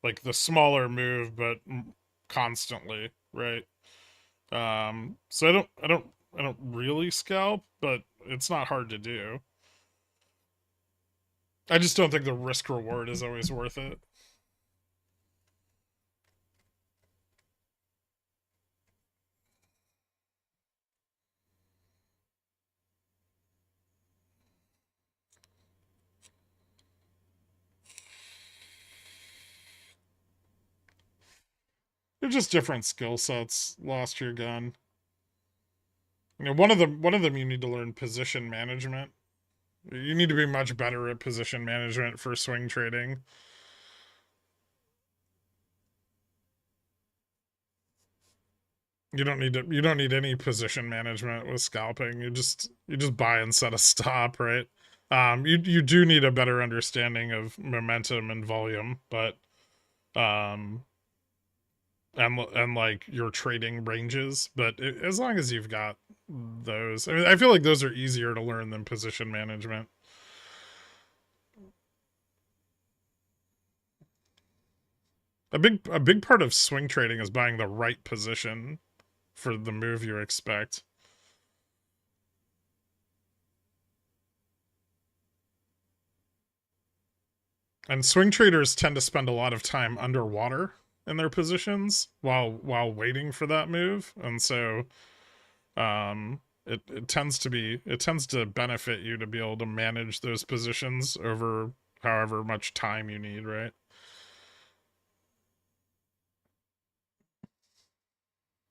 like the smaller move but constantly, right? So I don't really scalp, but it's not hard to do. I just don't think the risk reward is always worth it. They're just different skill sets. Lost your gun. You know, one of them you need to learn position management. You need to be much better at position management for swing trading. You don't need any position management with scalping. You just buy and set a stop, right? You do need a better understanding of momentum and volume, but um and like your trading ranges, but as long as you've got those, I mean, I feel like those are easier to learn than position management. A big part of swing trading is buying the right position for the move you expect. And swing traders tend to spend a lot of time underwater in their positions while waiting for that move, and so it tends to benefit you to be able to manage those positions over however much time you need, right?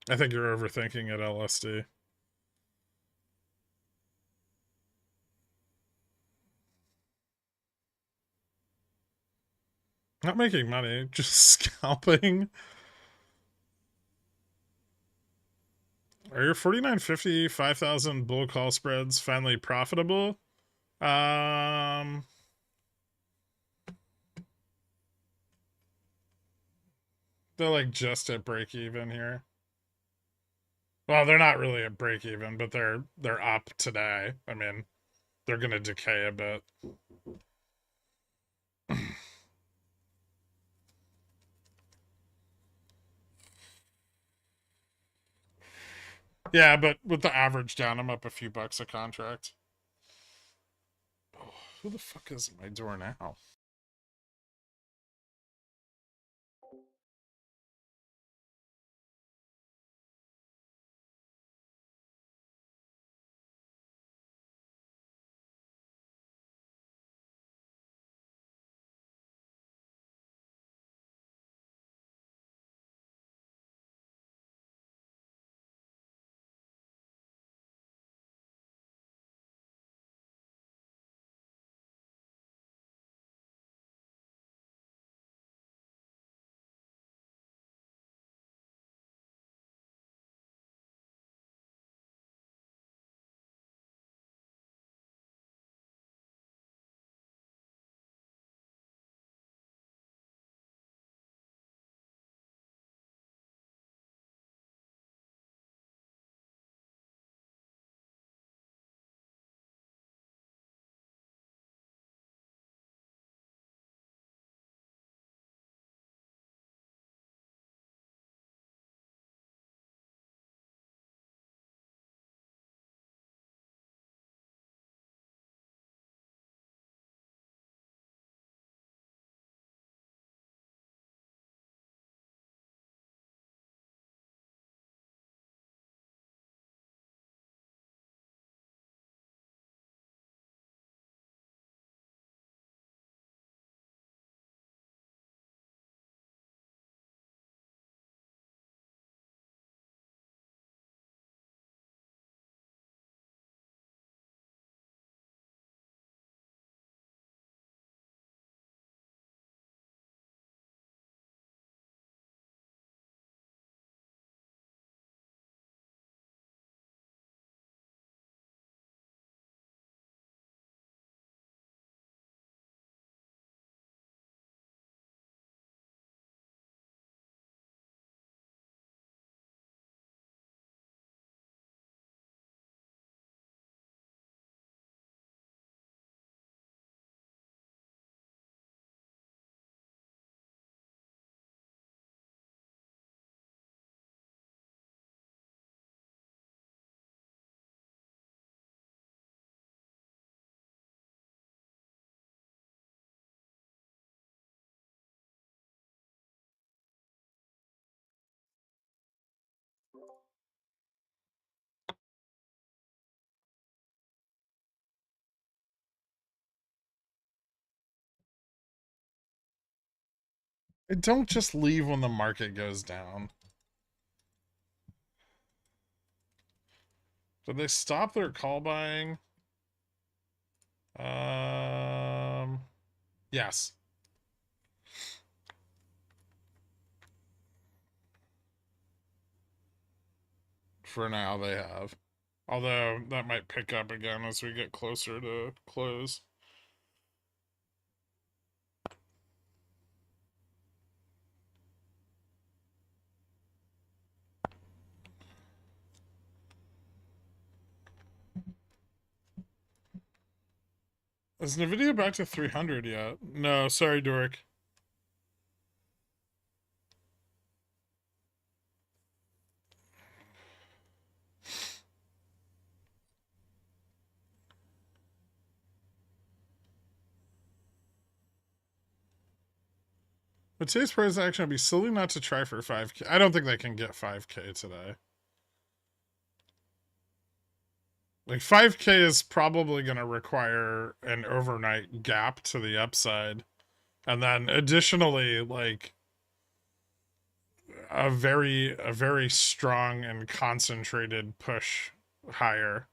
I think you're overthinking it, LSD. Not making money, just scalping. Are your 49.50 5,000 bull call spreads finally profitable? Um, they're like just at break even here. Well, they're not really at break even, but they're up today. I mean, they're gonna decay a bit. Yeah, but with the average down, I'm up a few bucks a contract. Oh, who the fuck is at my door now? Don't just leave when the market goes down. Did they stop their call buying? Yes. For now, they have. Although that might pick up again as we get closer to close. Is Nvidia back to 300 yet? No, sorry, Doric. But today's price action would be silly not to try for 5K. I don't think they can get 5K today. Like 5K is probably going to require an overnight gap to the upside. And then additionally, like a very strong and concentrated push higher.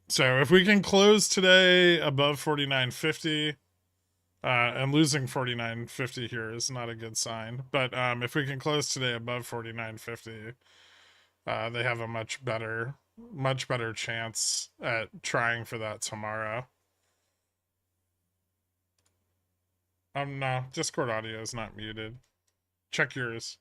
So if we can close today above 49.50, and losing 49.50 here is not a good sign. But if we can close today above 49.50, they have a much better chance at trying for that tomorrow. No, Discord audio is not muted. Check yours.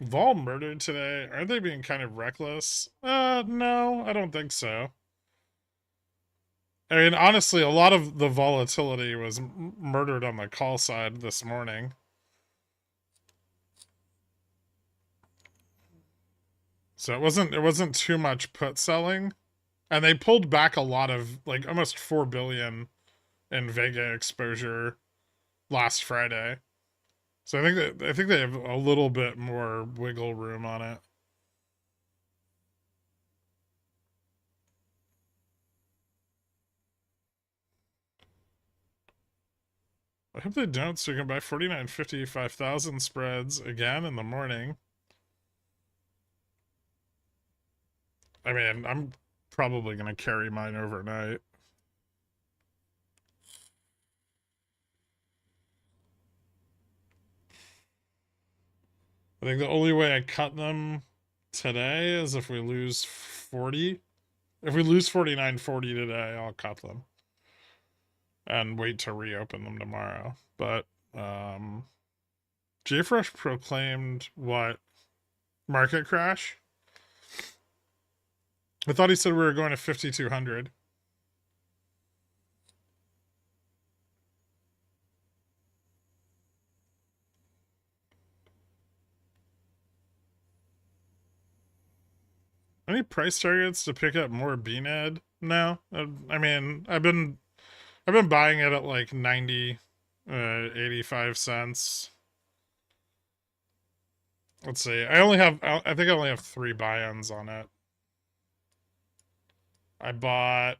Vol murdered today. Aren't they being kind of reckless? No, I don't think so. I mean, honestly, a lot of the volatility was murdered on the call side this morning. So it wasn't too much put selling. And they pulled back a lot of, like, almost 4 billion in Vega exposure last Friday. So I think they have a little bit more wiggle room on it. I hope they don't, so we can buy 49.50, 5,000 spreads again in the morning. I mean, I'm probably going to carry mine overnight. I think the only way I cut them today is if we lose 40. If we lose 49.40 today, I'll cut them and wait to reopen them tomorrow. But JFresh proclaimed what? Market crash? I thought he said we were going to 5,200. Any price targets to pick up more BNED? No. I mean, I've been buying it at like 90, 85 cents. Let's see. I think I only have 3 buy-ins on it. I bought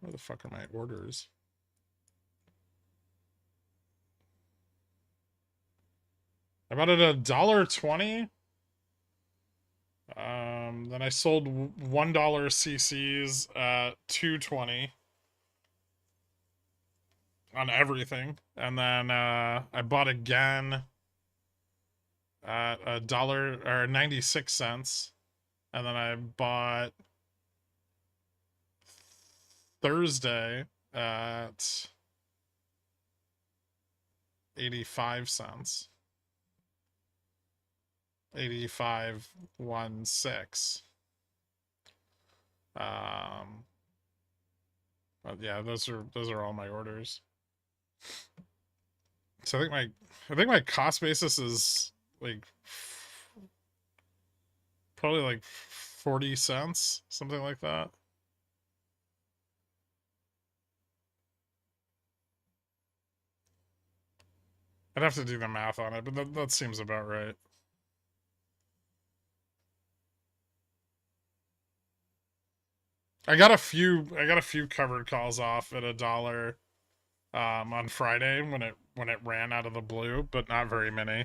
where the fuck are my orders? I bought it at $1.20. Then I sold $1 CCs at $2.20 on everything, and then I bought again at $1 or 96 cents, and then I bought Thursday at 85 cents. 85.16. But yeah, those are all my orders. So I think my cost basis is like probably like 40 cents, something like that. I'd have to do the math on it, but that seems about right. I got a few covered calls off at $1 on Friday when it ran out of the blue, but not very many.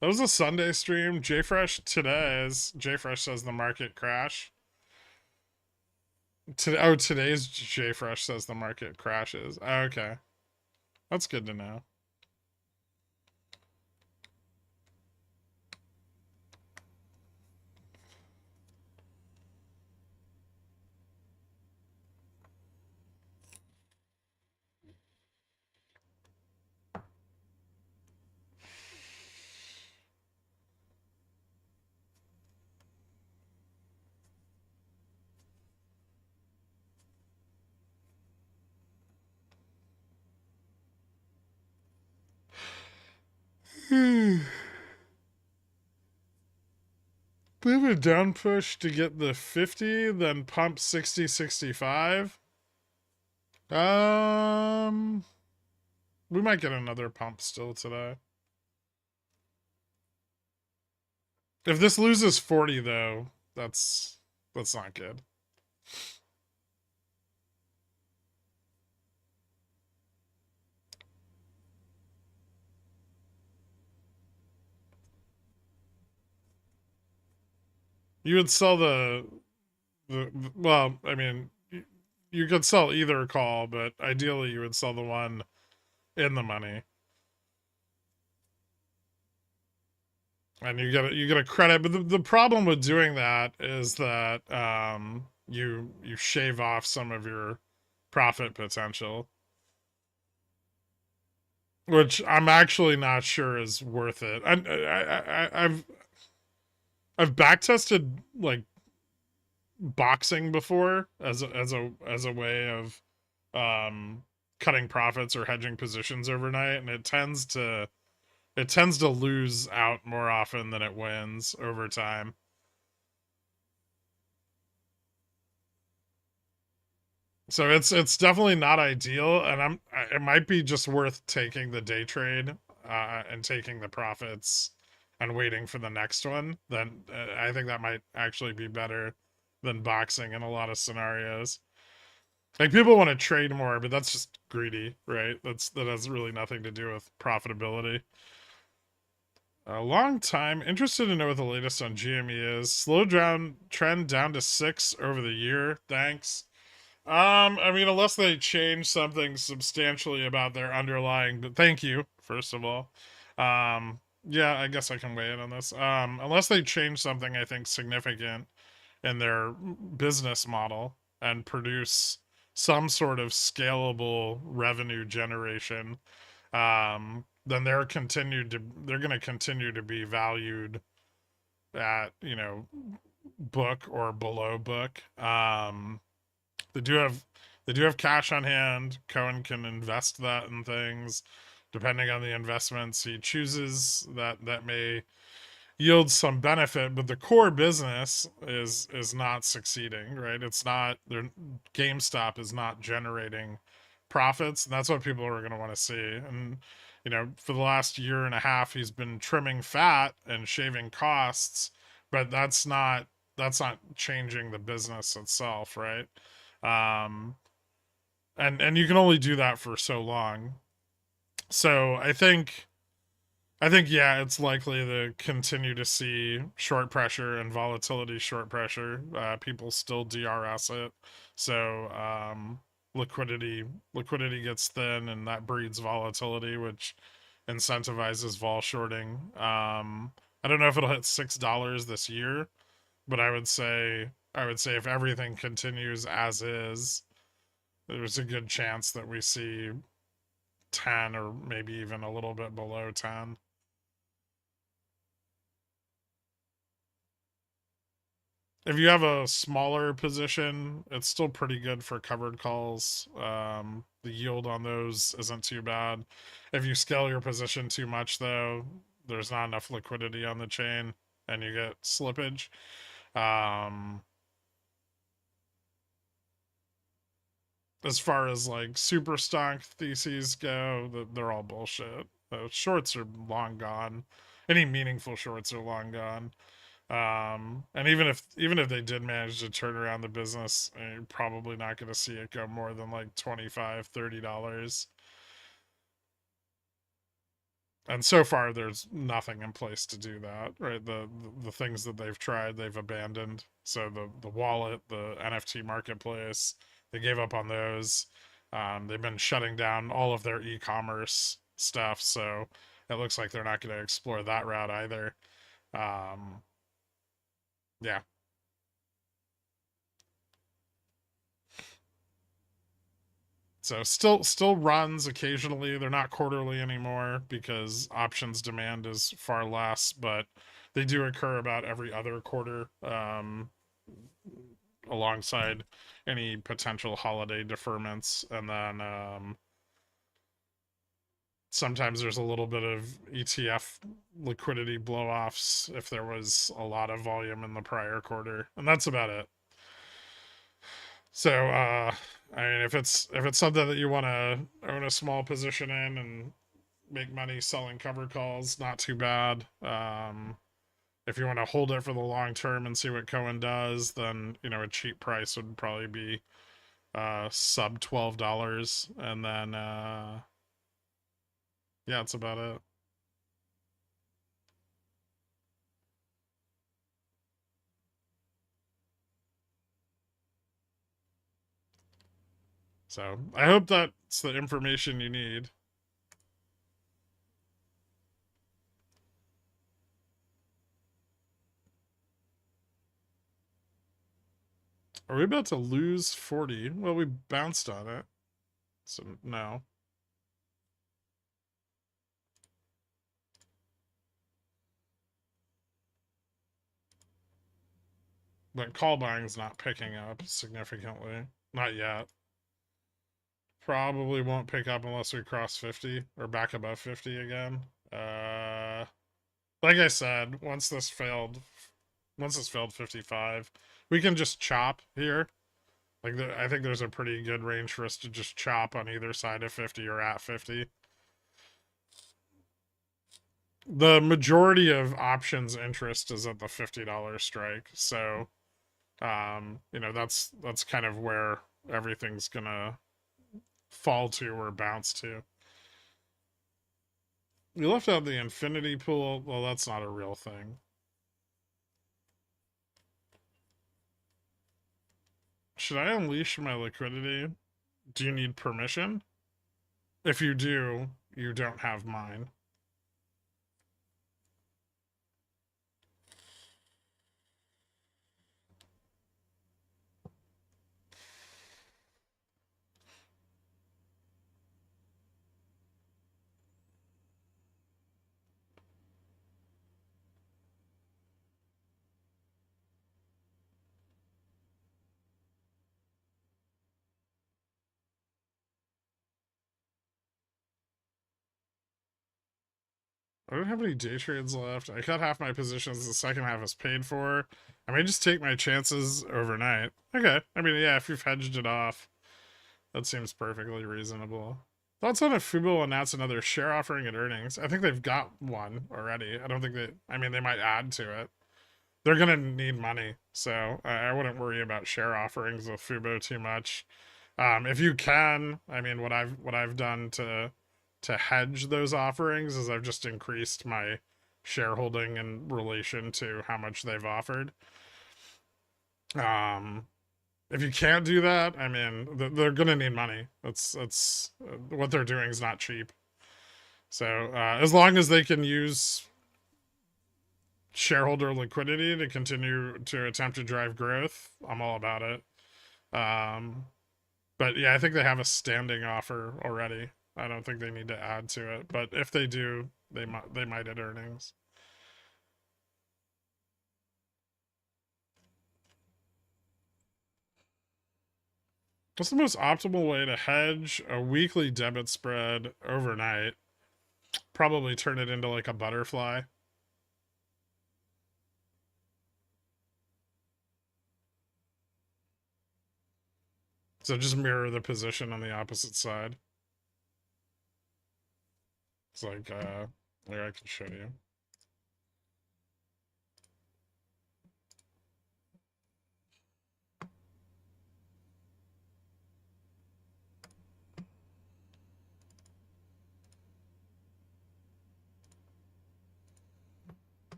That was a Sunday stream. Jfresh says the market crash. Today's Jfresh says the market crashes. Okay, that's good to know. We have a down push to get the 50, then pump 60, 65. We might get another pump still today. If this loses 40 though, that's not good. You would sell well, I mean, you could sell either call, but ideally you would sell the one in the money. And you get a credit, but the problem with doing that is that you shave off some of your profit potential, which I'm actually not sure is worth it. I've backtested like boxing before as a way of cutting profits or hedging positions overnight, and it tends to lose out more often than it wins over time. So it's definitely not ideal, and it might be just worth taking the day trade and taking the profits and waiting for the next one. Then I think that might actually be better than boxing in a lot of scenarios. Like people want to trade more, but that's just greedy, right? That has really nothing to do with profitability. A long time. Interested to know what the latest on GME is. Slow down trend down to 6 over the year. Thanks. I mean, unless they change something substantially about their underlying, but thank you, first of all. Yeah, I guess I can weigh in on this. Unless they change something, I think, significant in their business model and produce some sort of scalable revenue generation, then they're going to continue to be valued at, book or below book. They do have they do have cash on hand. Cohen can invest that in things. Depending on the investments he chooses, that may yield some benefit, but the core business is not succeeding, right? It's not their GameStop is not generating profits, and that's what people are going to want to see. And for the last year and a half, he's been trimming fat and shaving costs, but that's not changing the business itself, right? Um, and you can only do that for so long. So I think yeah, it's likely to continue to see short pressure and volatility. Short pressure, people still DRS it, so liquidity gets thin, and that breeds volatility, which incentivizes vol shorting. I don't know if it'll hit $6 this year, but I would say if everything continues as is, there's a good chance that we see 10 or maybe even a little bit below 10. If you have a smaller position, it's still pretty good for covered calls. The yield on those isn't too bad. If you scale your position too much, though, there's not enough liquidity on the chain and you get slippage. Um, as far as like super stock theses go, they're all bullshit. Shorts are long gone. Any meaningful shorts are long gone. And even if they did manage to turn around the business, you're probably not going to see it go more than like $25-$30. And so far there's nothing in place to do that, right? The things that they've tried, they've abandoned. So the wallet, the NFT marketplace, they gave up on those. They've been shutting down all of their e-commerce stuff, so it looks like they're not going to explore that route either. um yeah. So still runs occasionally. They're not quarterly anymore because options demand is far less, but they do occur about every other quarter, alongside any potential holiday deferments. And then sometimes there's a little bit of ETF liquidity blow-offs if there was a lot of volume in the prior quarter, and that's about it. So I mean, if it's something that you want to own a small position in and make money selling cover calls, not too bad. If you want to hold it for the long term and see what Cohen does, then a cheap price would probably be sub $12, and then yeah, that's about it. So I hope that's the information you need. Are we about to lose 40? Well, we bounced on it, so no. But call buying's not picking up significantly. Not yet. Probably won't pick up unless we cross 50 or back above 50 again. Like I said, once this failed 55, we can just chop here. Like I think there's a pretty good range for us to just chop on either side of 50 or at 50. The majority of options interest is at the $50 strike, so that's kind of where everything's gonna fall to or bounce to. You left out the infinity pool. Well, that's not a real thing. Should I unleash my liquidity? Do you need permission? If you do, you don't have mine. I don't have any day trades left. I cut half my positions. The second half is paid for. I may just take my chances overnight. Okay. I mean, yeah, if you've hedged it off, that seems perfectly reasonable. Thoughts on if Fubo will announce another share offering at earnings? I think they've got one already. I don't think I mean, they might add to it. They're going to need money. So I wouldn't worry about share offerings with Fubo too much. If you can, I mean, what I've done to hedge those offerings is I've just increased my shareholding in relation to how much they've offered. If you can't do that, I mean, they're gonna need money. That's what they're doing is not cheap. So as long as they can use shareholder liquidity to continue to attempt to drive growth, I'm all about it. But yeah, I think they have a standing offer already. I don't think they need to add to it, but if they do, they might at earnings. What's the most optimal way to hedge a weekly debit spread overnight? Probably turn it into like a butterfly. So just mirror the position on the opposite side. It's like, here I can show you.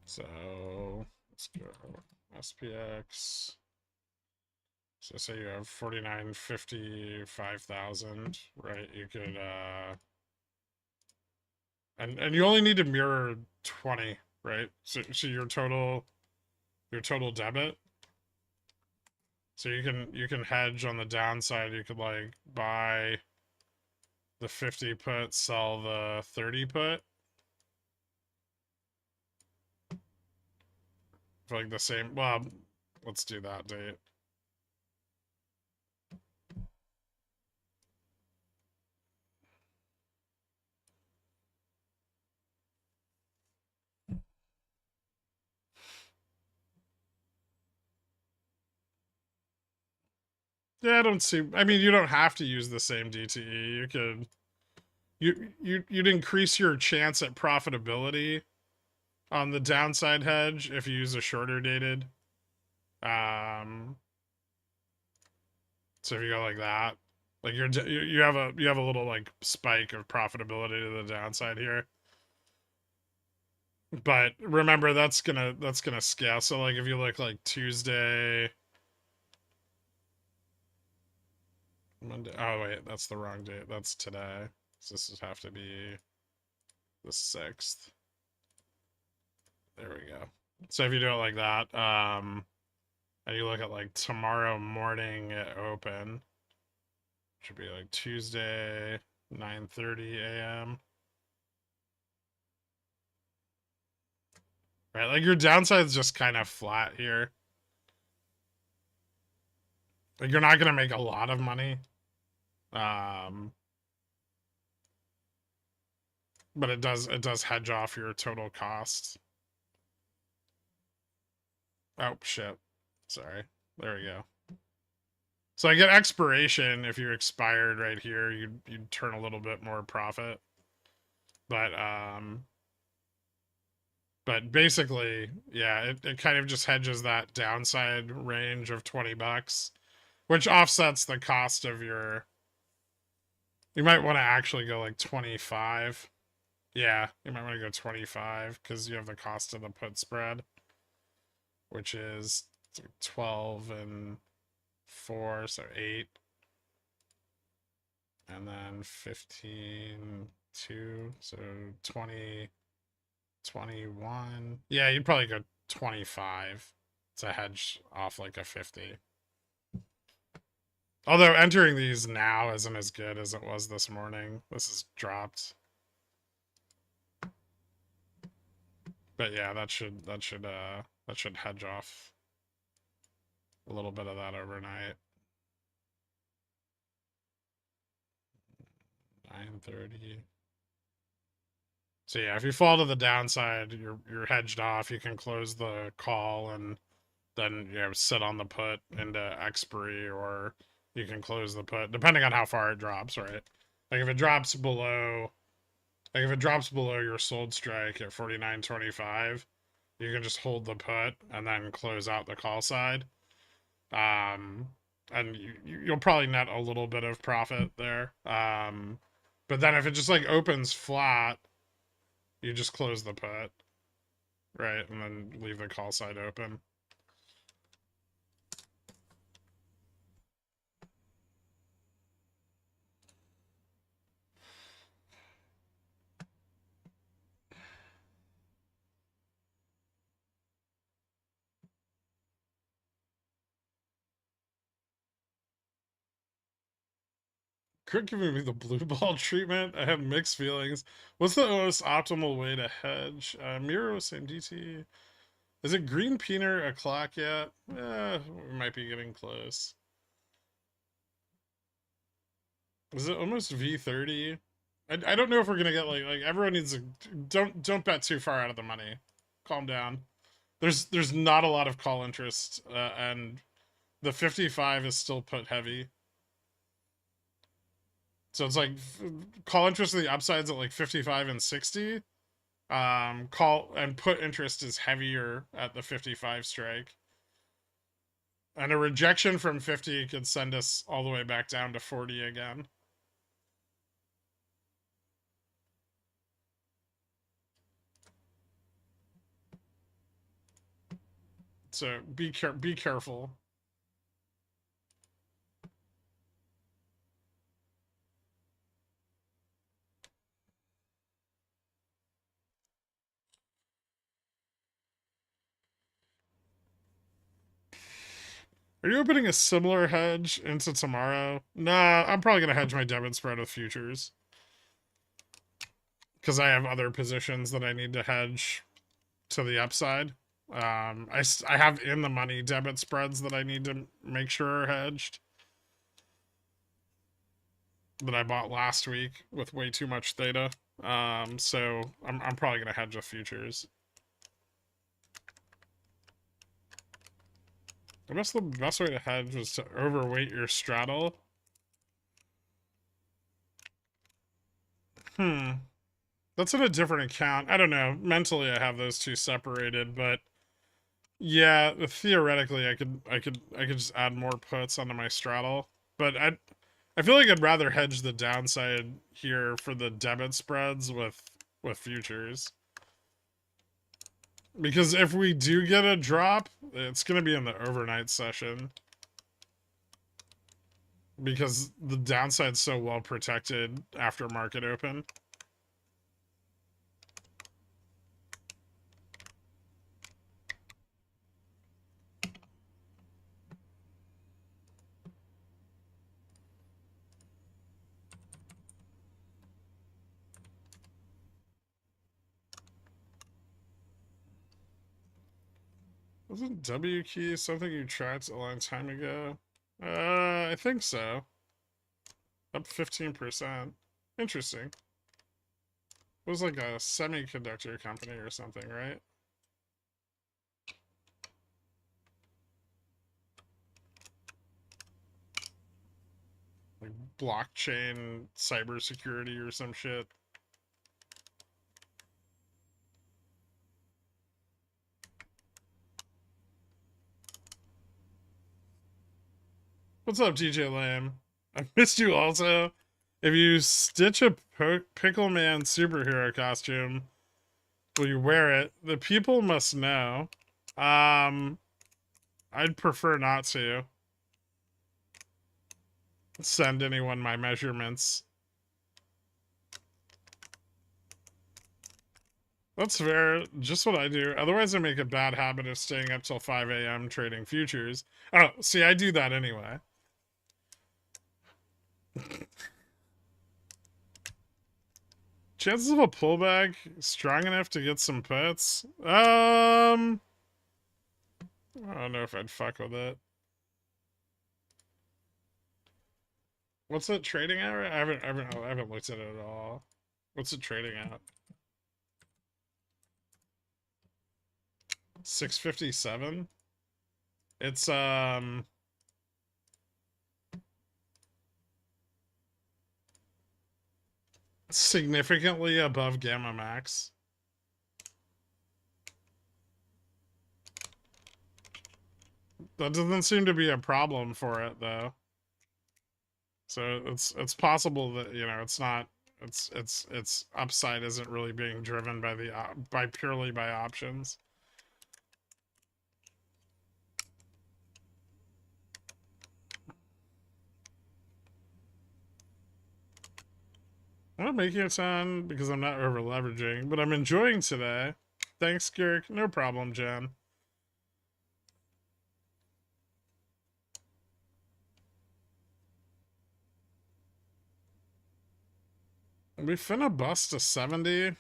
So let's go SPX. So say you have 49,55,000, right? You could and you only need to mirror 20, right? So your total debit. So you can hedge on the downside. You could like buy the 50 put, sell the 30 put. For like the same, well, let's do that date. Yeah, I don't see. I mean, you don't have to use the same DTE. You could, you'd increase your chance at profitability on the downside hedge if you use a shorter dated. So if you go like that, like you have a little like spike of profitability to the downside here. But remember, that's gonna scale. So like if you look like Tuesday. Monday. Oh wait, that's the wrong date. That's today. So this would have to be the 6th. There we go. So if you do it like that, and you look at like tomorrow morning at open, should be like Tuesday, 9:30 a.m. Right, like your downside's just kind of flat here. Like you're not gonna make a lot of money. But it does hedge off your total costs. Oh shit. Sorry. There we go. So I get expiration. If you're expired right here, you'd turn a little bit more profit. But basically, yeah, it kind of just hedges that downside range of 20 bucks, which offsets the cost of your. You might want to actually go like 25. Yeah, you might want to go 25 because you have the cost of the put spread, which is 12 and 4, so 8. And then 15, 2, so 20, 21. Yeah, you'd probably go 25 to hedge off like a 50. Although entering these now isn't as good as it was this morning. This is dropped. But yeah, that should hedge off a little bit of that overnight. 9:30. So yeah, if you fall to the downside, you're hedged off. You can close the call and then sit on the put into expiry, or you can close the put depending on how far it drops, right? Like if it drops below your sold strike at 49.25, you can just hold the put and then close out the call side. And you'll probably net a little bit of profit there. But then if it just like opens flat, you just close the put, right? And then leave the call side open. Quit giving me the blue ball treatment. I have mixed feelings. What's the most optimal way to hedge? Miro, same DT. Is it green peener a clock yet? We might be getting close. Is it almost V30? I don't know if we're gonna get like everyone needs to don't bet too far out of the money. Calm down. There's not a lot of call interest, and the 55 is still put heavy. So it's like call interest to the upsides at like 55 and 60. Call and put interest is heavier at the 55 strike. And a rejection from 50 could send us all the way back down to 40 again. So be careful. Are you opening a similar hedge into tomorrow? Nah, I'm probably going to hedge my debit spread with futures. Because I have other positions that I need to hedge to the upside. I have in the money debit spreads that I need to make sure are hedged. That I bought last week with way too much theta. So I'm probably going to hedge with futures. I guess the best way to hedge was to overweight your straddle. That's in a different account. I don't know. Mentally, I have those two separated, but yeah, theoretically, I could just add more puts onto my straddle. But I feel like I'd rather hedge the downside here for the debit spreads with futures. Because if we do get a drop, it's going to be in the overnight session. Because the downside's so well protected after market open. Wasn't W key something you tried a long time ago? I think so. Up 15%. Interesting. It was like a semiconductor company or something, right? Like blockchain cybersecurity or some shit. What's up, DJ Lamb? I missed you also. If you stitch a Pickle Man superhero costume, will you wear it? The people must know. I'd prefer not to send anyone my measurements. That's fair. Just what I do. Otherwise, I make a bad habit of staying up till 5 a.m. trading futures. Oh, see, I do that anyway. Chances of a pullback strong enough to get some puts? I don't know if I'd fuck with it. What's it trading at? I haven't looked at it at all. What's it trading at? 657? It's significantly above Gamma Max. That doesn't seem to be a problem for it though. So it's possible that, you know, it's not its upside isn't really being driven by the purely by options. I'm not making a ton because I'm not over leveraging, but I'm enjoying today. Thanks, Gherkin. No problem, Jen. We finna bust to 70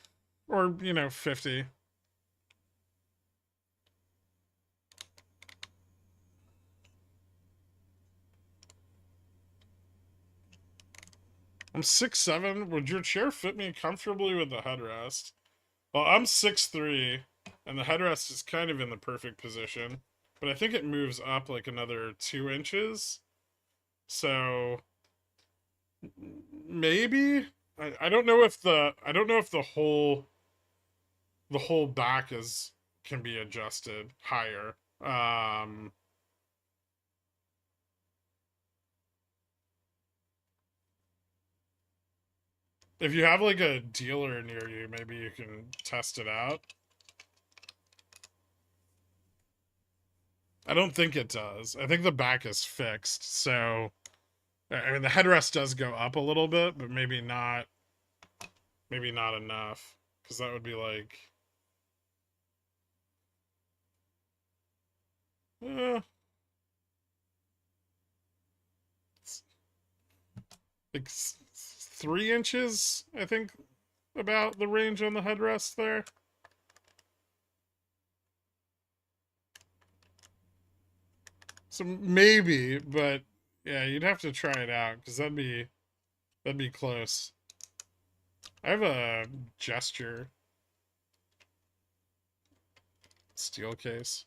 or, you know, 50. I'm 6'7". Would your chair fit me comfortably with the headrest? Well, I'm 6'3", and the headrest is kind of in the perfect position. But I think it moves up like another 2 inches. So Maybe. I don't know if the whole back is can be adjusted higher. If you have like a dealer near you, maybe you can test it out. I don't think it does. I think the back is fixed, so I mean the headrest does go up a little bit, but maybe not enough, because that would be like uh, like 3 inches, I think, about the range on the headrest there. So maybe, but yeah, you'd have to try it out, because that'd be close. I have a gesture steel case.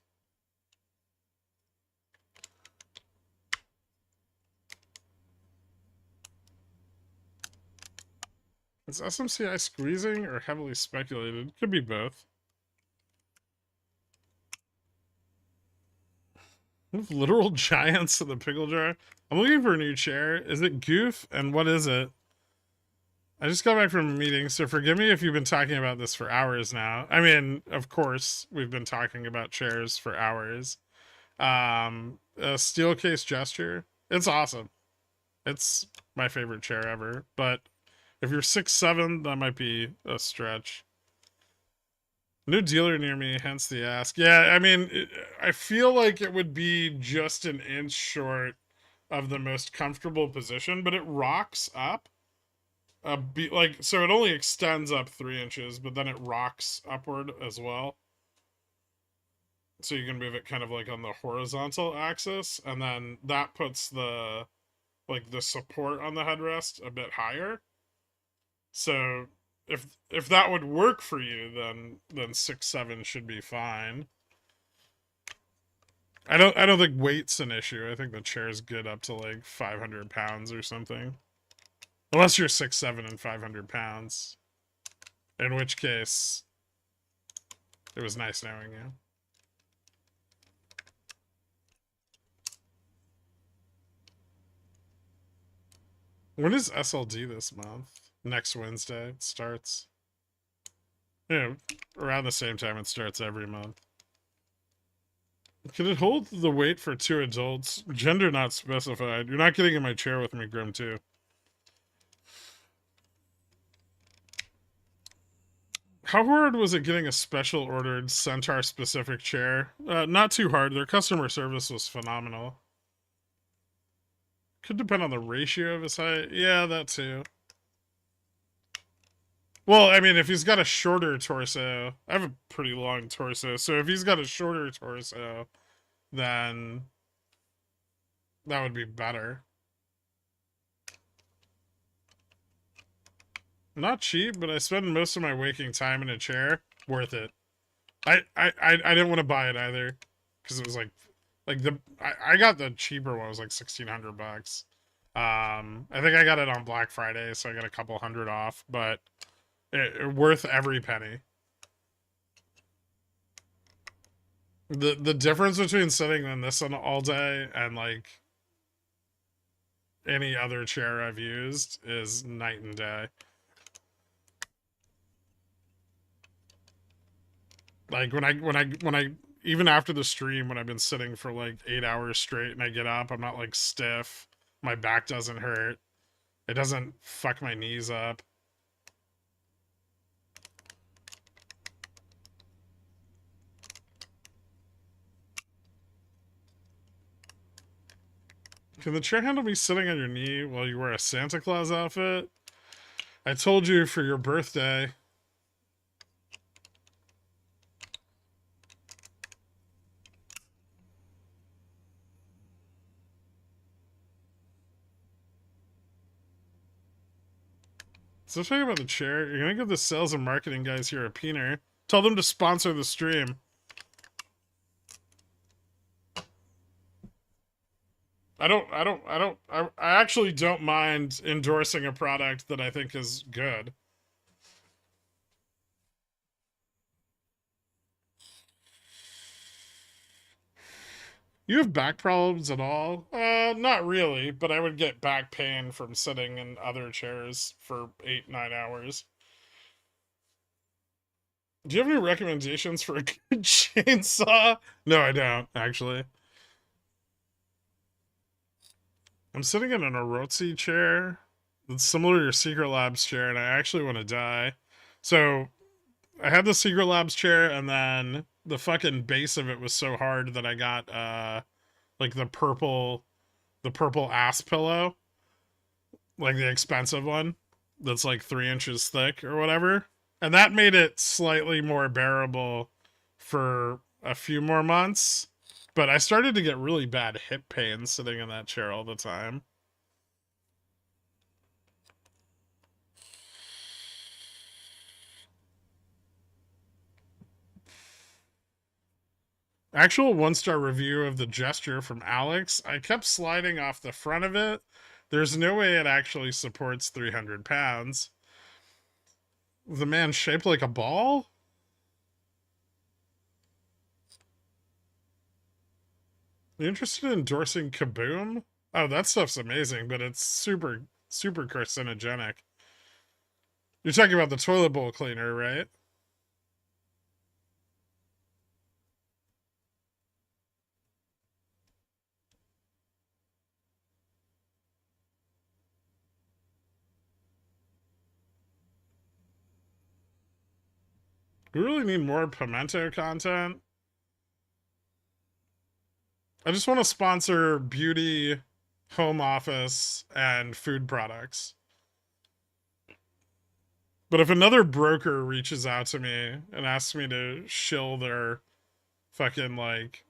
Is SMCI squeezing or heavily speculated? Could be both. Literal giants in the pickle jar. I'm looking for a new chair. Is it Goof? And what is it? I just got back from a meeting, so forgive me if you've been talking about this for hours now. I mean, of course, we've been talking about chairs for hours. A steel case gesture. It's awesome. It's my favorite chair ever. But if you're 6'7", that might be a stretch. New dealer near me, hence the ask. Yeah, I mean, I feel like it would be just an inch short of the most comfortable position, but it rocks up. So it only extends up 3 inches, but then it rocks upward as well. So you can move it kind of like on the horizontal axis, and then that puts the support on the headrest a bit higher. So if that would work for you, then 6'7" should be fine. I don't think weight's an issue. I think the chair is good up to like 500 pounds or something, unless you're 6'7" and 500 pounds, in which case it was nice knowing you. When is SLD this month? Next Wednesday it starts. Yeah, around the same time it starts every month. Can it hold the weight for 2 adults? Gender not specified. You're not getting in my chair with me, Grim 2. How hard was it getting a special ordered Centaur specific chair? Not too hard. Their customer service was phenomenal. Could depend on the ratio of his height. Yeah, that too. Well, I mean, if he's got a shorter torso, I have a pretty long torso, so if he's got a shorter torso, then that would be better. Not cheap, but I spend most of my waking time in a chair. Worth it. I didn't want to buy it either, because it was like I got the cheaper one. It was like $1,600. I think I got it on Black Friday, so I got a couple hundred off, but it worth every penny. The difference between sitting in this one all day and like any other chair I've used is night and day. Like when I even after the stream, when I've been sitting for like 8 hours straight and I get up, I'm not like stiff. My back doesn't hurt. It doesn't fuck my knees up. Can the chair handle me sitting on your knee while you wear a Santa Claus outfit? I told you for your birthday. So talking about the chair, you're gonna give the sales and marketing guys here a peener. Tell them to sponsor the stream. I actually don't mind endorsing a product that I think is good. You have back problems at all? Not really, but I would get back pain from sitting in other chairs for 8, 9 hours. Do you have any recommendations for a good chainsaw? No, I don't, actually. I'm sitting in an Orotsi chair that's similar to your Secret Labs chair, and I actually want to die. So I had the Secret Labs chair, and then the fucking base of it was so hard that I got like the purple ass pillow, like the expensive one that's like 3 inches thick or whatever. And that made it slightly more bearable for a few more months. But I started to get really bad hip pain sitting in that chair all the time. Actual 1-star review of the gesture from Alex. I kept sliding off the front of it. There's no way it actually supports 300 pounds. The man shaped like a ball? You interested in endorsing Kaboom? Oh, that stuff's amazing, but it's super, super carcinogenic. You're talking about the toilet bowl cleaner, right? We really need more pimento content. I just want to sponsor beauty, home office, and food products. But if another broker reaches out to me and asks me to shill their fucking like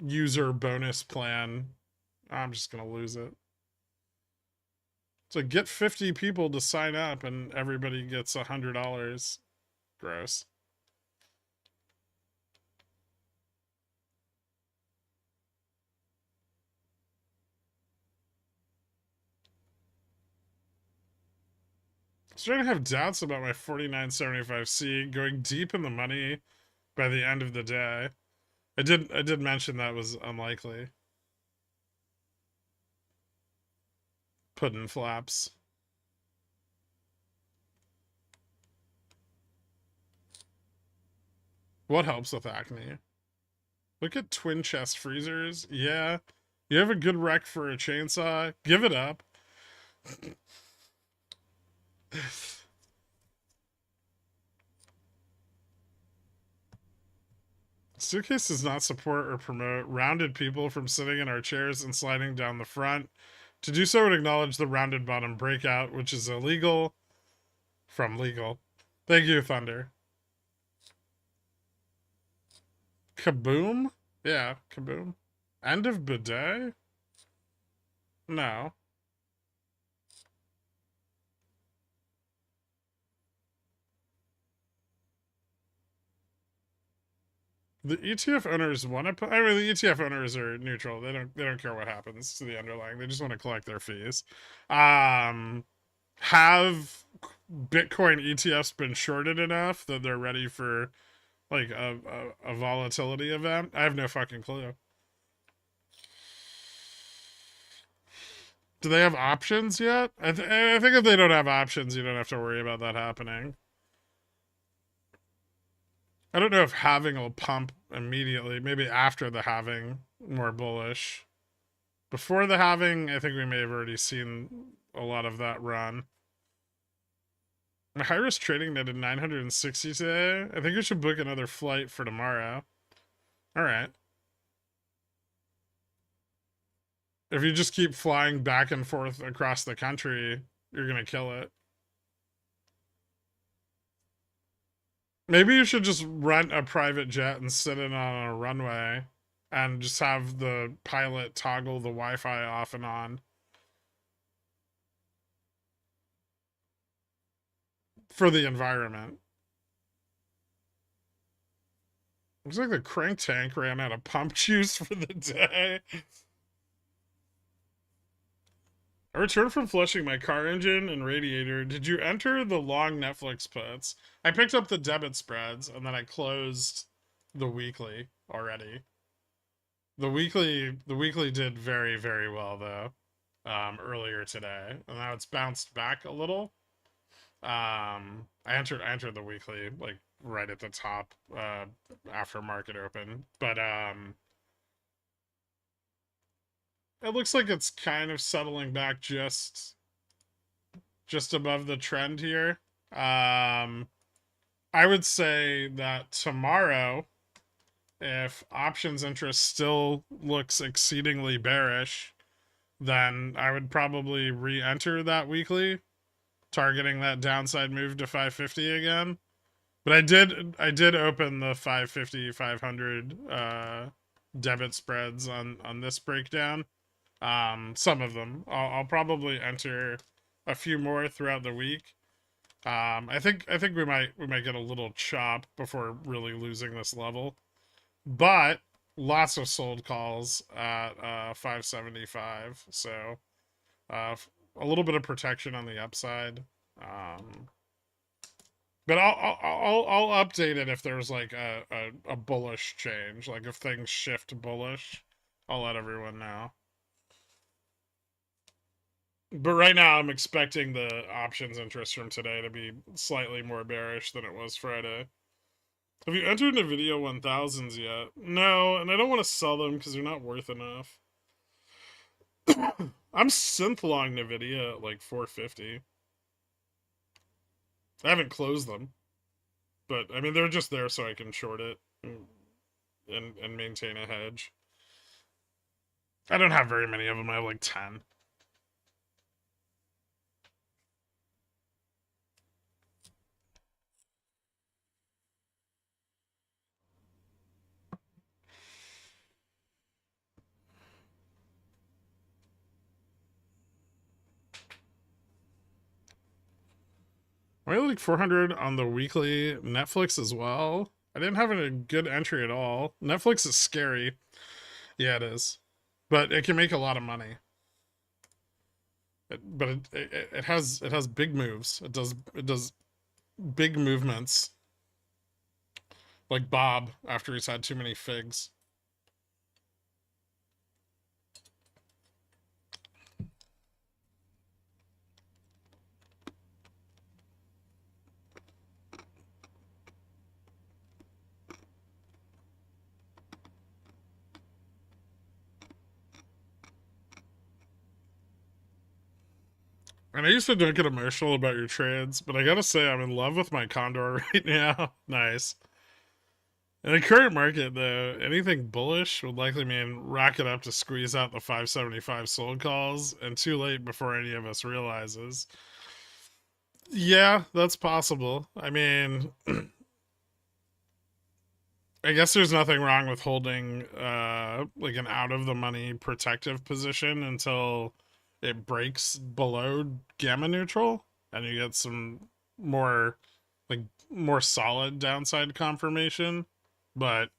user bonus plan, I'm just gonna lose it. So get 50 people to sign up and everybody gets $100. Gross. I'm starting to have doubts about my 49.75C going deep in the money by the end of the day. I did mention that was unlikely. Puddin' flaps. What helps with acne? Look at twin chest freezers. Yeah. You have a good rec for a chainsaw? Give it up. Suitcase does not support or promote rounded people from sitting in our chairs and sliding down the front. To do so would acknowledge the rounded bottom breakout, which is illegal from legal. Thank you, Thunder. Kaboom? Yeah, kaboom. End of bidet? No. The ETF owners want to put. I mean, the ETF owners are neutral. They don't care what happens to the underlying. They just want to collect their fees. Have Bitcoin ETFs been shorted enough that they're ready for like a volatility event? I have no fucking clue. Do they have options yet? I think if they don't have options, you don't have to worry about that happening. I don't know if halving will pump immediately. Maybe after the halving, more bullish. Before the halving, I think we may have already seen a lot of that run. My high risk trading netted 960 today. I think we should book another flight for tomorrow. All right. If you just keep flying back and forth across the country, you're going to kill it. Maybe you should just rent a private jet and sit in on a runway and just have the pilot toggle the Wi-Fi off and on for the environment. Looks like the crank tank ran out of pump juice for the day. I returned from flushing my car engine and radiator. Did you enter the long Netflix puts? I picked up the debit spreads and then I closed the weekly already. The weekly did very, very well though. Earlier today. And now it's bounced back a little. I entered the weekly like right at the top after market open. But it looks like it's kind of settling back just above the trend here. I would say that tomorrow, if options interest still looks exceedingly bearish, then I would probably re-enter that weekly, targeting that downside move to 550 again. But I did open the 550 500 debit spreads on this breakdown. Some of them. I'll probably enter a few more throughout the week. I think we might get a little chop before really losing this level, but lots of sold calls at 575. So a little bit of protection on the upside. But I'll update it if there's like a bullish change. Like if things shift bullish, I'll let everyone know. But right now, I'm expecting the options interest from today to be slightly more bearish than it was Friday. Have you entered NVIDIA 1000s yet? No, and I don't want to sell them because they're not worth enough. I'm synth long NVIDIA at like 450. I haven't closed them, but I mean they're just there so I can short it and maintain a hedge. I don't have very many of them. I have like 10. I like 400 on the weekly. Netflix as well. I didn't have a good entry at all. Netflix is scary. Yeah, it is. But it can make a lot of money. But it has big moves. It does big movements. Like Bob after he's had too many figs. And I used to don't get emotional about your trades, but I gotta say I'm in love with my Condor right now. Nice. In the current market, though, anything bullish would likely mean rocket up to squeeze out the 575 sold calls, and too late before any of us realizes. Yeah, that's possible. I mean, I guess there's nothing wrong with holding like an out of the money protective position until it breaks below gamma neutral and you get some more like more solid downside confirmation. But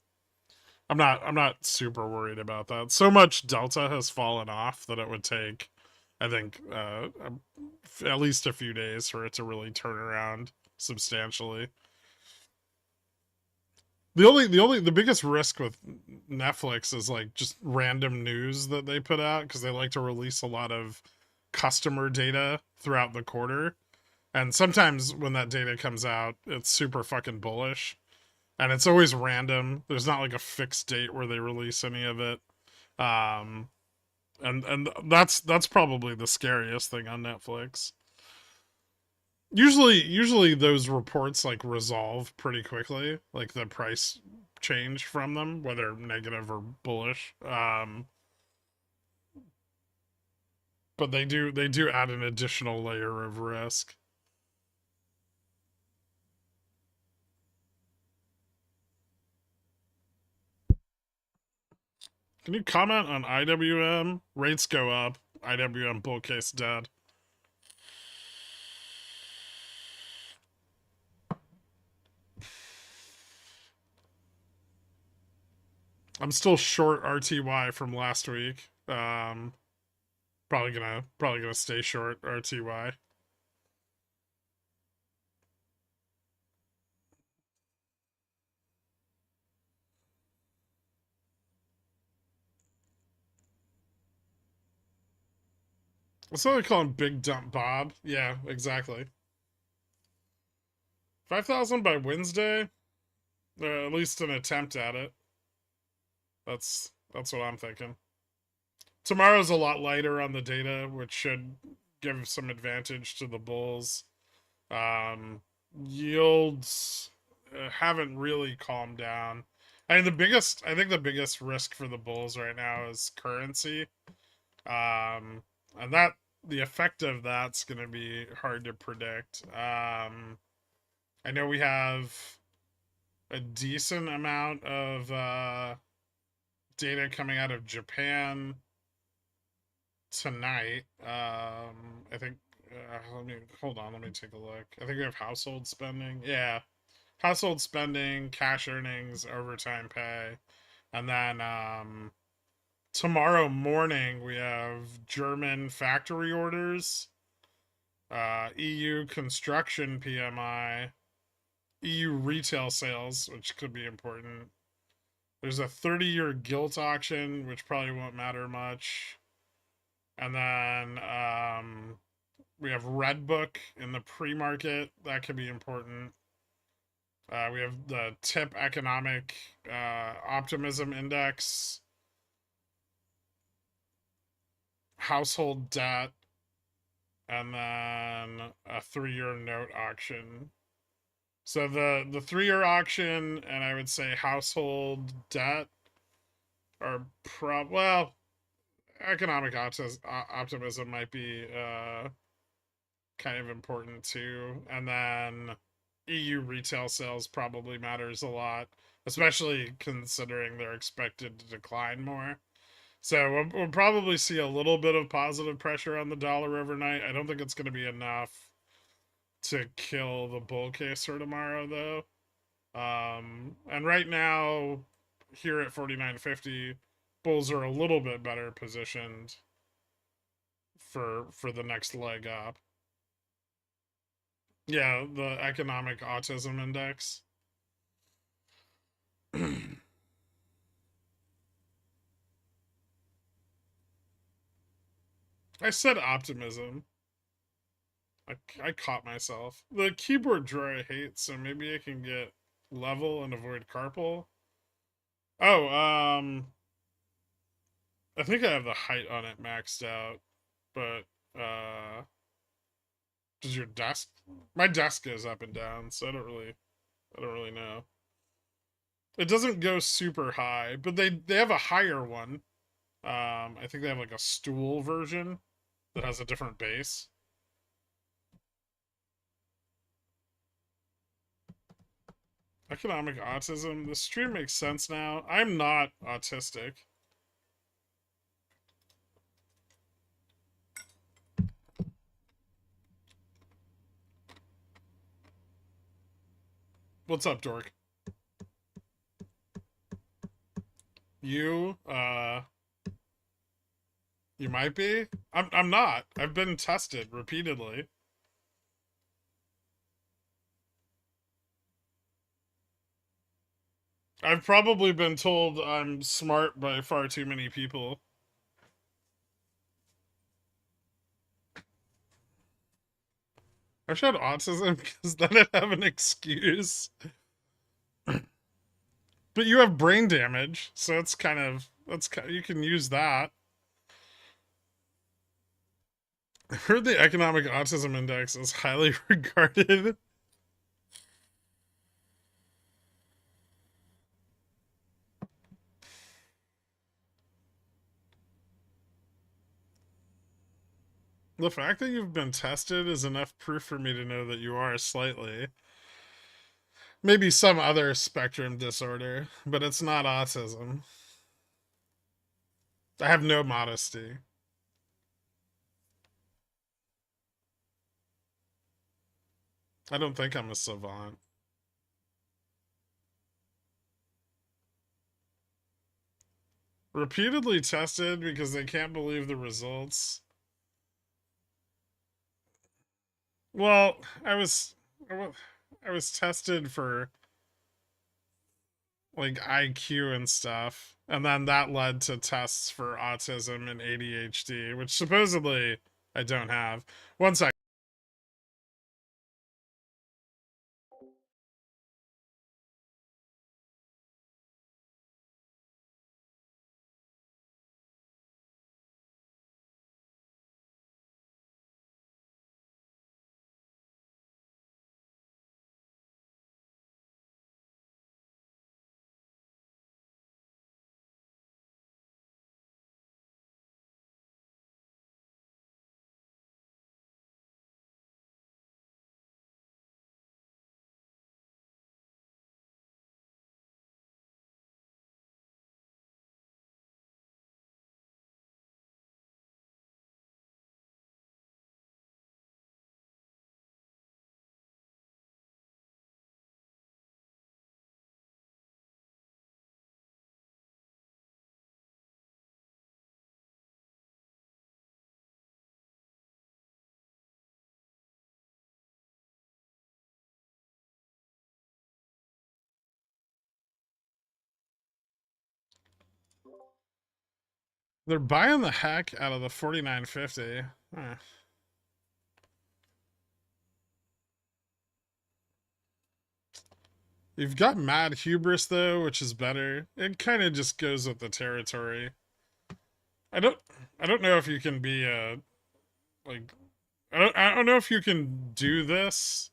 I'm not super worried about that. So much delta has fallen off that it would take, I think, at least a few days for it to really turn around substantially. The biggest risk with Netflix is like just random news that they put out because they like to release a lot of customer data throughout the quarter. And sometimes when that data comes out, it's super fucking bullish. And it's always random. There's not like a fixed date where they release any of it. Um and that's probably the scariest thing on Netflix. Usually those reports like resolve pretty quickly, like the price change from them, whether negative or bullish. But they do add an additional layer of risk. Can you comment on IWM? Rates go up. IWM bull case dead. I'm still short RTY from last week. Probably gonna stay short RTY. That's what they call him, Big Dump Bob. Yeah, exactly. 5,000 by Wednesday. At least an attempt at it. That's what I'm thinking. Tomorrow's a lot lighter on the data, which should give some advantage to the bulls. Yields haven't really calmed down. I think the biggest risk for the bulls right now is currency. And that the effect of that's going to be hard to predict. I know we have a decent amount of data coming out of Japan tonight. I think. Let me hold on. Let me take a look. I think we have household spending. Yeah, household spending, cash earnings, overtime pay, and then tomorrow morning we have German factory orders, EU construction PMI, EU retail sales, which could be important. There's a 30-year gilt auction, which probably won't matter much. And then we have Red Book in the pre-market. That could be important. We have the TIP Economic Optimism Index, household debt, and then a 3-year note auction. So the 3-year auction and I would say household debt are economic optimism might be kind of important too, and then EU retail sales probably matters a lot, especially considering they're expected to decline more. So we'll probably see a little bit of positive pressure on the dollar overnight. I don't think it's going to be enough to kill the bull case for tomorrow, though. And right now, here at 49.50, bulls are a little bit better positioned for the next leg up. Yeah, the economic autism index. I said optimism. I caught myself. The keyboard drawer I hate, so maybe I can get level and avoid carpal. Oh, I think I have the height on it maxed out, but does your desk? My desk goes up and down, so I don't really know. It doesn't go super high, but they have a higher one. I think they have like a stool version that has a different base. Economic autism. The stream makes sense now. I'm not autistic. What's up, dork? You you might be. I'm not. I've been tested repeatedly. I've probably been told I'm smart by far too many people. I should have autism because then I'd have an excuse. But you have brain damage, so it's kind of you can use that. I heard the economic autism index is highly regarded. The fact that you've been tested is enough proof for me to know that you are slightly. Maybe some other spectrum disorder, but it's not autism. I have no modesty. I don't think I'm a savant. Repeatedly tested because they can't believe the results. Well, I was tested for like IQ and stuff, and then that led to tests for autism and ADHD, which supposedly I don't have. One second. They're buying the heck out of the 49.50. Huh. You've got mad hubris though, which is better. It kind of just goes with the territory. I don't I don't know if you can be like I don't know if you can do this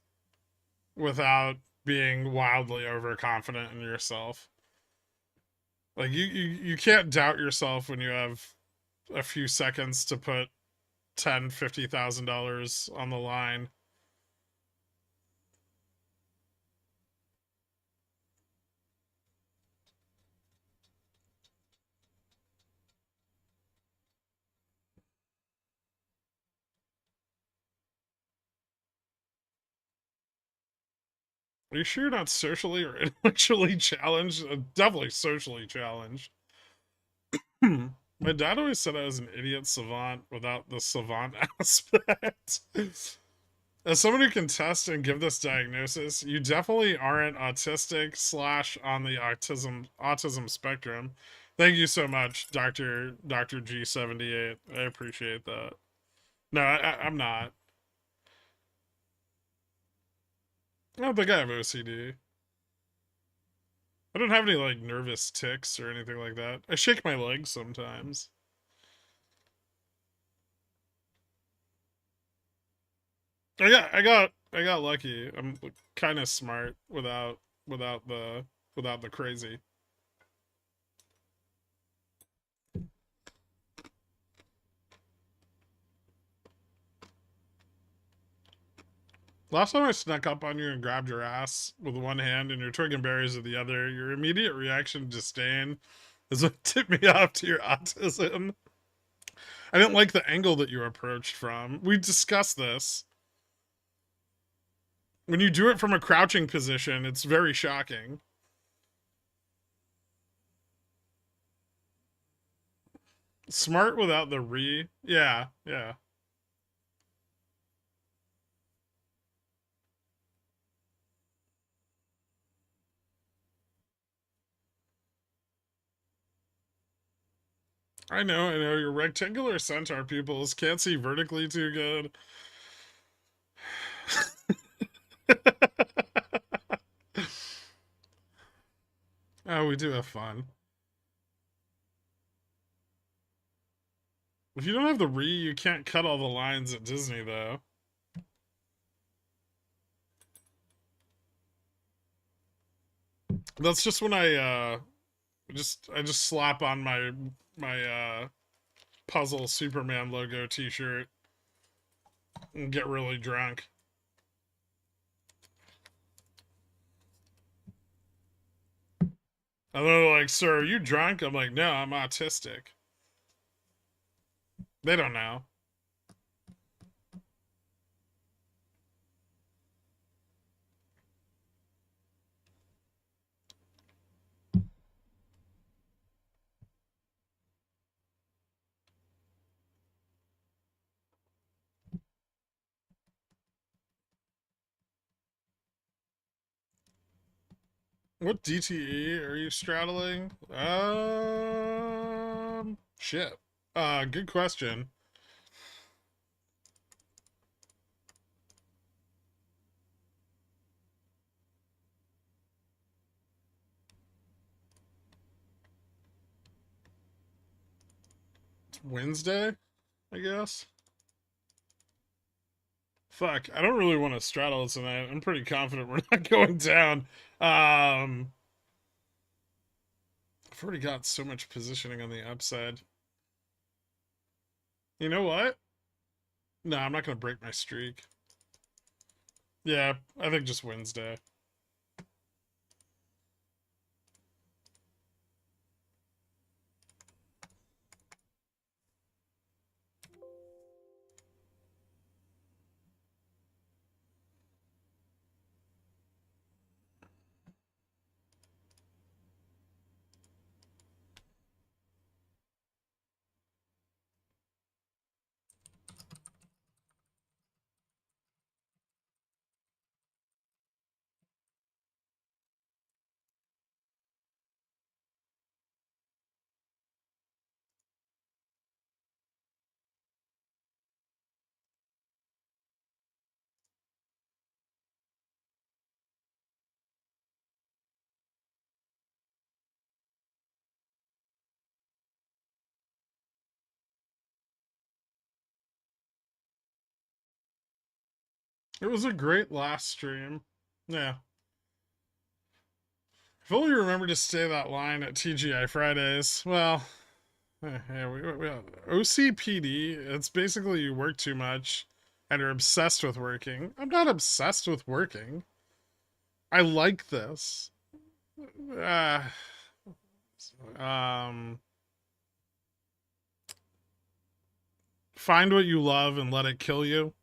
without being wildly overconfident in yourself. Like you can't doubt yourself when you have a few seconds to put $10,000-$50,000 on the line. Are you sure you're not socially or intellectually challenged? Definitely socially challenged. My dad always said I was an idiot savant without the savant aspect. As someone who can test and give this diagnosis, you definitely aren't autistic slash on the autism spectrum. Thank you so much, Doctor G78. I appreciate that. No, I'm not. I don't think I have OCD. I don't have any like nervous tics or anything like that. I shake my legs sometimes. I got lucky. I'm kind of smart without the without the crazy. Last time I snuck up on you and grabbed your ass with one hand and your twig berries with the other, your immediate reaction to disdain is what tipped me off to your autism. I didn't like the angle that you approached from. We discussed this. When you do it from a crouching position, it's very shocking. Smart without the re. Yeah, yeah. I know, I know. Your rectangular centaur pupils can't see vertically too good. Oh, we do have fun. If you don't have the re, you can't cut all the lines at Disney, though. That's just when I just slap on my puzzle Superman logo T-shirt and get really drunk. And they're like, "Sir, are you drunk?" I'm like, "No, I'm autistic." They don't know. What DTE are you straddling? Shit. Good question. It's Wednesday, I guess. Fuck, I don't really want to straddle tonight. I'm pretty confident we're not going down. I've already got so much positioning on the upside. You know what? No, I'm not gonna break my streak. Yeah, I think just Wednesday. It was a great last stream. Yeah. If only you remember to stay that line at TGI Fridays. Well, yeah, we OCPD, it's basically you work too much and are obsessed with working. I'm not obsessed with working. I like this. Uh, um, find what you love and let it kill you.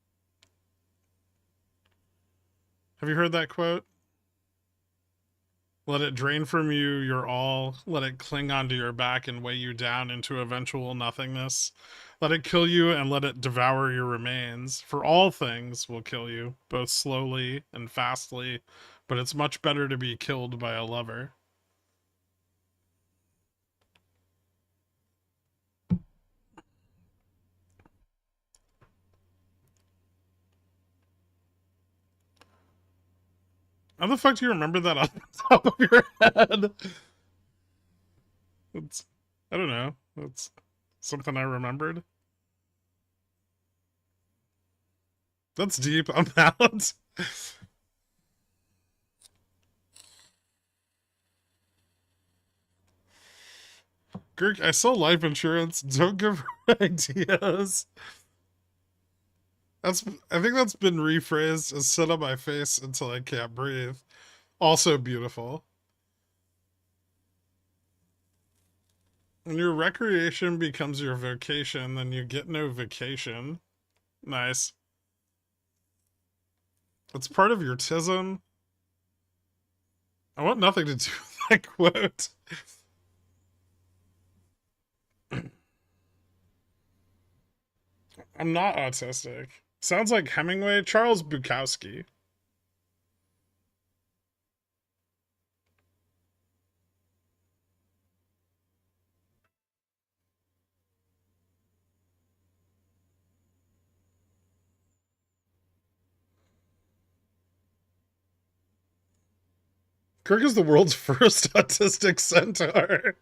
Have you heard that quote? Let it drain from you your all. Let it cling onto your back and weigh you down into eventual nothingness. Let it kill you and let it devour your remains. For all things will kill you, both slowly and fastly, but it's much better to be killed by a lover. How the fuck do you remember that off the top of your head? It's, I don't know. It's something I remembered. That's deep. I'm out. Gherk, I sell life insurance. Don't give her ideas. That's I think that's been rephrased as sit on my face until I can't breathe. Also beautiful. When your recreation becomes your vocation, then you get no vacation. Nice. It's part of your tism. I want nothing to do with that quote. I'm not autistic. Sounds like Hemingway. Charles Bukowski. Kirk is the world's first autistic centaur.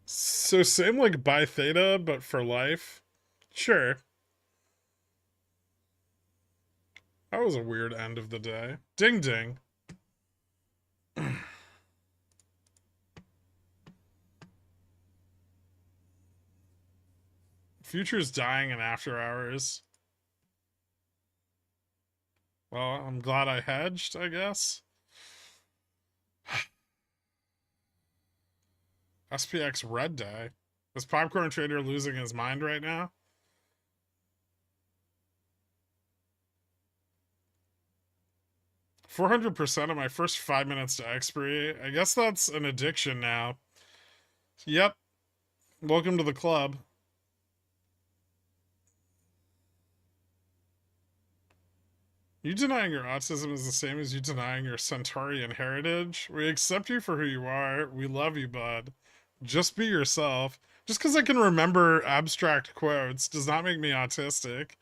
So same like Bi Theta, but for life. Sure. That was a weird end of the day. Ding ding. Future's dying in after hours. Well, I'm glad I hedged, I guess. SPX red day. Is Popcorn Trader losing his mind right now? $400% of my first 5 minutes to expiry. I guess that's an addiction now. Yep. Welcome to the club. You denying your autism is the same as you denying your centaurian heritage. We accept you for who you are. We love you, bud. Just be yourself. Just because I can remember abstract quotes does not make me autistic.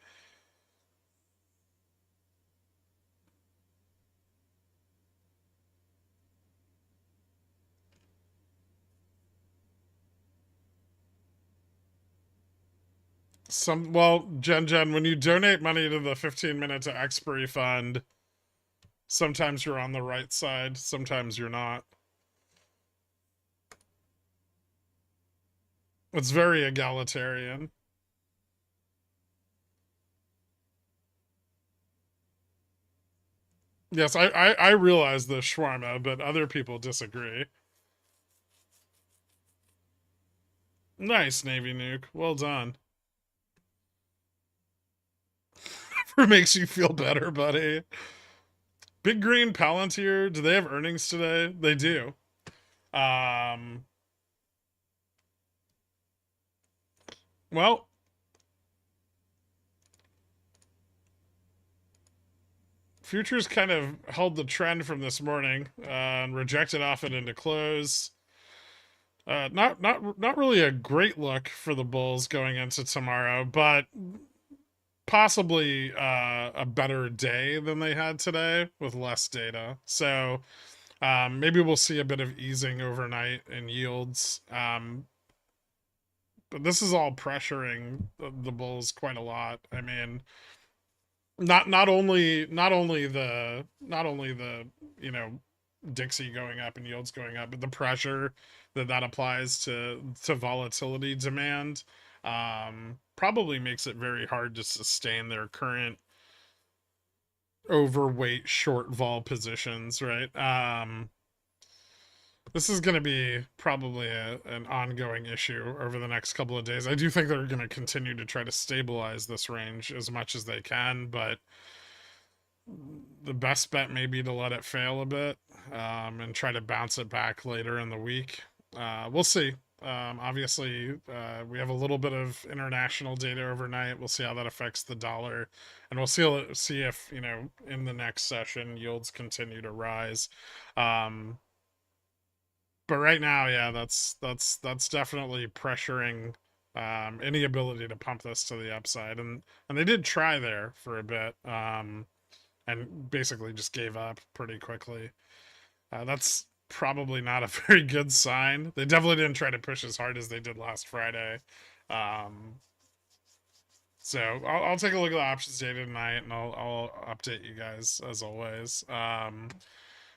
Well, Jen, when you donate money to the 15 minute to expiry fund, sometimes you're on the right side, sometimes you're not. It's very egalitarian. Yes, I realize the shawarma, but other people disagree. Nice, Navy Nuke. Well done. Whatever makes you feel better, buddy. Big Green Palantir, do they have earnings today? They do. Um, well, futures kind of held the trend from this morning and rejected off it into close. Not really a great look for the bulls going into tomorrow, but possibly a better day than they had today with less data. So maybe we'll see a bit of easing overnight in yields. But this is all pressuring the bulls quite a lot. I mean, not only the you know Dixie going up and yields going up, but the pressure that applies to volatility demand probably makes it very hard to sustain their current overweight short vol positions, right? This is going to be probably an ongoing issue over the next couple of days. I do think they're going to continue to try to stabilize this range as much as they can, but the best bet may be to let it fail a bit and try to bounce it back later in the week. We'll see. Obviously, we have a little bit of international data overnight. We'll see how that affects the dollar, and we'll see if in the next session yields continue to rise. Um, but right now, yeah, that's definitely pressuring any ability to pump this to the upside, and they did try there for a bit, and basically just gave up pretty quickly. That's probably not a very good sign. They definitely didn't try to push as hard as they did last Friday. Um, so I'll take a look at the options data tonight, and I'll update you guys as always.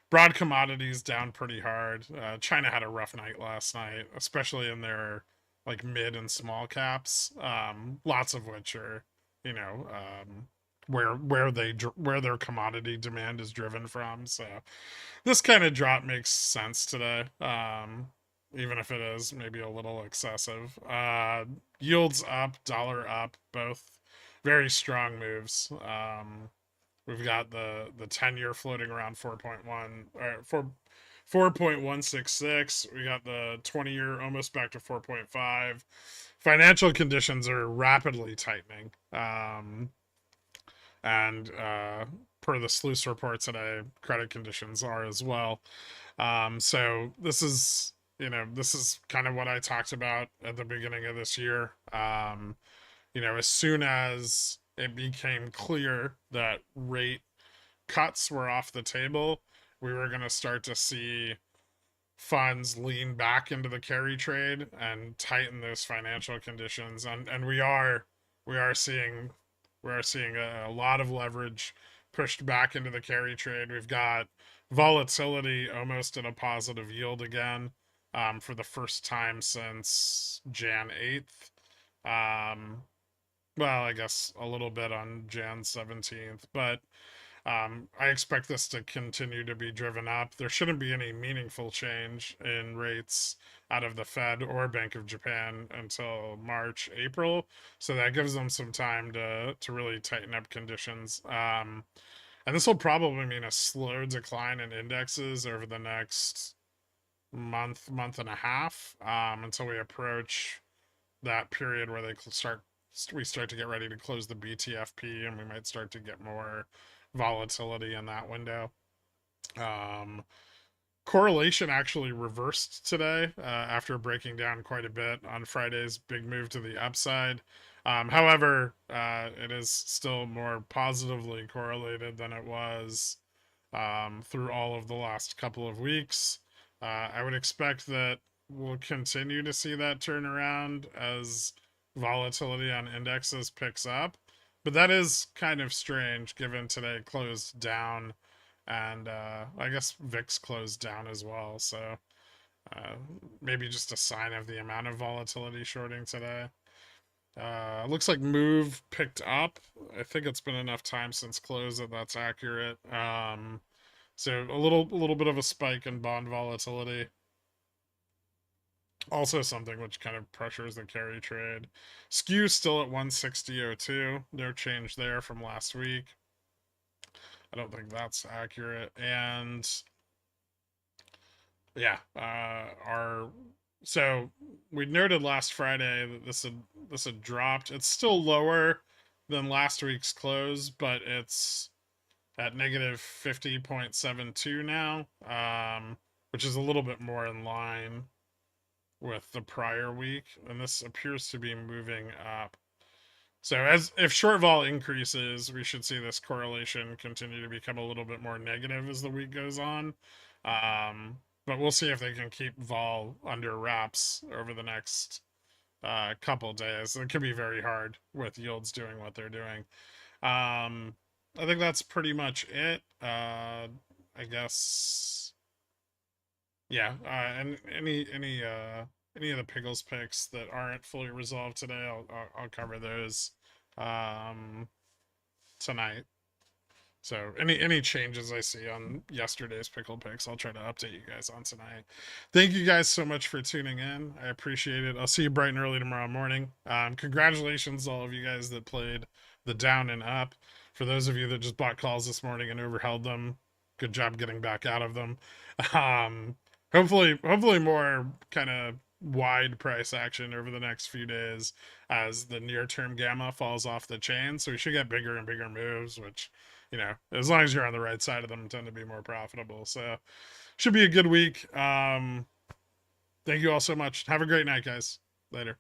Broad commodities down pretty hard. China had a rough night last night, especially in their like mid and small caps. Lots of which are, you know, where their commodity demand is driven from. So this kind of drop makes sense today. Even if it is maybe a little excessive. Yields up, dollar up, both very strong moves. We've got the 10-year floating around 4.1 or 4.166. We got the 20-year almost back to 4.5. Financial conditions are rapidly tightening. And per the sluice report today, credit conditions are as well. So this is kind of what I talked about at the beginning of this year. As soon as it became clear that rate cuts were off the table, we were going to start to see funds lean back into the carry trade and tighten those financial conditions, and we are seeing a lot of leverage pushed back into the carry trade. We've got volatility almost in a positive yield again, for the first time since Jan 8th. um, well, I guess a little bit on Jan 17th, but I expect this to continue to be driven up. There shouldn't be any meaningful change in rates out of the Fed or Bank of Japan until March, April. So that gives them some time to really tighten up conditions. And this will probably mean a slow decline in indexes over the next month and a half, until we approach that period where we start to get ready to close the BTFP, and we might start to get more volatility in that window. Um, Correlation actually reversed today after breaking down quite a bit on Friday's big move to the upside. However, it is still more positively correlated than it was through all of the last couple of weeks. I would expect that we'll continue to see that turnaround as volatility on indexes picks up. But that is kind of strange given today closed down, and I guess VIX closed down as well. So uh, maybe just a sign of the amount of volatility shorting today. Looks like move picked up. I think it's been enough time since close that that's accurate. So a little bit of a spike in bond volatility. Also something which kind of pressures the carry trade. Skew still at 160.02. No change there from last week. I don't think that's accurate. And yeah, our so we noted last Friday that this had dropped. It's still lower than last week's close, but it's at negative 50.72 now, which is a little bit more in line with the prior week, and this appears to be moving up. So as if short vol increases, we should see this correlation continue to become a little bit more negative as the week goes on. But we'll see if they can keep vol under wraps over the next couple days. It could be very hard with yields doing what they're doing. I think that's pretty much it. I guess, yeah. And any of the Pickles picks that aren't fully resolved today, I'll cover those um, tonight. So any changes I see on yesterday's pickle picks, I'll try to update you guys on tonight. Thank you guys so much for tuning in. I appreciate it. I'll see you bright and early tomorrow morning. Congratulations to all of you guys that played the down and up. For those of you that just bought calls this morning and overheld them, good job getting back out of them. Um, hopefully more kind of wide price action over the next few days as the near term gamma falls off the chain. So we should get bigger and bigger moves, which, as long as you're on the right side of them, tend to be more profitable. So should be a good week. Thank you all so much. Have a great night, guys. Later.